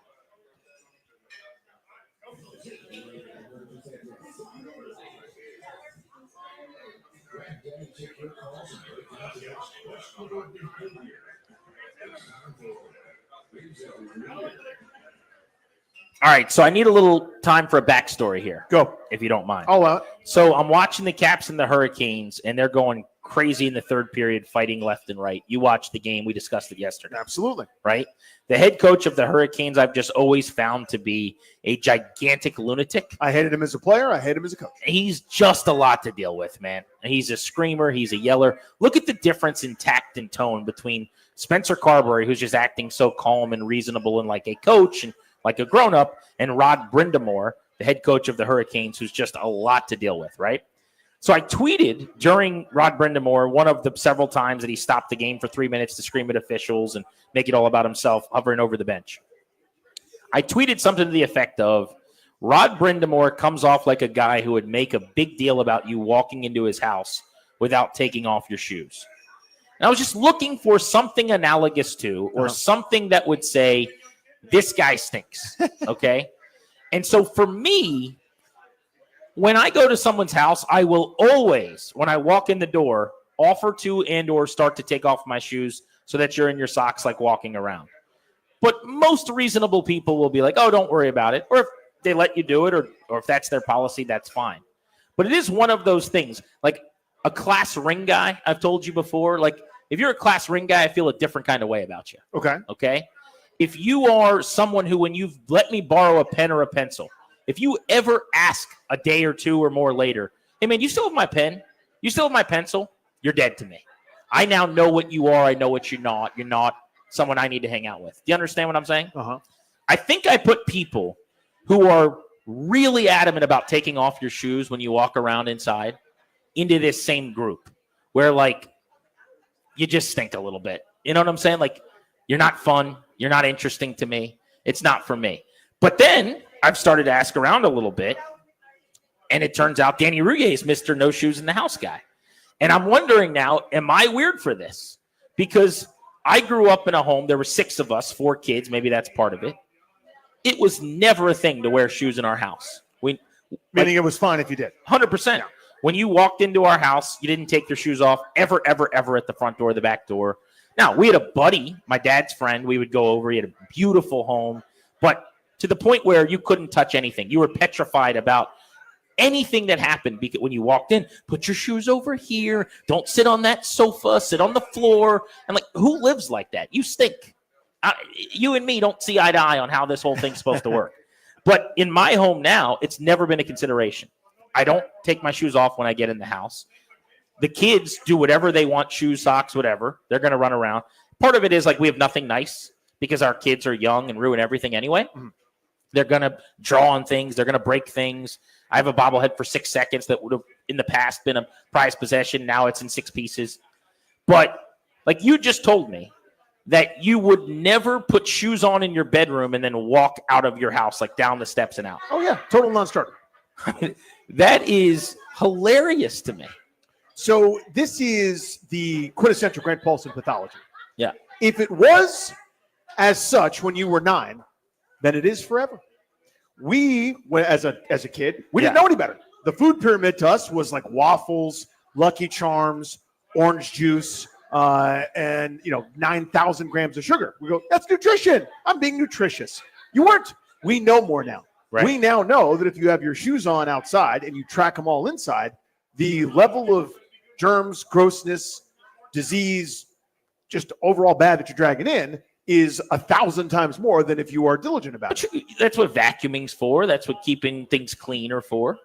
All right, so I need a little time for a backstory here. Go. If you don't mind. Oh, So I'm watching the Caps and the Hurricanes, and they're going crazy in the third period, fighting left and right. You watched the game. We discussed it yesterday. Absolutely. Right? The head coach of the Hurricanes I've just always found to be a gigantic lunatic. I hated him as a player. I hate him as a coach. He's just a lot to deal with, man. He's a screamer. He's a yeller. Look at the difference in tact and tone between Spencer Carberry, who's just acting so calm and reasonable and like a coach and like a grown-up, and Rod Brindamore, the head coach of the Hurricanes, who's just a lot to deal with, right? So I tweeted during Rod Brindamore, one of the several times that he stopped the game for 3 minutes to scream at officials and make it all about himself, hovering over the bench. I tweeted something to the effect of, Rod Brindamore comes off like a guy who would make a big deal about you walking into his house without taking off your shoes. And I was just looking for something analogous to, or something that would say, this guy stinks, okay? And so for me, when I go to someone's house, I will always, when I walk in the door, offer to and or start to take off my shoes so that you're in your socks like walking around. But most reasonable people will be like, oh, don't worry about it. Or if they let you do it, or if that's their policy, that's fine. But it is one of those things, like a class ring guy, I've told you before. Like, if you're a class ring guy, I feel a different kind of way about you. Okay? If you are someone who, when you've let me borrow a pen or a pencil, if you ever ask a day or two or more later, hey, man, you still have my pen? You still have my pencil? You're dead to me. I now know what you are. I know what you're not. You're not someone I need to hang out with. Do you understand what I'm saying? I think I put people who are really adamant about taking off your shoes when you walk around inside into this same group where, like, you just stink a little bit. You know what I'm saying? Like, you're not fun. You're not interesting to me. It's not for me. But then I've started to ask around a little bit, and it turns out Danny Rougier is Mr. No Shoes in the House guy. And I'm wondering now, am I weird for this? Because I grew up in a home, there were 6 of us, 4 kids, maybe that's part of it. It was never a thing to wear shoes in our house. Meaning it was fine if you did. 100%. When you walked into our house, you didn't take your shoes off ever, ever, ever at the front door, the back door. Now, we had a buddy, my dad's friend, we would go over. He had a beautiful home, but to the point where you couldn't touch anything. You were petrified about anything that happened because when you walked in. Put your shoes over here. Don't sit on that sofa. Sit on the floor. And, like, who lives like that? You stink. You and me don't see eye to eye on how this whole thing's supposed to work. But in my home now, it's never been a consideration. I don't take my shoes off when I get in the house. The kids do whatever they want, shoes, socks, whatever. They're going to run around. Part of it is, like, we have nothing nice because our kids are young and ruin everything anyway. They're going to draw on things. They're going to break things. I have a bobblehead for 6 seconds that would have in the past been a prized possession. Now it's in 6 pieces. But, like, you just told me that you would never put shoes on in your bedroom and then walk out of your house, like down the steps and out. Oh, yeah. Total non-starter. That is hilarious to me. So this is the quintessential Grant Paulson pathology. Yeah. If it was as such when you were 9, then it is forever. We, as a kid, we didn't know any better. The food pyramid to us was like waffles, Lucky Charms, orange juice, and 9,000 grams of sugar. We go, that's nutrition. I'm being nutritious. You weren't. We know more now. Right. We now know that if you have your shoes on outside and you track them all inside, the level of germs, grossness, disease, just overall bad that you're dragging in is 1,000 times more than if you are diligent about it. That's what vacuuming's for. That's what keeping things clean are for.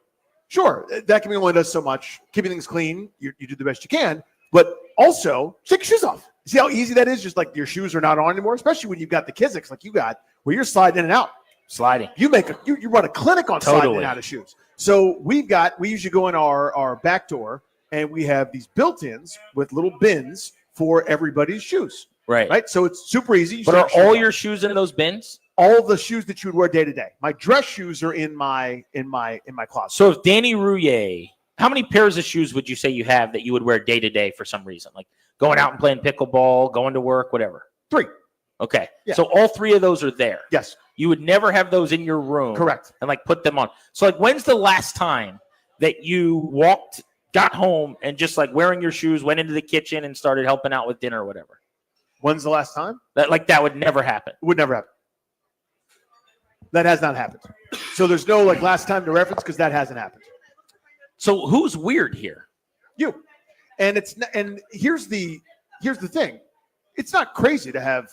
Sure, vacuuming only does so much. Keeping things clean, you do the best you can. But also, take your shoes off. See how easy that is? Just like your shoes are not on anymore, especially when you've got the Kizik's like you got, where you're sliding in and out. Sliding. You run a clinic on sliding in and out of shoes. So we usually go in our back door, and we have these built-ins with little bins for everybody's shoes. Right. So it's super easy. But are all your shoes in those bins? All the shoes that you would wear day to day. My dress shoes are in my closet. So if Danny Rouillet, how many pairs of shoes would you say you have that you would wear day to day for some reason? Like going out and playing pickleball, going to work, whatever. 3. Okay. Yeah. So all 3 of those are there. Yes. You would never have those in your room. Correct. And like put them on. So like when's the last time that you got home and just like wearing your shoes, went into the kitchen and started helping out with dinner or whatever? When's the last time? That would never happen. Would never happen. That has not happened. So there's no like last time to reference because that hasn't happened. So who's weird here? You. And here's the thing. It's not crazy to have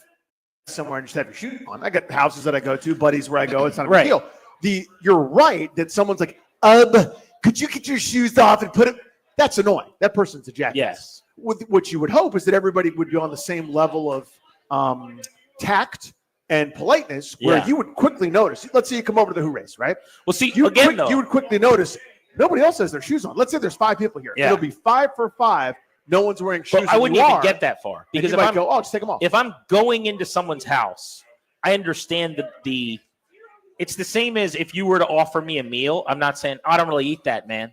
somewhere and just have your shoes on. I got houses that I go to, buddies where I go. It's not a big deal. You're right that someone's like, could you get your shoes off and put it? That's annoying. That person's a jackass. Yes. What you would hope is that everybody would be on the same level of tact and politeness, where you would quickly notice. Let's say you come over to the Who Race, right? Well, see, you would quickly notice nobody else has their shoes on. Let's say there's 5 people here. Yeah. It'll be 5 for 5. No one's wearing shoes. But I wouldn't even get that far because if I go, just take them off. If I'm going into someone's house, I understand it's the same as if you were to offer me a meal. I'm not saying I don't really eat that, man.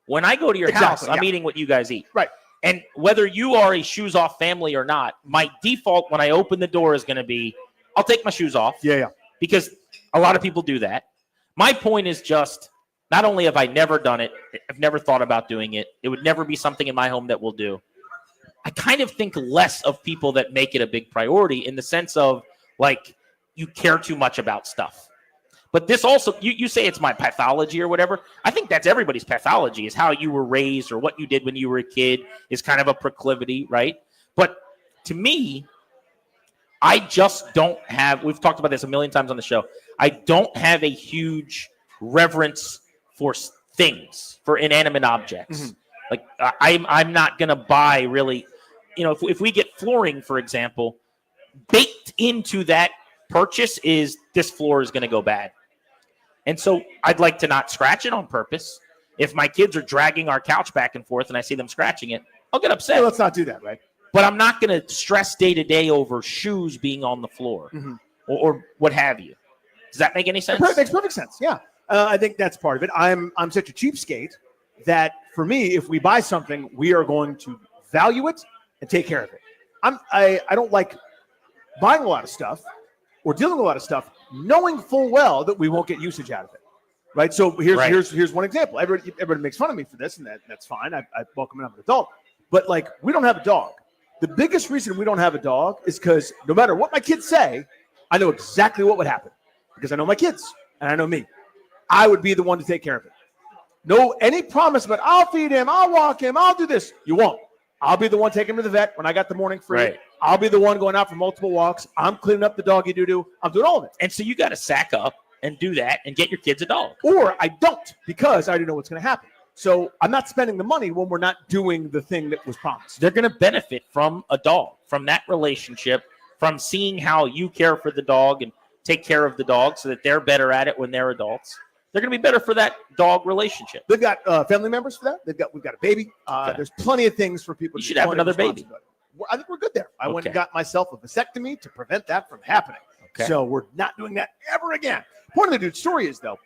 When I go to your house, I'm eating what you guys eat. Right. And whether you are a shoes off family or not, my default when I open the door is going to be, I'll take my shoes off. Yeah. Because a lot of people do that. My point is just, not only have I never done it, I've never thought about doing it. It would never be something in my home that we'll do. I kind of think less of people that make it a big priority in the sense of, like, you care too much about stuff. But this also, you say it's my pathology or whatever. I think that's everybody's pathology, is how you were raised or what you did when you were a kid is kind of a proclivity, right? But to me, I just don't have, we've talked about this a million times on the show, I don't have a huge reverence for things, for inanimate objects. Mm-hmm. Like, I'm not going to buy really, if we get flooring, for example, baked into that purchase is this floor is going to go bad. And so I'd like to not scratch it on purpose. If my kids are dragging our couch back and forth and I see them scratching it, I'll get upset. Yeah, let's not do that, right? But I'm not going to stress day to day over shoes being on the floor or what have you. Does that make any sense? It makes perfect sense. Yeah. I think that's part of it. I'm such a cheapskate that for me, if we buy something, we are going to value it and take care of it. I don't like buying a lot of stuff or dealing with a lot of stuff, knowing full well that we won't get usage out of it. Right. So here's one example. Everybody makes fun of me for this, and that's fine. I welcome it. I'm an adult. But like, we don't have a dog. The biggest reason we don't have a dog is because no matter what my kids say, I know exactly what would happen because I know my kids and I know me. I would be the one to take care of it. No, any promise, but I'll feed him, I'll walk him, I'll do this. You won't. I'll be the one taking him to the vet when I got the morning free. Right. I'll be the one going out for multiple walks. I'm cleaning up the doggy doo-doo. I'm doing all of it. And so you got to sack up and do that and get your kids a dog. Or I don't, because I already know what's going to happen. So I'm not spending the money when we're not doing the thing that was promised. They're going to benefit from a dog, from that relationship, from seeing how you care for the dog and take care of the dog so that they're better at it when they're adults. They're going to be better for that dog relationship. They've got family members for that. We've got a baby. Okay. There's plenty of things for people. You should have another baby. I think we're good there. I went and got myself a vasectomy to prevent that from happening. Okay. So we're not doing that ever again. Point of the dude's story is though,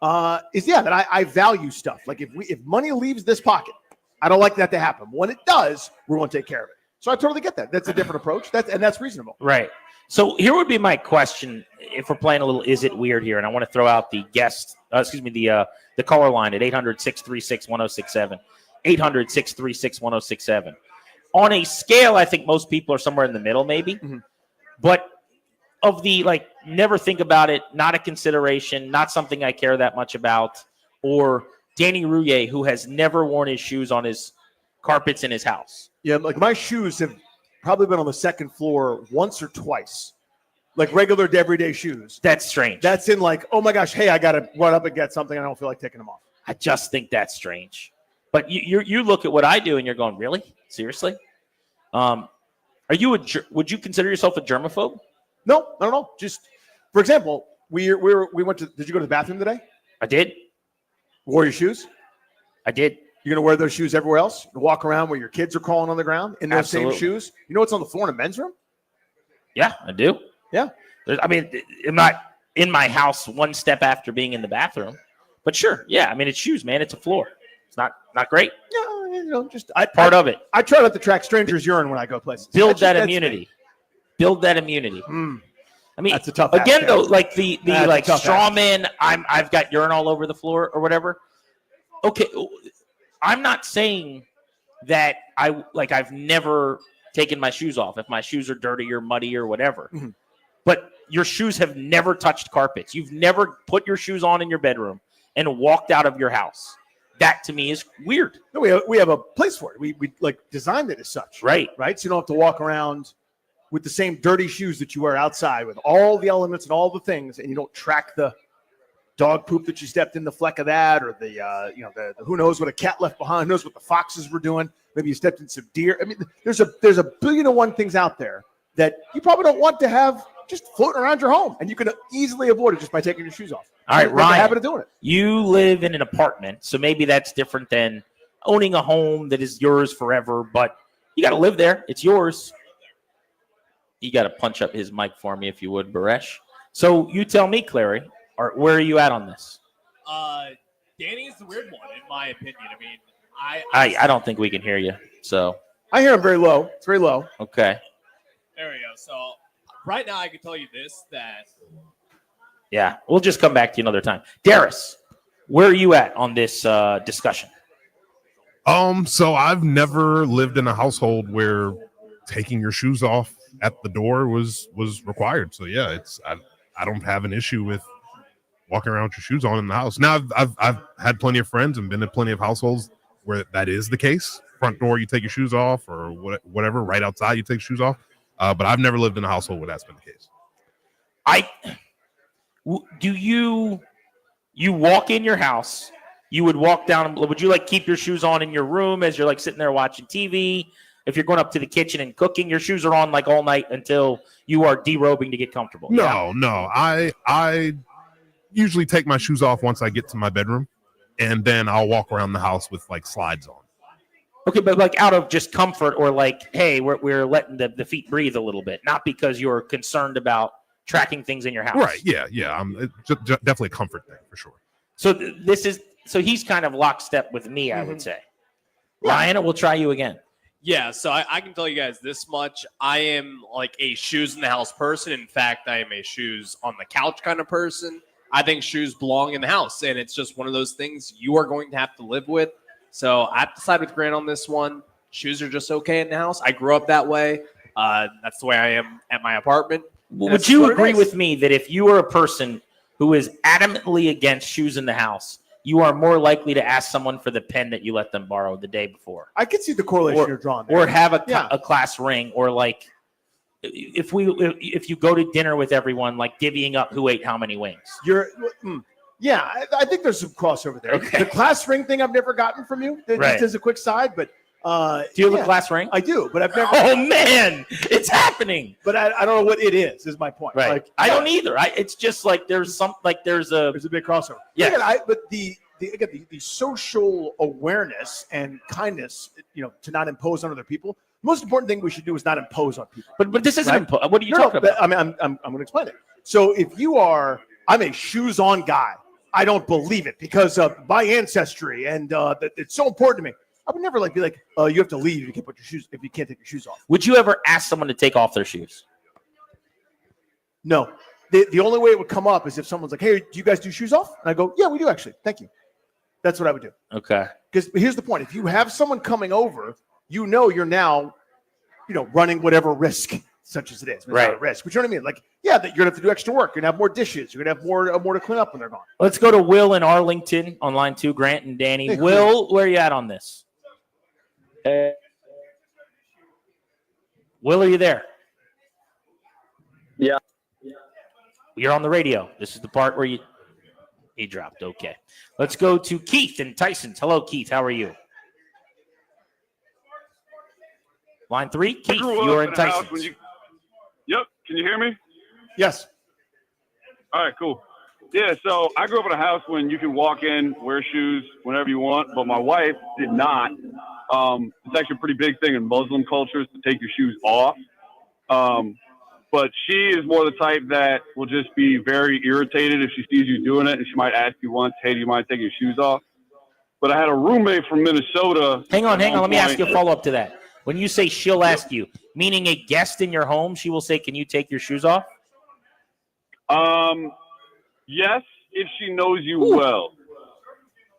that I value stuff. Like if money leaves this pocket, I don't like that to happen. When it does, we're going to take care of it. So I totally get that. That's a different approach. That's reasonable. Right. So here would be my question, if we're playing a little Is It Weird here, and I want to throw out the the caller line at 800-636-1067, 800-636-1067. on a scale, I think most people are somewhere in the middle, maybe. But of the never think about it, not a consideration, not something I care that much about, or Danny Rouillet, who has never worn his shoes on his carpets in his house. Yeah, like my shoes have probably been on the second floor once or twice. Like regular everyday shoes. That's strange. That's in oh my gosh, hey, I got to run up and get something. I don't feel like taking them off. I just think that's strange. But you look at what I do and you're going, really? Seriously? Would you consider yourself a germaphobe? No, not at all. Just, for example, we went to, did you go to the bathroom today? I did. Wore your shoes? I did. You're going to wear those shoes everywhere else? To walk around where your kids are crawling on the ground in those Absolutely. same shoes? You know what's on the floor in a men's room? Yeah, I do. Yeah. I'm not in my house one step after being in the bathroom. But sure, yeah. It's shoes, man. It's a floor. It's not great. Yeah, just part of it. I try not to track strangers' urine when I go places. Build that immunity. Build that immunity. That's a tough again ask, though, Aaron. like the That's a tough straw ask. man. I've got urine all over the floor or whatever. Okay, I'm not saying that I've never taken my shoes off if my shoes are dirty or muddy or whatever. But your shoes have never touched carpets. You've never put your shoes on in your bedroom and walked out of your house. That to me is weird. No, we have a place for it. We designed it as such. Right. Right. So you don't have to walk around with the same dirty shoes that you wear outside with all the elements and all the things, and you don't track the dog poop that you stepped in, the fleck of that, or the who knows what a cat left behind, who knows what the foxes were doing. Maybe you stepped in some deer. There's a billion and one things out there that you probably don't want to have just floating around your home, and you can easily avoid it just by taking your shoes off. All right, Make a Ryan, habit of doing it. You live in an apartment, so maybe that's different than owning a home that is yours forever, but you got to live there. It's yours. You got to punch up his mic for me if you would, Baresh. So you tell me, Clary, where are you at on this? Danny is the weird one, in my opinion. I don't think we can hear you, so. I hear him very low. It's very low. Okay. There we go. So right now I can tell you this, that Yeah, we'll just come back to you another time. Darius, where are you at on this discussion? So I've never lived in a household where taking your shoes off at the door was required. So yeah, I don't have an issue with walking around with your shoes on in the house. Now I've had plenty of friends and been in plenty of households where that is the case. Front door, you take your shoes off, or whatever. Right outside, you take your shoes off. But I've never lived in a household where that's been the case. Do you walk in your house? You would walk down. Would you keep your shoes on in your room as you're sitting there watching TV? If you're going up to the kitchen and cooking, your shoes are on all night until you are derobing to get comfortable. No. I usually take my shoes off once I get to my bedroom, and then I'll walk around the house with slides on. Okay, but out of just comfort, or hey, we're letting the feet breathe a little bit, not because you're concerned about tracking things in your house. Right? Yeah. It's definitely a comfort thing for sure. So he's kind of lockstep with me, I would say. Ryan, we'll try you again. Yeah, so I can tell you guys this much. I am a shoes in the house person. In fact, I am a shoes on the couch kind of person. I think shoes belong in the house, and it's just one of those things you are going to have to live with. So I have to side with Grant on this one. Shoes are just okay in the house. I grew up that way. That's the way I am at my apartment. Would you agree with me that if you are a person who is adamantly against shoes in the house, you are more likely to ask someone for the pen that you let them borrow the day before? I can see the correlation you're drawing there. Or have a class ring, or if you go to dinner with everyone, divvying up who ate how many wings. I think there's some crossover there. Okay. The class ring thing I've never gotten from you. Just as a quick side, but do you have a class ring? I do, but I've never. Oh man, it's happening. But I don't know what it is. Is my point. Right. I don't either. It's just there's a big crossover. Yeah. But the social awareness and kindness, to not impose on other people. The most important thing we should do is not impose on people. But this isn't what are you talking about? I'm going to explain it. So if I'm a shoes on guy. I don't believe it because of my ancestry, and it's so important to me. I would never be you have to leave if you can't put your shoes if you can't take your shoes off. Would you ever ask someone to take off their shoes? No. The only way it would come up is if someone's like, "Hey, do you guys do shoes off?" And I go, "Yeah, we do actually. Thank you." That's what I would do. Okay. Because here's the point: if you have someone coming over, you're now running whatever risk such as it is. It's not a risk, but you know what I mean? Like, yeah, that you're gonna have to do extra work. You're gonna have more dishes. You're gonna have more to clean up when they're gone. Let's go to Will in Arlington on line 2. Grant and Danny. Hey, Will, where are you at on this? Will, are you there? Yeah. You're on the radio. This is the part where he dropped. Okay. Let's go to Keith in Tysons. Hello, Keith. How are you? Line 3, Keith, you're in Tysons. Yep. Can you hear me? Yes. All right, cool. Yeah, so I grew up in a house when you can walk in, wear shoes whenever you want, but my wife did not. It's actually a pretty big thing in Muslim cultures to take your shoes off. But she is more the type that will just be very irritated if she sees you doing it, and she might ask you once, hey, do you mind taking your shoes off? But I had a roommate from Minnesota. Hang on. Let me ask you a follow-up to that. When you say she'll ask you, meaning a guest in your home, she will say, can you take your shoes off? Yes, if she knows you well.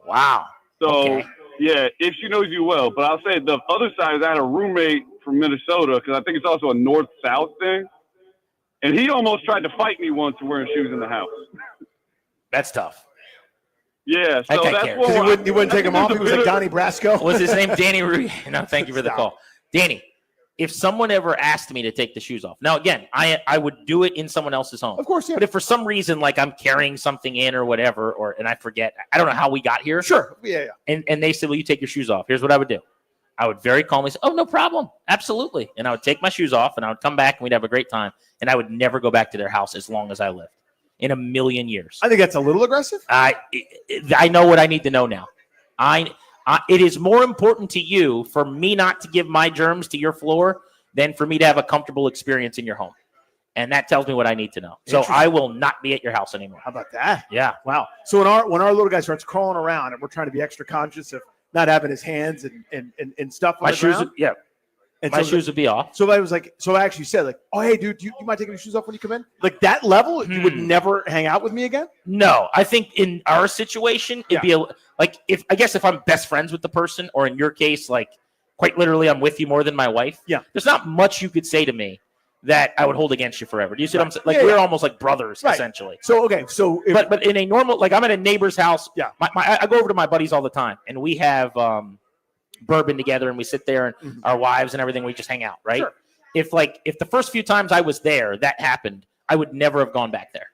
Wow. So, yeah, if she knows you well. But I'll say the other side is I had a roommate from Minnesota, because I think it's also a north-south thing. And he almost tried to fight me once for wearing shoes in the house. That's tough. Yeah, so that's what he wouldn't take him off. He was like Donnie Brasco. What's his name? Danny Rudy. No, thank you for the call. Danny, if someone ever asked me to take the shoes off, now again, I would do it in someone else's home. Of course, yeah. But if for some reason, like I'm carrying something in or whatever, and I forget, I don't know how we got here. Sure. Yeah. And they said, will you take your shoes off? Here's what I would do. I would very calmly say, oh, no problem. Absolutely. And I would take my shoes off and I would come back and we'd have a great time. And I would never go back to their house as long as I lived in a million years. I think that's a little aggressive. I know what I need to know now. It is more important to you for me not to give my germs to your floor than for me to have a comfortable experience in your home. And that tells me what I need to know. So I will not be at your house anymore. How about that? Yeah. Wow. So when our little guy starts crawling around and we're trying to be extra conscious of not having his hands and stuff on my the shoes, ground, and my shoes would be off. So I was like, so I actually said, like, oh, hey, dude, do you mind taking your shoes off when you come in? Like that level, you would never hang out with me again? No, I think in our situation, it'd be if I'm best friends with the person, or in your case, like quite literally, I'm with you more than my wife. Yeah. There's not much you could say to me that I would hold against you forever. Do you see what I'm saying? Like we're almost like brothers, essentially. So, okay. So, but in a normal, like I'm at a neighbor's house. Yeah. I go over to my buddies all the time and we have, bourbon together and we sit there and our wives and everything, we just hang out, right? Sure. If the first few times I was there that happened, I would never have gone back there.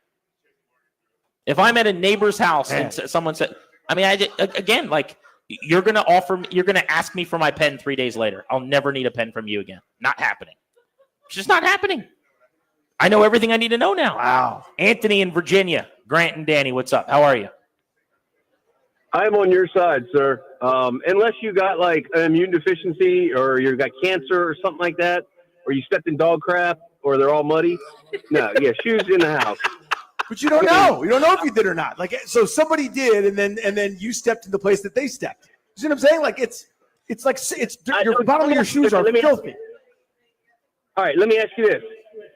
If I'm at a neighbor's house and someone said, again, like you're going to ask me for my pen 3 days later. I'll never need a pen from you again. Not happening. It's just not happening. I know everything I need to know now. Wow. Anthony in Virginia, Grant and Danny, what's up? How are you? I'm on your side, sir. Unless you got like an immune deficiency or you got cancer or something like that, or you stepped in dog crap or they're all muddy. No, shoes in the house. But you don't know. You don't know if you did or not. Like, so somebody did, and then you stepped in the place that they stepped. You see what I'm saying? Like it's your bottom of your shoes are filthy. All right, let me ask you this.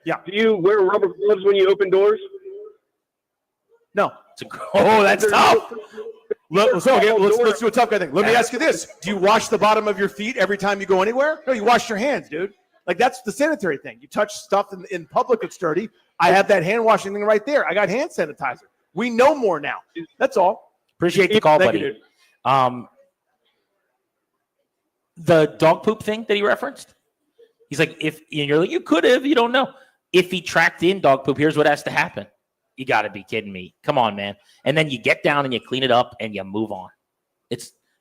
Yeah. Do you wear rubber gloves when you open doors? No. That's tough. Let's do a tough guy thing. Let me ask you this. Do you wash the bottom of your feet every time you go anywhere? No, you wash your hands, dude. Like, that's the sanitary thing. You touch stuff in public that's dirty. I have that hand washing thing right there. I got hand sanitizer. We know more now. That's all. Appreciate the call, buddy. The dog poop thing that he referenced, he's like, you're like, you could have, you don't know. If he tracked in dog poop, here's what has to happen. You got to be kidding me. Come on, man. And then you get down and you clean it up and you move on.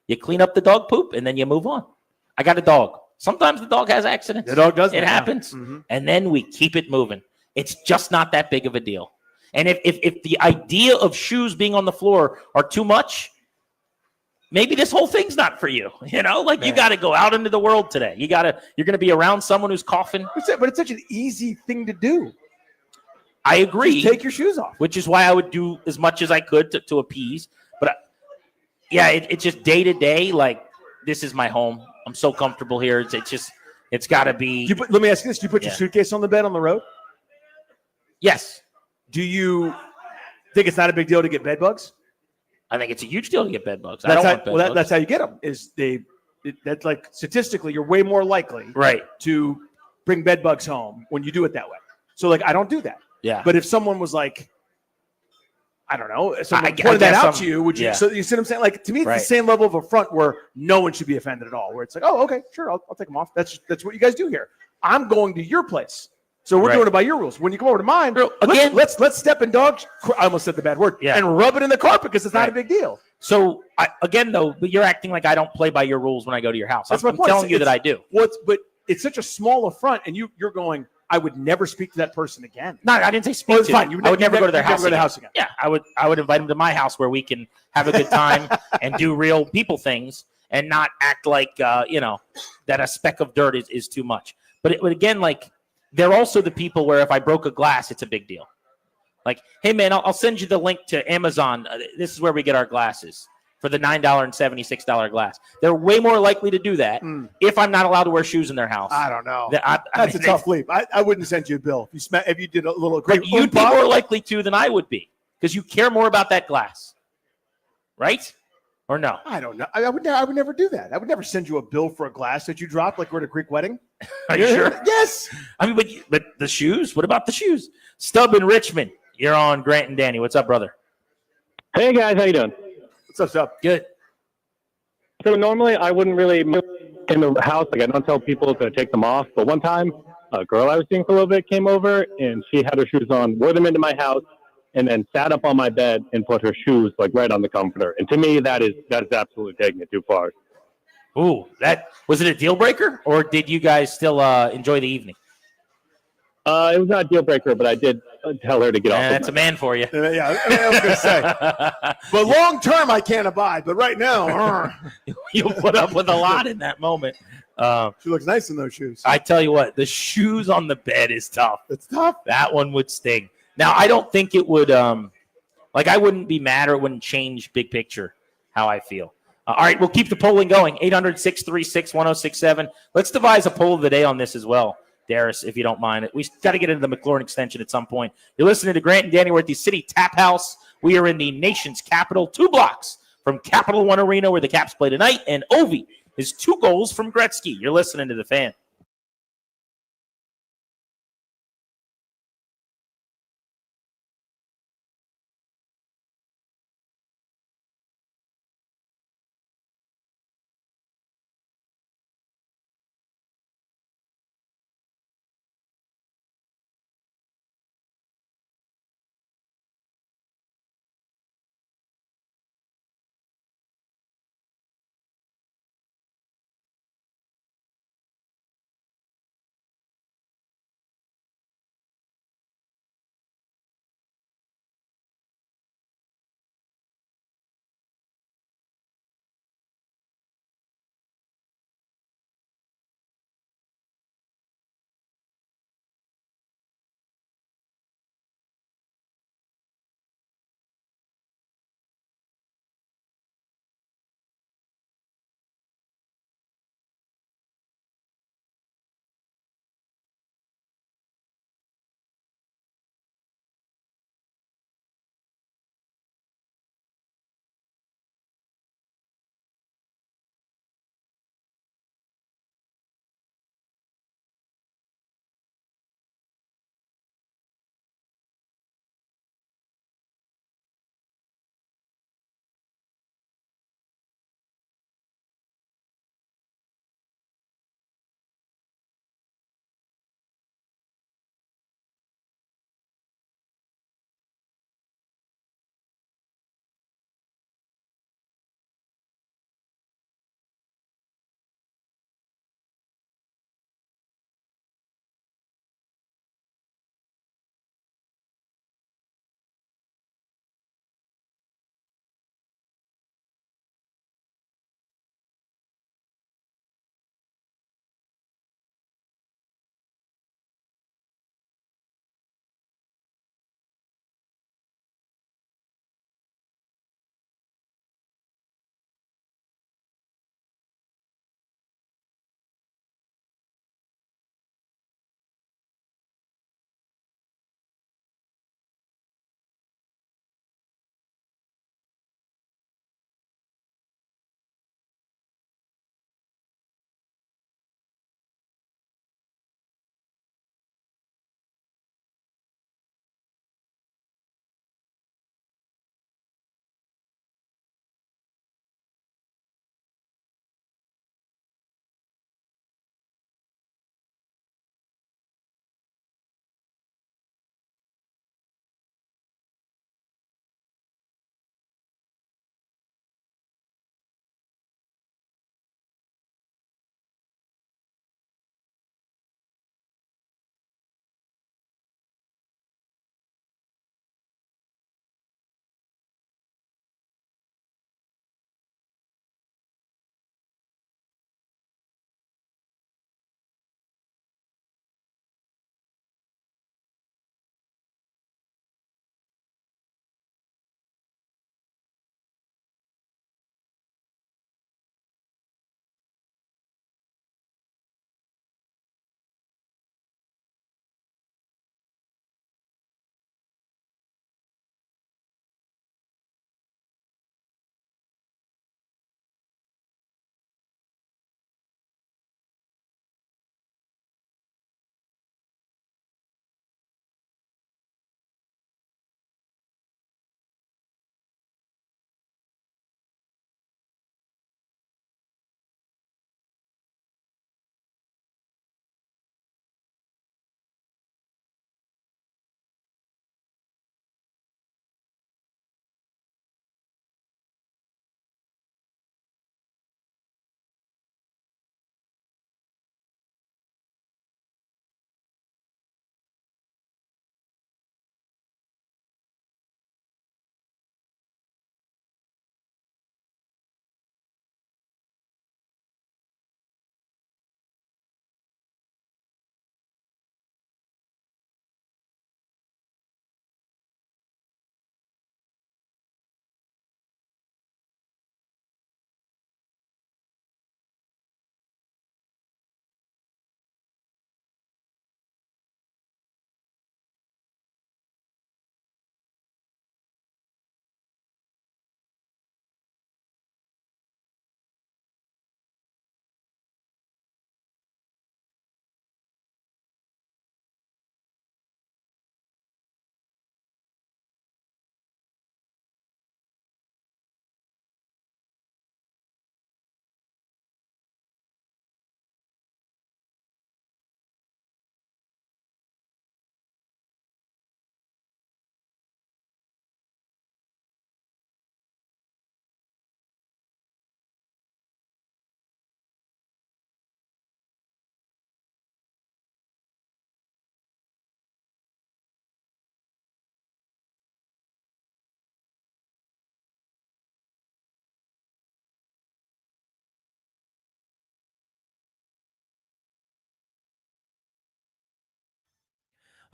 You clean up the dog poop and then you move on. I got a dog. Sometimes the dog has accidents. The dog does. It happens. Mm-hmm. And then we keep it moving. It's just not that big of a deal. And if the idea of shoes being on the floor are too much, maybe this whole thing's not for you. You know, like you got to go out into the world today. You're going to be around someone who's coughing. But it's such an easy thing to do. I agree. Just take your shoes off. Which is why I would do as much as I could to appease. But it's just day to day. Like, this is my home. I'm so comfortable here. It's got to be. Let me ask you this: do you put your suitcase on the bed on the road? Yes. Do you think it's not a big deal to get bed bugs? I think it's a huge deal to get bed bugs. I don't want bed bugs. That's how you get them. That's like statistically, you're way more likely, right, to bring bed bugs home when you do it that way. So like I don't do that. Yeah. But if someone was like, I don't know, if someone I pointed that guess out to you, would you? yeah. So you see what I'm saying? Like to me, it's Right. the same level of affront where no one should be offended at all. Where it's like, oh, okay, sure, I'll take them off. That's what you guys do here. I'm going to your place, so we're Right. doing it by your rules. When you come over to mine, again- let's step in dog. I almost said the bad word. Yeah. And rub it in the carpet because it's not Right. a big deal. So again, though, but you're acting like I don't play by your rules when I go to your house. That's I'm my point. telling you that I do. But it's such a small affront, and you're going. I would never speak to that person again. No, I didn't say speak Well, it's to. fine. I would never go to their you'd never house. go to the again. house again. Yeah, I would invite them to my house where we can have a good time and do real people things and not act like that a speck of dirt is too much. But again, like they're also the people where if I broke a glass, it's a big deal. Like, hey man, I'll send you the link to Amazon. This is where we get our glasses for the $9.76 glass. They're way more likely to do that if I'm not allowed to wear shoes in their house. I don't know. I That's mean, a tough leap. I wouldn't send you a bill if you did a little. But you'd be more likely to than I would be because you care more about that glass, right? Or no? I don't know. I would never do that. I would never send you a bill for a glass that you dropped like we're at a Greek wedding. Are you sure? Yes. I mean, but the shoes. What about the shoes? Stubb in Richmond. You're on Grant and Danny. What's up, brother? Hey guys, how you doing? What's up? Good. So normally I wouldn't really move in the house. Like I don't tell people to take them off. But one time, a girl I was seeing for a little bit came over and she had her shoes on, wore them into my house, and then sat up on my bed and put her shoes like right on the comforter. And to me, that is absolutely taking it too far. Ooh, that was it a deal breaker, or did you guys still enjoy the evening? It was not a deal breaker, but I did tell her to get off. That's a man for you. Yeah, I was going to say. But long term, I can't abide. But right now, you'll put up with a lot in that moment. She looks nice in those shoes. I tell you what, the shoes on the bed is tough. It's tough. That one would sting. Now, I don't think it would. I wouldn't be mad or it wouldn't change big picture how I feel. All right, we'll keep the polling going. 800-636-1067. Let's devise a poll of the day on this as well. Darius, if you don't mind. We got to get into the McLaurin extension at some point. You're listening to Grant and Danny. We're at the City Tap House. We are in the nation's capital, 2 blocks from Capital One Arena where the Caps play tonight. And Ovi is 2 goals from Gretzky. You're listening to The Fan.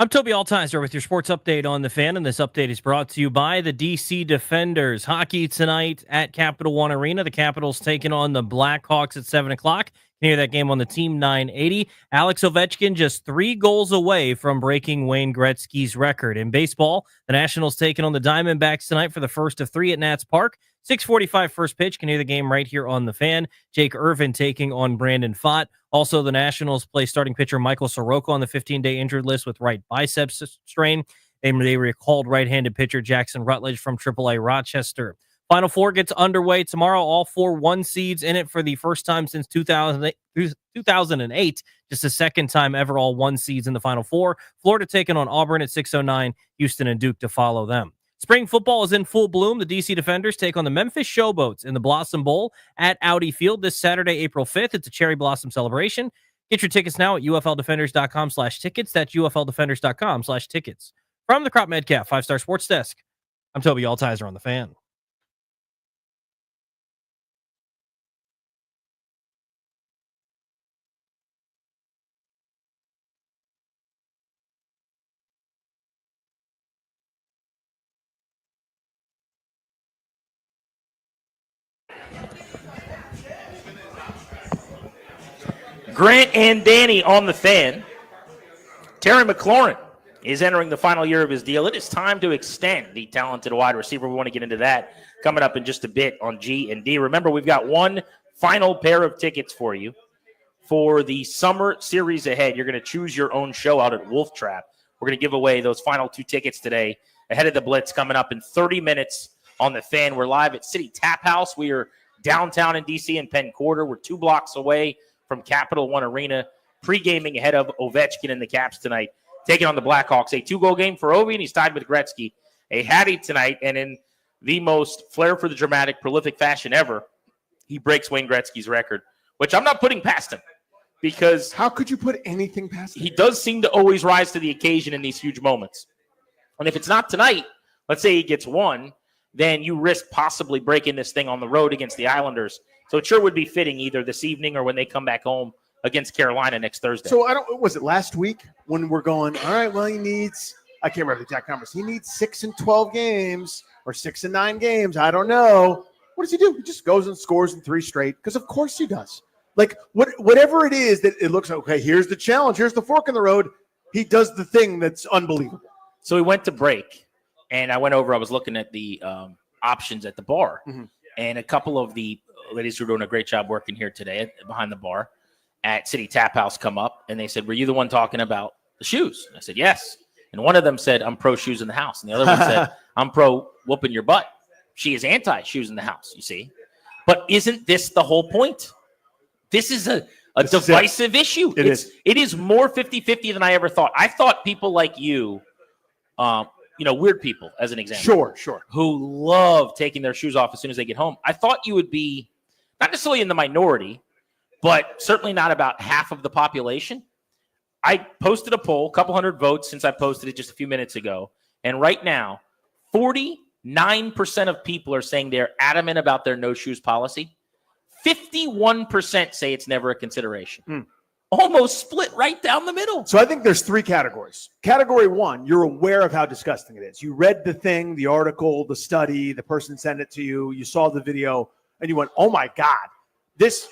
I'm Toby Altizer with your sports update on the Fan, and this update is brought to you by the DC Defenders. Hockey tonight at Capital One Arena. The Capitals taking on the Blackhawks at 7 o'clock. You can hear that game on the Team 980. Alex Ovechkin just 3 goals away from breaking Wayne Gretzky's record. In baseball, the Nationals taking on the Diamondbacks tonight for the first of 3 at Nats Park. 6:45 first pitch. Can hear the game right here on the Fan. Jake Irvin taking on Brandon Pfaadt. Also, the Nationals play starting pitcher Michael Soroka on the 15-day injured list with right biceps strain. They recalled right-handed pitcher Jackson Rutledge from AAA Rochester. Final Four gets underway tomorrow. All 4 1 seeds in it for the first time since 2008. Just the second time ever all 1 seeds in the Final Four. Florida taking on Auburn at 6:09. Houston and Duke to follow them. Spring football is in full bloom. The DC Defenders take on the Memphis Showboats in the Blossom Bowl at Audi Field this Saturday, April 5th. It's a cherry blossom celebration. Get your tickets now at ufldefenders.com/tickets. That's ufldefenders.com/tickets. From the Crop Medcalf 5-Star Sports Desk, I'm Toby Altizer on the Fan. Grant and Danny on the Fan. Terry McLaurin is entering the final year of his deal. It is time to extend the talented wide receiver. We want to get into that coming up in just a bit on G&D. Remember, we've got one final pair of tickets for you for the summer series ahead. You're going to choose your own show out at Wolf Trap. We're going to give away those final 2 tickets today ahead of the Blitz coming up in 30 minutes on the Fan. We're live at City Tap House. We are downtown in D.C. in Penn Quarter. We're 2 blocks away from Capital One Arena, pre-gaming ahead of Ovechkin and the Caps tonight, taking on the Blackhawks. A 2-goal game for Ovi, and he's tied with Gretzky. A Hattie tonight, and in the most flair for the dramatic, prolific fashion ever, he breaks Wayne Gretzky's record, which I'm not putting past him, because how could you put anything past him? He does seem to always rise to the occasion in these huge moments. And if it's not tonight, let's say he gets 1, then you risk possibly breaking this thing on the road against the Islanders. So it sure would be fitting either this evening or when they come back home against Carolina next Thursday. So was it last week when we're going, all right, well, he needs, I can't remember the exact numbers. He needs 6 and 12 games or 6 and 9 games. I don't know. What does he do? He just goes and scores in 3 straight, because of course he does. Like whatever it is that it looks like, okay, here's the challenge. Here's the fork in the road. He does the thing that's unbelievable. So we went to break, and I went over, I was looking at the options at the bar, and a couple of the ladies who are doing a great job working here today behind the bar at City Tap House come up, and they said, were you the one talking about the shoes? And I said, yes. And one of them said, I'm pro shoes in the house. And the other one said, I'm pro whooping your butt. She is anti shoes in the house, you see. But isn't this the whole point? This is a divisive issue. It is more 50-50 than I ever thought. I thought people like you, weird people, as an example. Sure. Who love taking their shoes off as soon as they get home. I thought you would be not necessarily in the minority, but certainly not about half of the population. I posted a poll, a couple hundred votes since I posted it just a few minutes ago. And right now, 49% of people are saying they're adamant about their no shoes policy. 51% say it's never a consideration. Almost split right down the middle. So I think there's 3 categories. Category 1, you're aware of how disgusting it is. You read the thing, the article, the study, the person sent it to you, you saw the video, and you went, oh my God, this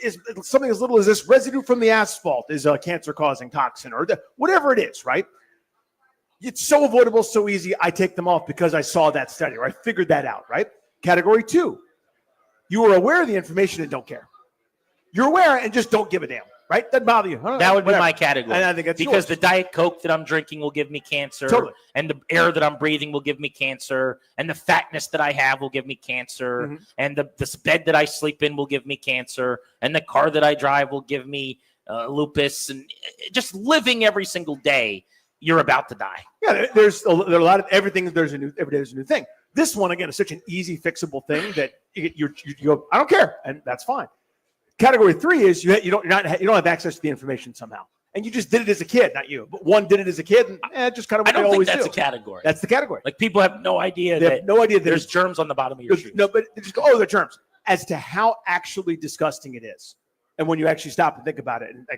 is something as little as this residue from the asphalt is a cancer-causing toxin, or whatever it is, right? It's so avoidable, so easy, I take them off because I saw that study, or I figured that out, right? Category 2, you are aware of the information and don't care. You're aware and just don't give a damn. Right? Doesn't bother you. That would be my category. And I think that's because yours. The Diet Coke that I'm drinking will give me cancer. Totally. And the air that I'm breathing will give me cancer. And the fatness that I have will give me cancer. And this bed that I sleep in will give me cancer. And the car that I drive will give me lupus. And just living every single day, you're about to die. Yeah, there's a lot of everything. Every day there's a new thing. This one, again, is such an easy fixable thing that you go, I don't care. And that's fine. Category 3 is you don't have access to the information somehow, and you just did it as a kid, not you, but one did it as a kid, and just kind of what I don't they always think that's do. a category. That's the category. Like people have no idea They have no idea that there's germs on the bottom of your shoes. No, but they just go, oh, they're germs. As to how actually disgusting it is, and when you actually stop and think about it, and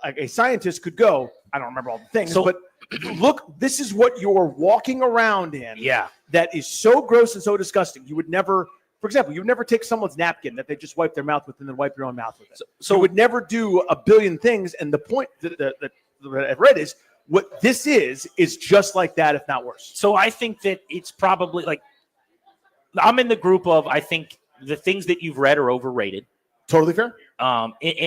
like a scientist could go, I don't remember all the things, but look, this is what you're walking around in. Yeah. That is so gross and so disgusting. You would never, for example, you would never take someone's napkin that they just wipe their mouth with and then wipe your own mouth with it. So you would never do a billion things. And the point that I've read is what this is just like that, if not worse. So I think that it's probably like, I'm in the group of, I think the things that you've read are overrated. Totally fair.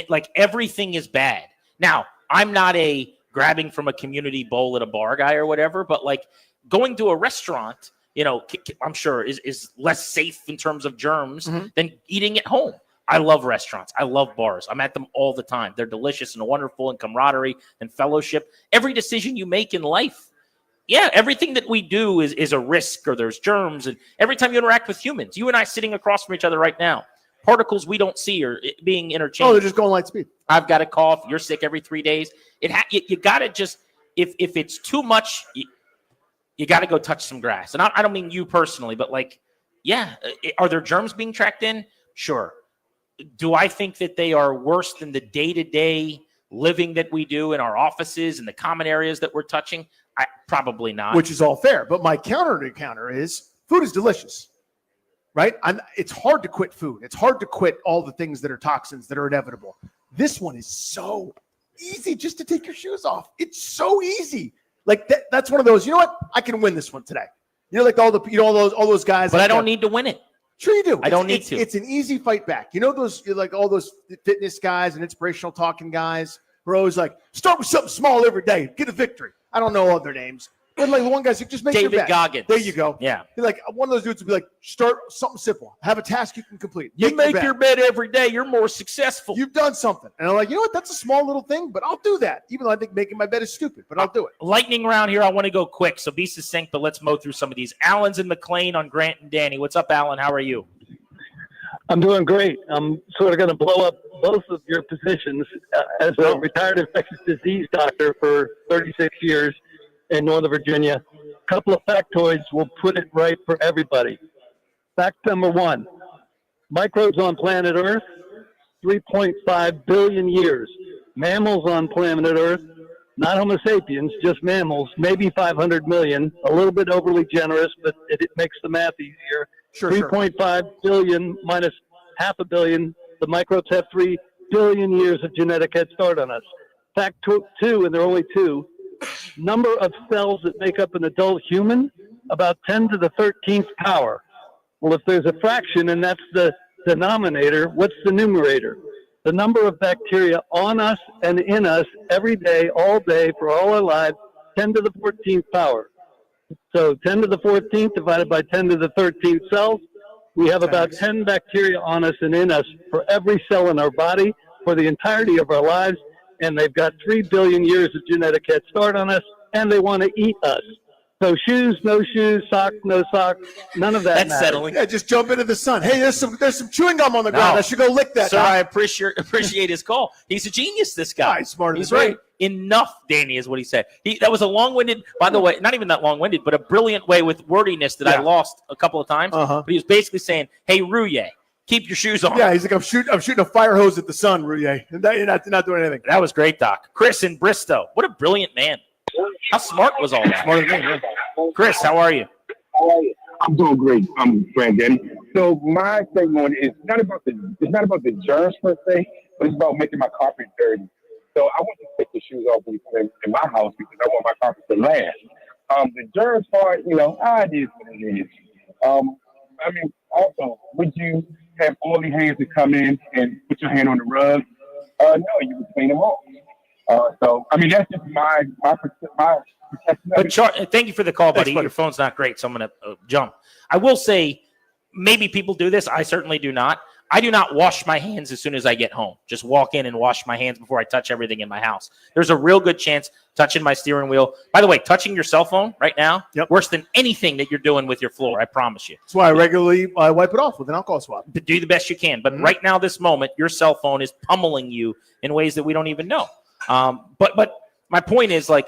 Like everything is bad. Now, I'm not a grabbing from a community bowl at a bar guy or whatever, but like going to a restaurant, I'm sure is less safe in terms of germs than eating at home. I love restaurants. I love bars. I'm at them all the time. They're delicious and wonderful and camaraderie and fellowship. Every decision you make in life, everything that we do is a risk or there's germs. And every time you interact with humans, you and I sitting across from each other right now, particles we don't see are being interchanged. Oh, they're just going light speed. I've got a cough. You're sick every 3 days. You got to just, if it's too much, you got to go touch some grass. And I don't mean you personally, but like, are there germs being tracked in? Sure. Do I think that they are worse than the day-to-day living that we do in our offices and the common areas that we're touching? Probably not. Which is all fair. But my counter is food is delicious, right? It's hard to quit food. It's hard to quit all the things that are toxins that are inevitable. This one is so easy just to take your shoes off. It's so easy. Like that's one of those, you know what? I can win this one today. Like all those guys. But I don't need to win it. Sure you do. I don't need to. It's an easy fight back. Like all those fitness guys and inspirational talking guys who are always like, start with something small every day, get a victory. I don't know all their names. But like the one guy's like, just make your David bet. Goggins. There you go. Yeah. Like one of those dudes would be like, start something simple. Have a task you can complete. You make your bed every day, you're more successful. You've done something. And I'm like, you know what? That's a small little thing, but I'll do that. Even though I think making my bed is stupid, but I'll do it. Lightning round here. I want to go quick, so be succinct, but let's mow through some of these. Alan's in McLean on Grant and Danny. What's up, Alan? How are you? I'm doing great. I'm sort of going to blow up both of your positions as a retired infectious disease doctor for 36 years in Northern Virginia. A couple of factoids will put it right for everybody. Fact number one, microbes on planet Earth, 3.5 billion years. Mammals on planet Earth, not Homo sapiens, just mammals, maybe 500 million, a little bit overly generous, but it makes the math easier. 3.5 billion minus half a billion. The microbes have 3 billion years of genetic head start on us. Fact two, and there are only two, number of cells that make up an adult human, about 10 to the 13th power. Well, if there's a fraction and that's the denominator, what's the numerator? The number of bacteria on us and in us every day, all day, for all our lives, 10 to the 14th power. So 10 to the 14th divided by 10 to the 13th cells, we have about 10 bacteria on us and in us for every cell in our body for the entirety of our lives. And they've got 3 billion years of genetic head start on us, and they want to eat us. So shoes, no shoes, socks, no socks, none of that That's matters. settling. Yeah, just jump into the sun. Hey, there's some chewing gum on the ground. I should go lick that. Sir, I appreciate his call. He's a genius, this guy. He's smarter He's than me. right. Enough, Danny, is what he said. That was a long-winded, by the way, not even that long-winded, but a brilliant way with wordiness that I lost a couple of times. But he was basically saying, hey, Rouye, keep your shoes on. Yeah, he's like, I'm shooting a fire hose at the sun, Rouye. You're not doing anything. That was great, Doc. Chris in Bristow. What a brilliant man. How smart was all that? Smarter than me, yeah. Chris, how are you? I'm doing great, Brandon. So my thing on it is not about the germs per se, but it's about making my carpet dirty. So I want to take the shoes off in my house because I want my carpet to last. The germs part, it is what it is. I mean, also, would you have oily hands to come in and put your hand on the rug? No, you would clean them off. So, I mean, that's just my protection. But thank you for the call, buddy. Your phone's not great, so I'm going to jump. I will say, maybe people do this. I certainly do not. I do not wash my hands as soon as I get home. Just walk in and wash my hands before I touch everything in my house. There's a real good chance touching my steering wheel. By the way, touching your cell phone right now, worse than anything that you're doing with your floor, I promise you. That's why I regularly wipe it off with an alcohol swab. Do the best you can. But right now, this moment, your cell phone is pummeling you in ways that we don't even know. But my point is, like,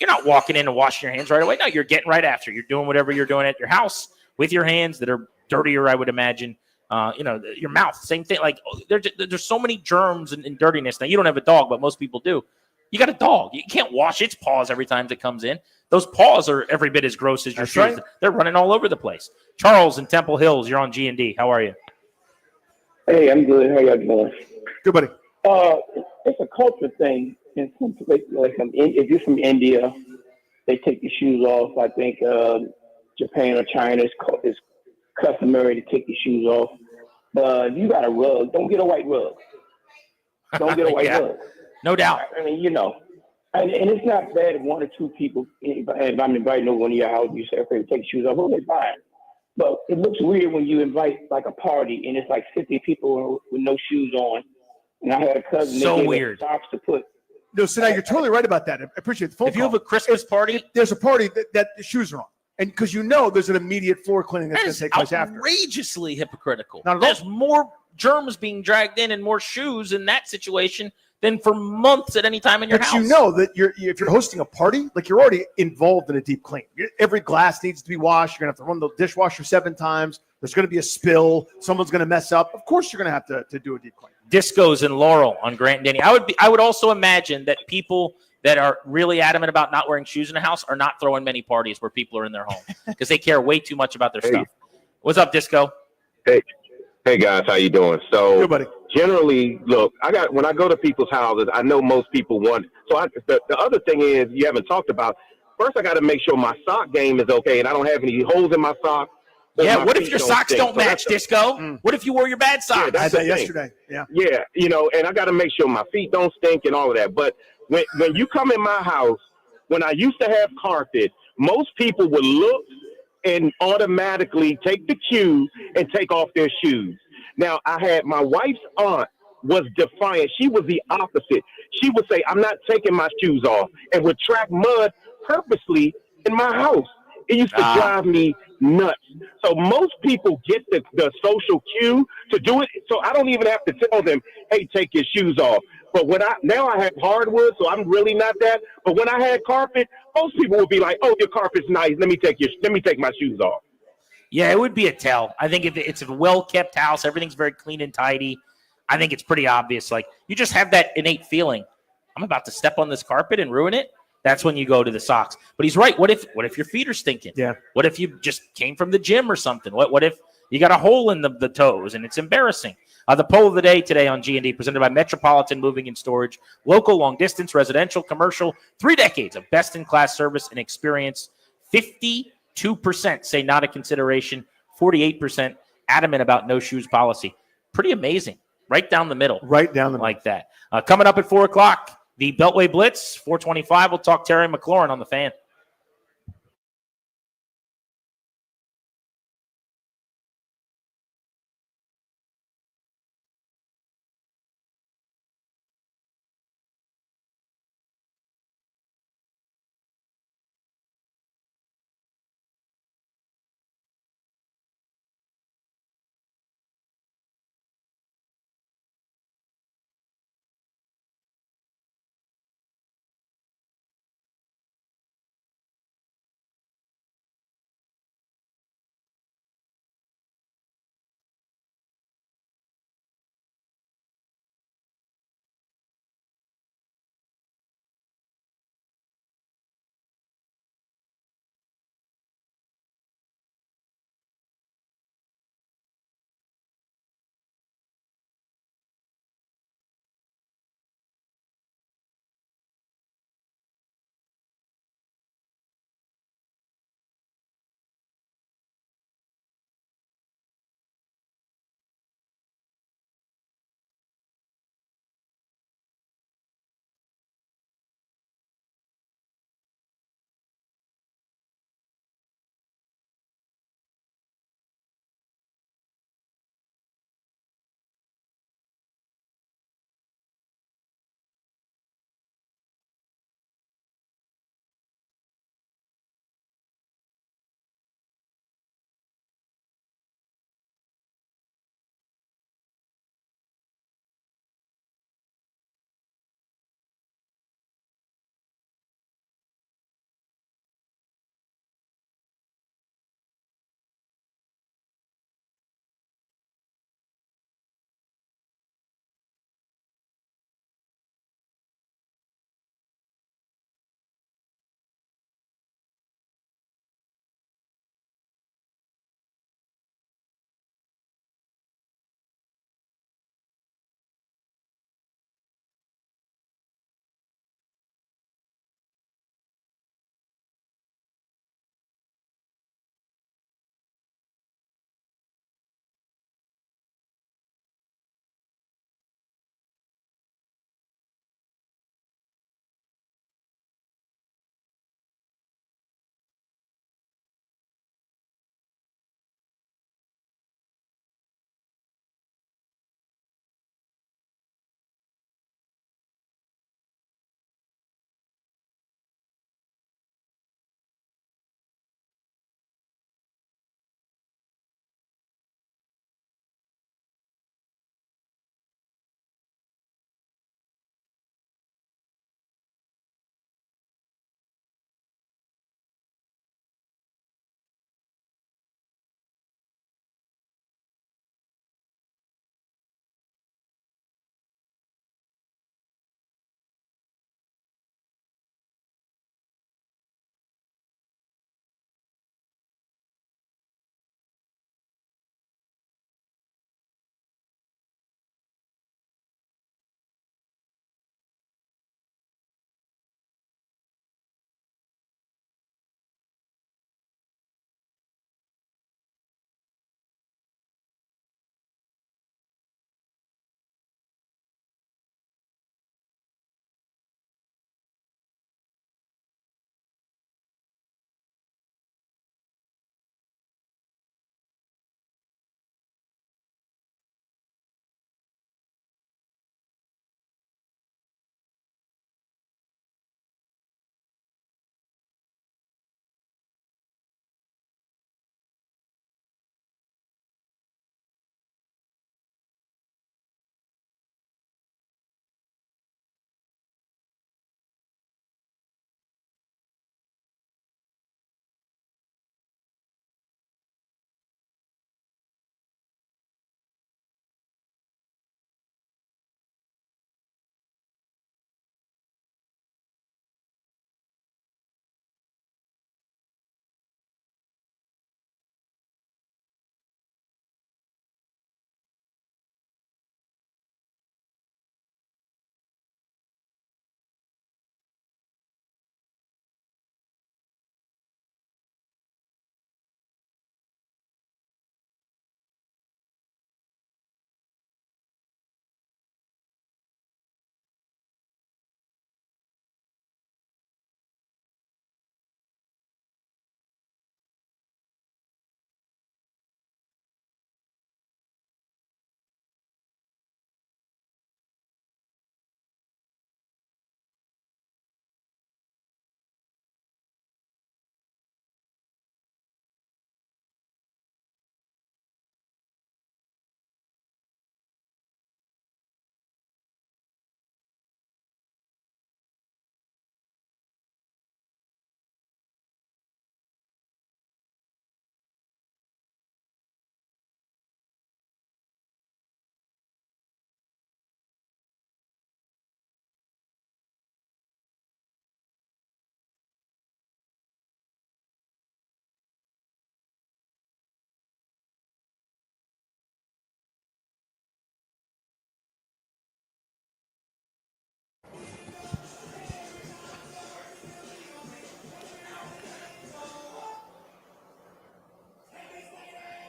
you're not walking in and washing your hands right away. No, you're getting right after. You're doing whatever you're doing at your house with your hands that are dirtier, I would imagine. Your mouth, same thing. Like there's so many germs and dirtiness. Now you don't have a dog, but most people do. You got a dog. You can't wash its paws every time it comes in. Those paws are every bit as gross as your That's shoes. right. They're running all over the place. Charles in Temple Hills, you're on G&D. How are you? Hey, I'm good. How y'all doing? Good, buddy. It's a culture thing. In some places, if you're from India, they take your shoes off. I think Japan or China is customary to take your shoes off. But if you got a rug, don't get a white rug. Don't get a white Yeah, rug. no doubt. I mean, and it's not bad if one or two people, if I'm inviting over one of your house, you say, okay, take your shoes off. Okay, fine. But it looks weird when you invite like a party and it's like 50 people with no shoes on. And I had a cousin. So they gave us weird. socks to put. No, so now you're totally right about that. I appreciate the phone If you have a Christmas party, there's a party that the shoes are on. And because there's an immediate floor cleaning that's that going is to take place after. outrageously hypocritical. Not at all. There's more germs being dragged in and more shoes in that situation than for months at any time in your But house. you know that if you're hosting a party, like you're already involved in a deep clean. Every glass needs to be washed. You're going to have to run the dishwasher 7 times. There's going to be a spill. Someone's going to mess up. Of course, you're going to have to do a deep clean. Discos in Laurel on Grant and Denny. I would also imagine that people that are really adamant about not wearing shoes in the house are not throwing many parties where people are in their home because they care way too much about their stuff. What's up, Disco? Hey guys, how you doing? So Good, buddy. Generally, look, when I go to people's houses, I know most people want. So the other thing is you haven't talked about. First, I got to make sure my sock game is okay, and I don't have any holes in my sock. Yeah, what if your socks don't match, Disco? What if you wore your bad socks? I had that yesterday. Yeah. Yeah, and I got to make sure my feet don't stink and all of that. But when you come in my house, when I used to have carpet, most people would look and automatically take the cue and take off their shoes. Now, I had my wife's aunt was defiant. She was the opposite. She would say, I'm not taking my shoes off, and would track mud purposely in my house. It used to drive me nuts. So most people get the social cue to do it. So I don't even have to tell them, hey, take your shoes off. But now I have hardwood, so I'm really not that. But when I had carpet, most people would be like, oh, your carpet's nice. Let me take my shoes off. Yeah, it would be a tell. I think if it's a well-kept house, everything's very clean and tidy, I think it's pretty obvious. Like, you just have that innate feeling, I'm about to step on this carpet and ruin it. That's when you go to the socks. But he's right. What if your feet are stinking? Yeah. What if you just came from the gym or something? What if you got a hole in the toes and it's embarrassing? The poll of the day today on G&D, presented by Metropolitan Moving and Storage, local, long-distance, residential, commercial, 3 decades of best-in-class service and experience. 52% say not a consideration. 48% adamant about no shoes policy. Pretty amazing. Right down the middle. Right down the middle. Like that. Coming up at 4 o'clock, the Beltway Blitz, 425. We'll talk Terry McLaurin on the Fan.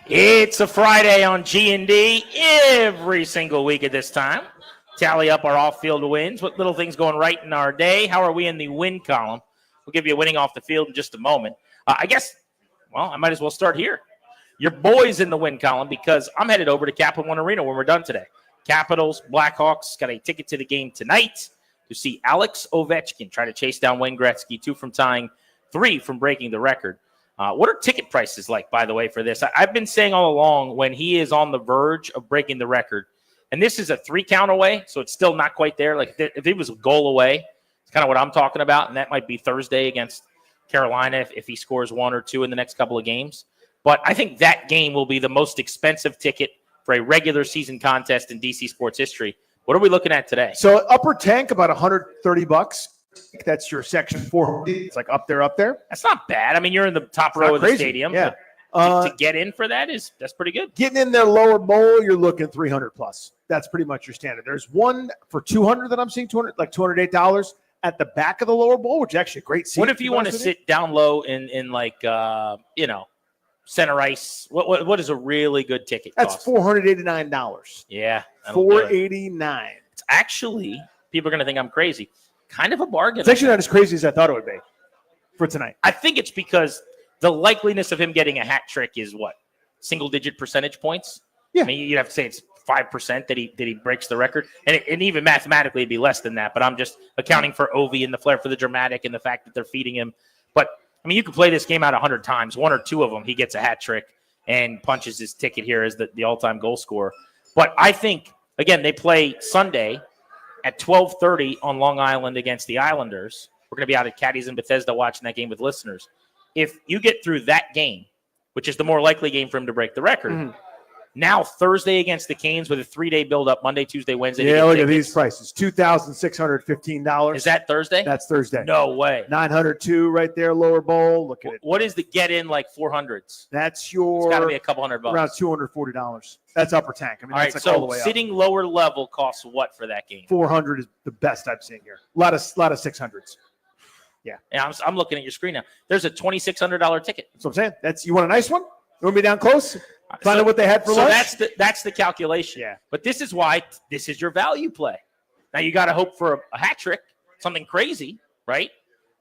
It's a Friday on G&D every single week at this time. Tally up our off-field wins. What little things going right in our day? How are we in the win column? We'll give you a winning off the field in just a moment. I might as well start here. Your boys in the win column because I'm headed over to Capital One Arena when we're done today. Capitals, Blackhawks got a ticket to the game tonight to see Alex Ovechkin try to chase down Wayne Gretzky, 2 from tying, 3 from breaking the record. What are ticket prices like, by the way, for this? I've been saying all along when he is on the verge of breaking the record, and this is a 3 count away, so it's still not quite there. Like if it was a goal away, it's kind of what I'm talking about, and that might be Thursday against Carolina if he scores 1 or 2 in the next couple of games. But I think that game will be the most expensive ticket for a regular season contest in DC sports history. What are we looking at today? So upper tank, about $130. That's your section 4. It's like up there. That's not bad. I mean, you're in the top row of the stadium. Yeah. To get in for that's pretty good. Getting in their lower bowl, you're looking $300 plus. That's pretty much your standard. There's one for $200 that I'm seeing, $208 at the back of the lower bowl, which is actually a great seat. What if you want to sit down low in center ice? What is a really good ticket That's cost? $489. Yeah. $489. It's actually, people are going to think I'm crazy. Kind of a bargain. It's actually not as crazy as I thought it would be for tonight. I think it's because the likeliness of him getting a hat trick is what? Single-digit percentage points? Yeah. I mean, you'd have to say it's 5% that he breaks the record. And even mathematically, it'd be less than that. But I'm just accounting for Ovi and the flair for the dramatic and the fact that they're feeding him. But, I mean, you could play this game out 100 times. 1 or 2 of them, he gets a hat trick and punches his ticket here as the all-time goal scorer. But I think, again, they play Sunday at 12:30 on Long Island against the Islanders. We're going to be out at Caddies in Bethesda watching that game with listeners. If you get through that game, which is the more likely game for him to break the record, now Thursday against the Canes with a 3-day build-up, Monday, Tuesday, Wednesday. Yeah, look at these prices. $2,615. Is that Thursday? That's Thursday. No way. 902 right there, lower bowl. Look at it. What is the get-in like 400s? That's your. It's got to be a couple $100. Around $240. That's upper tank. I mean, all that's right, like all so the way sitting lower level costs what for that game? 400 is the best I've seen here. A lot of 600s. Yeah. And I'm looking at your screen now. There's a $2,600 ticket. That's what I'm saying. You want a nice one? You want me down close? Find out what they had for lunch? So that's the calculation. Yeah. But this is why this is your value play. Now you got to hope for a hat trick, something crazy, right?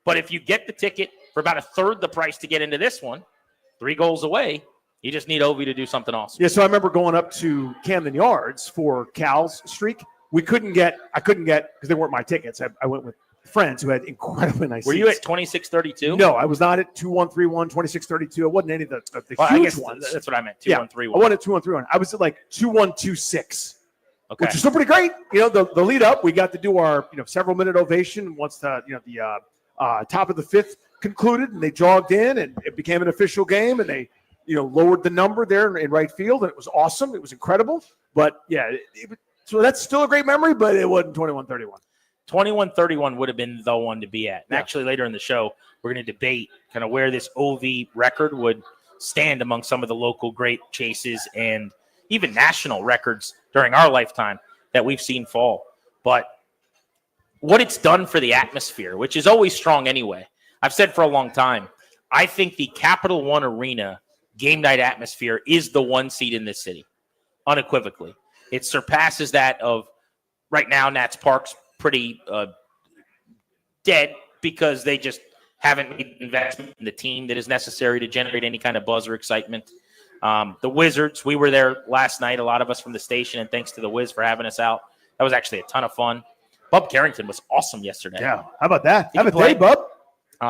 But if you get the ticket for about a third the price to get into this one, 3 goals away, you just need Ovi to do something awesome. Yeah, so I remember going up to Camden Yards for Cal's streak. I couldn't get, because they weren't my tickets. I went with friends who had incredibly nice Were seats. you at 2632? No, I was not at 2131, 2632. I wasn't any of the huge ones. That's what I meant, Yeah, 2131. I wasn't at 2131. I was at like 2126. Okay. Which is still pretty great. The lead up, we got to do our several minute ovation once the top of the 5th concluded, and they jogged in, and it became an official game, and they lowered the number there in right field, and it was awesome. It was incredible. But yeah, so that's still a great memory, but it wasn't 2131. 2131 would have been the one to be at. And actually, later in the show, we're going to debate kind of where this OV record would stand among some of the local great chases and even national records during our lifetime that we've seen fall. But what it's done for the atmosphere, which is always strong anyway. I've said for a long time, I think the Capital One Arena game night atmosphere is the one seed in this city, unequivocally. It surpasses that of right now, Nats Park's pretty dead because they just haven't made investment in the team that is necessary to generate any kind of buzz or excitement. The Wizards, we were there last night, a lot of us from the station, and thanks to the Wiz for having us out. That was actually a ton of fun. Bub Carrington was awesome yesterday. Yeah, how about that? Have a day, Bub.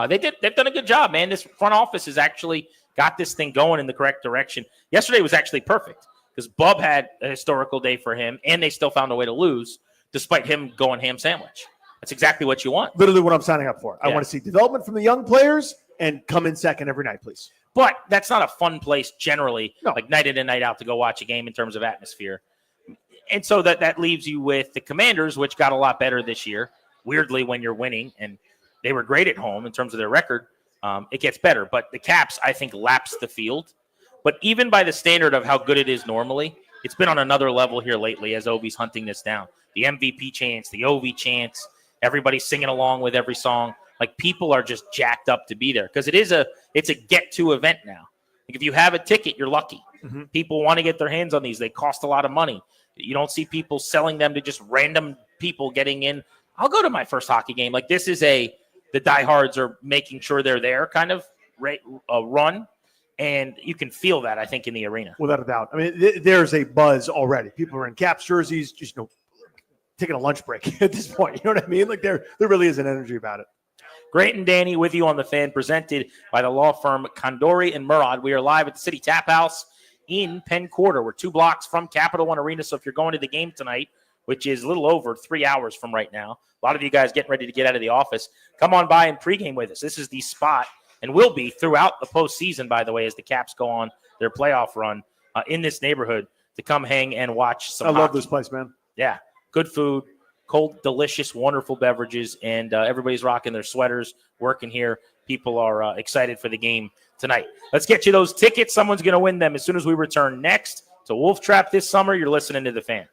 They've done a good job, man. This front office has actually got this thing going in the correct direction. Yesterday was actually perfect because Bub had a historical day for him, and they still found a way to lose despite him going ham sandwich. That's exactly what you want. Literally what I'm signing up for. I Yeah. want to see development from the young players and come in second every night, please. But that's not a fun place generally, like night in and night out to go watch a game in terms of atmosphere. And so that leaves you with the Commanders, which got a lot better this year. Weirdly, when you're winning, and they were great at home in terms of their record, it gets better. But the Caps, I think, lapsed the field. But even by the standard of how good it is normally, it's been on another level here lately as Ovi's hunting this down. The MVP chants, the Ovi chants, everybody's singing along with every song. Like, people are just jacked up to be there because it's a get-to event now. Like, if you have a ticket, you're lucky. Mhm. People want to get their hands on these. They cost a lot of money. You don't see people selling them to just random people getting in. I'll go to my first hockey game. Like this is the diehards are making sure they're there kind of run. And you can feel that, I think, in the arena. Without a doubt. I mean, there's a buzz already. People are in Caps jerseys, just taking a lunch break at this point. You know what I mean? Like there really is an energy about it. Great and Danny with you on the Fan, presented by the law firm Condori and Murad. We are live at the City Tap House in Penn Quarter. We're 2 blocks from Capital One Arena. So if you're going to the game tonight, which is a little over 3 hours from right now, a lot of you guys getting ready to get out of the office, come on by and pregame with us. This is the spot, and will be throughout the postseason, by the way, as the Caps go on their playoff run in this neighborhood, to come hang and watch some hockey. Love this place, man. Yeah, good food, cold, delicious, wonderful beverages, and everybody's rocking their sweaters, working here. People are excited for the game tonight. Let's get you those tickets. Someone's going to win them as soon as we return next to Wolf Trap this summer. You're listening to The Fan.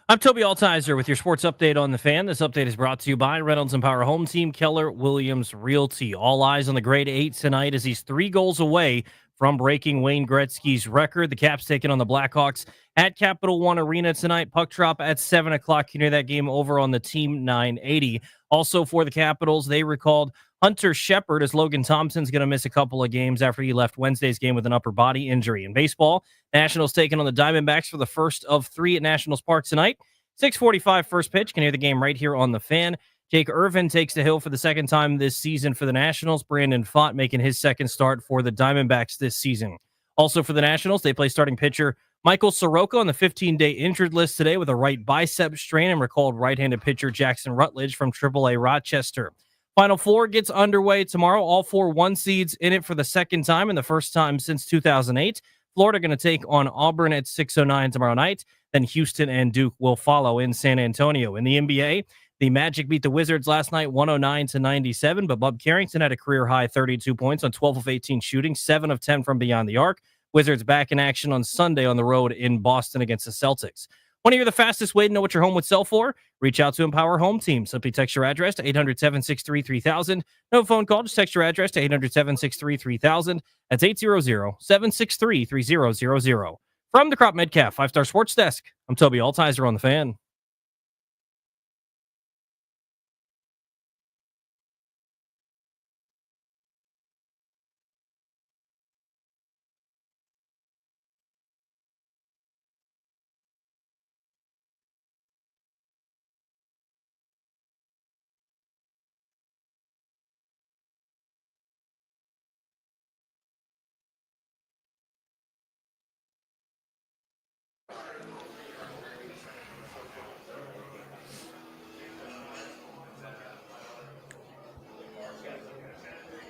I'm Toby Altizer with your sports update on the Fan. This update is brought to you by Reynolds and Power Home Team, Keller Williams Realty. All eyes on the grade 8 tonight as he's 3 goals away from breaking Wayne Gretzky's record. The Caps taking on the Blackhawks at Capital One Arena tonight. Puck drop at 7 o'clock. You can hear that game over on the Team 980. Also for the Capitals, they recalled Hunter Shepard as Logan Thompson's going to miss a couple of games after he left Wednesday's game with an upper body injury. In baseball, Nationals taking on the Diamondbacks for the first of 3 at Nationals Park tonight. 6:45 first pitch. Can hear the game right here on the Fan. Jake Irvin takes the hill for the second time this season for the Nationals. Brandon Pfaadt making his second start for the Diamondbacks this season. Also for the Nationals, they play starting pitcher Michael Soroka on the 15-day injured list today with a right bicep strain, and recalled right-handed pitcher Jackson Rutledge from AAA Rochester. Final Four gets underway tomorrow. All 4 1 seeds in it for the second time and the first time since 2008. Florida going to take on Auburn at 6:09 tomorrow night. Then Houston and Duke will follow in San Antonio. In the NBA, the Magic beat the Wizards last night 109-97, but Bub Carrington had a career-high 32 points on 12 of 18 shooting, 7 of 10 from beyond the arc. Wizards back in action on Sunday on the road in Boston against the Celtics. Want to hear the fastest way to know what your home would sell for? Reach out to Empower Home Team. Simply text your address to 800-763-3000. No phone call, just text your address to 800-763-3000. That's 800-763-3000. From the Crop Medcalf 5-Star Sports Desk, I'm Toby Altizer on the Fan.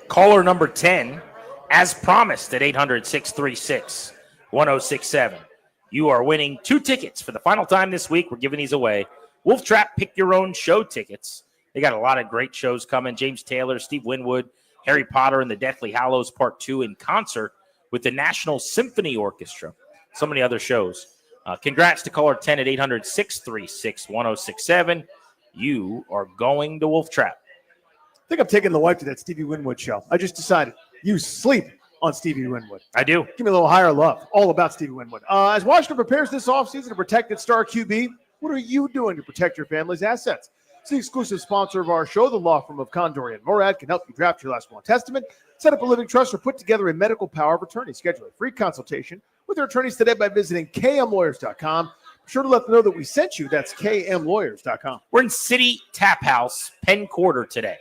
Caller number 10, as promised at 800-636-1067. You are winning 2 tickets for the final time this week. We're giving these away. Wolf Trap Pick Your Own Show tickets. They got a lot of great shows coming. James Taylor, Steve Winwood, Harry Potter and the Deathly Hallows Part 2 in concert with the National Symphony Orchestra. So many other shows. Congrats to caller 10 at 800-636-1067. You are going to Wolf Trap. I think I'm taking the wife to that Stevie Winwood show. I just decided. You sleep on Stevie Winwood. I do. Give me a little higher love. All about Stevie Winwood. As Washington prepares this offseason to protect its star QB, what are you doing to protect your family's assets? It's the exclusive sponsor of our show, the law firm of Condori and Morad, can help you draft your last will and testament, set up a living trust, or put together a medical power of attorney. Schedule a free consultation with their attorneys today by visiting kmlawyers.com. Be sure to let them know that we sent you. That's kmlawyers.com. We're in City Tap House, Penn Quarter today.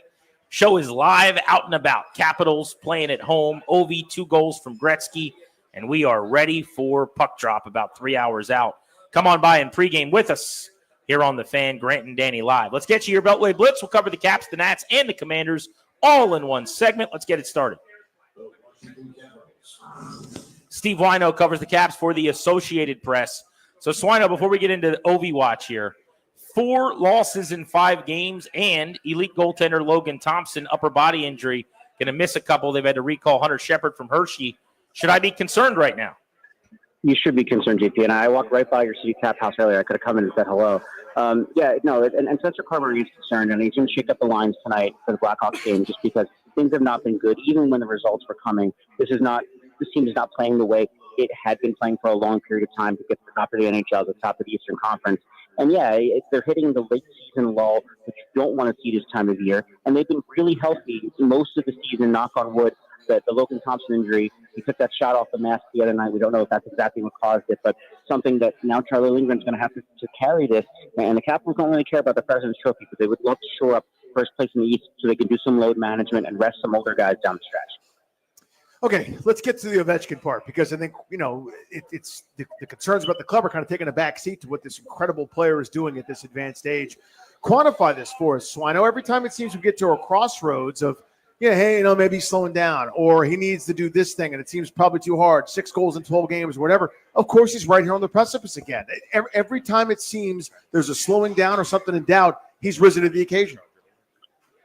Show is live, out and about. Capitals playing at home. Ovi, 2 goals from Gretzky. And we are ready for puck drop about 3 hours out. Come on by and pregame with us here on the Fan. Grant and Danny live. Let's get you your Beltway Blitz. We'll cover the Caps, the Nats, and the Commanders all in one segment. Let's get it started. Steve Wino covers the Caps for the Associated Press. So, Swino, before we get into the Ovi watch here, 4 losses in 5 games, and elite goaltender Logan Thompson, upper body injury, going to miss a couple. They've had to recall Hunter Shepard from Hershey. Should I be concerned right now? You should be concerned, JP. And I walked right by your City Tap House earlier. I could have come in and said hello. And Spencer Carter is concerned, and he's going to shake up the lines tonight for the Blackhawks game just because things have not been good, even when the results were coming. This team is not playing the way it had been playing for a long period of time to get to the top of the NHL, the top of the Eastern Conference. And they're hitting the late season lull, which you don't want to see this time of year. And they've been really healthy most of the season, knock on wood. The Logan Thompson injury, he took that shot off the mask the other night. We don't know if that's exactly what caused it, but something that now Charlie Lindgren's going to have to carry this. And the Capitals don't really care about the President's Trophy, but they would love to shore up first place in the East so they can do some load management and rest some older guys down the stretch. Okay, let's get to the Ovechkin part because I think, it's the concerns about the club are kind of taking a back seat to what this incredible player is doing at this advanced age. Quantify this for us, Swino. Every time it seems we get to a crossroads of, maybe he's slowing down or he needs to do this thing and it seems probably too hard, 6 goals in 12 games or whatever. Of course, he's right here on the precipice again. Every time it seems there's a slowing down or something in doubt, he's risen to the occasion.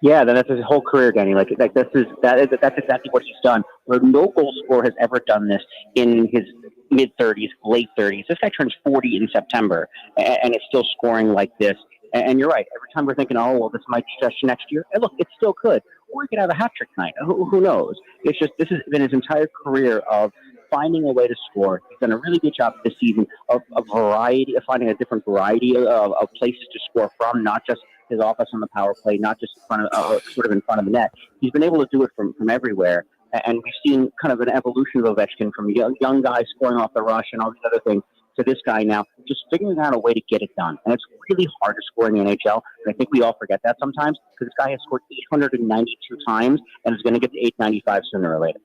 Yeah, that's his whole career, Danny. That's exactly what he's done. Where no goal scorer has ever done this in his mid-30s, late 30s. This guy turns 40 in September, and it's still scoring like this. And you're right. Every time we're thinking, oh, well, this might stretch next year. And look, it still could. Or he could have a hat trick night. Who knows? It's just this has been his entire career of finding a way to score. He's done a really good job this season of finding a different variety of places to score from, not just his offense on the power play, not just in front of, sort of in front of the net. He's been able to do it from everywhere. And we've seen kind of an evolution of Ovechkin from young guys scoring off the rush and all these other things to this guy now just figuring out a way to get it done. And it's really hard to score in the NHL. And I think we all forget that sometimes because this guy has scored 892 times and is going to get to 895 sooner or later.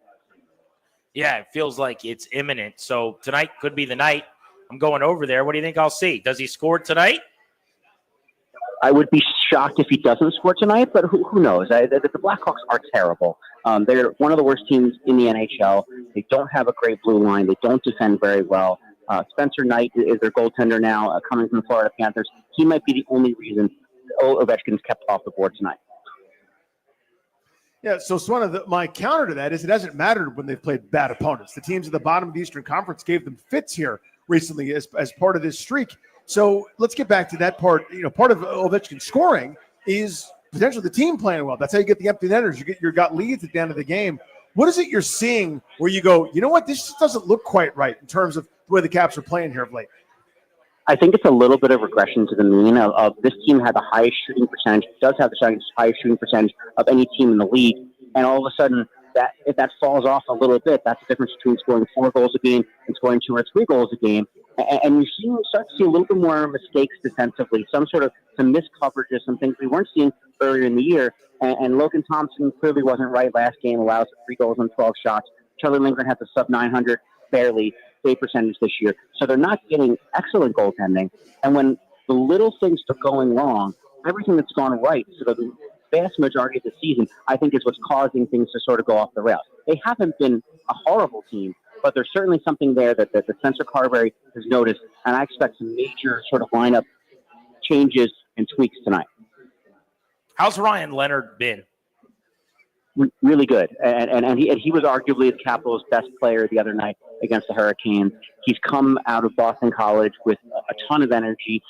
Yeah, it feels like it's imminent. So tonight could be the night. I'm going over there. What do you think I'll see? Does he score tonight? I would be shocked if he doesn't score tonight, but who knows? The Blackhawks are terrible. They're one of the worst teams in the NHL. They don't have a great blue line. They don't defend very well. Spencer Knight is their goaltender now, coming from the Florida Panthers. He might be the only reason Ovechkin's kept off the board tonight. Yeah, so my counter to that is it hasn't mattered when they've played bad opponents. The teams at the bottom of the Eastern Conference gave them fits here recently as part of this streak. So let's get back to that part. Part of Ovechkin scoring is potentially the team playing well. That's how you get the empty netters. You got leads at the end of the game. What is it you're seeing where you go, you know what, this just doesn't look quite right in terms of the way the Caps are playing here of late? I think it's a little bit of regression to the mean of this team had the highest shooting percentage, does have the highest shooting percentage of any team in the league. And all of a sudden, that if that falls off a little bit, that's the difference between scoring 4 goals a game and scoring 2 or 3 goals a game. And you start to see a little bit more mistakes defensively, some missed coverages, some things we weren't seeing earlier in the year. And Logan Thompson clearly wasn't right last game, allows 3 goals on 12 shots. Charlie Lindgren has a sub-900 barely save percentage this year. So they're not getting excellent goaltending. And when the little things start going wrong, everything that's gone right, so the vast majority of the season, I think is what's causing things to sort of go off the rails. They haven't been a horrible team, but there's certainly something there that Spencer Carberry has noticed, and I expect some major sort of lineup changes and tweaks tonight. How's Ryan Leonard been? Really good, and he was arguably the Capitals' best player the other night against the Hurricanes. He's come out of Boston College with a ton of energy,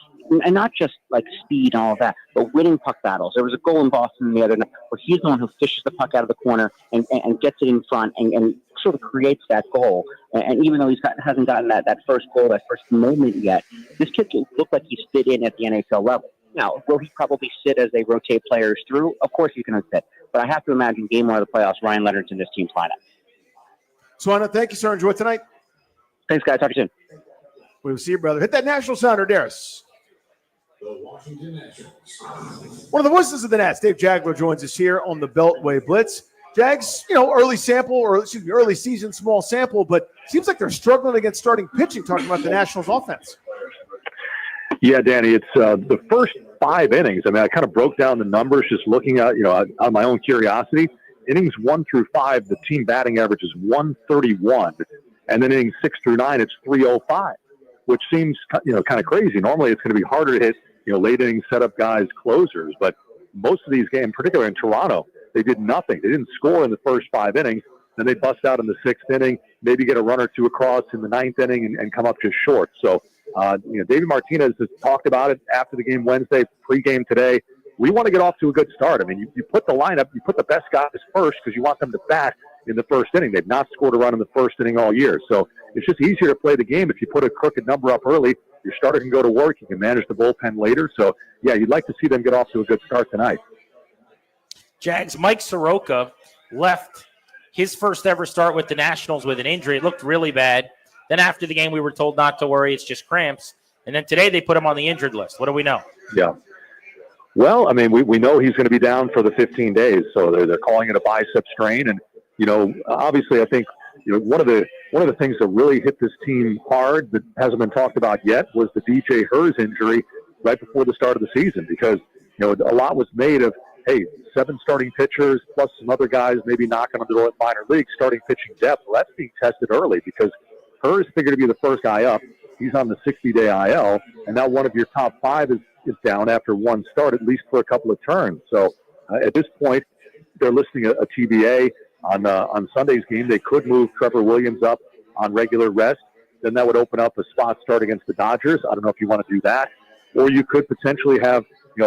and not just like speed and all of that, but winning puck battles. There was a goal in Boston the other night where he's the one who fishes the puck out of the corner and gets it in front and sort of creates that goal. And even though hasn't gotten that first goal, that first moment yet, this kid looked like he's fit in at the NHL level. Now, will he probably sit as they rotate players through? Of course he's going to sit. But I have to imagine game 1 of the playoffs, Ryan Leonard's in this team's lineup. Swana, thank you, sir. Enjoy tonight. Thanks, guys. Talk to you soon. We will see you, brother. Hit that national sounder, Darius. One of the voices of the Nats, Dave Jaguar, joins us here on the Beltway Blitz. Jags, early season, small sample, but seems like they're struggling against starting pitching, talking about the Nationals offense. Yeah, Danny, it's the first 5 innings. I mean, I kind of broke down the numbers just looking at, out of my own curiosity. Innings 1 through 5, the team batting average is 131. And then innings 6 through 9, it's 305, which seems, kind of crazy. Normally it's going to be harder to hit, late inning setup guys, closers. But most of these games, particularly in Toronto, they did nothing. They didn't score in the first 5 innings. Then they bust out in the 6th inning, maybe get a run or 2 across in the 9th inning and come up just short. So, David Martinez has talked about it after the game Wednesday, pregame today. We want to get off to a good start. I mean, you put the lineup, you put the best guys first because you want them to bat in the first inning. They've not scored a run in the first inning all year. So it's just easier to play the game if you put a crooked number up early. Your starter can go to work. You can manage the bullpen later. So, yeah, you'd like to see them get off to a good start tonight. Jags, Mike Soroka left his first ever start with the Nationals with an injury. It looked really bad. Then after the game, we were told not to worry. It's just cramps. And then today they put him on the injured list. What do we know? Yeah. Well, I mean, we know he's going to be down for the 15 days. So they're calling it a bicep strain. And, obviously I think, one of the things that really hit this team hard that hasn't been talked about yet was the DJ Hers injury right before the start of the season because, a lot was made of, hey, 7 starting pitchers plus some other guys maybe knocking on the door at minor leagues, starting pitching depth. Well, that's being tested early because Hers figured to be the first guy up. He's on the 60-day IL, and now one of your top 5 is down after 1 start, at least for a couple of turns. So at this point, they're listing a TBA on Sunday's game. They could move Trevor Williams up on regular rest. then that would open up a spot start against the Dodgers. I don't know if you want to do that. Or you could potentially have,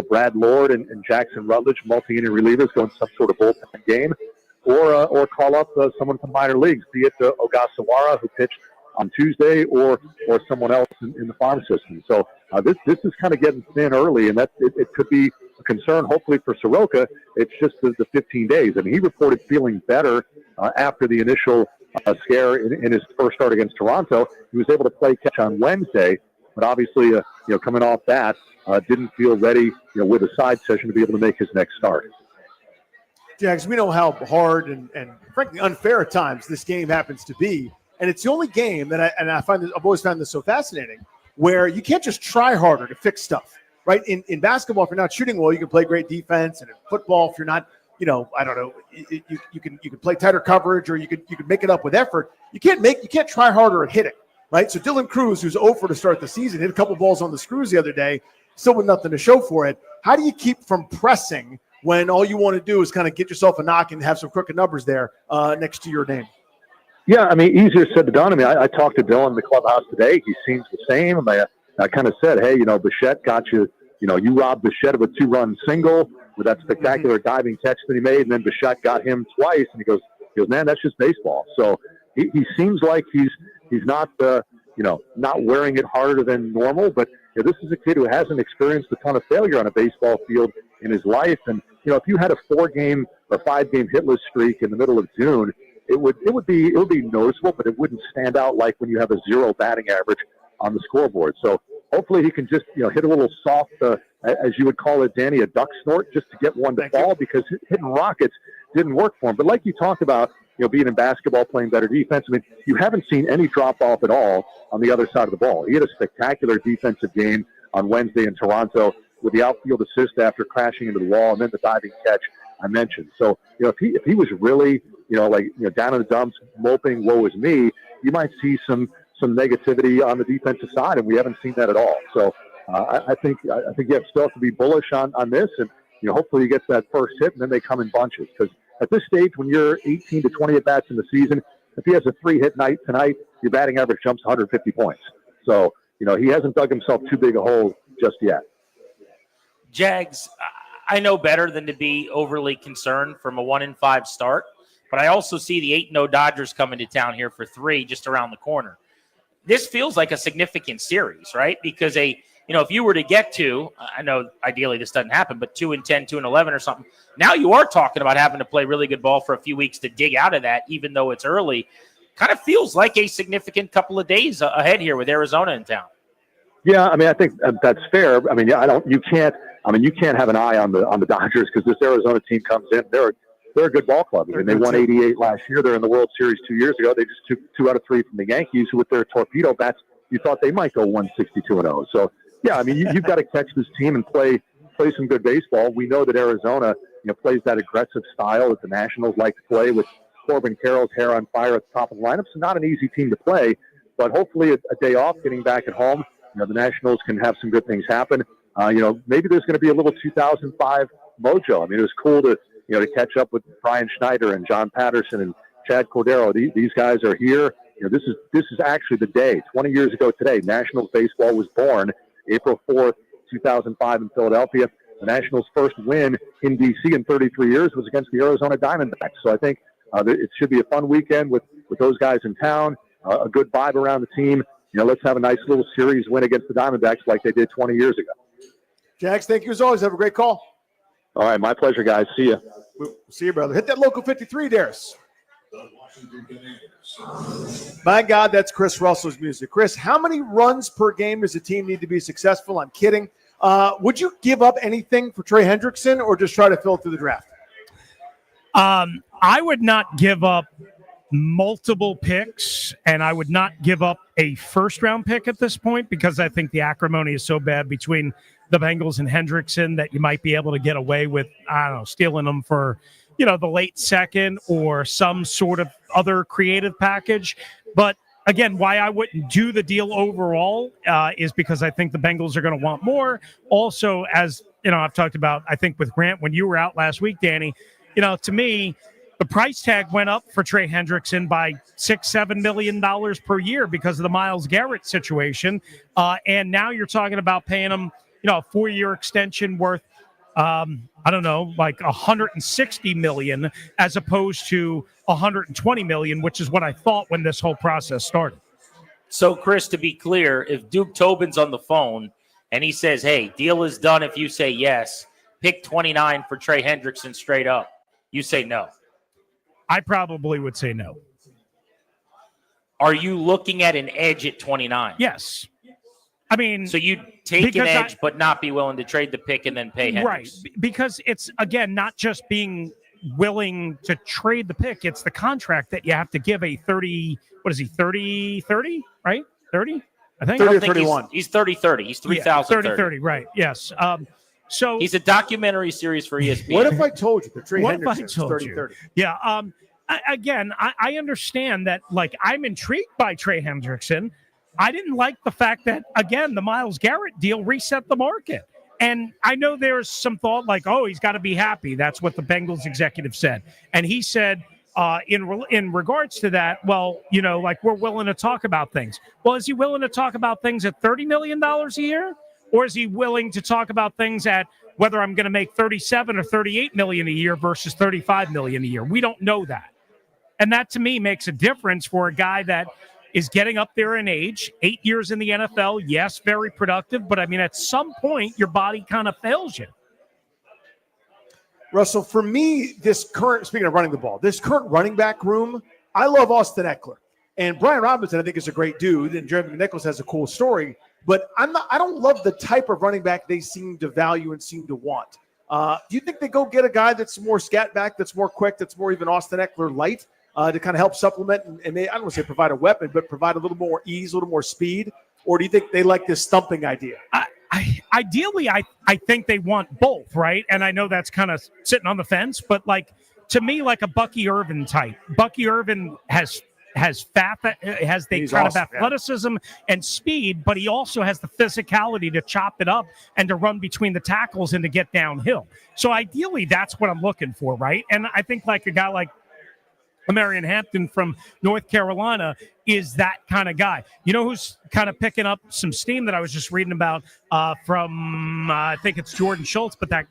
Brad Lord and Jackson Rutledge, multi-inning relievers, going some sort of bullpen game. Or call up someone from minor leagues, be it Ogasawara, who pitched on Tuesday, or someone else in the farm system. So this is kind of getting thin early, and it could be a concern, hopefully, for Soroka. It's just the 15 days. I mean, he reported feeling better after the initial scare in his first start against Toronto. He was able to play catch on Wednesday, but obviously, coming off that, didn't feel ready, with a side session to be able to make his next start. Jags, we know how hard and frankly unfair at times this game happens to be. And it's the only game that I've always found this so fascinating, where you can't just try harder to fix stuff, right? In basketball, if you're not shooting well, you can play great defense. And in football, if you're not, I don't know, you can play tighter coverage, or you could make it up with effort. You can't try harder at hitting, right? So Dylan Cruz, who's 0 for to start the season, hit a couple balls on the screws the other day, still with nothing to show for it. How do you keep from pressing when all you want to do is kind of get yourself a knock and have some crooked numbers there next to your name? Yeah, I mean, easier said than done. I mean, I talked to Dylan in the clubhouse today. He seems the same. I kind of said, hey, Bichette got you, you robbed Bichette of a 2-run single with that spectacular diving catch that he made, and then Bichette got him twice, and he goes, man, that's just baseball. So he seems like he's not, not wearing it harder than normal, but this is a kid who hasn't experienced a ton of failure on a baseball field in his life. And, if you had a 4-game or 5-game hitless streak in the middle of June, it would be noticeable, but it wouldn't stand out like when you have a 0 batting average on the scoreboard. So hopefully he can just hit a little soft, as you would call it, Danny, a duck snort, just to get one to fall, because hitting rockets didn't work for him. But like you talked about, being in basketball, playing better defense, I mean, you haven't seen any drop off at all on the other side of the ball. He had a spectacular defensive game on Wednesday in Toronto with the outfield assist after crashing into the wall, and then the diving catch I mentioned. So, if he was really, down in the dumps, moping, woe is me, you might see some negativity on the defensive side, and we haven't seen that at all. So, I think you still have to be bullish on this, and hopefully he gets that first hit, and then they come in bunches. Because at this stage, when you're 18 to 20 at bats in the season, if he has a 3-hit night tonight, your batting average jumps 150 points. So, he hasn't dug himself too big a hole just yet. Jags, I know better than to be overly concerned from a 1-5 start, but I also see the 8-0 Dodgers coming to town here for 3 just around the corner. This feels like a significant series, right? Because if you were to get to, I know ideally this doesn't happen, but 2-10, 2-11 or something, now you are talking about having to play really good ball for a few weeks to dig out of that, even though it's early. Kind of feels like a significant couple of days ahead here with Arizona in town. Yeah, I mean, I think that's fair. I mean, you can't have an eye on the Dodgers, because this Arizona team comes in. They're a good ball club. I mean, they won 88 last year. They're in the World Series 2 years ago. They just took 2 out of 3 from the Yankees, who with their torpedo bats, you thought they might go 162-0. So, yeah, I mean, you've got to catch this team and play some good baseball. We know that Arizona, plays that aggressive style that the Nationals like to play, with Corbin Carroll's hair on fire at the top of the lineup. It's not an easy team to play, but hopefully a day off, getting back at home, the Nationals can have some good things happen. Maybe there's going to be a little 2005 mojo. I mean, it was cool to catch up with Brian Schneider and John Patterson and Chad Cordero. These guys are here. This is actually the day. 20 years ago today, Nationals baseball was born, April 4th, 2005 in Philadelphia. The Nationals' first win in D.C. in 33 years was against the Arizona Diamondbacks. So I think it should be a fun weekend with those guys in town, a good vibe around the team. Let's have a nice little series win against the Diamondbacks like they did 20 years ago. Jags, thank you as always. Have a great call. All right, my pleasure, guys. See you. We'll see you, brother. Hit that local 53, Darius. My God, that's Chris Russell's music. Chris, how many runs per game does a team need to be successful? I'm kidding. Would you give up anything for Trey Hendrickson, or just try to fill through the draft? I would not give up multiple picks, and I would not give up a first-round pick at this point, because I think the acrimony is so bad between the Bengals and Hendrickson that you might be able to get away with, stealing them for, the late second or some sort of other creative package. But again, why I wouldn't do the deal overall is because I think the Bengals are going to want more. Also, as I've talked about, I think with Grant, when you were out last week, Danny, to me, the price tag went up for Trey Hendrickson by $6-7 million per year because of the Myles Garrett situation. And now you're talking about paying him, a 4-year extension worth, I don't know, like $160 million as opposed to $120 million, which is what I thought when this whole process started. So, Chris, to be clear, if Duke Tobin's on the phone and he says, hey, deal is done if you say yes, pick 29 for Trey Hendrickson straight up, you say no. I probably would say no. Are you looking at an edge at 29? Yes. I mean, so you'd take an edge but not be willing to trade the pick and then pay Hendrickson. Right, because it's, again, not just being willing to trade the pick, it's the contract that you have to give a 30, what is he, 30, right? 30, I think. 30 or 31. He's 30-30. He's 3,000. 30, right, yes. So he's a documentary series for ESPN. What if I told you that Trey What if I Hendrickson's told 30-30? Yeah. Again, I understand that, like, I'm intrigued by Trey Hendrickson. I didn't like the fact that, again, the Myles Garrett deal reset the market. And I know there's some thought like, oh, he's got to be happy. That's what the Bengals executive said. And he said, in regards to that, well, like, we're willing to talk about things. Well, is he willing to talk about things at $30 million a year? Or is he willing to talk about things at whether I'm going to make $37 or $38 million a year versus $35 million a year? We don't know that. And that, to me, makes a difference for a guy that is getting up there in age, 8 years in the NFL. Yes, very productive. But, I mean, at some point, your body kind of fails you. Russell, for me, speaking of running the ball, this current running back room, I love Austin Eckler. And Brian Robinson, I think, is a great dude. And Jeremy McNichols has a cool story. But I don't love the type of running back they seem to value and seem to want. Do you think they go get a guy that's more scat back, that's more quick, that's more even Austin Eckler light to kind of help supplement and I don't want to say provide a weapon, but provide a little more ease, a little more speed? Or do you think they like this thumping idea? Ideally, I think they want both, right? And I know that's kind of sitting on the fence, but, like, to me, like a Bucky Irvin type. Bucky Irvin has the kind of athleticism and speed, but he also has the physicality to chop it up and to run between the tackles and to get downhill. So ideally, that's what I'm looking for, right? And I think like a guy like Marion Hampton from North Carolina is that kind of guy. You know who's kind of picking up some steam that I was just reading about from, I think it's Jordan Schultz, but that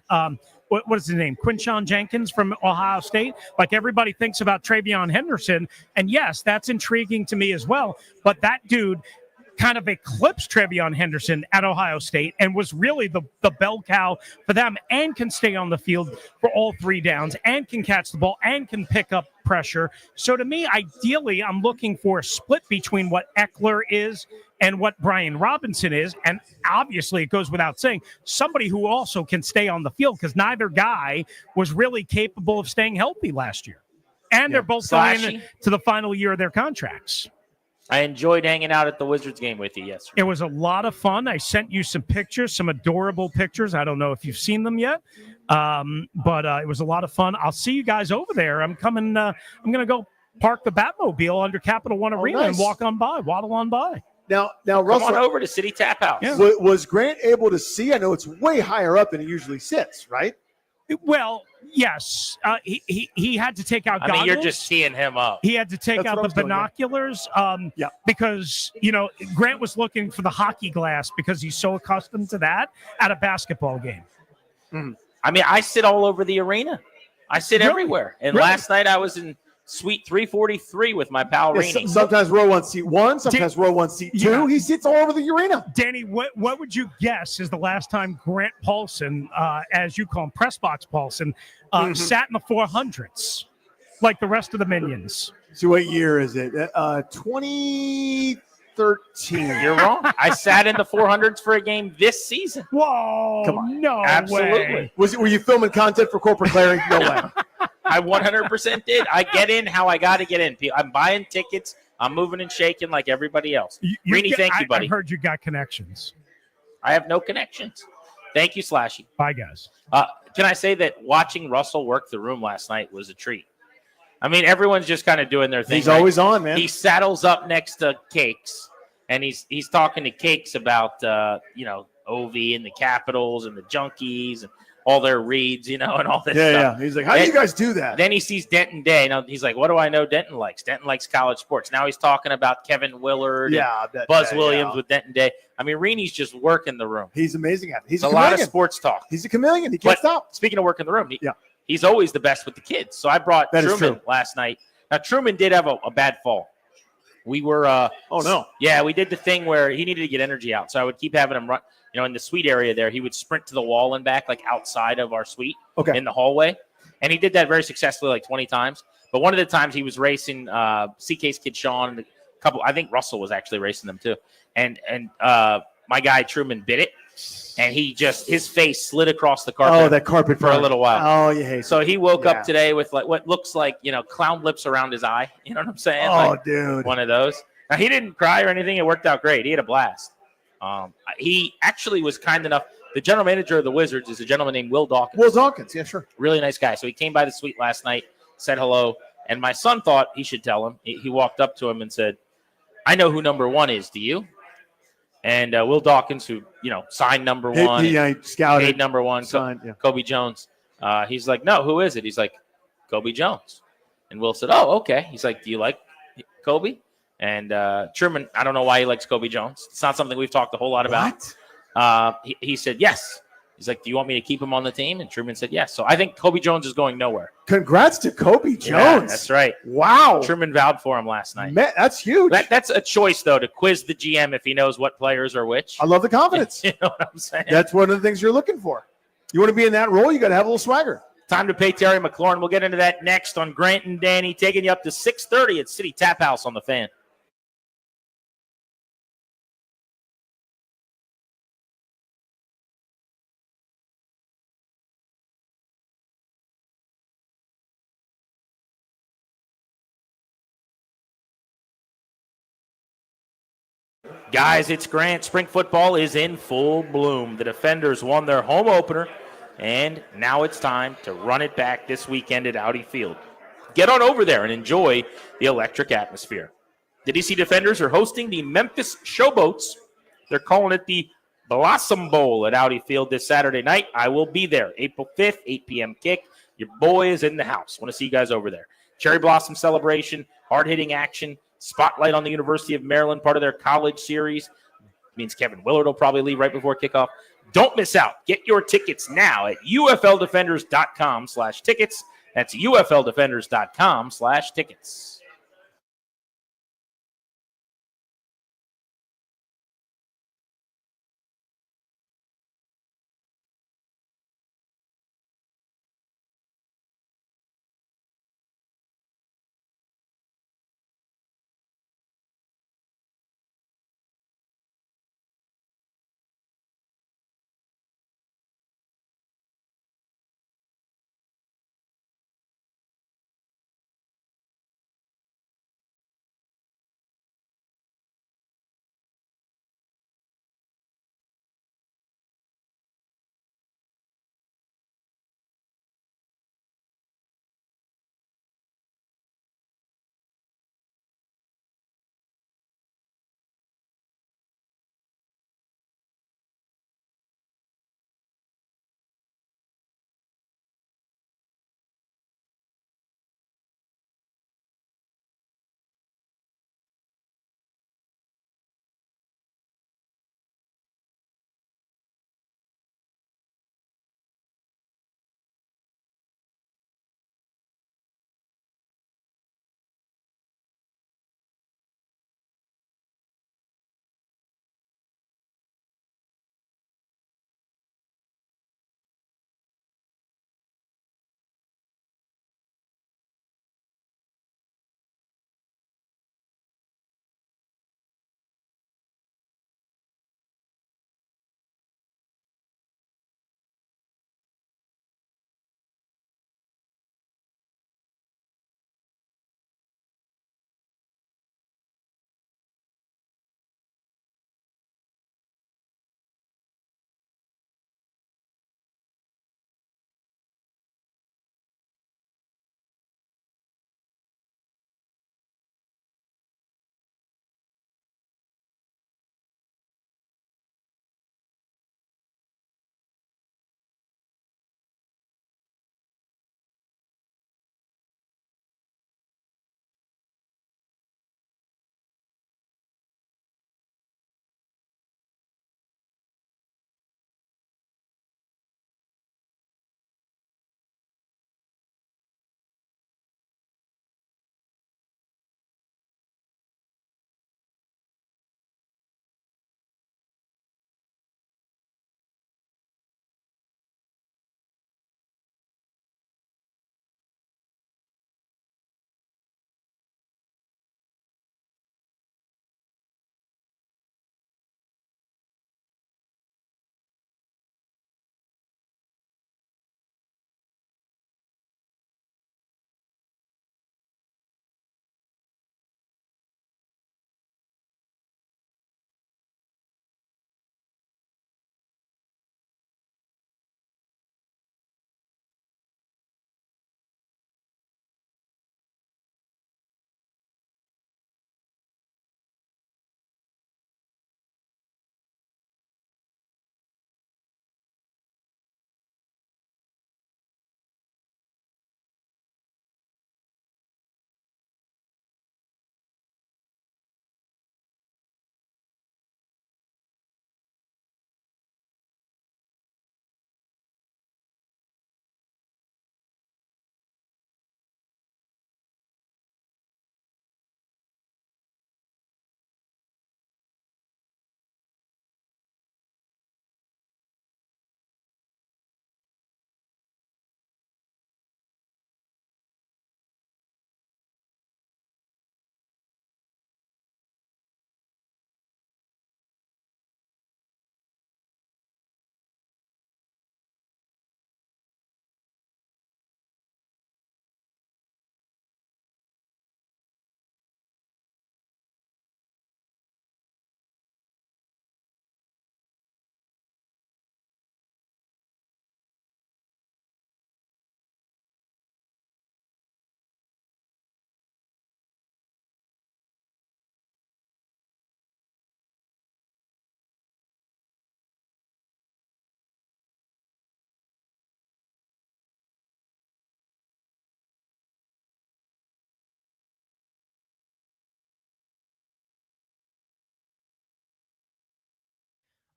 what is his name? Quinshawn Jenkins from Ohio State. Like, everybody thinks about Travion Henderson, and yes, that's intriguing to me as well. But that dude kind of eclipsed Travion Henderson at Ohio State and was really the bell cow for them, and can stay on the field for all 3 downs, and can catch the ball, and can pick up pressure. So to me, ideally, I'm looking for a split between what Eckler is and what Brian Robinson is. And obviously, it goes without saying, somebody who also can stay on the field, because neither guy was really capable of staying healthy last year. And they're both going to the final year of their contracts. I enjoyed hanging out at the Wizards game with you yesterday. It was a lot of fun. I sent you some pictures, some adorable pictures. I don't know if you've seen them yet, but it was a lot of fun. I'll see you guys over there. I'm coming. I'm going to go park the Batmobile under Capital One Arena and waddle on by. Now, come Russell, on over to City Tap House. Yeah. Was Grant able to see? I know it's way higher up than he usually sits, right? Well, yes. He had to take out goggles. I mean, you're just seeing him up. He had to take out the binoculars because, Grant was looking for the hockey glass because he's so accustomed to that at a basketball game. I mean, I sit all over the arena. I sit everywhere. And last night I was in Suite 343 with my pal Rainey. Sometimes row 1, seat 1. Sometimes row 1, seat 2. Yeah. He sits all over the arena. Danny, what would you guess is the last time Grant Paulson, as you call him, Pressbox Paulson, sat in the 400s like the rest of the Minions? So what year is it? 2013. You're wrong. I sat in the 400s for a game this season. Whoa. Come on. No Absolutely. way. Were you filming content for Corporate Clarity? No way. I 100% did. I get in how I got to get in. I'm buying tickets. I'm moving and shaking like everybody else. Reenie, thank you, buddy. I heard you got connections. I have no connections. Thank you, Slashy. Bye, guys. Can I say that watching Russell work the room last night was a treat? I mean, everyone's just kind of doing their thing. He's always on, man. He saddles up next to Cakes, and he's talking to Cakes about, Ovi and the Capitals and the Junkies. And all their reads, and all this Yeah, stuff. yeah. He's like, how do you guys do that? Then he sees Denton Day. Now he's like, what do I know Denton likes? Denton likes college sports. Now he's talking about Kevin Willard and Buzz Williams with Denton Day. I mean, Reenie's just working the room. He's amazing at it. He's a lot of sports talk. He's a chameleon. He can't stop. Speaking of working the room, he's always the best with the kids. So I brought Truman last night. Now, Truman did have a bad fall. We were oh no. Yeah, we did the thing where he needed to get energy out. So I would keep having him run, in the suite area there. He would sprint to the wall and back, like outside of our suite in the hallway. And he did that very successfully, like 20 times. But one of the times he was racing CK's kid Sean and a couple, I think Russell was actually racing them too. And my guy Truman bit it. And his face slid across the carpet. Oh, that carpet for a little while. Oh, you hate So he woke up today with like what looks like, clown lips around his eye. You know what I'm saying? Oh, dude. One of those. Now, he didn't cry or anything. It worked out great. He had a blast. He actually was kind enough. The general manager of the Wizards is a gentleman named Will Dawkins. Will Dawkins, yeah, sure. Really nice guy. So he came by the suite last night, said hello. And my son thought he should tell him. He walked up to him and said, I know who number 1 is. Do you? And Will Dawkins, who, signed number 1. He scouted. Paid number 1. Signed, Kobe Jones. He's like, no, who is it? He's like, Kobe Jones. And Will said, oh, okay. He's like, do you like Kobe? And Truman, I don't know why he likes Kobe Jones. It's not something we've talked a whole lot about. He said, yes. He's like, do you want me to keep him on the team? And Truman said, yes. So I think Kobe Jones is going nowhere. Congrats to Kobe Jones. Yeah, that's right. Wow. Truman vowed for him last night. Man, that's huge. That's a choice, though, to quiz the GM if he knows what players are which. I love the confidence. You know what I'm saying? That's one of the things you're looking for. You want to be in that role, you got to have a little swagger. Time to pay Terry McLaurin. We'll get into that next on Grant and Danny, taking you up to 6:30 at City Tap House on the Fan. Guys, it's Grant. Spring football is in full bloom. The Defenders won their home opener, and now it's time to run it back this weekend at Audi Field. Get on over there and enjoy the electric atmosphere. The DC Defenders are hosting the Memphis Showboats. They're calling it the Blossom Bowl at Audi Field this Saturday night. I will be there April 5th, 8 p.m. kick. Your boy is in the house. Want to see you guys over there. Cherry Blossom celebration, hard-hitting action, spotlight on the University of Maryland, part of their college series. Means Kevin Willard will probably leave right before kickoff. Don't miss out. Get your tickets now at ufldefenders.com/tickets. That's ufldefenders.com/tickets.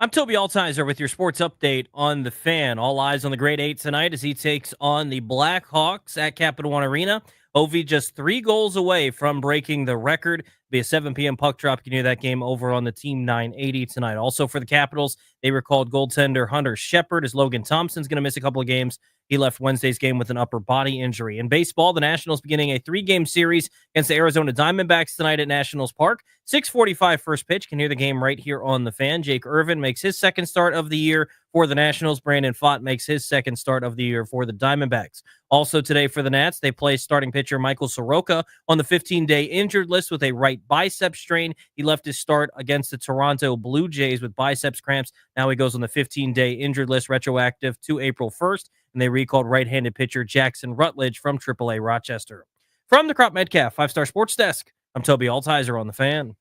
I'm Toby Altizer with your sports update on the Fan. All eyes on the Great 8 tonight as he takes on the Blackhawks at Capital One Arena. Ovi just 3 goals away from breaking the record. Be a 7 p.m. puck drop. You can hear that game over on the Team 980 tonight. Also for the Capitals, they recalled goaltender Hunter Shepard as Logan Thompson's going to miss a couple of games. He left Wednesday's game with an upper body injury. In baseball, the Nationals beginning a 3-game series against the Arizona Diamondbacks tonight at Nationals Park. 6:45 first pitch. Can hear the game right here on the Fan. Jake Irvin makes his second start of the year for the Nationals. Brandon Pfaadt makes his second start of the year for the Diamondbacks. Also today for the Nats, they play starting pitcher Michael Soroka on the 15-day injured list with a right bicep strain. He left his start against the Toronto Blue Jays with biceps cramps. Now he goes on the 15-day injured list, retroactive to April 1st. And they recalled right-handed pitcher Jackson Rutledge from AAA Rochester. From the Crop Metcalf 5-Star Sports Desk, I'm Toby Altizer on the Fan.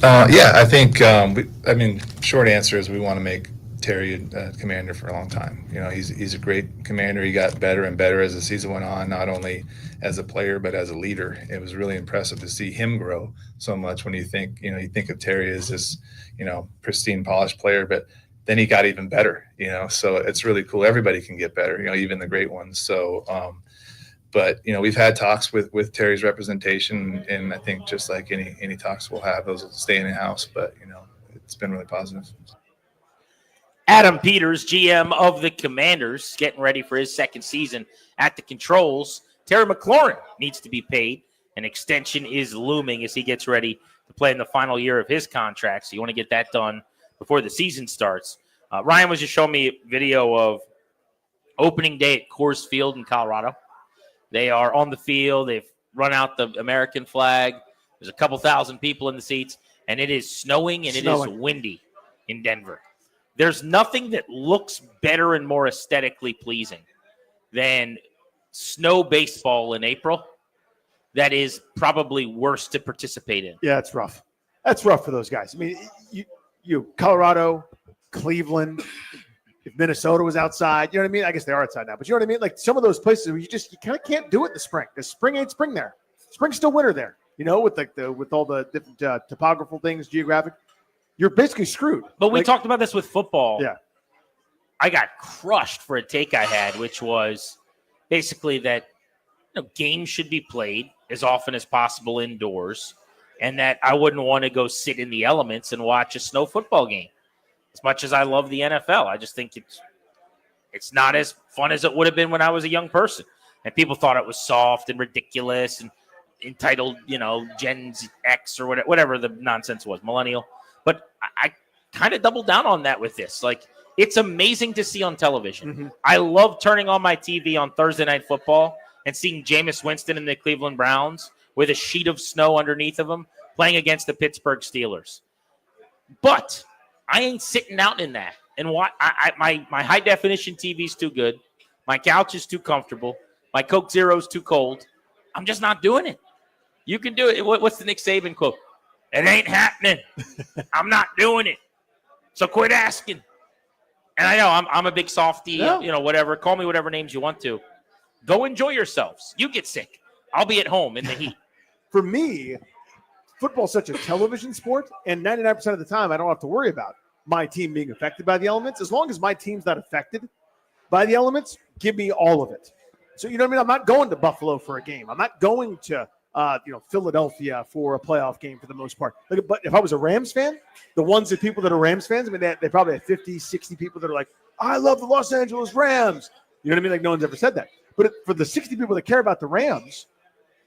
Yeah, I think, short answer is we want to make Terry commander for a long time. You know, he's a great commander. He got better and better as the season went on, not only as a player, but as a leader. It was really impressive to see him grow so much when you think of Terry as this, pristine, polished player, but then he got even better, so it's really cool. Everybody can get better, even the great ones. So, but we've had talks with Terry's representation, and I think just like any talks we'll have, those will stay in the house. But it's been really positive. Adam Peters, GM of the Commanders, getting ready for his second season at the controls. Terry McLaurin needs to be paid. An extension is looming as he gets ready to play in the final year of his contract. So you want to get that done before the season starts. Ryan was just showing me a video of opening day at Coors Field in Colorado. They are on the field. They've run out the American flag. There's a couple thousand people in the seats, and it is snowing and it is windy in Denver. There's nothing that looks better and more aesthetically pleasing than snow baseball in April. That is probably worse to participate in. Yeah, it's rough. That's rough for those guys. I mean, you Colorado, Cleveland, if Minnesota was outside, you know what I mean? I guess they are outside now, but you know what I mean? Like some of those places where you kind of can't do it in the spring because spring ain't spring there. Spring's still winter there, with all the different topographical things, geographic. You're basically screwed. But we talked about this with football. Yeah. I got crushed for a take I had, which was basically that games should be played as often as possible indoors, and that I wouldn't want to go sit in the elements and watch a snow football game. As much as I love the NFL, I just think it's not as fun as it would have been when I was a young person. And people thought it was soft and ridiculous and entitled, Gen X or whatever the nonsense was, millennial. But I kind of doubled down on that with this. Like, it's amazing to see on television. Mm-hmm. I love turning on my TV on Thursday Night Football and seeing Jameis Winston and the Cleveland Browns with a sheet of snow underneath of them playing against the Pittsburgh Steelers. But I ain't sitting out in that. And my high-definition TV's too good. My couch is too comfortable. My Coke Zero's too cold. I'm just not doing it. You can do it. What's the Nick Saban quote? It ain't happening. I'm not doing it. So quit asking. And I know I'm a big softy, whatever. Call me whatever names you want to. Go enjoy yourselves. You get sick. I'll be at home in the heat. For me, football's such a television sport, and 99% of the time I don't have to worry about my team being affected by the elements. As long as my team's not affected by the elements, give me all of it. So, you know what I mean? I'm not going to Buffalo for a game. I'm not going to Philadelphia for a playoff game for the most part. But if I was a Rams fan, the people that are Rams fans, I mean, they probably have 50, 60 people that are like, I love the Los Angeles Rams. You know what I mean? Like, no one's ever said that. But for the 60 people that care about the Rams,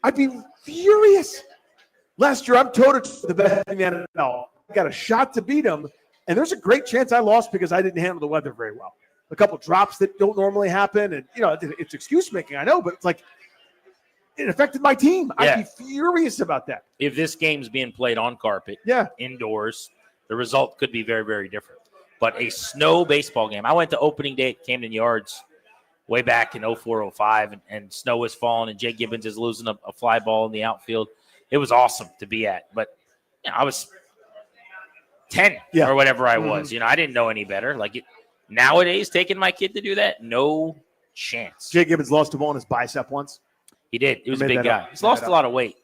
I'd be furious. Last year, I'm toe-to-toe the best in the NFL. I got a shot to beat them, and there's a great chance I lost because I didn't handle the weather very well. A couple drops that don't normally happen, and, it's excuse-making, I know, but it's like, it affected my team. Yeah. I'd be furious about that. If this game's being played on carpet, indoors, the result could be very, very different. But a snow baseball game. I went to opening day at Camden Yards way back in 04-05, and snow was falling, and Jay Gibbons is losing a fly ball in the outfield. It was awesome to be at. But I was 10 or whatever I was. I didn't know any better. Nowadays, taking my kid to do that, no chance. Jay Gibbons lost a ball in his bicep once. He did. He was a made big that guy. up. He's Made lost that a lot of weight,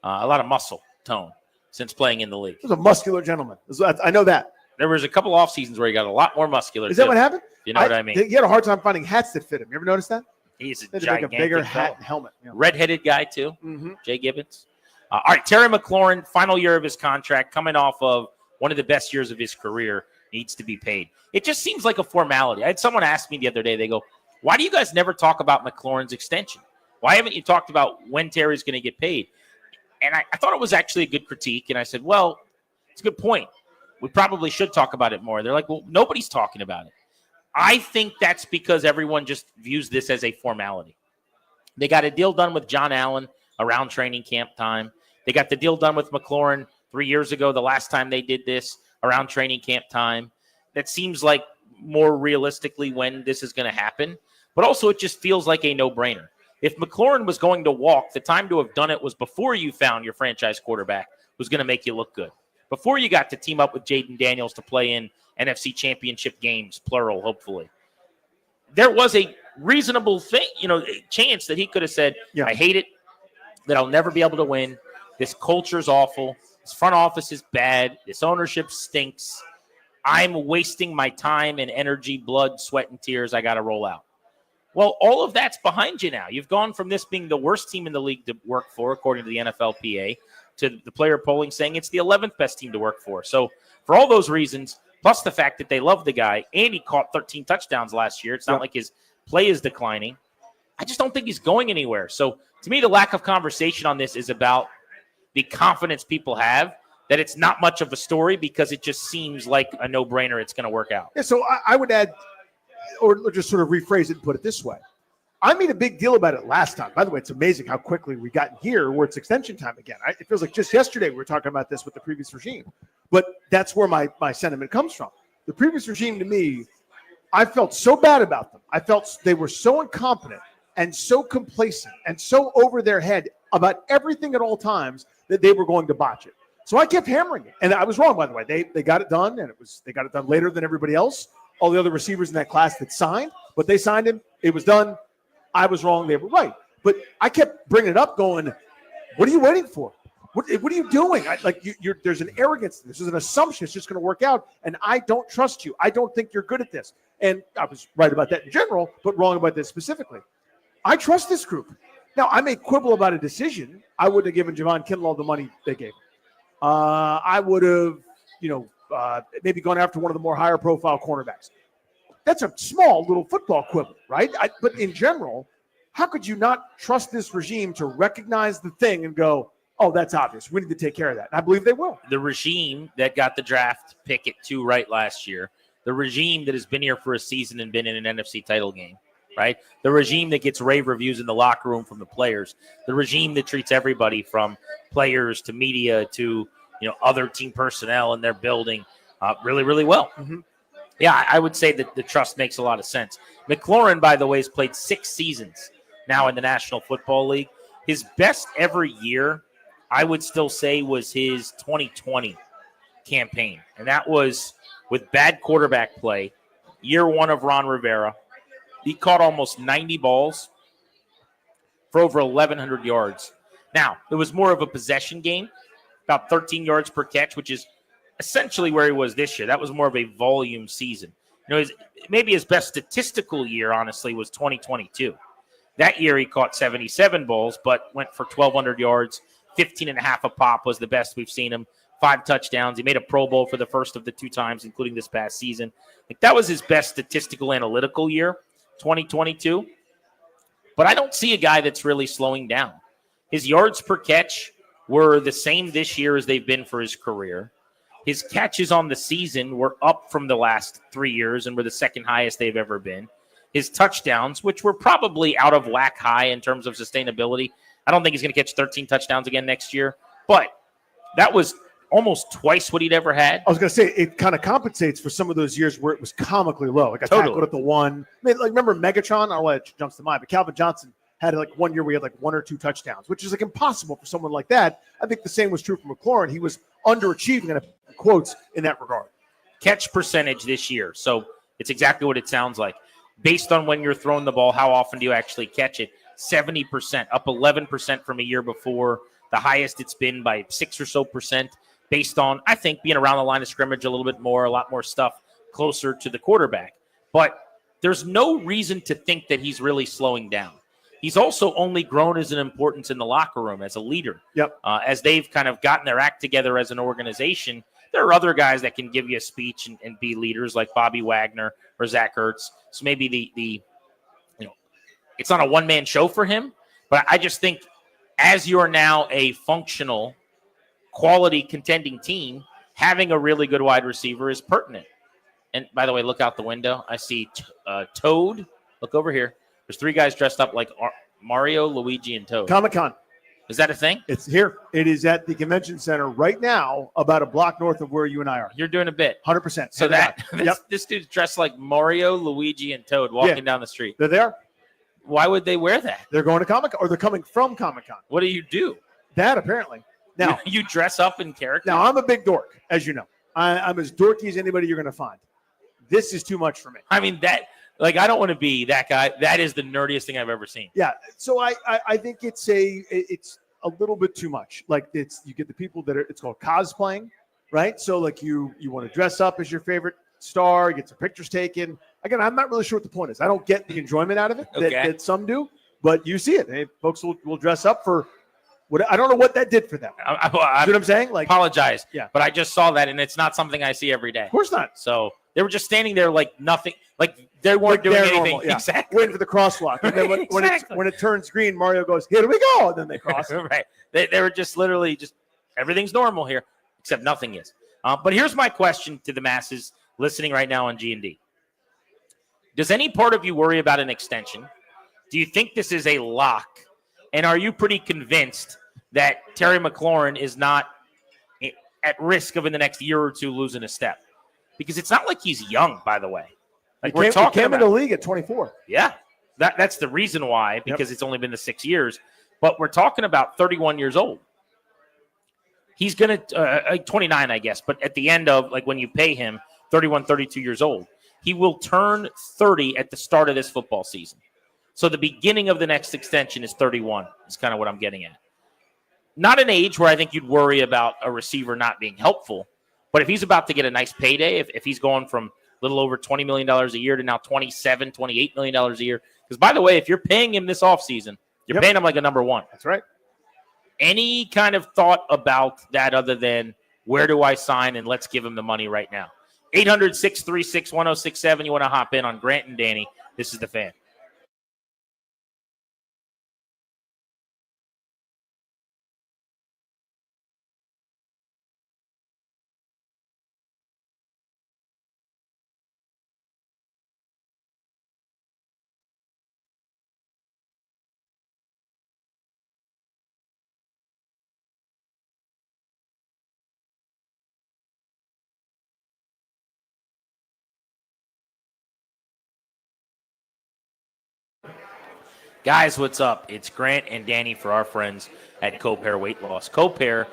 a lot of muscle tone since playing in the league. He was a muscular gentleman. I know that. There was a couple off seasons where he got a lot more muscular. Is that too. what happened? You know what I mean? He had a hard time finding hats that fit him. You ever notice that? He's a They had to make gigantic a bigger fella. hat and helmet. Yeah. Redheaded guy too. Mm-hmm. Jay Gibbons. All right, Terry McLaurin, final year of his contract, coming off of one of the best years of his career, needs to be paid. It just seems like a formality. I had someone ask me the other day, they go, why do you guys never talk about McLaurin's extension? Why haven't you talked about when Terry's going to get paid? And I thought it was actually a good critique. And I said, well, it's a good point. We probably should talk about it more. They're like, well, nobody's talking about it. I think that's because everyone just views this as a formality. They got a deal done with John Allen around training camp time. They got the deal done with McLaurin 3 years ago, the last time they did this around training camp time. That seems like more realistically when this is going to happen. But also it just feels like a no-brainer. If McLaurin was going to walk, the time to have done it was before you found your franchise quarterback who's going to make you look good. Before you got to team up with Jaden Daniels to play in NFC championship games, plural, hopefully. There was a reasonable chance that he could have said, I hate it, that I'll never be able to win. This culture's awful. This front office is bad. This ownership stinks. I'm wasting my time and energy, blood, sweat, and tears. I got to roll out. Well, all of that's behind you now. You've gone from this being the worst team in the league to work for, according to the NFLPA, to the player polling saying it's the 11th best team to work for. So for all those reasons, plus the fact that they love the guy, and he caught 13 touchdowns last year, it's not like his play is declining. I just don't think he's going anywhere. So to me, the lack of conversation on this is about the confidence people have that it's not much of a story because it just seems like a no-brainer it's going to work out. Yeah, so I would add, or just sort of rephrase it and put it this way. I made a big deal about it last time. By the way, it's amazing how quickly we got here where it's extension time again. It feels like just yesterday we were talking about this with the previous regime. But that's where my sentiment comes from. The previous regime, to me, I felt so bad about them. I felt they were so incompetent and so complacent and so over their head about everything at all times that they were going to botch it. So I kept hammering it. And I was wrong, by the way. They got it done, and they got it done later than everybody else. All the other receivers in that class that signed, but they signed him. It was done. I was wrong. They were right. But I kept bringing it up going, what are you waiting for? What are you doing? There's an arrogance. This is an assumption. It's just going to work out. And I don't trust you. I don't think you're good at this. And I was right about that in general, but wrong about this specifically. I trust this group. Now, I may quibble about a decision. I wouldn't have given Javon Kinlaw the money they gave him. I would have, maybe gone after one of the more higher profile cornerbacks. That's a small little football quibble, right? But in general, how could you not trust this regime to recognize the thing and go, oh, that's obvious. We need to take care of that. And I believe they will. The regime that got the draft pick at 2 right last year, the regime that has been here for a season and been in an NFC title game, right? The regime that gets rave reviews in the locker room from the players, the regime that treats everybody from players to media to other team personnel in their building really, really well. Mm-hmm. Yeah, I would say that the trust makes a lot of sense. McLaurin, by the way, has played 6 seasons now in the National Football League. His best ever year, I would still say, was his 2020 campaign. And that was with bad quarterback play, year 1 of Ron Rivera. He caught almost 90 balls for over 1,100 yards. Now, it was more of a possession game, about 13 yards per catch, which is essentially where he was this year. That was more of a volume season. Maybe his best statistical year, honestly, was 2022. That year he caught 77 balls, but went for 1,200 yards, 15.5 a pop was the best we've seen him, 5 touchdowns. He made a Pro Bowl for the first of the 2 times, including this past season. That was his best statistical analytical year, 2022. But I don't see a guy that's really slowing down. His yards per catch were the same this year as they've been for his career. His catches on the season were up from the last 3 years and were the second highest they've ever been. His touchdowns, which were probably out of whack high in terms of sustainability. I don't think he's going to catch 13 touchdowns again next year, but that was almost twice what he'd ever had. I was going to say, it kind of compensates for some of those years where it was comically low. Like a tackle at the 1. Remember Megatron? I don't know why it jumps to mind, but Calvin Johnson had 1 year where he had 1 or 2 touchdowns, which is impossible for someone like that. I think the same was true for McLaurin. He was underachieving, in quotes, in that regard. Catch percentage this year. So it's exactly what it sounds like. based on when you're throwing the ball, how often do you actually catch it? 70%, up 11% from a year before. The highest it's been by 6 or so percent, based on, I think, being around the line of scrimmage a little bit more, a lot more stuff closer to the quarterback. But there's no reason to think that he's really slowing down. He's also only grown as an importance in the locker room as a leader. Yep. As they've kind of gotten their act together as an organization, there are other guys that can give you a speech and be leaders like Bobby Wagner or Zach Ertz. So maybe the it's not a one-man show for him, but I just think as you're now a functional, quality contending team, having a really good wide receiver is pertinent. And by the way, look out the window. I see Toad. Look over here. There's 3 guys dressed up like Mario, Luigi, and Toad. Comic-Con. Is that a thing? It's here. It is at the convention center right now, about a block north of where you and I are. You're doing a bit. 100%. So this dude's dressed like Mario, Luigi, and Toad walking down the street. They're there. Why would they wear that? They're going to Comic-Con, or they're coming from Comic-Con. What do you do? That, apparently. Now you dress up in character? Now, I'm a big dork, as you know. I'm as dorky as anybody you're going to find. This is too much for me. I mean, I don't want to be that guy. That is the nerdiest thing I've ever seen. Yeah. So I think it's a little bit too much. Like you get the people that it's called cosplaying, right? So like you want to dress up as your favorite star, get some pictures taken. Again, I'm not really sure what the point is. I don't get the enjoyment out of it that some do, but you see it. Hey, folks will dress up for what I don't know what that did for them. You know what I'm saying? Like, apologize. Yeah. But I just saw that, and it's not something I see every day. Of course not. So they were just standing there like nothing, like they weren't doing anything. Normal, yeah. Exactly. Waiting for the crosswalk. And then when it turns green, Mario goes, "Here we go," and then they cross. Right. They were just literally everything's normal here, except nothing is. But here's my question to the masses listening right now on G&D. Does any part of you worry about an extension? Do you think this is a lock? And are you pretty convinced that Terry McLaurin is not at risk of in the next year or two losing a step? Because it's not like he's young, by the way. Like He came in the league at 24. Yeah, that's the reason why, because it's only been the 6 years. But we're talking about 31 years old. He's going to 29, I guess. But at the end of, like, when you pay him, 31, 32 years old, he will turn 30 at the start of this football season. So the beginning of the next extension is 31, is kind of what I'm getting at. Not an age where I think you'd worry about a receiver not being helpful. But if he's about to get a nice payday, if he's going from a little over $20 million a year to now $27, $28 million a year. Because, by the way, if you're paying him this offseason, you're paying him like a number one. That's right. Any kind of thought about that other than where do I sign and let's give him the money right now? 800-636-1067. You want to hop in on Grant and Danny. This is The Fan. Guys, what's up? It's Grant and Danny for our friends at CoPair Weight Loss. CoPair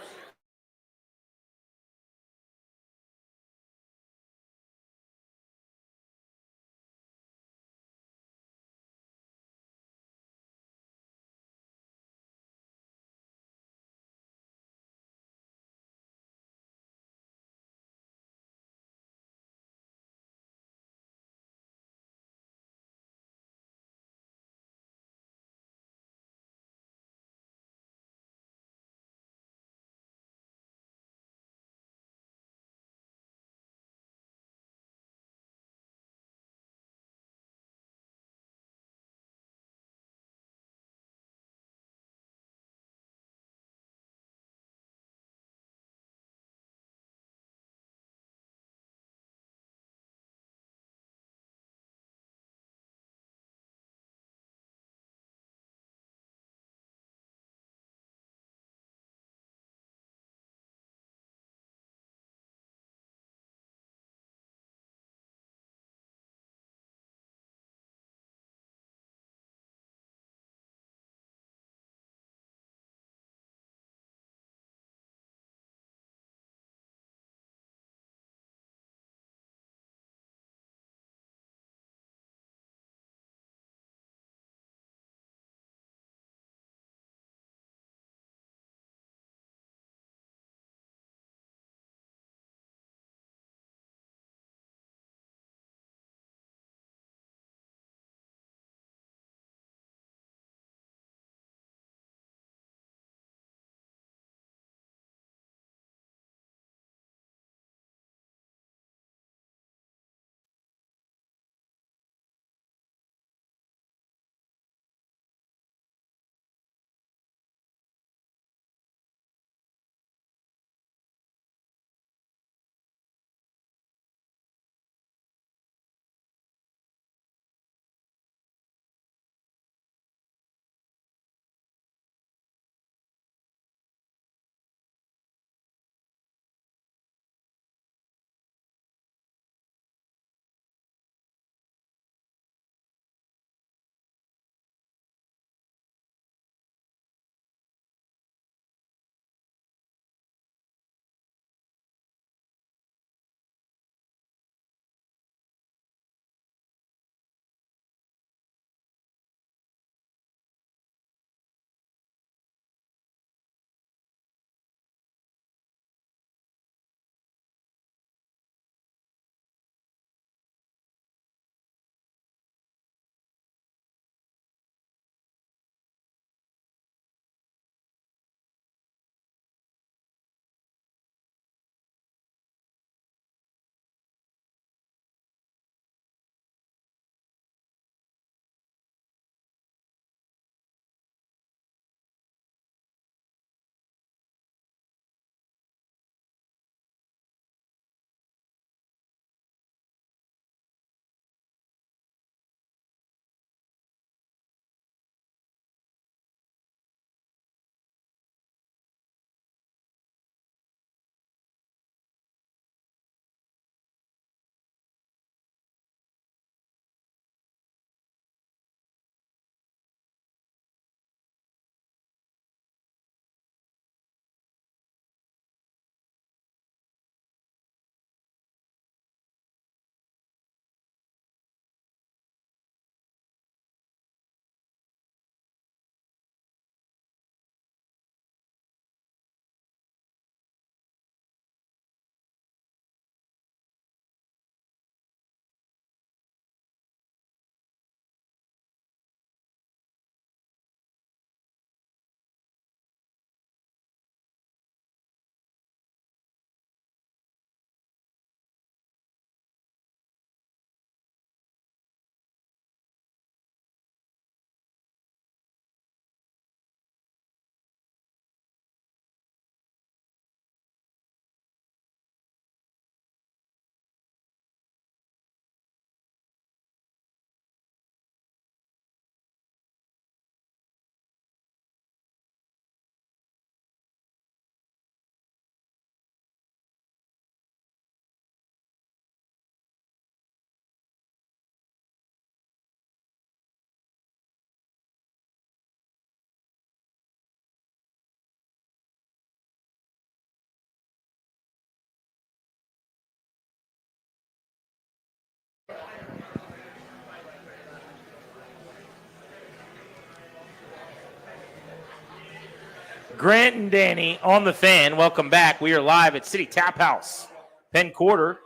Grant and Danny on the Fan. Welcome back. We are live at City Tap House, Penn Quarter.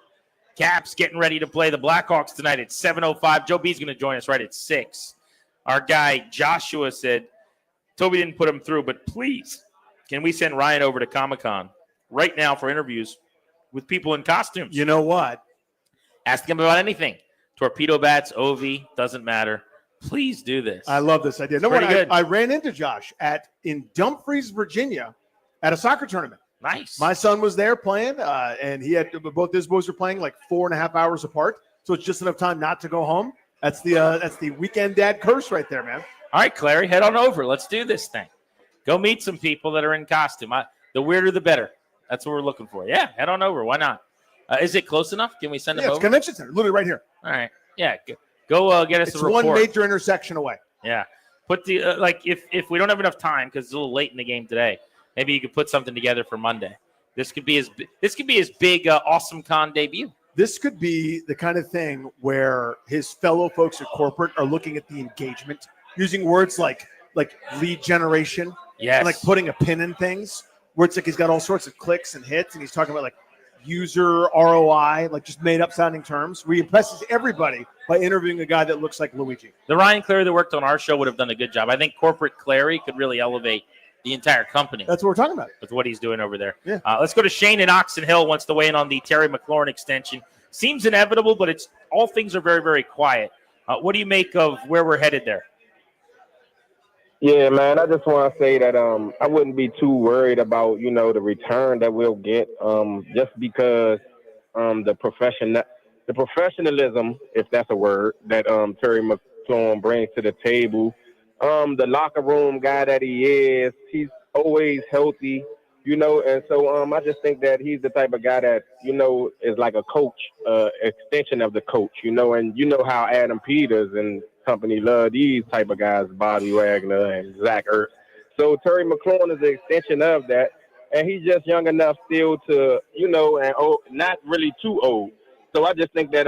Caps getting ready to play the Blackhawks tonight at 7:05. Joe B's going to join us right at 6. Our guy Joshua said, Toby didn't put him through, but please, can we send Ryan over to Comic-Con right now for interviews with people in costumes? You know what? Ask him about anything. Torpedo bats, Ovi, doesn't matter. Please do this. I love this idea. No, Pretty good. I ran into Josh in Dumfries, Virginia, at a soccer tournament. Nice. My son was there playing, and he had both his boys were playing like 4.5 hours apart. So it's just enough time not to go home. That's the weekend dad curse right there, man. All right, Clary, head on over. Let's do this thing. Go meet some people that are in costume. The weirder, the better. That's what we're looking for. Yeah, head on over. Why not? Is it close enough? Can we send them It's over? Convention Center, literally right here. All right. Yeah, go get us It's a report. one major intersection away. Yeah. Put the if we don't have enough time because it's a little late in the game today, maybe you could put something together for Monday. This could be his big Awesome Con debut. This could be the kind of thing where his fellow folks at corporate are looking at the engagement, using words like lead generation, yes, and like putting a pin in things, where it's like he's got all sorts of clicks and hits, and he's talking about like user ROI, like just made up sounding terms, where he impresses everybody by interviewing a guy that looks like Luigi. The Ryan Clary that worked on our show would have done a good job. I think corporate Clary could really elevate the entire company. That's what we're talking about. With what he's doing over there. Yeah. Let's go to Shane in Oxon Hill, wants to weigh in on the Terry McLaurin extension. Seems inevitable, but it's all things are very, very quiet. What do you make of where we're headed there? Yeah, man, I just want to say that I wouldn't be too worried about, the return that we'll get just because the professionalism, if that's a word, that Terry McLaurin brings to the table. The locker room guy that he is, he's always healthy, and so I just think that he's the type of guy that, is like a coach, extension of the coach, and how Adam Peters and company love these type of guys, Bobby Wagner and Zach Ertz. So Terry McLaurin is an extension of that, and he's just young enough still to, and not really too old. So I just think that,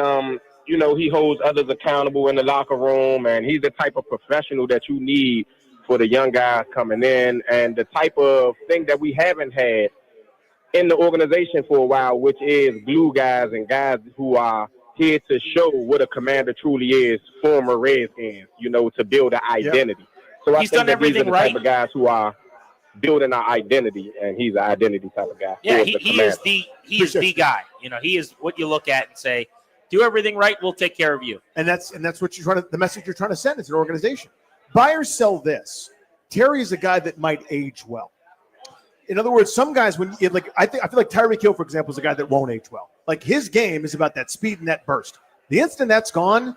he holds others accountable in the locker room, and he's the type of professional that you need for the young guys coming in, and the type of thing that we haven't had in the organization for a while, which is glue guys and guys who are here to show what a commander truly is, former Redskins, to build an identity. So I think that these are the type of guys who are building our identity, and he's an identity type of guy. Yeah, he is the guy. He is what you look at and say, do everything right, we'll take care of you. And that's what the message you're trying to send as an organization. Buy or sell this. Terry is a guy that might age well. In other words, some guys, I feel like Tyreek Hill, for example, is a guy that won't age well. Like his game is about that speed and that burst. The instant that's gone,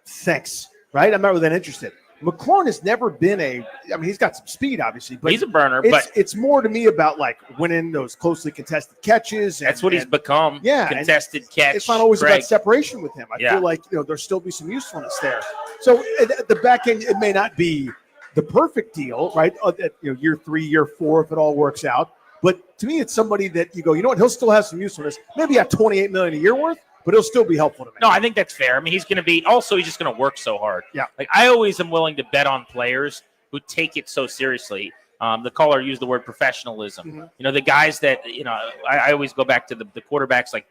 thanks, right? I'm not really that interested. McLaurin has never been he's got some speed, obviously, but he's a burner. It's more to me about like winning those closely contested catches. That's what he's become. Yeah, contested catch. It's not always about separation with him. I feel like there'll still be some usefulness there. So at the back end, it may not be the perfect deal, right? Year 3, year 4, if it all works out. But to me, it's somebody that you go, you know what? He'll still have some usefulness. Maybe at $28 million a year worth, but he'll still be helpful to me. No, I think that's fair. I mean, he's just going to work so hard. Yeah. Like I always am willing to bet on players who take it so seriously. The caller used the word professionalism. Mm-hmm. The guys that, I always go back to the quarterbacks like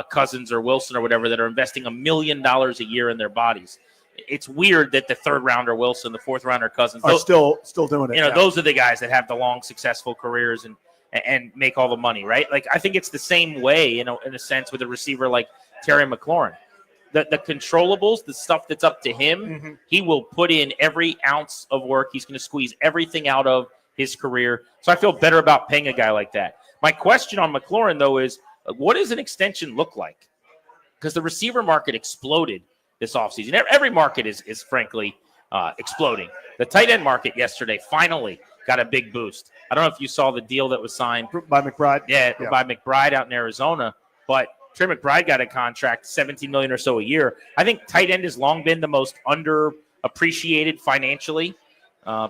Cousins or Wilson or whatever that are investing $1 million a year in their bodies. It's weird that the third rounder Wilson, the fourth rounder Cousins are still doing it. Those are the guys that have the long, successful careers and make all the money, right? Like I think it's the same way, in a sense, with a receiver like Terry McLaurin. The controllables, the stuff that's up to him, he will put in every ounce of work. He's going to squeeze everything out of his career. So I feel better about paying a guy like that. My question on McLaurin, though, is what does an extension look like? Because the receiver market exploded this offseason. Every market is frankly exploding. The tight end market yesterday finally got a big boost. I don't know if you saw the deal that was signed by McBride. Yeah, by McBride out in Arizona. But Trey McBride got a contract, $17 million or so a year. I think tight end has long been the most underappreciated financially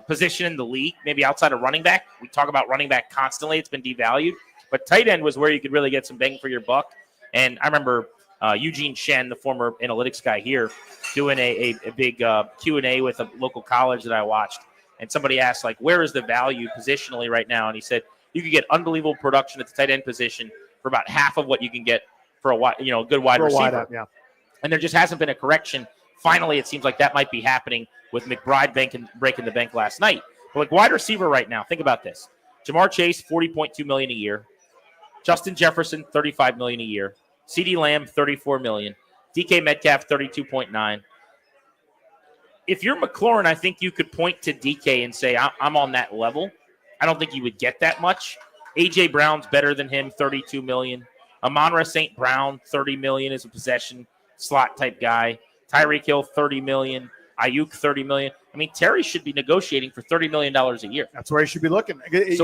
position in the league, maybe outside of running back. We talk about running back constantly. It's been devalued. But tight end was where you could really get some bang for your buck. And I remember Eugene Shen, the former analytics guy here, doing a big Q&A with a local college that I watched. And somebody asked, like, where is the value positionally right now? And he said, you could get unbelievable production at the tight end position for about half of what you can get for a good wide receiver. Yeah. And there just hasn't been a correction. Finally, it seems like that might be happening with McBride breaking the bank last night. But like wide receiver right now, think about this. Jamar Chase, $40.2 million a year. Justin Jefferson, $35 million a year. CeeDee Lamb, $34 million. DK Metcalf, $32.9 million. If you're McLaurin, I think you could point to DK and say, I'm on that level. I don't think you would get that much. A.J. Brown's better than him, $32 million. Amon-Ra St. Brown, $30 million is a possession slot type guy. Tyreek Hill, $30 million. Ayuk, $30 million. I mean, Terry should be negotiating for $30 million a year. That's where he should be looking.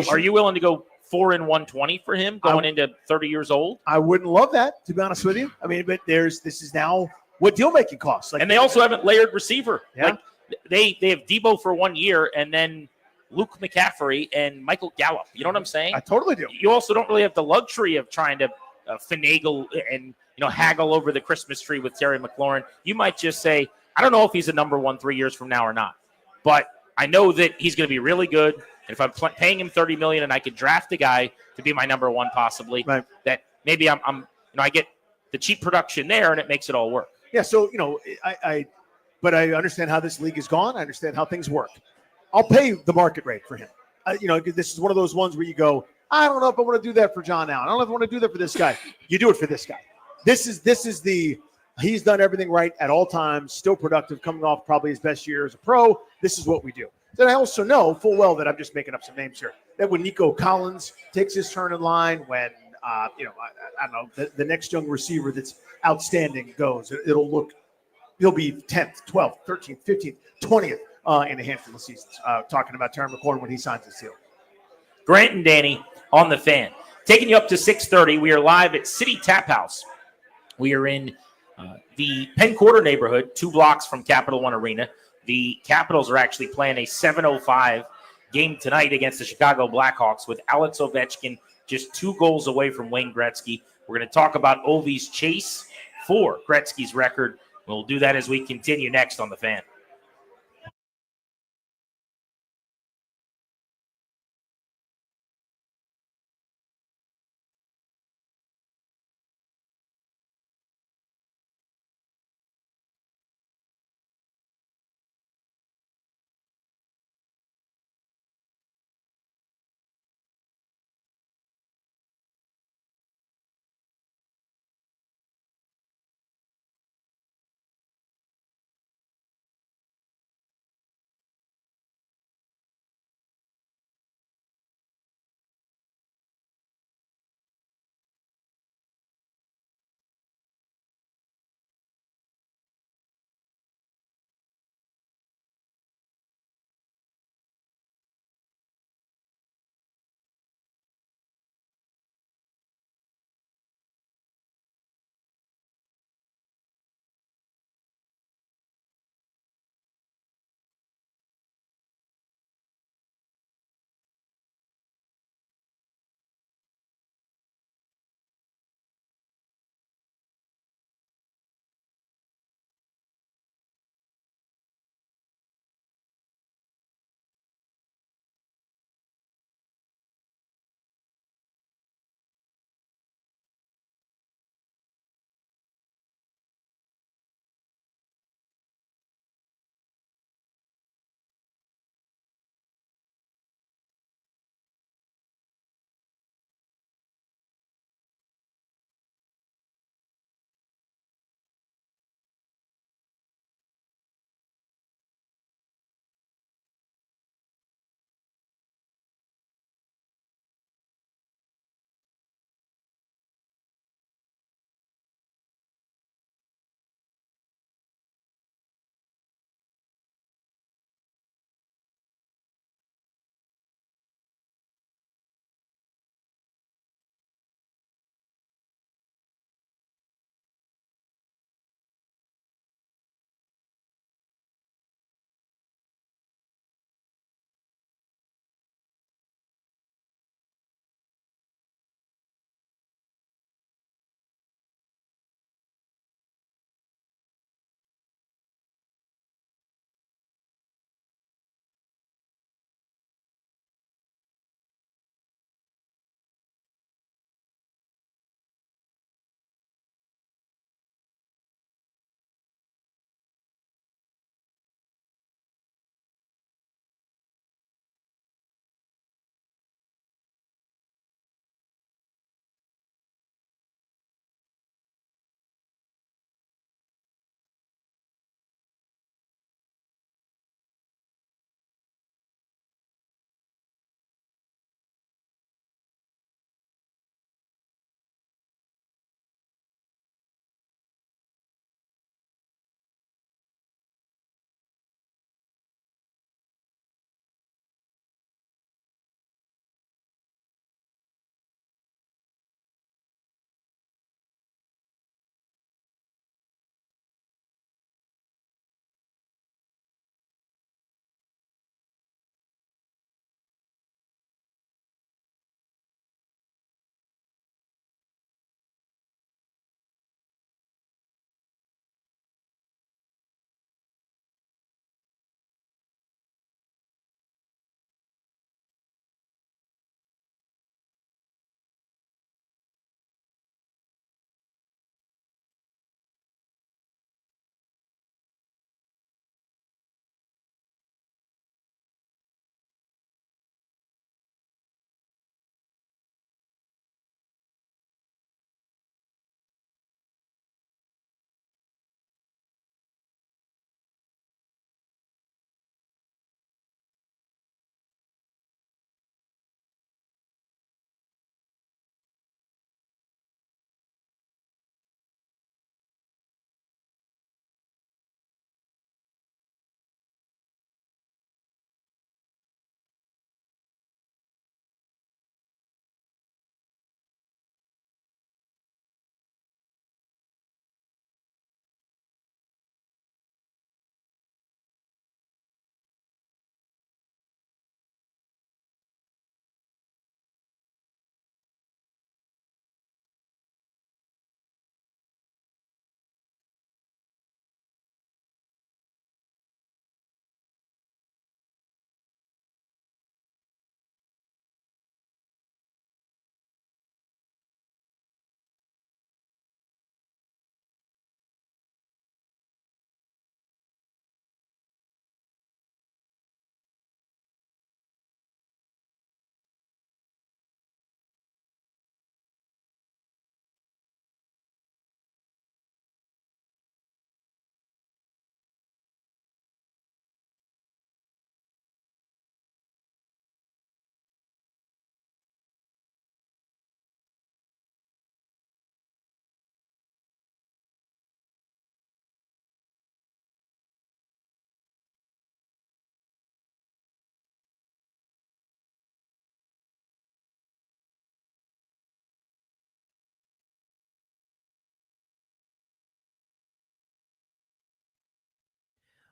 Are you willing to go 4 and 120 for him going into 30 years old? I wouldn't love that, to be honest with you. I mean, but this is now what deal making costs. And they also haven't layered receiver. Yeah. Like they have Debo for 1 year and then Luke McCaffrey and Michael Gallup. You know what I'm saying? I totally do. You also don't really have the luxury of trying to finagle and haggle over the Christmas tree with Terry McLaurin. You might just say, I don't know if he's a number 1 3 years from now or not, but I know that he's going to be really good. And if I'm paying him $30 million and I could draft a guy to be my number 1 possibly, that maybe I get the cheap production there and it makes it all work. Yeah. So, but I understand how this league is gone. I understand how things work. I'll pay the market rate for him. This is one of those ones where you go, I don't know if I want to do that for John Allen. I don't know if I want to do that for this guy. You do it for this guy. He's done everything right at all times, still productive, coming off probably his best year as a pro. This is what we do. Then I also know full well that I'm just making up some names here, that when Nico Collins takes his turn in line, when, I don't know, the next young receiver that's outstanding goes, he'll be 10th, 12th, 13th, 15th, 20th in a handful of seasons, talking about Terry McLaurin when he signs his deal. Grant and Danny on the Fan. Taking you up to 6:30. We are live at City Tap House. We are in the Penn Quarter neighborhood, 2 blocks from Capital One Arena. The Capitals are actually playing a 7:05 game tonight against the Chicago Blackhawks with Alex Ovechkin just 2 goals away from Wayne Gretzky. We're going to talk about Ovi's chase for Gretzky's record. We'll do that as we continue next on the Fan.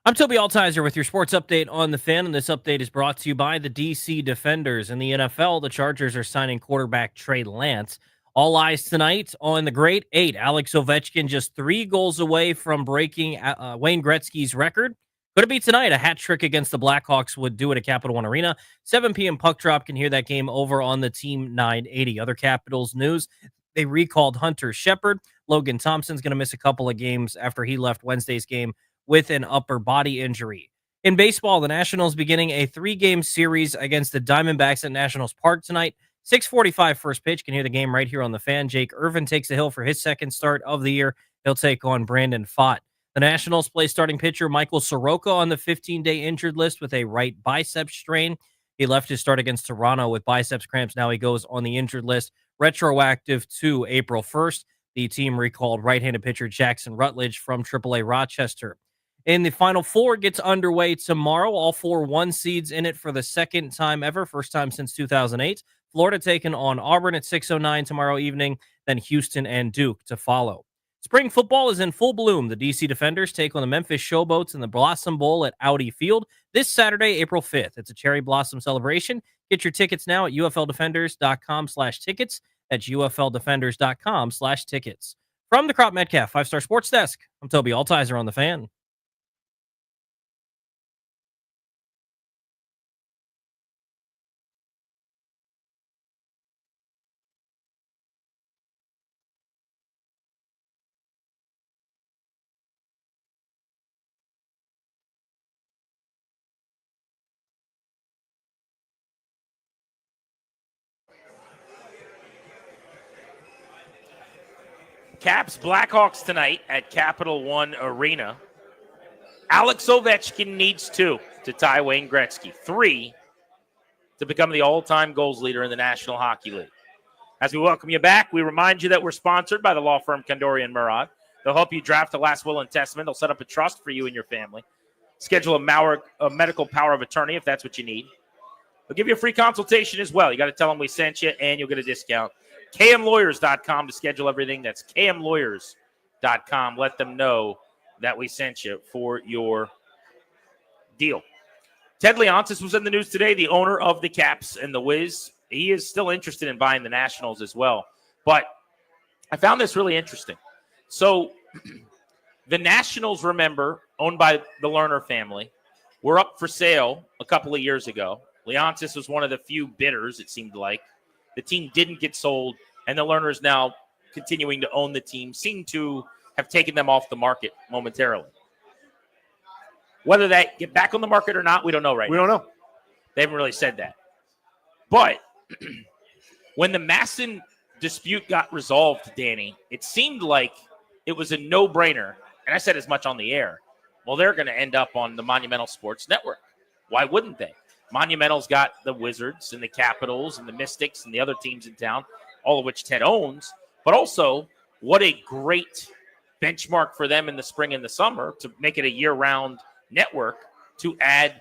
I'm Toby Altizer with your sports update on the Fan, and this update is brought to you by the DC Defenders. In the NFL, the Chargers are signing quarterback Trey Lance. All eyes tonight on the Great Eight. Alex Ovechkin just 3 goals away from breaking Wayne Gretzky's record. Could it be tonight? A hat trick against the Blackhawks would do it at Capital One Arena. 7 p.m. puck drop. Can hear that game over on the Team 980. Other Capitals news, they recalled Hunter Shepard. Logan Thompson's going to miss a couple of games after he left Wednesday's game with an upper body injury. In baseball, the Nationals beginning a 3-game series against the Diamondbacks at Nationals Park tonight. 6:45 first pitch. Can hear the game right here on the Fan. Jake Irvin takes the hill for his second start of the year. He'll take on Brandon Pfaadt. The Nationals play starting pitcher Michael Soroka on the 15-day injured list with a right bicep strain. He left his start against Toronto with biceps cramps. Now he goes on the injured list, retroactive to April 1st. The team recalled right-handed pitcher Jackson Rutledge from AAA Rochester. In the Final Four gets underway tomorrow. All 4 1 seeds in it for the second time ever, first time since 2008. Florida taking on Auburn at 6:09 tomorrow evening, then Houston and Duke to follow. Spring football is in full bloom. The DC Defenders take on the Memphis Showboats in the Blossom Bowl at Audi Field this Saturday, April 5th. It's a cherry blossom celebration. Get your tickets now at ufldefenders.com/tickets. That's ufldefenders.com/tickets. From the Crop Metcalf 5-Star Sports Desk, I'm Toby Altizer on the Fan. Caps Blackhawks tonight at Capital One Arena. Alex Ovechkin needs 2 to tie Wayne Gretzky, 3 to become the all-time goals leader in the National Hockey League. As we welcome you back, we remind you that we're sponsored by the law firm Kandori and Murad. They'll help you draft a last will and testament. They'll set up a trust for you and your family. Schedule a medical power of attorney if that's what you need. They'll give you a free consultation as well. You got to tell them we sent you, and you'll get a discount. KMLawyers.com to schedule everything. That's KMLawyers.com. Let them know that we sent you for your deal. Ted Leonsis was in the news today, the owner of the Caps and the Wiz. He is still interested in buying the Nationals as well. But I found this really interesting. So the Nationals, remember, owned by the Lerner family, were up for sale a couple of years ago. Leonsis was one of the few bidders, it seemed like. The team didn't get sold, and the Lerners now continuing to own the team seem to have taken them off the market momentarily. Whether that get back on the market or not, we don't know right now. We don't know. They haven't really said that. But when the Masson dispute got resolved, Danny, it seemed like it was a no-brainer, and I said as much on the air. Well, they're going to end up on the Monumental Sports Network. Why wouldn't they? Monumental's got the Wizards and the Capitals and the Mystics and the other teams in town, all of which Ted owns. But also, what a great benchmark for them in the spring and the summer to make it a year-round network to add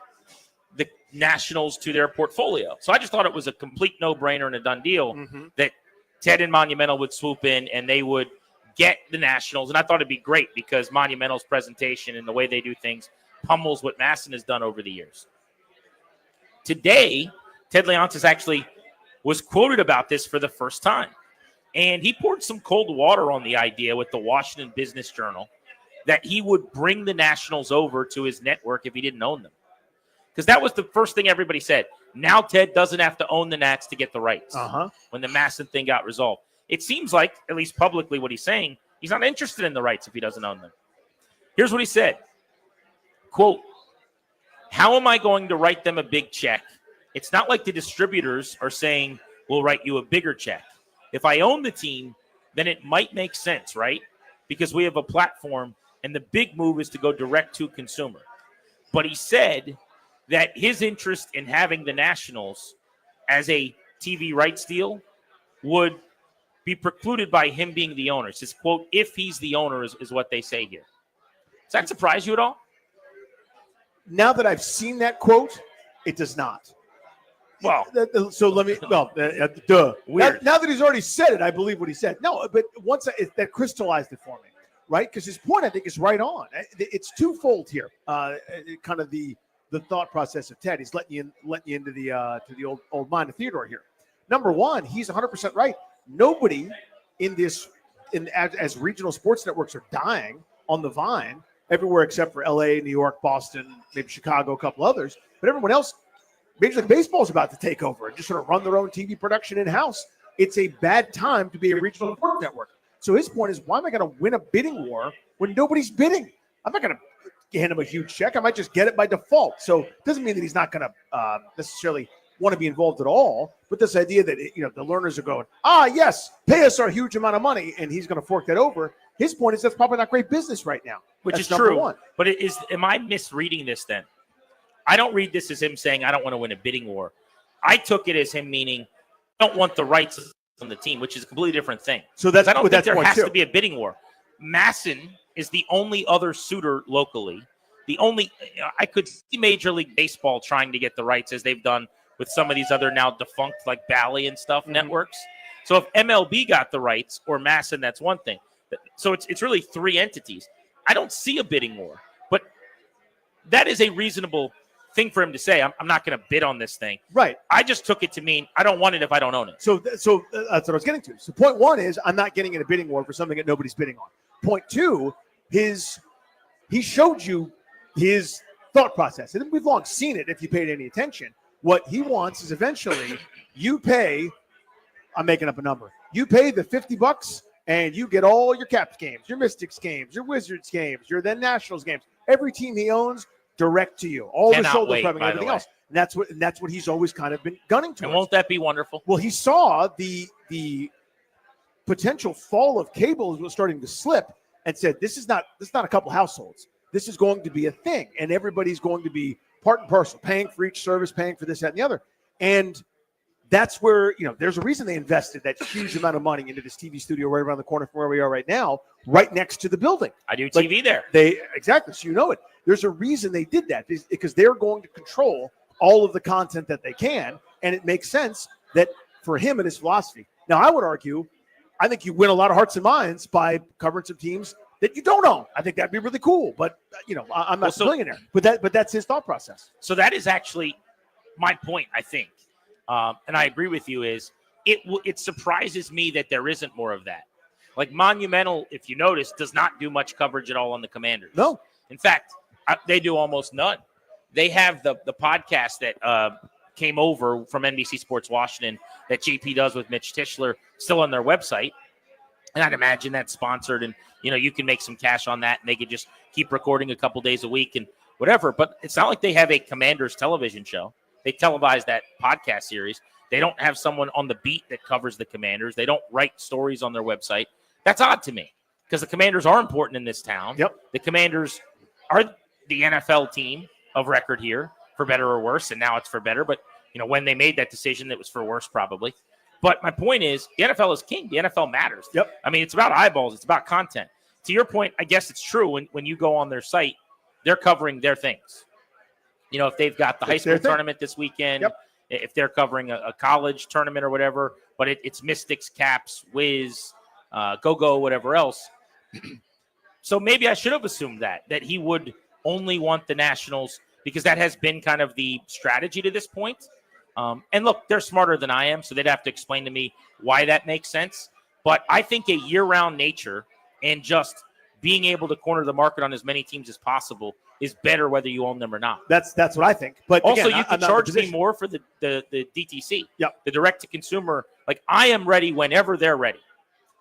the Nationals to their portfolio. So I just thought it was a complete no-brainer and a done deal that Ted and Monumental would swoop in and they would get the Nationals. And I thought it'd be great because Monumental's presentation and the way they do things pummels what Masson has done over the years. Today, Ted Leonsis actually was quoted about this for the first time. And he poured some cold water on the idea with the Washington Business Journal that he would bring the Nationals over to his network if he didn't own them. Because that was the first thing everybody said. Now Ted doesn't have to own the Nats to get the rights when the Masson thing got resolved. It seems like, at least publicly what he's saying, he's not interested in the rights if he doesn't own them. Here's what he said. Quote, how am I going to write them a big check? It's not like the distributors are saying, we'll write you a bigger check. If I own the team, then it might make sense, right? Because we have a platform, and the big move is to go direct to consumer. But he said that his interest in having the Nationals as a TV rights deal would be precluded by him being the owner. It says, quote, if he's the owner is what they say here. Does that surprise you at all? Now that I've seen that quote, it does not. Well, so let me. Well, duh. Now that he's already said it, I believe what he said. No, but once that crystallized it for me, right? Because his point, I think, is right on. It's twofold here. Kind of the thought process of Ted. He's letting you into the to the old mind of Theodore here. Number one, he's 100% right. Nobody as regional sports networks are dying on the vine everywhere except for LA, New York, Boston, maybe Chicago, a couple others. But everyone else, Major League Baseball is about to take over and just sort of run their own TV production in-house. It's a bad time to be a regional sports network. So his point is, why am I going to win a bidding war when nobody's bidding? I'm not going to hand him a huge check. I might just get it by default. So it doesn't mean that he's not going to necessarily want to be involved at all. But this idea that the learners are going, yes, pay us our huge amount of money, and he's going to fork that over. His point is that's probably not great business right now. Which That's is true. one. But am I misreading this then? I don't read this as him saying, I don't want to win a bidding war. I took it as him meaning, I don't want the rights on the team, which is a completely different thing. So I don't think there has too. to be a bidding war. Masson is the only other suitor locally. I could see Major League Baseball trying to get the rights as they've done with some of these other now defunct like Bally and stuff networks. So if MLB got the rights or Masson, that's one thing. So it's really three entities. I don't see a bidding war, but that is a reasonable thing for him to say. I'm not going to bid on this thing. Right. I just took it to mean I don't want it if I don't own it. So that's what I was getting to. So point one is I'm not getting in a bidding war for something that nobody's bidding on. Point two, he showed you his thought process. And we've long seen it if you paid any attention. What he wants is eventually you pay, I'm making up a number, you pay the $50 and you get all your Caps games, your Mystics games, your Wizards games, your then Nationals games. Every team he owns, direct to you. All the shoulder scrubbing, everything else. And that's what he's always kind of been gunning towards. And won't that be wonderful? Well, he saw the potential fall of cable was starting to slip and said, this is not a couple households. This is going to be a thing. And everybody's going to be part and parcel, paying for each service, paying for this, that, and the other. And that's where, there's a reason they invested that huge amount of money into this TV studio right around the corner from where we are right now, right next to the building. I do TV there. Exactly. So you know it. There's a reason they did that because they're going to control all of the content that they can. And it makes sense that for him and his philosophy. Now, I would argue, I think you win a lot of hearts and minds by covering some teams that you don't own. I think that'd be really cool. But, I'm not a billionaire. But that's his thought process. So that is actually my point, I think. And I agree with you, is it surprises me that there isn't more of that. Like Monumental, if you notice, does not do much coverage at all on the Commanders. No. In fact, they do almost none. They have the podcast that came over from NBC Sports Washington that JP does with Mitch Tischler still on their website. And I'd imagine that's sponsored and, you can make some cash on that and they could just keep recording a couple days a week and whatever. But it's not like they have a Commanders television show. They televise that podcast series. They don't have someone on the beat that covers the Commanders. They don't write stories on their website. That's odd to me because the Commanders are important in this town. Yep. The Commanders are the NFL team of record here, for better or worse, and now it's for better. But, when they made that decision, it was for worse probably. But my point is the NFL is king. The NFL matters. Yep. I mean, it's about eyeballs. It's about content. To your point, I guess it's true when you go on their site, they're covering their things. If they've got the high school tournament this weekend, if they're covering a college tournament or whatever, but it's Mystics, Caps, Wiz, Go-Go, whatever else. So maybe I should have assumed that he would only want the Nationals because that has been kind of the strategy to this point. And look, they're smarter than I am, so they'd have to explain to me why that makes sense. But I think a year-round nature and just being able to corner the market on as many teams as possible is better whether you own them or not. That's what I think. But also, again, you can charge me more for the DTC, the direct-to-consumer. Like, I am ready whenever they're ready.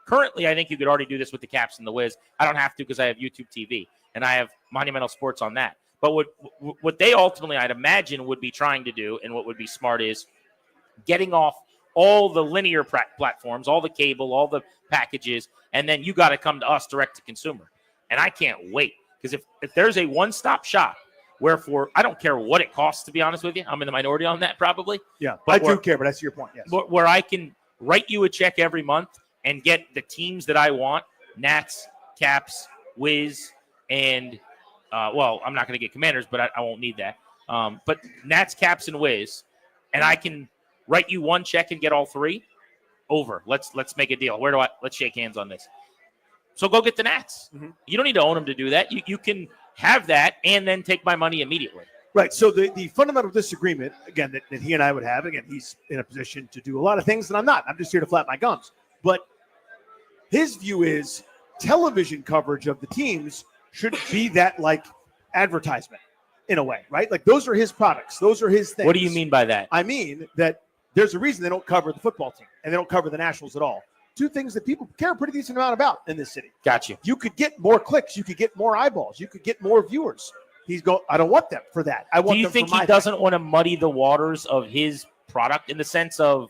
Currently, I think you could already do this with the Caps and the Wiz. I don't have to because I have YouTube TV, and I have Monumental Sports on that. But what they ultimately, I'd imagine, would be trying to do, and what would be smart is getting off all the linear platforms, all the cable, all the packages, and then you got to come to us direct-to-consumer. And I can't wait. Because if there's a one-stop shop, wherefore I don't care what it costs, to be honest with you. I'm in the minority on that probably. Yeah, but I do care, but that's your point, yes. Where I can write you a check every month and get the teams that I want, Nats, Caps, Wiz, and, I'm not going to get Commanders, but I won't need that. But Nats, Caps, and Wiz, and I can write you one check and get all three, over. Let's make a deal. Let's shake hands on this. So go get the Nats. Mm-hmm. You don't need to own them to do that. You can have that and then take my money immediately. Right. So the fundamental disagreement, again, that he and I would have, again, he's in a position to do a lot of things that I'm not. I'm just here to flap my gums. But his view is television coverage of the teams should be that like advertisement in a way, right? Like those are his products. Those are his things. What do you mean by that? I mean that there's a reason they don't cover the football team and they don't cover the Nationals at all. Two things that people care a pretty decent amount about in this city. Got you. You could get more clicks. You could get more eyeballs. You could get more viewers. I don't want them for that. I want Do you them think for my he doesn't want to muddy the waters of his product in the sense of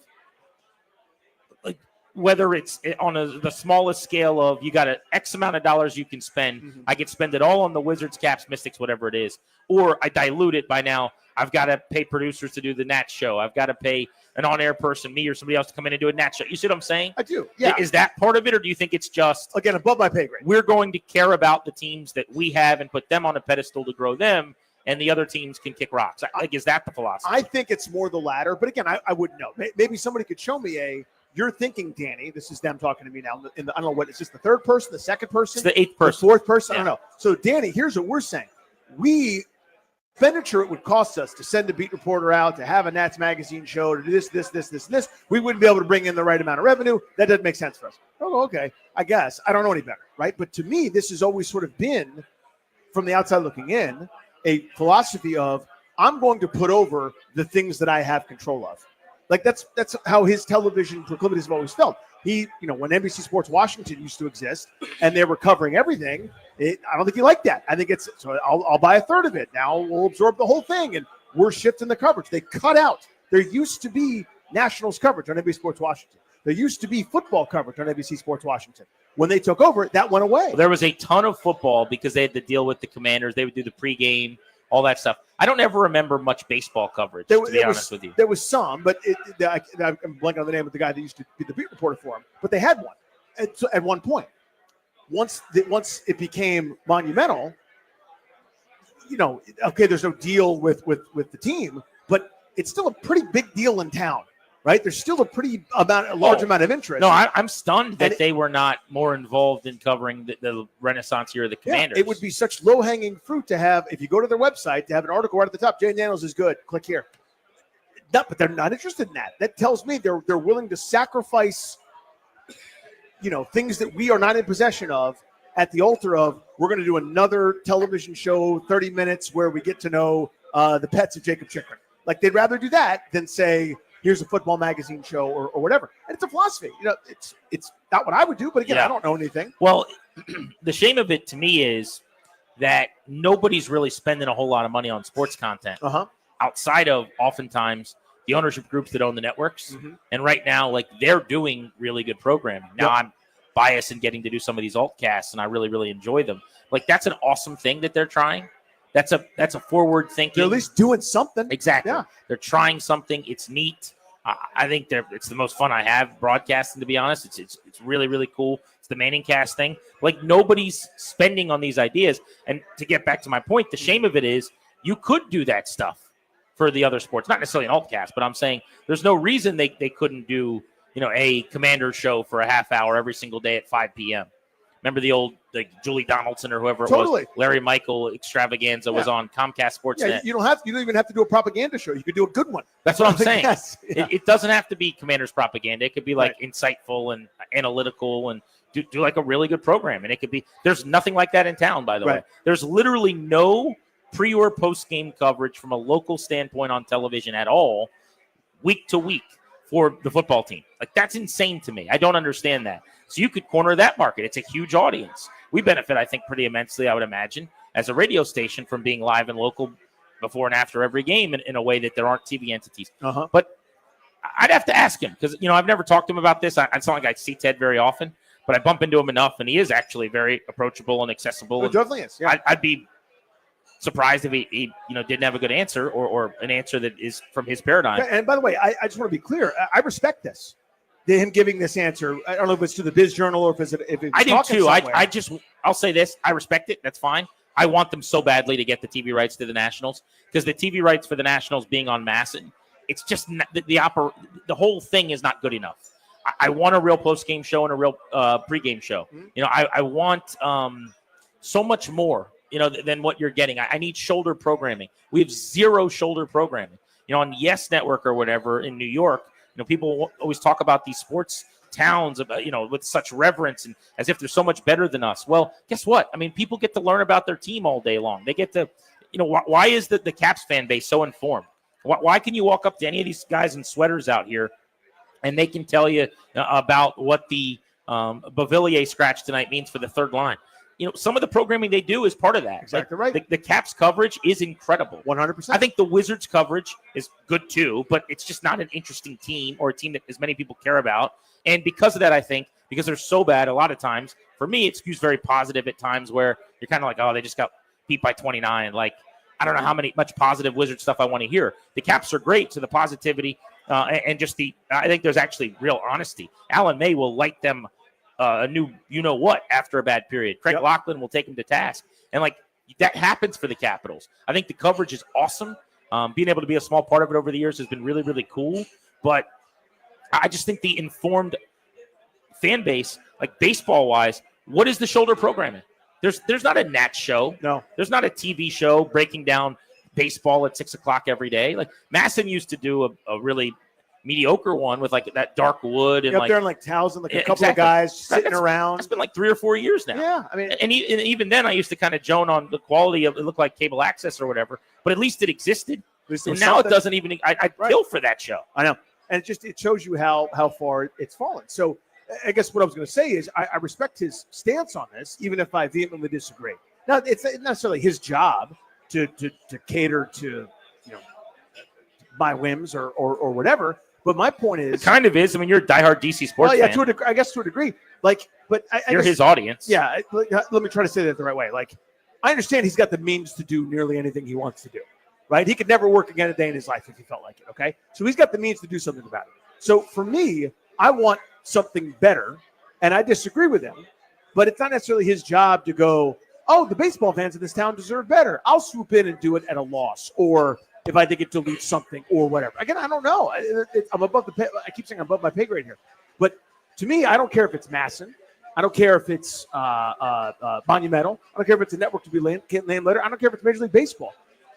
like whether it's on the smallest scale of you got an X amount of dollars you can spend, Mm-hmm. I can spend it all on the Wizards, Caps, Mystics, whatever it is, or I dilute it by now. I've got to pay producers to do the Nats show. I've got to pay an on-air person, me or somebody else, to come in and do a Nats show. You see what I'm saying? I do. Yeah. Is that part of it, or do you think it's just again above my pay grade? We're going to care about the teams that we have and put them on a pedestal to grow them, and the other teams can kick rocks. Like, is that the philosophy? I think it's more the latter. But again, I wouldn't know. Maybe somebody could show me you're thinking, Danny, this is them talking to me now. I don't know what, is this the third person, the second person? It's the eighth person. The fourth person? Yeah. I don't know. So, Danny, here's what we're saying. Expenditure it would cost us to send a beat reporter out, to have a Nats magazine show, to do this. We wouldn't be able to bring in the right amount of revenue. That doesn't make sense for us. Oh, okay. I guess. I don't know any better, right? But to me, this has always sort of been, from the outside looking in, a philosophy of I'm going to put over the things that I have control of. Like that's how his television proclivities have always felt. He, when NBC Sports Washington used to exist and they were covering everything, I don't think he liked that. I think I'll buy a third of it. Now we'll absorb the whole thing and we're shifting the coverage. They cut out. There used to be Nationals coverage on NBC Sports Washington. There used to be football coverage on NBC Sports Washington. When they took over, that went away. Well, there was a ton of football because they had to deal with the Commanders. They would do the pregame, all that stuff. I don't ever remember much baseball coverage, to be honest with you. There was some, but I'm blanking on the name of the guy that used to be the beat reporter for him. But they had one at one point. Once it became monumental, okay, there's no deal with the team, but it's still a pretty big deal in town. Right, there's still a large amount of interest. No, I'm stunned that they were not more involved in covering the Renaissance year of the Commanders. It would be such low-hanging fruit to have, if you go to their website, to have an article right at the top. Jay Daniels is good. Click here. No, but they're not interested in that. That tells me they're willing to sacrifice, things that we are not in possession of at the altar of. We're going to do another television show, 30 minutes, where we get to know the pets of Jacob Chikrin. Like they'd rather do that than say, here's a football magazine show or whatever. And it's a philosophy. It's not what I would do, but again, I don't know anything. Well, the shame of it to me is that nobody's really spending a whole lot of money on sports content outside of oftentimes the ownership groups that own the networks. Mm-hmm. And right now, they're doing really good programming. Now I'm biased in getting to do some of these alt casts, and I really, really enjoy them. That's an awesome thing that they're trying. That's a forward thinking. They're at least doing something. Exactly. Yeah. They're trying something. It's neat. I think it's the most fun I have broadcasting, to be honest. It's really, really cool. It's the Manning cast thing. Nobody's spending on these ideas. And to get back to my point, the shame of it is you could do that stuff for the other sports. Not necessarily an alt cast, but I'm saying there's no reason they couldn't do, a Commander show for a half hour every single day at 5 p.m. Remember the old Julie Donaldson or whoever it was? Larry Michael extravaganza was on Comcast Sportsnet. Yeah, you don't even have to do a propaganda show. You could do a good one. That's what I'm saying. Yes. Yeah. It doesn't have to be Commander's propaganda. It could be insightful and analytical and do a really good program. And it could be there's nothing like that in town, by the way. There's literally no pre or post game coverage from a local standpoint on television at all, week to week for the football team. That's insane to me. I don't understand that. So you could corner that market. It's a huge audience. We benefit, I think, pretty immensely, I would imagine, as a radio station from being live and local before and after every game in a way that there aren't TV entities. But I'd have to ask him because, I've never talked to him about this. It's not like I see Ted very often, but I bump into him enough, and he is actually very approachable and accessible. It definitely is. Yeah. I'd be surprised if he didn't have a good answer or an answer that is from his paradigm. And by the way, I just want to be clear. I respect this. Him giving this answer. I don't know if it's to the Biz Journal or if it's I do too. I'll say this. I respect it. That's fine. I want them so badly to get the TV rights to the Nationals because the TV rights for the Nationals being on Masson, it's just the whole thing is not good enough. I want a real post-game show and a real pre-game show. You know, I want so much more, you know, than what you're getting. I need shoulder programming. We have zero shoulder programming. You know, on Yes Network or whatever in New York, you know, people always talk about these sports towns, about, you know, with such reverence and as if they're so much better than us. Well, guess what? I mean, people get to learn about their team all day long. They get to, you know, why is the Caps fan base so informed? Why can you walk up to any of these guys in sweaters out here and they can tell you about what the Beauvillier scratch tonight means for the third line? You know, some of the programming they do is part of that. Exactly like, right. The Caps coverage is incredible. 100%. I think the Wizards coverage is good too, but it's just not an interesting team or a team that as many people care about. And because of that, I think, because they're so bad a lot of times, for me, it skews very positive at times where you're kind of like, oh, they just got beat by 29. Like, I don't know much positive Wizard stuff I want to hear. The Caps are great, so the positivity and just I think there's actually real honesty. Alan May will light them a new you-know-what after a bad period. Craig Laughlin will take him to task. And, like, that happens for the Capitals. I think the coverage is awesome. Being able to be a small part of it over the years has been really, really cool. But I just think the informed fan base, like baseball-wise, what is the shoulder programming? There's not a Nats show. No. There's not a TV show breaking down baseball at 6 o'clock every day. Like, Masson used to do a really mediocre one with like that dark wood and up like there in like Towson, like a couple exactly. of guys sitting around. It's been like 3 or 4 years now. Yeah, I mean, and even then, I used to kind of joan on the quality of it. Looked like cable access or whatever, but at least it existed. And now it doesn't even. I'd kill for that show. I know, and it shows you how far it's fallen. So, I guess what I was going to say is I respect his stance on this, even if I vehemently disagree. Now, it's not necessarily his job to cater to my whims or whatever. But my point is, it kind of is. I mean, you're a diehard DC sports fan. I guess to a degree. Like, but you're his audience. Yeah. Let me try to say that the right way. Like, I understand he's got the means to do nearly anything he wants to do. Right? He could never work again a day in his life if he felt like it. Okay. So he's got the means to do something about it. So for me, I want something better, and I disagree with him. But it's not necessarily his job to go, oh, the baseball fans in this town deserve better. I'll swoop in and do it at a loss, or if I think it dilutes something or whatever. Again, I don't know. I'm above I keep saying I'm above my pay grade here. But to me, I don't care if it's Masson. I don't care if it's Monumental. I don't care if it's a network to be named later. I don't care if it's Major League Baseball.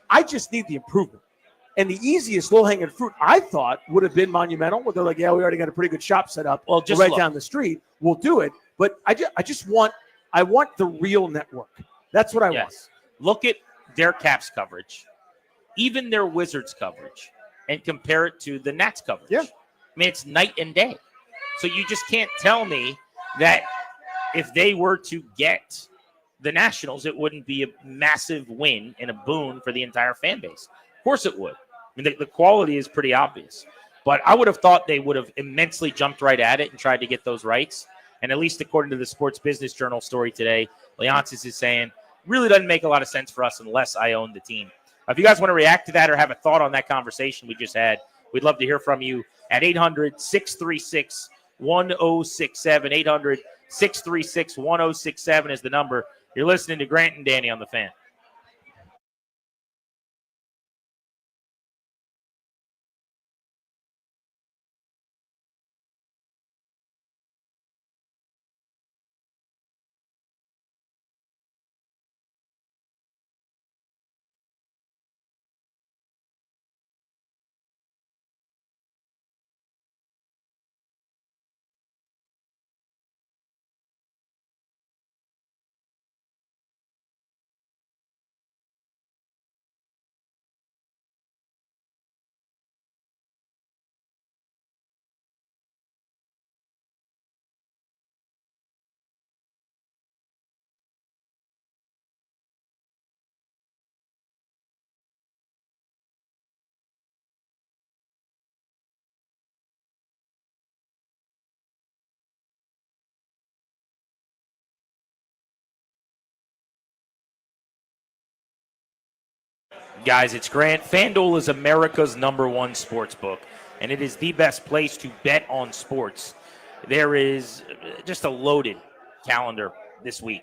I just need the improvement. And the easiest low-hanging fruit, I thought, would have been Monumental, where they're like, yeah, we already got a pretty good shop set up. Well, just right look. down the street. We'll do it. But I just want the real network. That's what I want. Look at their Caps coverage, even their Wizards coverage, and compare it to the Nats coverage. Yeah. I mean, it's night and day. So you just can't tell me that if they were to get the Nationals, it wouldn't be a massive win and a boon for the entire fan base. Of course it would. I mean, the quality is pretty obvious. But I would have thought they would have immensely jumped right at it and tried to get those rights. And at least according to the Sports Business Journal story today, Leonsis is saying, really doesn't make a lot of sense for us unless I own the team. If you guys want to react to that or have a thought on that conversation we just had, we'd love to hear from you at 800-636-1067. 800-636-1067 is the number. You're listening to Grant and Danny on The Fan. Guys, it's Grant. FanDuel is America's #1 sports book, and it is the best place to bet on sports. There is just a loaded calendar this week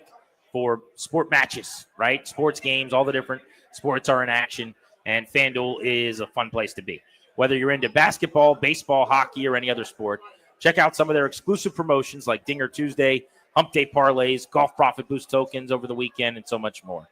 for sport matches, right? Sports games, all the different sports are in action, and FanDuel is a fun place to be. Whether you're into basketball, baseball, hockey, or any other sport, Check out some of their exclusive promotions like Dinger Tuesday, Hump Day Parlays, Golf Profit Boost tokens over the weekend, and so much more.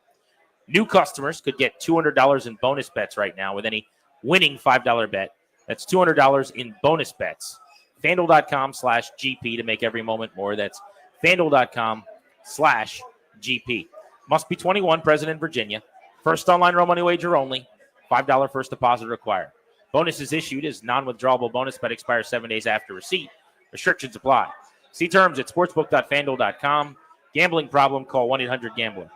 New customers could get $200 in bonus bets right now with any winning $5 bet. That's $200 in bonus bets. FanDuel.com/GP to make every moment more. That's FanDuel.com/GP. Must be 21, present in Virginia. First online real money wager only. $5 first deposit required. Bonus is issued as non-withdrawable bonus bet expires 7 days after receipt. Restrictions apply. See terms at sportsbook.fanduel.com. Gambling problem? Call 1-800-GAMBLER.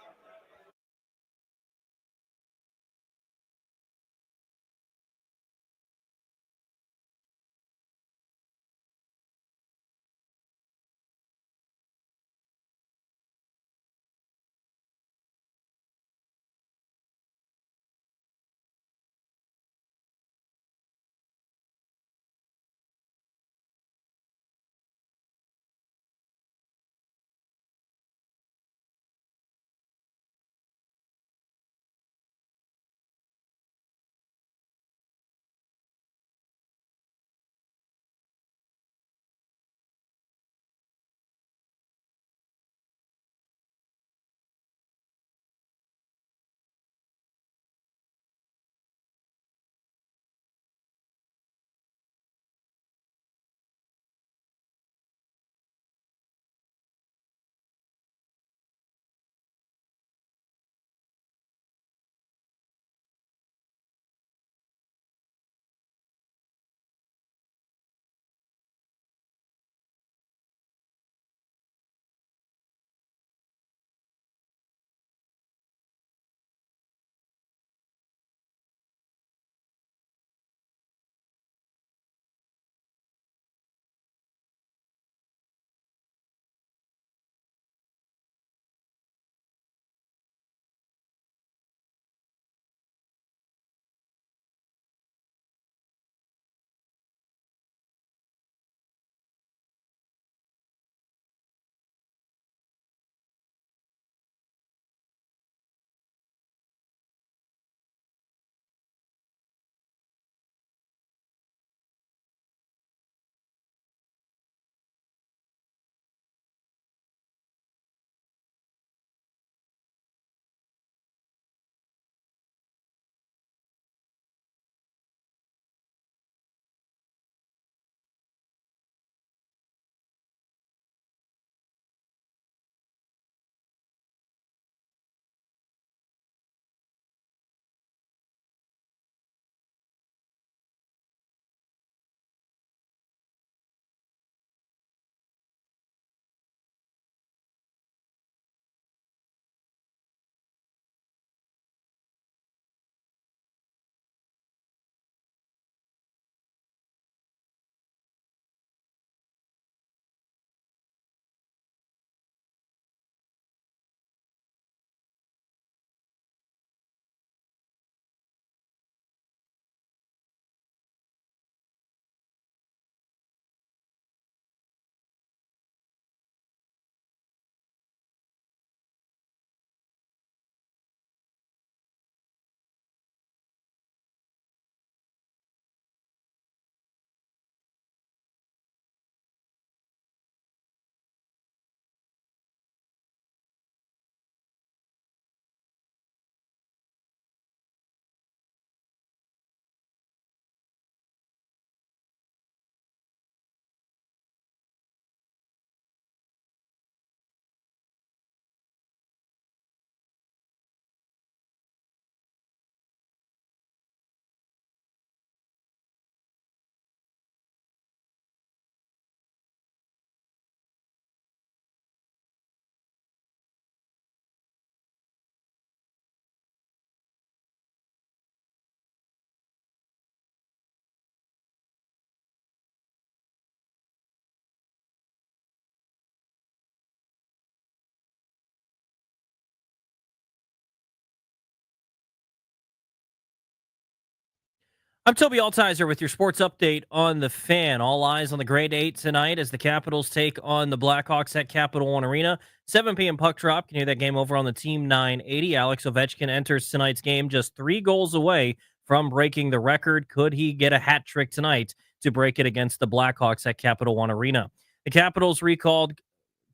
I'm Toby Altizer with your sports update on the Fan. All eyes on the Grade 8 tonight as the Capitals take on the Blackhawks at Capital One Arena. 7 p.m. puck drop. Can hear that game over on the Team 980. Alex Ovechkin enters tonight's game just 3 goals away from breaking the record. Could he get a hat trick tonight to break it against the Blackhawks at Capital One Arena. The Capitals recalled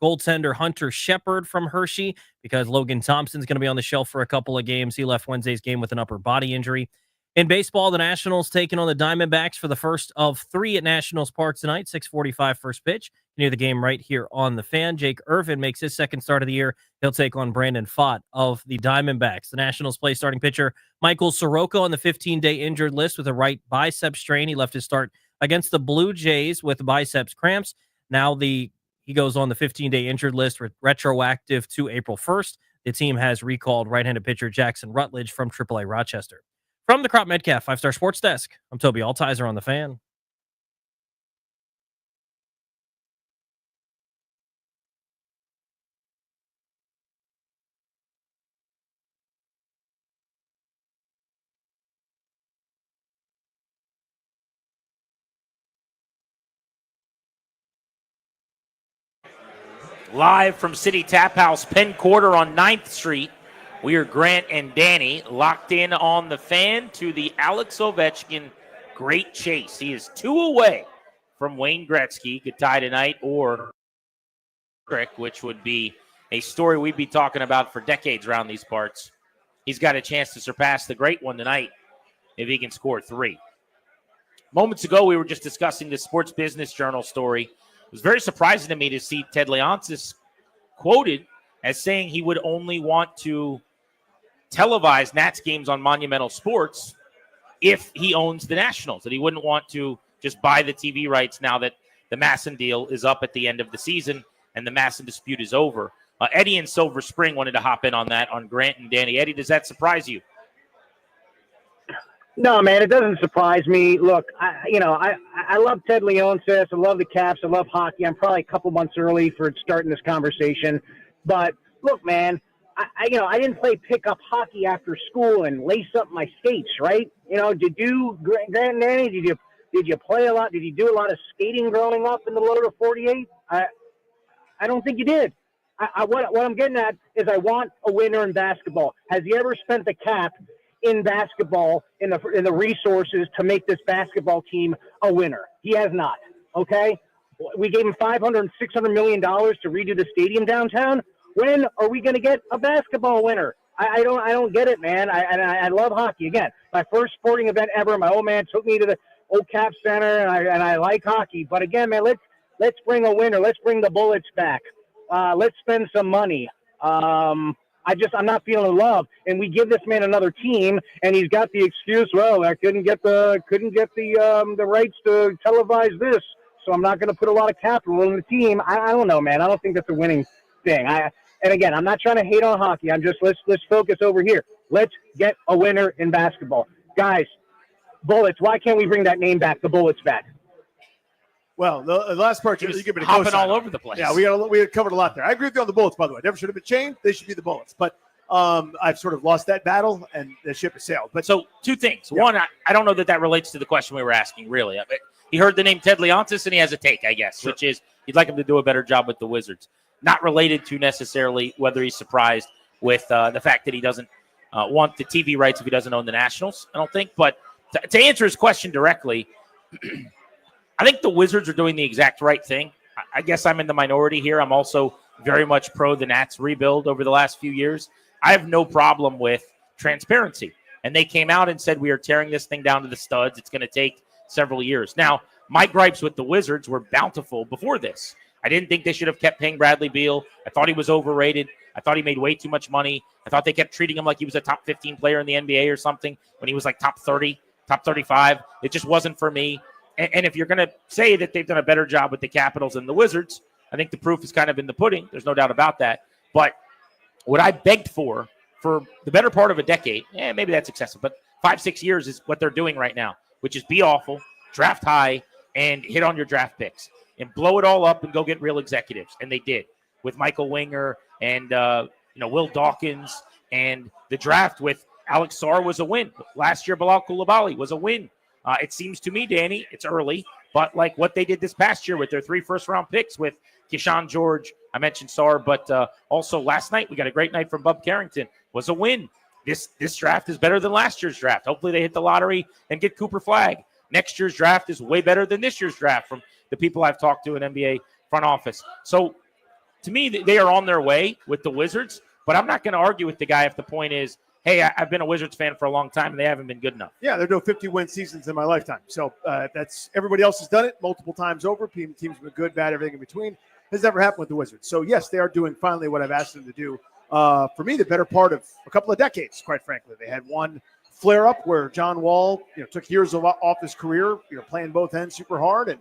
goaltender Hunter Shepard from Hershey because Logan Thompson's going to be on the shelf for a couple of games. He left Wednesday's game with an upper body injury. In baseball, the Nationals taking on the Diamondbacks for the first of 3 at Nationals Park tonight, 6:45 first pitch. Near the game right here on the Fan. Jake Irvin makes his second start of the year. He'll take on Brandon Pfaadt of the Diamondbacks. The Nationals play starting pitcher Michael Soroka on the 15-day injured list with a right bicep strain. He left his start against the Blue Jays with biceps cramps. Now he goes on the 15-day injured list, retroactive to April 1st. The team has recalled right-handed pitcher Jackson Rutledge from AAA Rochester. From the Crop Metcalf 5-Star Sports Desk, I'm Toby Altizer on the Fan. Live from City Tap House, Penn Quarter on 9th Street. We are Grant and Danny locked in on the Fan to the Alex Ovechkin great chase. He is 2 away from Wayne Gretzky. Could tie tonight or trick, which would be a story we'd be talking about for decades around these parts. He's got a chance to surpass the great one tonight if he can score 3. Moments ago, we were just discussing the Sports Business Journal story. It was very surprising to me to see Ted Leonsis quoted as saying he would only want to televise Nats games on Monumental Sports if he owns the Nationals, that he wouldn't want to just buy the TV rights now that the Masson deal is up at the end of the season and the Masson dispute is over. Eddie in Silver Spring wanted to hop in on that on Grant and Danny. Eddie, does that surprise you? No, man, it doesn't surprise me. Look, I love Ted Leonsis. I love the Caps. I love hockey. I'm probably a couple months early for starting this conversation. But look, man, I didn't play pickup hockey after school and lace up my skates, right? Did you, Grant and Danny, did you play a lot? Did you do a lot of skating growing up in the lower 48? I don't think you did. What I'm getting at is I want a winner in basketball. Has he ever spent the cap in basketball in the resources to make this basketball team a winner? He has not. Okay, we gave him $500 and $600 million to redo the stadium downtown. When are we going to get a basketball winner? I don't get it, man. I love hockey. Again, my first sporting event ever. My old man took me to the old Cap Center, and I like hockey. But again, man, let's bring a winner. Let's bring the Bullets back. Let's spend some money. I'm not feeling love, and we give this man another team, and he's got the excuse. Well, I couldn't get the rights to televise this, so I'm not going to put a lot of capital in the team. I don't know, man. I don't think that's a winning thing. And again, I'm not trying to hate on hockey. I'm just let's focus over here. Let's get a winner in basketball, guys. Bullets. Why can't we bring that name back? The Bullets back. Well, the last part, you give me a hopping all over the place. Yeah, we had covered a lot there. I agree with you on the Bullets, by the way. Never should have been changed. They should be the Bullets. But I've sort of lost that battle, and the ship has sailed. But so 2 things. Yeah. One, I don't know that relates to the question we were asking, really. He heard the name Ted Leonsis, and he has a take, I guess, which is he'd like him to do a better job with the Wizards. Not related to necessarily whether he's surprised with the fact that he doesn't want the TV rights if he doesn't own the Nationals, I don't think. But to answer his question directly, I think the Wizards are doing the exact right thing. I guess I'm in the minority here. I'm also very much pro the Nats rebuild over the last few years. I have no problem with transparency. And they came out and said, we are tearing this thing down to the studs. It's going to take several years. Now, my gripes with the Wizards were bountiful before this. I didn't think they should have kept paying Bradley Beal. I thought he was overrated. I thought he made way too much money. I thought they kept treating him like he was a top 15 player in the NBA or something when he was like top 30, top 35. It just wasn't for me. And if you're going to say that they've done a better job with the Capitals and the Wizards, I think the proof is kind of in the pudding. There's no doubt about that. But what I begged for the better part of a decade, maybe that's excessive, but 5-6 years is what they're doing right now, which is be awful, draft high, and hit on your draft picks and blow it all up and go get real executives. And they did with Michael Winger and Will Dawkins, and the draft with Alex Sarr was a win. Last year, Bilal Coulibaly was a win. It seems to me, Danny, it's early, but like what they did this past year with their 3 first-round picks with Keyshawn George, I mentioned Sarr, but also last night we got a great night from Bub Carrington, was a win. This draft is better than last year's draft. Hopefully they hit the lottery and get Cooper Flagg. next year's draft is way better than this year's draft from the people I've talked to in NBA front office. So to me, they are on their way with the Wizards, but I'm not going to argue with the guy if the point is, hey, I've been a Wizards fan for a long time and they haven't been good enough. Yeah, there are no 50-win seasons in my lifetime. So that's everybody else has done it multiple times over. Teams have been good, bad, everything in between. Has never happened with the Wizards. So, yes, they are doing finally what I've asked them to do. For me, the better part of a couple of decades, quite frankly. They had one flare-up where John Wall took years off his career, playing both ends super hard, and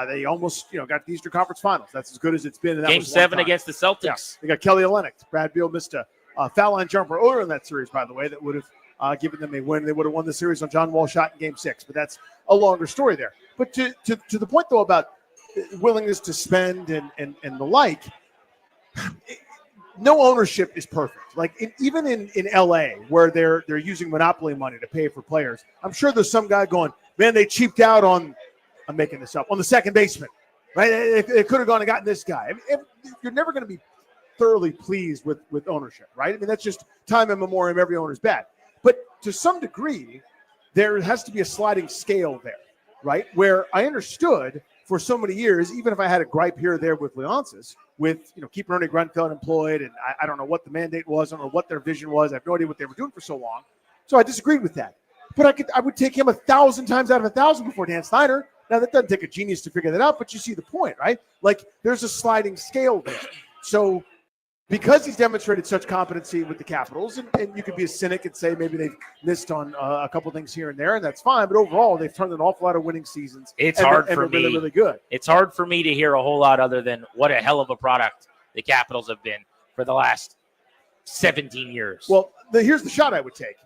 they almost got the Eastern Conference Finals. That's as good as it's been. And that Game was 7 against the Celtics. Yeah, they got Kelly Olynyk. Brad Beal missed a foul line jumper earlier in that series, by the way, that would have given them a win. They would have won the series on John Wall shot in Game 6, but that's a longer story there. But to the point, though, about willingness to spend and the like, no ownership is perfect. Like even in LA, where they're using monopoly money to pay for players, I'm sure there's some guy going, man, they cheaped out on, I'm making this up, on the second baseman, right? It could have gone and gotten this guy. I mean, you're never going to be thoroughly pleased with ownership, right? I mean, that's just time immemorial. Every owner's bad. But to some degree, there has to be a sliding scale there, right? Where I understood for so many years, even if I had a gripe here or there with Leonsis, with keeping Ernie Grunfeld employed, and I don't know what the mandate was, I don't know what their vision was. I have no idea what they were doing for so long. So I disagreed with that. But I would take him 1,000 times out of 1,000 before Dan Snyder. Now, that doesn't take a genius to figure that out, but you see the point, right? Like, there's a sliding scale there. So because he's demonstrated such competency with the Capitals, and you could be a cynic and say maybe they've missed on a couple things here and there, and that's fine. But overall, they've turned an awful lot of winning seasons. It's hard for me. Really, really good. It's hard for me to hear a whole lot other than what a hell of a product the Capitals have been for the last 17 years. Well, here's the shot I would take.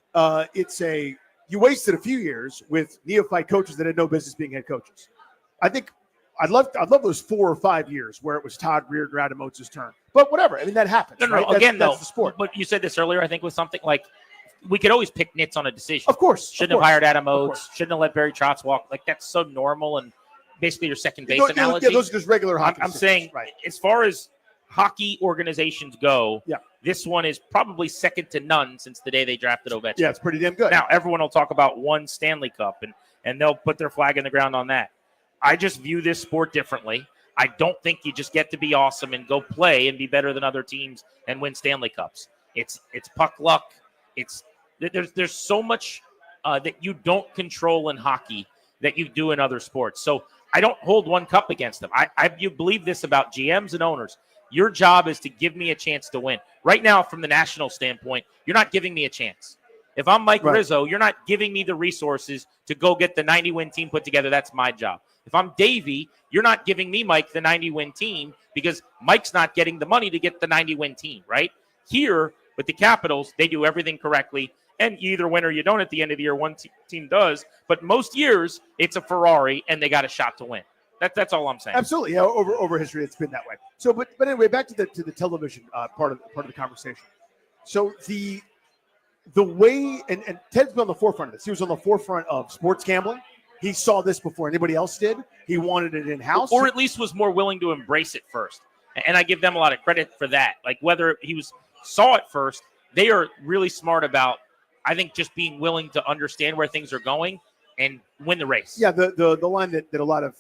You wasted a few years with neophyte coaches that had no business being head coaches. I think I'd love those 4 or 5 years where it was Todd Reird or Adam Oates' turn. But whatever. I mean, that happens. No, right? Again, that's the sport. But you said this earlier, I think, was something like we could always pick nits on a decision. Of course. Shouldn't have hired Adam Oates. Shouldn't have let Barry Trotz walk. Like, that's so normal and basically your second base analogy. Yeah, those are just regular hockey. I'm saying, right, as far as hockey organizations go, this one is probably second to none since the day they drafted Ovechkin. Yeah, it's pretty damn good. Now, everyone will talk about one Stanley Cup, and they'll put their flag in the ground on that. I just view this sport differently. I don't think you just get to be awesome and go play and be better than other teams and win Stanley Cups. It's puck luck. There's so much that you don't control in hockey that you do in other sports. So I don't hold one cup against them. You believe this about GMs and owners. Your job is to give me a chance to win. Right now, from the national standpoint, you're not giving me a chance. If I'm Mike Rizzo, you're not giving me the resources to go get the 90-win team put together. That's my job. If I'm Davey, you're not giving me, Mike, the 90-win team because Mike's not getting the money to get the 90-win team, right? Here, with the Capitals, they do everything correctly, and you either win or you don't at the end of the year. One team does, but most years, it's a Ferrari, and they got a shot to win. That's all I'm saying. Absolutely, yeah. Over history, it's been that way. So, but anyway, back to the television part of the conversation. So the way and Ted's been on the forefront of this. He was on the forefront of sports gambling. He saw this before anybody else did. He wanted it in house, or at least was more willing to embrace it first. And I give them a lot of credit for that. Like whether he saw it first, they are really smart about, I think, just being willing to understand where things are going and win the race. Yeah, the line that a lot of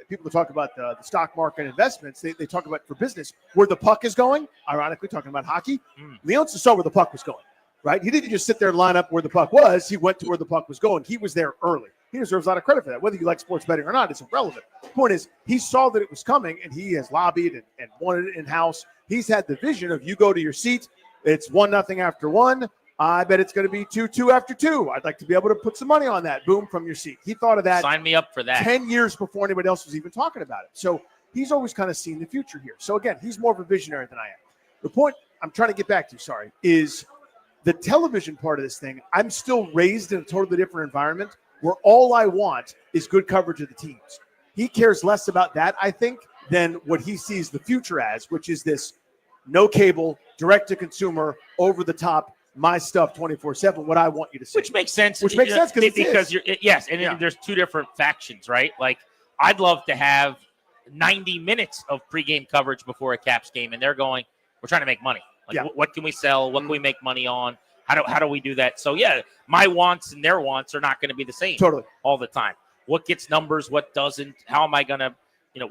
people talk about the stock market investments, they talk about for business where the puck is going. Ironically, talking about hockey, Leonsis saw where the puck was going. Right? He didn't just sit there and line up where the puck was. He went to where the puck was going. He was there early. He deserves a lot of credit for that. Whether you like sports betting or not, it's irrelevant. The point is, he saw that it was coming, and he has lobbied and wanted it in-house. He's had the vision of you go to your seat, it's 1-0 after 1. I bet it's going to be 2-2 after 2. I'd like to be able to put some money on that. Boom, from your seat. He thought of that. Sign me up for that. 10 years before anybody else was even talking about it. So he's always kind of seen the future here. So, again, he's more of a visionary than I am. The point I'm trying to get back to, is the television part of this thing. I'm still raised in a totally different environment where all I want is good coverage of the teams. He cares less about that, I think, than what he sees the future as, which is this no cable, direct-to-consumer, over-the-top, my stuff 24/7, what I want you to see. Which makes sense. Which makes sense because you're yes, and there's two different factions, right? Like I'd love to have 90 minutes of pregame coverage before a Caps game, and they're going, we're trying to make money. Like what can we sell? What can we make money on? How do we do that? So yeah, my wants and their wants are not going to be the same totally all the time. what gets numbers, what doesn't. How am I going to,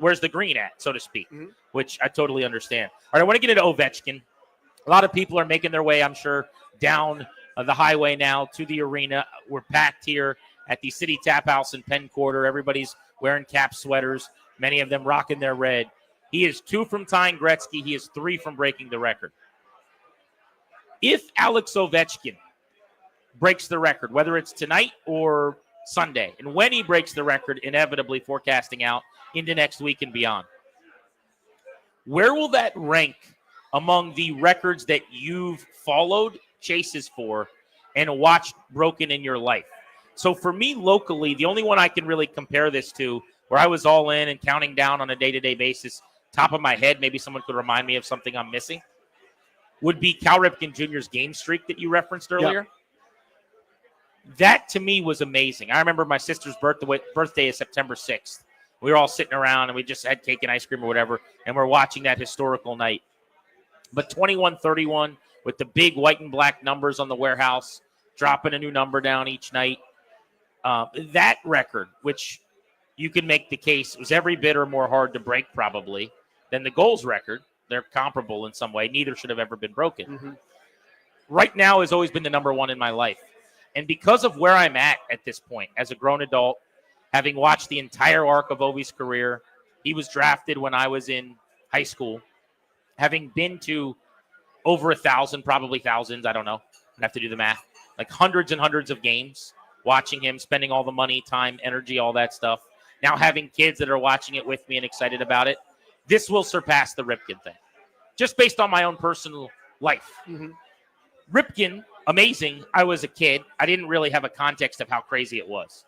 where's the green at, so to speak, which I totally understand. All right, I want to get into Ovechkin. A lot of people are making their way, I'm sure, down the highway now to the arena. We're packed here at the City Tap House in Penn Quarter. Everybody's wearing cap sweaters, many of them rocking their red. He is 2 from tying Gretzky. He is 3 from breaking the record. If Alex Ovechkin breaks the record, whether it's tonight or Sunday, and when he breaks the record, inevitably forecasting out into next week and beyond, where will that rank among the records that you've followed chases for and watched broken in your life? So for me locally, the only one I can really compare this to, where I was all in and counting down on a day-to-day basis, top of my head, maybe someone could remind me of something I'm missing, would be Cal Ripken Jr.'s game streak that you referenced earlier. Yep. That, to me, was amazing. I remember my sister's birthday is September 6th. We were all sitting around, and we just had cake and ice cream or whatever, and we're watching that historical night. But 21-31 with the big white and black numbers on the warehouse, dropping a new number down each night. That record, which you can make the case was every bit or more hard to break probably than the goals record. They're comparable in some way. Neither should have ever been broken. Right now has always been the number one in my life. And because of where I'm at this point, as a grown adult, having watched the entire arc of Ovi's career, he was drafted when I was in high school, having been to over 1,000, probably thousands, I don't know, I'd have to do the math, like hundreds and hundreds of games, watching him, spending all the money, time, energy, all that stuff. Now having kids that are watching it with me and excited about it, this will surpass the Ripken thing, just based on my own personal life. Ripken, amazing. I was a kid. I didn't really have a context of how crazy it was.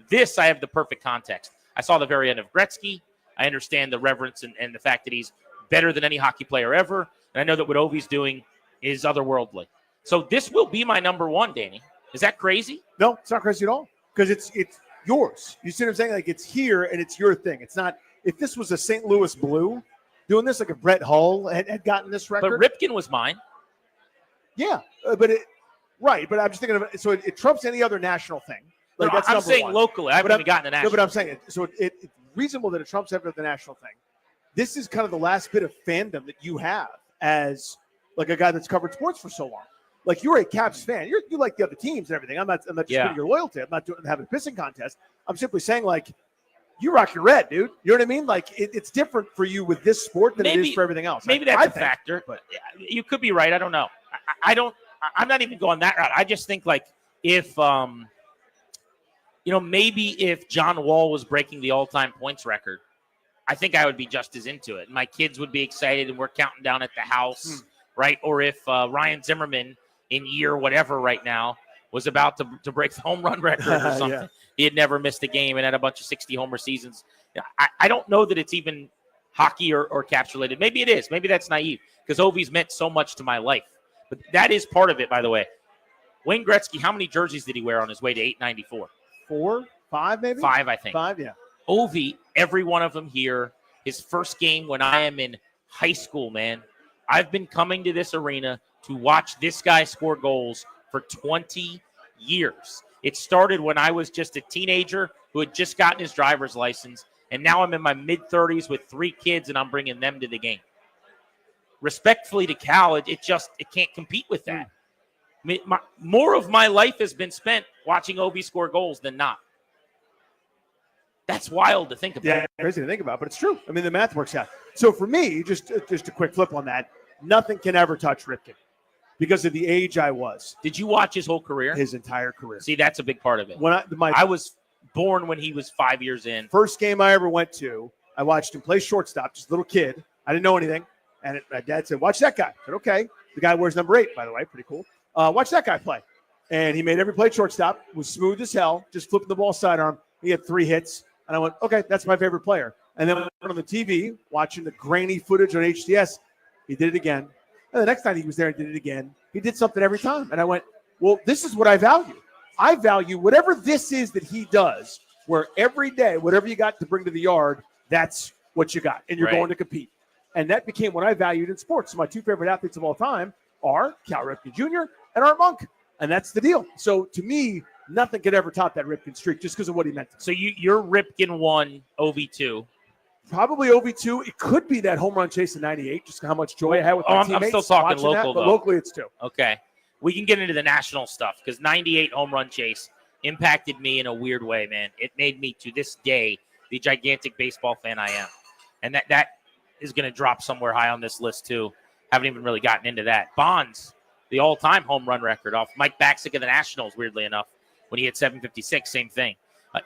This, I have the perfect context. I saw the very end of Gretzky. I understand the reverence and the fact that he's better than any hockey player ever. And I know that what Ovi's doing is otherworldly. So this will be my number one, Danny. Is that crazy? No, it's not crazy at all. Because it's yours. You see what I'm saying? Like, it's here and it's your thing. It's not, if this was a St. Louis Blue doing this, like a Brett Hull had gotten this record. But Ripken was mine. Yeah, but I'm just thinking of it. So it trumps any other national thing. Like, no, that's I'm saying one. locally. I haven't even gotten the national. No, but I'm saying it. So it's reasonable that it trumps every other national thing. This is kind of the last bit of fandom that you have as like a guy that's covered sports for so long. Like, you're a Caps fan. You like the other teams and everything. I'm not just putting your loyalty. I'm not having a pissing contest. I'm simply saying, like, you rock your red, dude. You know what I mean? Like, it's different for you with this sport than it is for everything else. Maybe that's a factor. But you could be right. I don't know. I'm not even going that route. I just think, like, if maybe if John Wall was breaking the all-time points record, I think I would be just as into it. My kids would be excited, and we're counting down at the house, right? Or if Ryan Zimmerman in year whatever right now was about to break the home run record or something. Yeah. He had never missed a game and had a bunch of 60-homer seasons. I don't know that it's even hockey or Caps related. Maybe it is. Maybe that's naive because Ovi's meant so much to my life. But that is part of it, by the way. Wayne Gretzky, how many jerseys did he wear on his way to 894? 4, 5 maybe? 5, I think. 5, yeah. Ovi, every one of them here. His first game when I am in high school, man. I've been coming to this arena to watch this guy score goals for 20 years. It started when I was just a teenager who had just gotten his driver's license, and now I'm in my mid-30s with 3 kids, and I'm bringing them to the game. Respectfully to Cal, it can't compete with that. I mean, more of my life has been spent watching Ovi score goals than not. That's wild to think about. Yeah, crazy to think about, but it's true. I mean, the math works out. So for me, just a quick flip on that, nothing can ever touch Ripken because of the age I was. Did you watch his whole career? His entire career. See, that's a big part of it. When I was born when he was 5 years in. First game I ever went to, I watched him play shortstop, just a little kid. I didn't know anything. And my dad said, watch that guy. I said, okay. The guy wears number 8, by the way. Pretty cool. Watch that guy play. And he made every play shortstop. Was smooth as hell. Just flipping the ball sidearm. He had 3 hits. And I went, okay, that's my favorite player. And then on the TV, watching the grainy footage on HDS, he did it again. And the next time he was there, he did it again. He did something every time. And I went, well, this is what I value. I value whatever this is that he does, where every day, whatever you got to bring to the yard, that's what you got. And you're going to compete. And that became what I valued in sports. So my 2 favorite athletes of all time are Cal Ripken Jr. and Art Monk. And that's the deal. So to me, nothing could ever top that Ripken streak just because of what he meant. So you're Ripken 1, OV2. Probably OV2. It could be that home run chase in 98, just how much joy I had with my I'm teammates. still talking watching local, that, but though. locally it's 2. Okay. We can get into the national stuff because 98 home run chase impacted me in a weird way, man. It made me, to this day, the gigantic baseball fan I am. And that is going to drop somewhere high on this list, too. Haven't even really gotten into that. Bonds, the all-time home run record off Mike Baxick of the Nationals, weirdly enough, when he hit 756, same thing.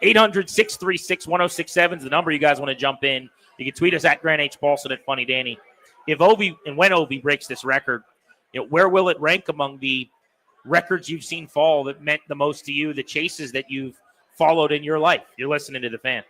800-636-1067 is the number you guys want to jump in. You can tweet us at Grant H. Paulson at Funny Danny. If Ovi and when Ovi breaks this record, where will it rank among the records you've seen fall that meant the most to you, the chases that you've followed in your life? You're listening to The Fan.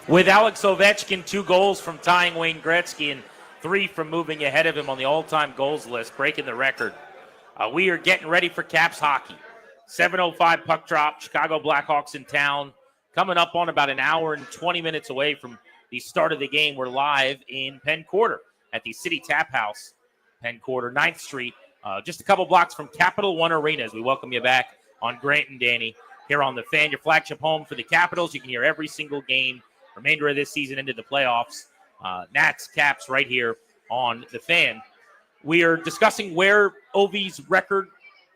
With Alex Ovechkin, 2 goals from tying Wayne Gretzky and 3 from moving ahead of him on the all-time goals list, breaking the record. We are getting ready for Caps hockey. 7:05 puck drop, Chicago Blackhawks in town. Coming up on about an hour and 20 minutes away from the start of the game. We're live in Penn Quarter at the City Tap House, Penn Quarter, 9th Street, just a couple blocks from Capital One Arena as we welcome you back on Grant and Danny here on The Fan, your flagship home for the Capitals. You can hear every single game, remainder of this season into the playoffs. Nats, Caps right here on The Fan. We are discussing where Ovi's record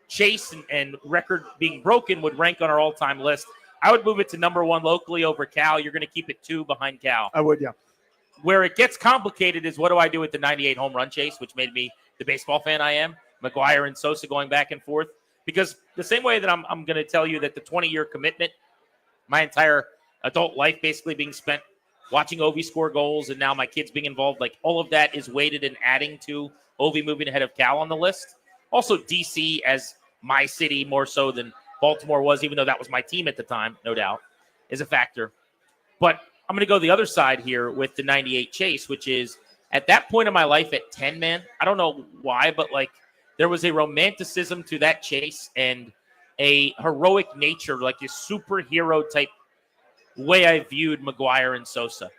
chase and record being broken would rank on our all-time list. I would move it to number 1 locally over Cal. You're going to keep it 2 behind Cal. I would, yeah. Where it gets complicated is what do I do with the 98 home run chase, which made me the baseball fan I am. McGuire and Sosa going back and forth. Because the same way that I'm going to tell you that the 20-year commitment, my entire adult life basically being spent watching Ovi score goals and now my kids being involved, like all of that is weighted and adding to Ovi moving ahead of Cal on the list. Also DC as my city more so than Baltimore was, even though that was my team at the time, no doubt, is a factor. But I'm going to go the other side here with the 98 chase, which is at that point in my life at 10, man, I don't know why, but like there was a romanticism to that chase and a heroic nature, like a superhero type way I viewed McGuire and Sosa.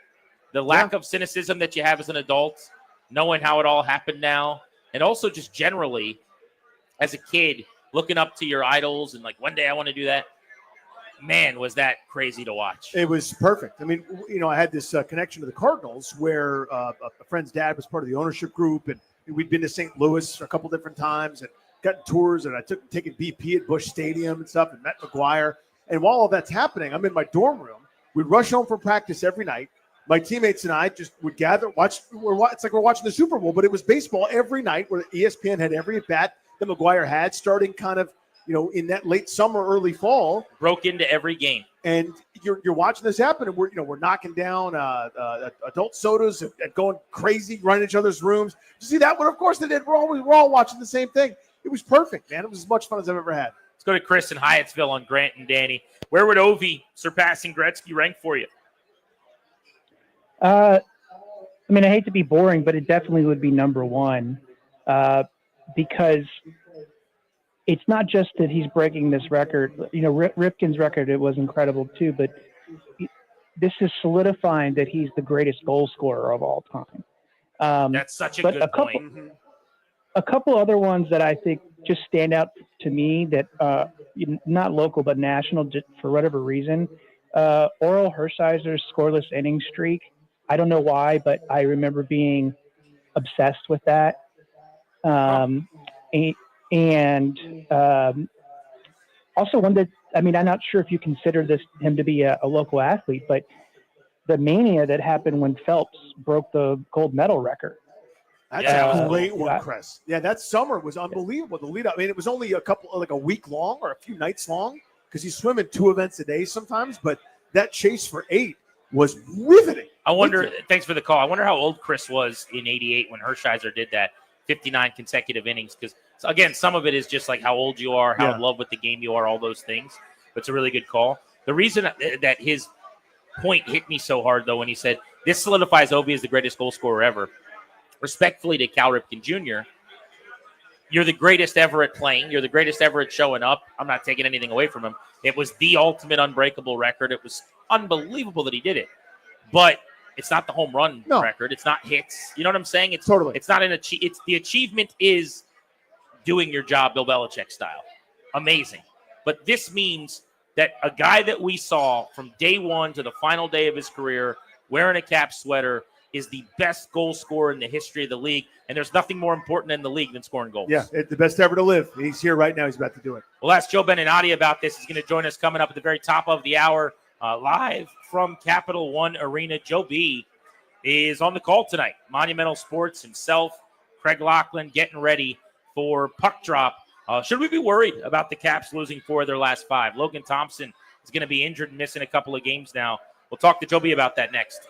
The lack of cynicism that you have as an adult, knowing how it all happened now, and also just generally as a kid, looking up to your idols and like one day I want to do that. Man, was that crazy to watch. It was perfect. I mean, I had this connection to the Cardinals where a friend's dad was part of the ownership group, and we'd been to St. Louis a couple different times and gotten tours, and I taken BP at Busch Stadium and stuff and met McGuire. And while all that's happening, I'm in my dorm room. We'd rush home from practice every night. My teammates and I just would gather, watch. It's like we're watching the Super Bowl, but it was baseball every night where ESPN had every at-bat that McGuire had starting kind of, in that late summer, early fall. Broke into every game. And you're watching this happen, and we're knocking down adult sodas and going crazy, running each other's rooms. You see that one? Of course they did. We're all watching the same thing. It was perfect, man. It was as much fun as I've ever had. Let's go to Chris in Hyattsville on Grant and Danny. Where would Ovi surpassing Gretzky rank for you? I hate to be boring, but it definitely would be number 1 because it's not just that he's breaking this record. Ripken's record, it was incredible too, but this is solidifying that he's the greatest goal scorer of all time. That's such a good point. A couple other ones that I think just stand out to me that not local but national, just for whatever reason. Oral Hershiser's scoreless inning streak. I don't know why, but I remember being obsessed with that. Also one that, I'm not sure if you consider him to be a local athlete, but the mania that happened when Phelps broke the gold medal record. That's a great one, Chris. Yeah, that summer was unbelievable. The lead up. It was only a week long or a few nights long because he's swimming 2 events a day sometimes, but that chase for 8 was riveting. I wonder, thanks for the call. I wonder how old Chris was in 88 when Hershiser did that 59 consecutive innings. Because, again, some of it is just like how old you are, how in love with the game you are, all those things. But it's a really good call. The reason that his point hit me so hard, though, when he said, this solidifies Ovi as the greatest goal scorer ever, respectfully to Cal Ripken Jr., you're the greatest ever at playing. You're the greatest ever at showing up. I'm not taking anything away from him. It was the ultimate unbreakable record. It was unbelievable that he did it. But it's not the home run record. It's not hits. You know what I'm saying? It's totally. It's not it's the achievement is doing your job Bill Belichick style. Amazing. But this means that a guy that we saw from day one to the final day of his career wearing a Cap sweater is the best goal scorer in the history of the league, and there's nothing more important in the league than scoring goals. Yeah, the best ever to live. He's here right now. He's about to do it. We'll ask Joe Beninati about this. He's going to join us coming up at the very top of the hour, live from Capital One Arena. Joe B is on the call tonight. Monumental Sports himself, Craig Laughlin, getting ready for puck drop. Should we be worried about the Caps losing 4 of their last 5? Logan Thompson is going to be injured and missing a couple of games now. We'll talk to Joe B about that next.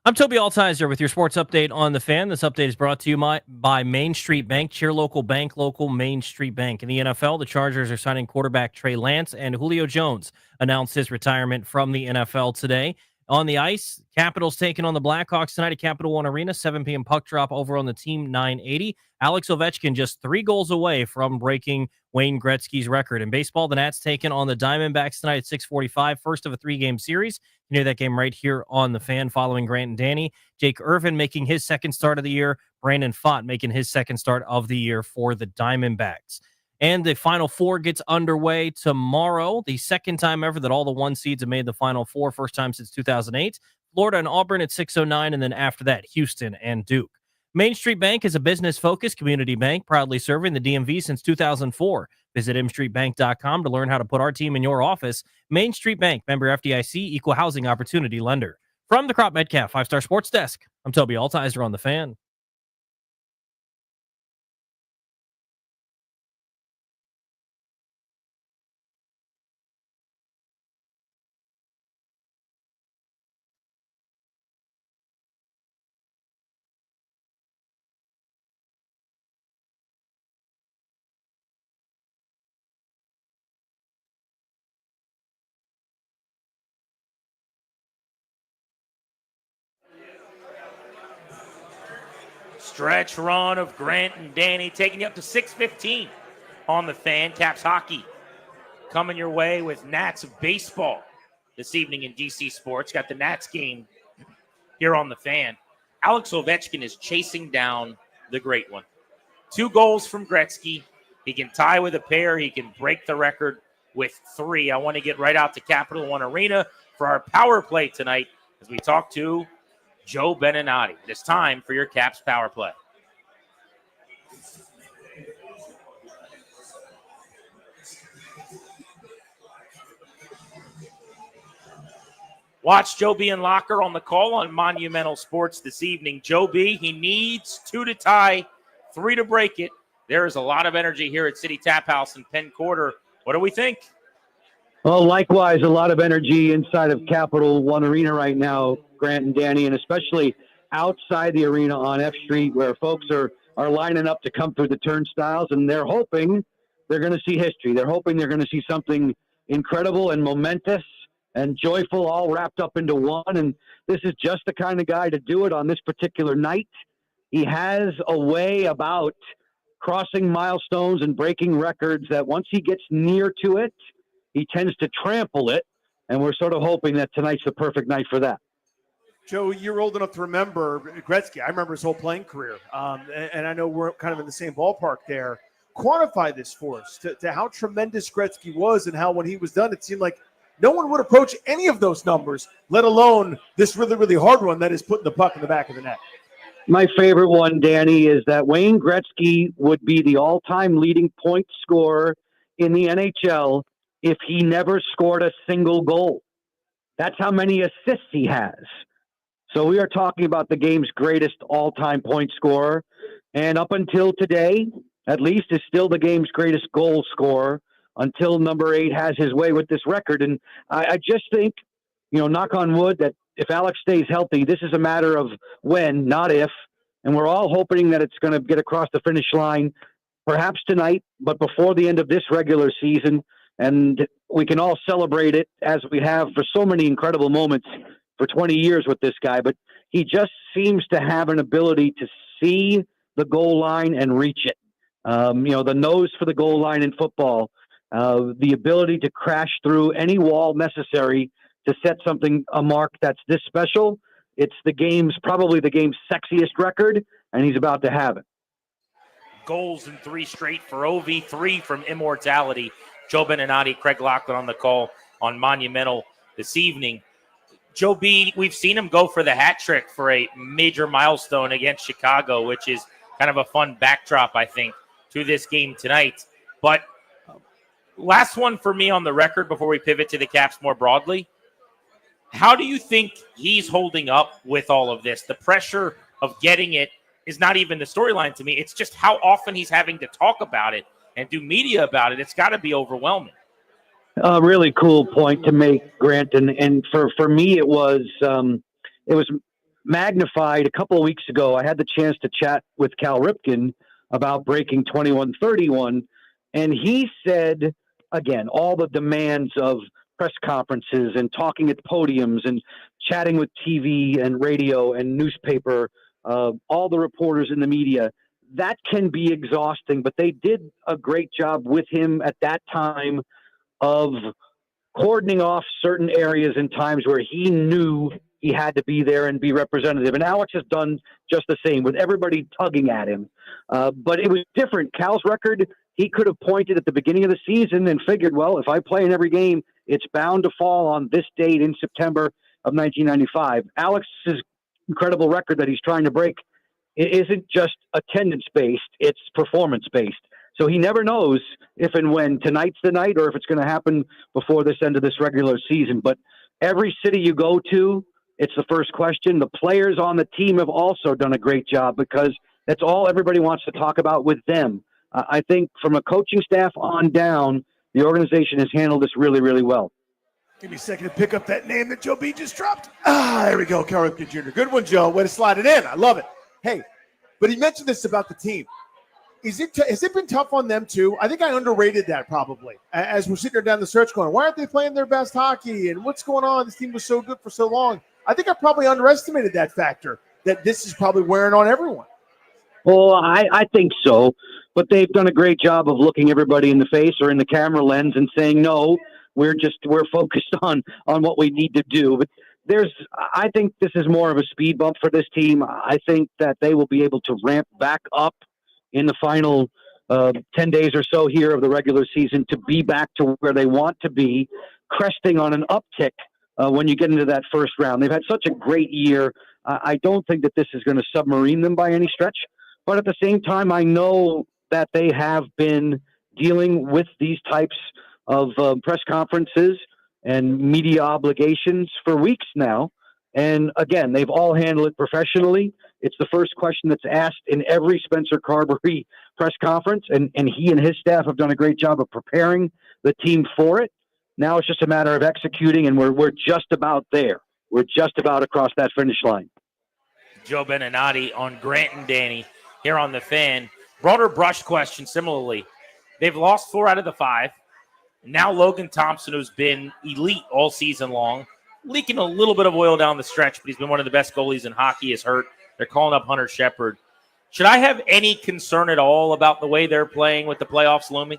I'm Toby Altizer with your sports update on the Fan. This update is brought to you by Main Street Bank. Cheer local, bank local, Main Street Bank. In the NFL, the Chargers are signing quarterback Trey Lance, and Julio Jones announced his retirement from the NFL today. On the ice, Capitals taking on the Blackhawks tonight at Capital One Arena, 7 p.m. puck drop over on the Team 980. Alex Ovechkin just 3 goals away from breaking Wayne Gretzky's record. In baseball, the Nats taking on the Diamondbacks tonight at 6:45, first of a 3-game series. You hear that game right here on the Fan following Grant and Danny. Jake Irvin making his second start of the year. Brandon Pfaadt making his second start of the year for the Diamondbacks. And the Final Four gets underway tomorrow, the second time ever that all the 1 seeds have made the Final Four, first time since 2008. Florida and Auburn at 6:09, and then after that, Houston and Duke. Main Street Bank is a business-focused community bank proudly serving the DMV since 2004. Visit mstreetbank.com to learn how to put our team in your office. Main Street Bank, member FDIC, equal housing opportunity lender. From the Crop Metcalf 5-Star Sports Desk, I'm Toby Altizer on the Fan. Stretch run of Grant and Danny taking you up to 6:15 on the Fan. Caps hockey coming your way with Nats baseball this evening in DC Sports. Got the Nats game here on the Fan. Alex Ovechkin is chasing down the great one. 2 goals from Gretzky. He can tie with a pair. He can break the record with 3. I want to get right out to Capital One Arena for our power play tonight as we talk to Joe Beninati. It's time for your Caps power play. Watch Joe B and Locker on the call on Monumental Sports this evening. Joe B, he needs 2 to tie, 3 to break it. There is a lot of energy here at City Tap House in Penn Quarter. What do we think? Well, likewise, a lot of energy inside of Capital One Arena right now, Grant and Danny, and especially outside the arena on F Street where folks are lining up to come through the turnstiles, and they're hoping they're going to see history. They're hoping they're going to see something incredible and momentous and joyful all wrapped up into one, and this is just the kind of guy to do it on this particular night. He has a way about crossing milestones and breaking records that once he gets near to it, he tends to trample it, and we're sort of hoping that tonight's the perfect night for that. Joe, you're old enough to remember Gretzky. I remember his whole playing career, and I know we're kind of in the same ballpark there. Quantify this for us to how tremendous Gretzky was and how when he was done, it seemed like no one would approach any of those numbers, let alone this really, really hard one that is putting the puck in the back of the net. My favorite one, Danny, is that Wayne Gretzky would be the all-time leading point scorer in the NHL if he never scored a single goal. That's how many assists he has. So we are talking about the game's greatest all-time point scorer, and up until today, at least, is still the game's greatest goal scorer until number 8 has his way with this record. And I just think, knock on wood, that if Alex stays healthy, this is a matter of when, not if. And we're all hoping that it's going to get across the finish line, perhaps tonight, but before the end of this regular season. And we can all celebrate it as we have for so many incredible moments for 20 years with this guy. But he just seems to have an ability to see the goal line and reach it. The nose for the goal line in football, the ability to crash through any wall necessary to set a mark that's this special. It's probably the game's sexiest record, and he's about to have it. Goals in 3 straight for OV, 3 from Immortality. Joe Beninati, Craig Laughlin on the call on Monumental this evening. Joe B, we've seen him go for the hat trick for a major milestone against Chicago, which is kind of a fun backdrop, I think, to this game tonight. But last one for me on the record before we pivot to the Caps more broadly. How do you think he's holding up with all of this? The pressure of getting it is not even the storyline to me. It's just how often he's having to talk about it and do media about it. It's got to be overwhelming. A really cool point to make, Grant. And for me, it was magnified a couple of weeks ago. I had the chance to chat with Cal Ripken about breaking 21-31, and he said, again, all the demands of press conferences and talking at podiums and chatting with TV and radio and newspaper, all the reporters in the media, that can be exhausting, but they did a great job with him at that time of cordoning off certain areas and times where he knew he had to be there and be representative. And Alex has done just the same with everybody tugging at him. But it was different. Cal's record, he could have pointed at the beginning of the season and figured, well, if I play in every game, it's bound to fall on this date in September of 1995. Alex's incredible record that he's trying to break, it isn't just attendance-based, it's performance-based. So he never knows if and when tonight's the night or if it's going to happen before this end of this regular season. But every city you go to, it's the first question. The players on the team have also done a great job because that's all everybody wants to talk about with them. I think from a coaching staff on down, the organization has handled this really, really well. Give me a second to pick up that name that Joe B just dropped. There we go, Cal Ripken Jr. Good one, Joe. Way to slide it in. I love it. Hey, but he mentioned this about the team. Has it been tough on them too? I think I underrated that probably. As we're sitting there down the stretch going, why aren't they playing their best hockey? And what's going on? This team was so good for so long. I think I probably underestimated that factor, that this is probably wearing on everyone. Well, I think so. But they've done a great job of looking everybody in the face or in the camera lens and saying, no, we're focused on what we need to do. But I think this is more of a speed bump for this team. I think that they will be able to ramp back up in the final 10 days or so here of the regular season to be back to where they want to be, cresting on an uptick when you get into that first round. They've had such a great year. I don't think that this is going to submarine them by any stretch. But at the same time, I know that they have been dealing with these types of press conferences and media obligations for weeks now. And again, they've all handled it professionally. It's the first question that's asked in every Spencer Carberry press conference, and he and his staff have done a great job of preparing the team for it. Now it's just a matter of executing, and we're just about there. We're just about across that finish line. Joe Beninati on Grant and Danny here on The Fan. Broader brush question similarly. They've lost 4 out of the 5. Now Logan Thompson, who's been elite all season long, leaking a little bit of oil down the stretch, but he's been one of the best goalies in hockey, is hurt. They're calling up Hunter Shepard. Should I have any concern at all about the way they're playing with the playoffs looming?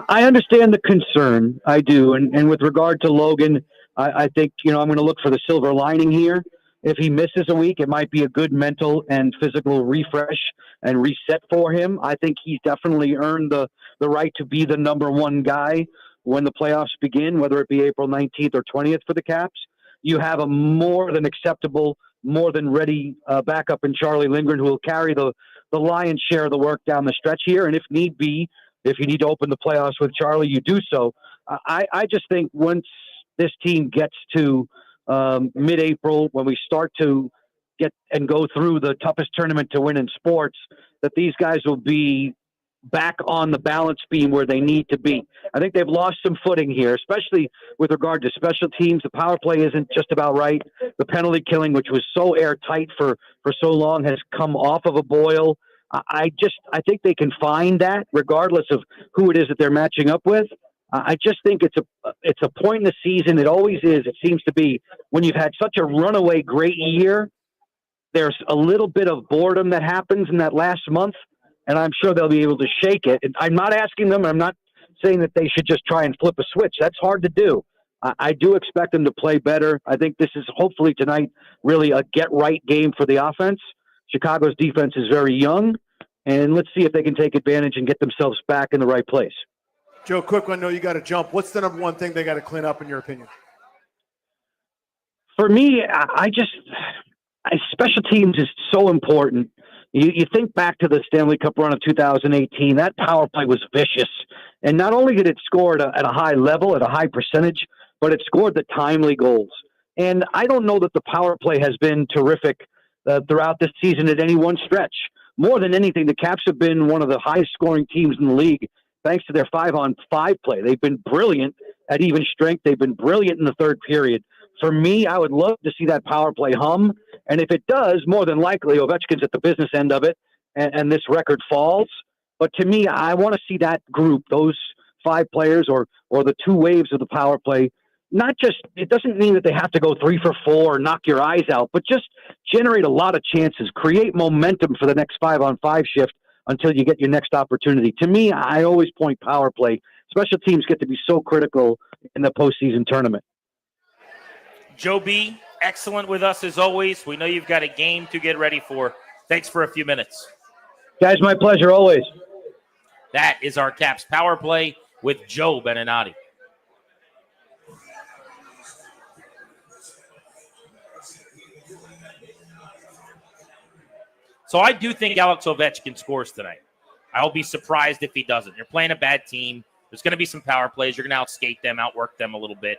I understand the concern. I do. And with regard to Logan, I think, I'm going to look for the silver lining here. If he misses a week, it might be a good mental and physical refresh and reset for him. I think he's definitely earned the right to be the number one guy when the playoffs begin, whether it be April 19th or 20th for the Caps. You have a more than acceptable, more than ready backup in Charlie Lindgren, who will carry the lion's share of the work down the stretch here. And if need be, if you need to open the playoffs with Charlie, you do so. I just think once this team gets to mid-April, when we start to get and go through the toughest tournament to win in sports, that these guys will be back on the balance beam where they need to be. I think they've lost some footing here, especially with regard to special teams. The power play isn't just about right. The penalty killing, which was so airtight for so long, has come off of a boil. I think they can find that regardless of who it is that they're matching up with. I just think it's a point in the season. It always is. It seems to be when you've had such a runaway great year, there's a little bit of boredom that happens in that last month, and I'm sure they'll be able to shake it. And I'm not asking them. I'm not saying that they should just try and flip a switch. That's hard to do. I do expect them to play better. I think this is hopefully tonight really a get-right game for the offense. Chicago's defense is very young, and let's see if they can take advantage and get themselves back in the right place. Joe, quick one. I know you got to jump. What's the number one thing they got to clean up in your opinion? For me, special teams is so important. You think back to the Stanley Cup run of 2018, that power play was vicious. And not only did it score at a high level, at a high percentage, but it scored the timely goals. And I don't know that the power play has been terrific throughout this season at any one stretch. More than anything, the Caps have been one of the highest scoring teams in the league thanks to their 5-on-5 play. They've been brilliant at even strength. They've been brilliant in the third period. for me, I would love to see that power play hum. And if it does, more than likely, Ovechkin's at the business end of it, and this record falls. But to me, I want to see that group, those 5 players or the 2 waves of the power play, not just, it doesn't mean that they have to go 3 for 4 or knock your eyes out, but just generate a lot of chances, create momentum for the next 5-on-5 shift until you get your next opportunity. To me, I always point power play. Special teams get to be so critical in the postseason tournament. Joe B, excellent with us as always. We know you've got a game to get ready for. Thanks for a few minutes. Guys, my pleasure always. That is our Caps power play with Joe Beninati. So I do think Alex Ovechkin scores tonight. I'll be surprised if he doesn't. You're playing a bad team. There's going to be some power plays. You're going to outskate them, outwork them a little bit.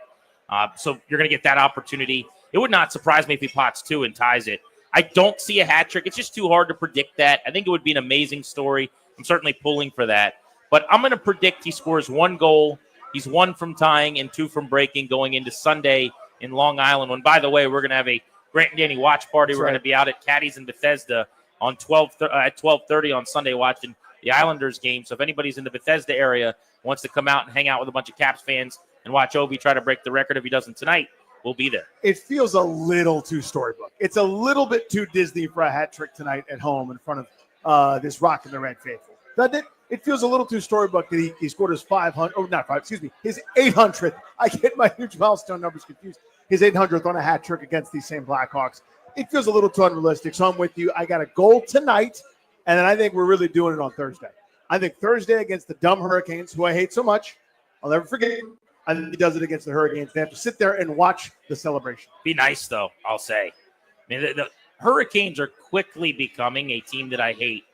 So you're going to get that opportunity. It would not surprise me if he pots 2 and ties it. I don't see a hat trick. It's just too hard to predict that. I think it would be an amazing story. I'm certainly pulling for that. But I'm going to predict he scores 1 goal. He's 1 from tying and 2 from breaking going into Sunday in Long Island. When, by the way, we're going to have a Grant and Danny watch party. We're going to be out at Caddy's in Bethesda on at 12:30 on Sunday watching the Islanders game. So if anybody's in the Bethesda area wants to come out and hang out with a bunch of Caps fans and watch Ovi try to break the record if he doesn't tonight, we'll be there. It feels a little too storybook. It's a little bit too Disney for a hat trick tonight at home in front of this Rock and the Red faithful. Doesn't it? It feels a little too storybook that he scored his 500, oh, not 5, excuse me, his 800th. I get my huge milestone numbers confused. His 800th on a hat trick against these same Blackhawks. It feels a little too unrealistic, so I'm with you. I got a goal tonight, and then I think we're really doing it on Thursday. I think Thursday against the dumb Hurricanes, who I hate so much, I'll never forget. I think he does it against the Hurricanes. They have to sit there and watch the celebration. Be nice, though, I'll say. I mean, the Hurricanes are quickly becoming a team that I hate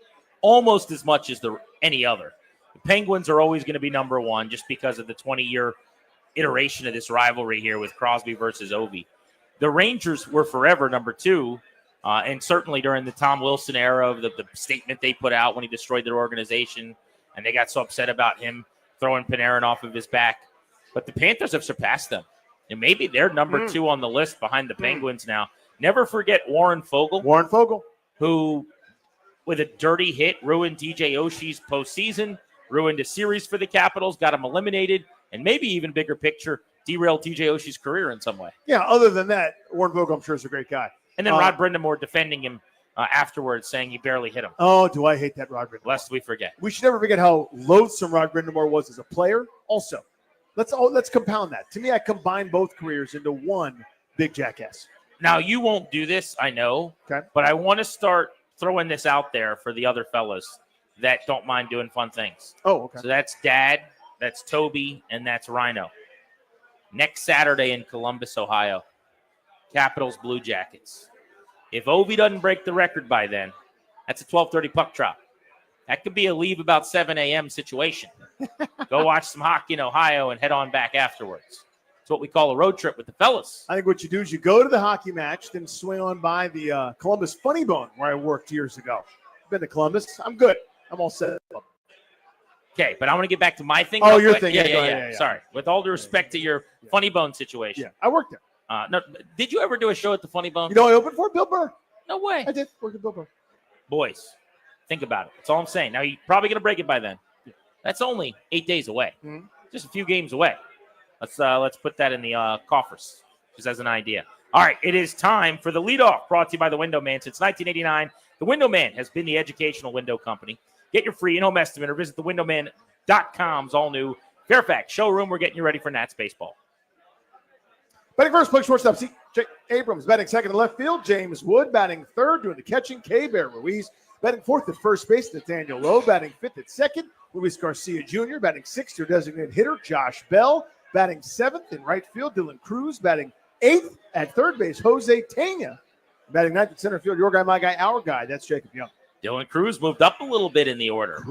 almost as much as any other. The Penguins are always going to be number 1 just because of the 20-year iteration of this rivalry here with Crosby versus Ovi. The Rangers were forever number 2, and certainly during the Tom Wilson era of the statement they put out when he destroyed their organization, and they got so upset about him throwing Panarin off of his back. But the Panthers have surpassed them, and maybe they're number 2 on the list behind the Penguins now. Never forget Warren Foegele. Who, with a dirty hit, ruined DJ Oshie's postseason, ruined a series for the Capitals, got him eliminated, and maybe even bigger picture, derailed DJ Oshie's career in some way. Yeah, other than that, Warren Foegele, I'm sure, is a great guy. And then Rod Brindamore defending him afterwards, saying he barely hit him. Oh, do I hate that Rod Brindamore. Lest we forget. We should never forget how loathsome Rod Brindamore was as a player. Also, let's compound that. To me, I combine both careers into one big jackass. Now, you won't do this, I know, but I want to start throwing this out there for the other fellas that don't mind doing fun things. Oh, okay. So that's Dad, that's Toby, and that's Rhino. Next Saturday in Columbus, Ohio, Capitals Blue Jackets. If Ovi doesn't break the record by then, that's a 12:30 puck drop. That could be a leave about 7 a.m. situation. Go watch some hockey in Ohio and head on back afterwards. It's what we call a road trip with the fellas. I think what you do is you go to the hockey match, then swing on by the Columbus Funny Bone where I worked years ago. Been to Columbus. I'm good. I'm all set. Okay, but I want to get back to my thing. Oh, real your quick. thing. Yeah. Sorry. With all due respect to your Funny Bone situation. Yeah, I worked there. No, did you ever do a show at the Funny Bone? You know I opened for Bill Burr. No way. I did. Work at Bill Burr. Boys, think about it. That's all I'm saying. Now, you're probably going to break it by then. That's only 8 days away. Mm-hmm. Just a few games away. Let's put that in the coffers, just as an idea. All right, it is time for the leadoff, brought to you by the Window Man. Since 1989, the Window Man has been the educational window company. Get your free in-home estimate or visit thewindowman.com's all-new Fairfax showroom. We're getting you ready for Nats baseball. Batting first, play shortstop, Jake Abrams. Batting second to left field, James Wood. Batting third, doing the catching, K-Bear Ruiz. Batting fourth at first base, Nathaniel Lowe. Batting fifth at second, Luis Garcia Jr. Batting sixth, your designated hitter, Josh Bell. Batting seventh in right field, Dylan Cruz. Batting eighth at third base, Jose Tena. Batting ninth at center field, your guy, my guy, our guy. That's Jacob Young. Dylan Cruz moved up a little bit in the order.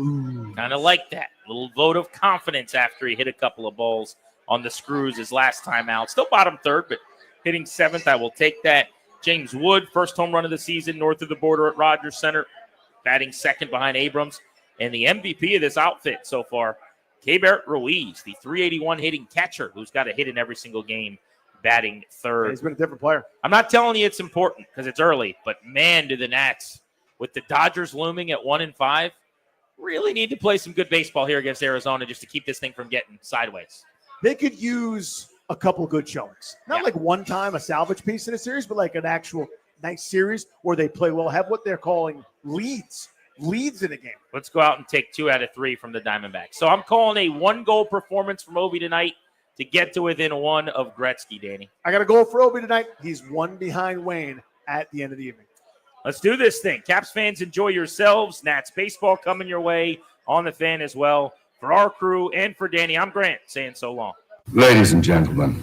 Kind of like that. Little vote of confidence after he hit a couple of balls on the screws his last time out. Still bottom third, but hitting seventh. I will take that. James Wood, first home run of the season, north of the border at Rogers Center. Batting second behind Abrams. And the MVP of this outfit so far, K-Bear Ruiz, the .381 hitting catcher who's got a hit in every single game. batting third. He's been a different player. I'm not telling you it's important because it's early, but man, do the Nats, with the Dodgers looming at 1-5, really need to play some good baseball here against Arizona just to keep this thing from getting sideways. They could use a couple good showings. Not like one time a salvage piece in a series, but like an actual nice series where they play well, have what they're calling leads in a game. Let's go out and take 2 out of 3 from the Diamondbacks. So I'm calling a 1-goal performance from Ovi tonight to get to within 1 of Gretzky, Danny. I got a goal for Obi tonight. He's 1 behind Wayne at the end of the evening. Let's do this thing. Caps fans, enjoy yourselves. Nats baseball coming your way on the Fan as well. For our crew and for Danny, I'm Grant saying so long. Ladies and gentlemen,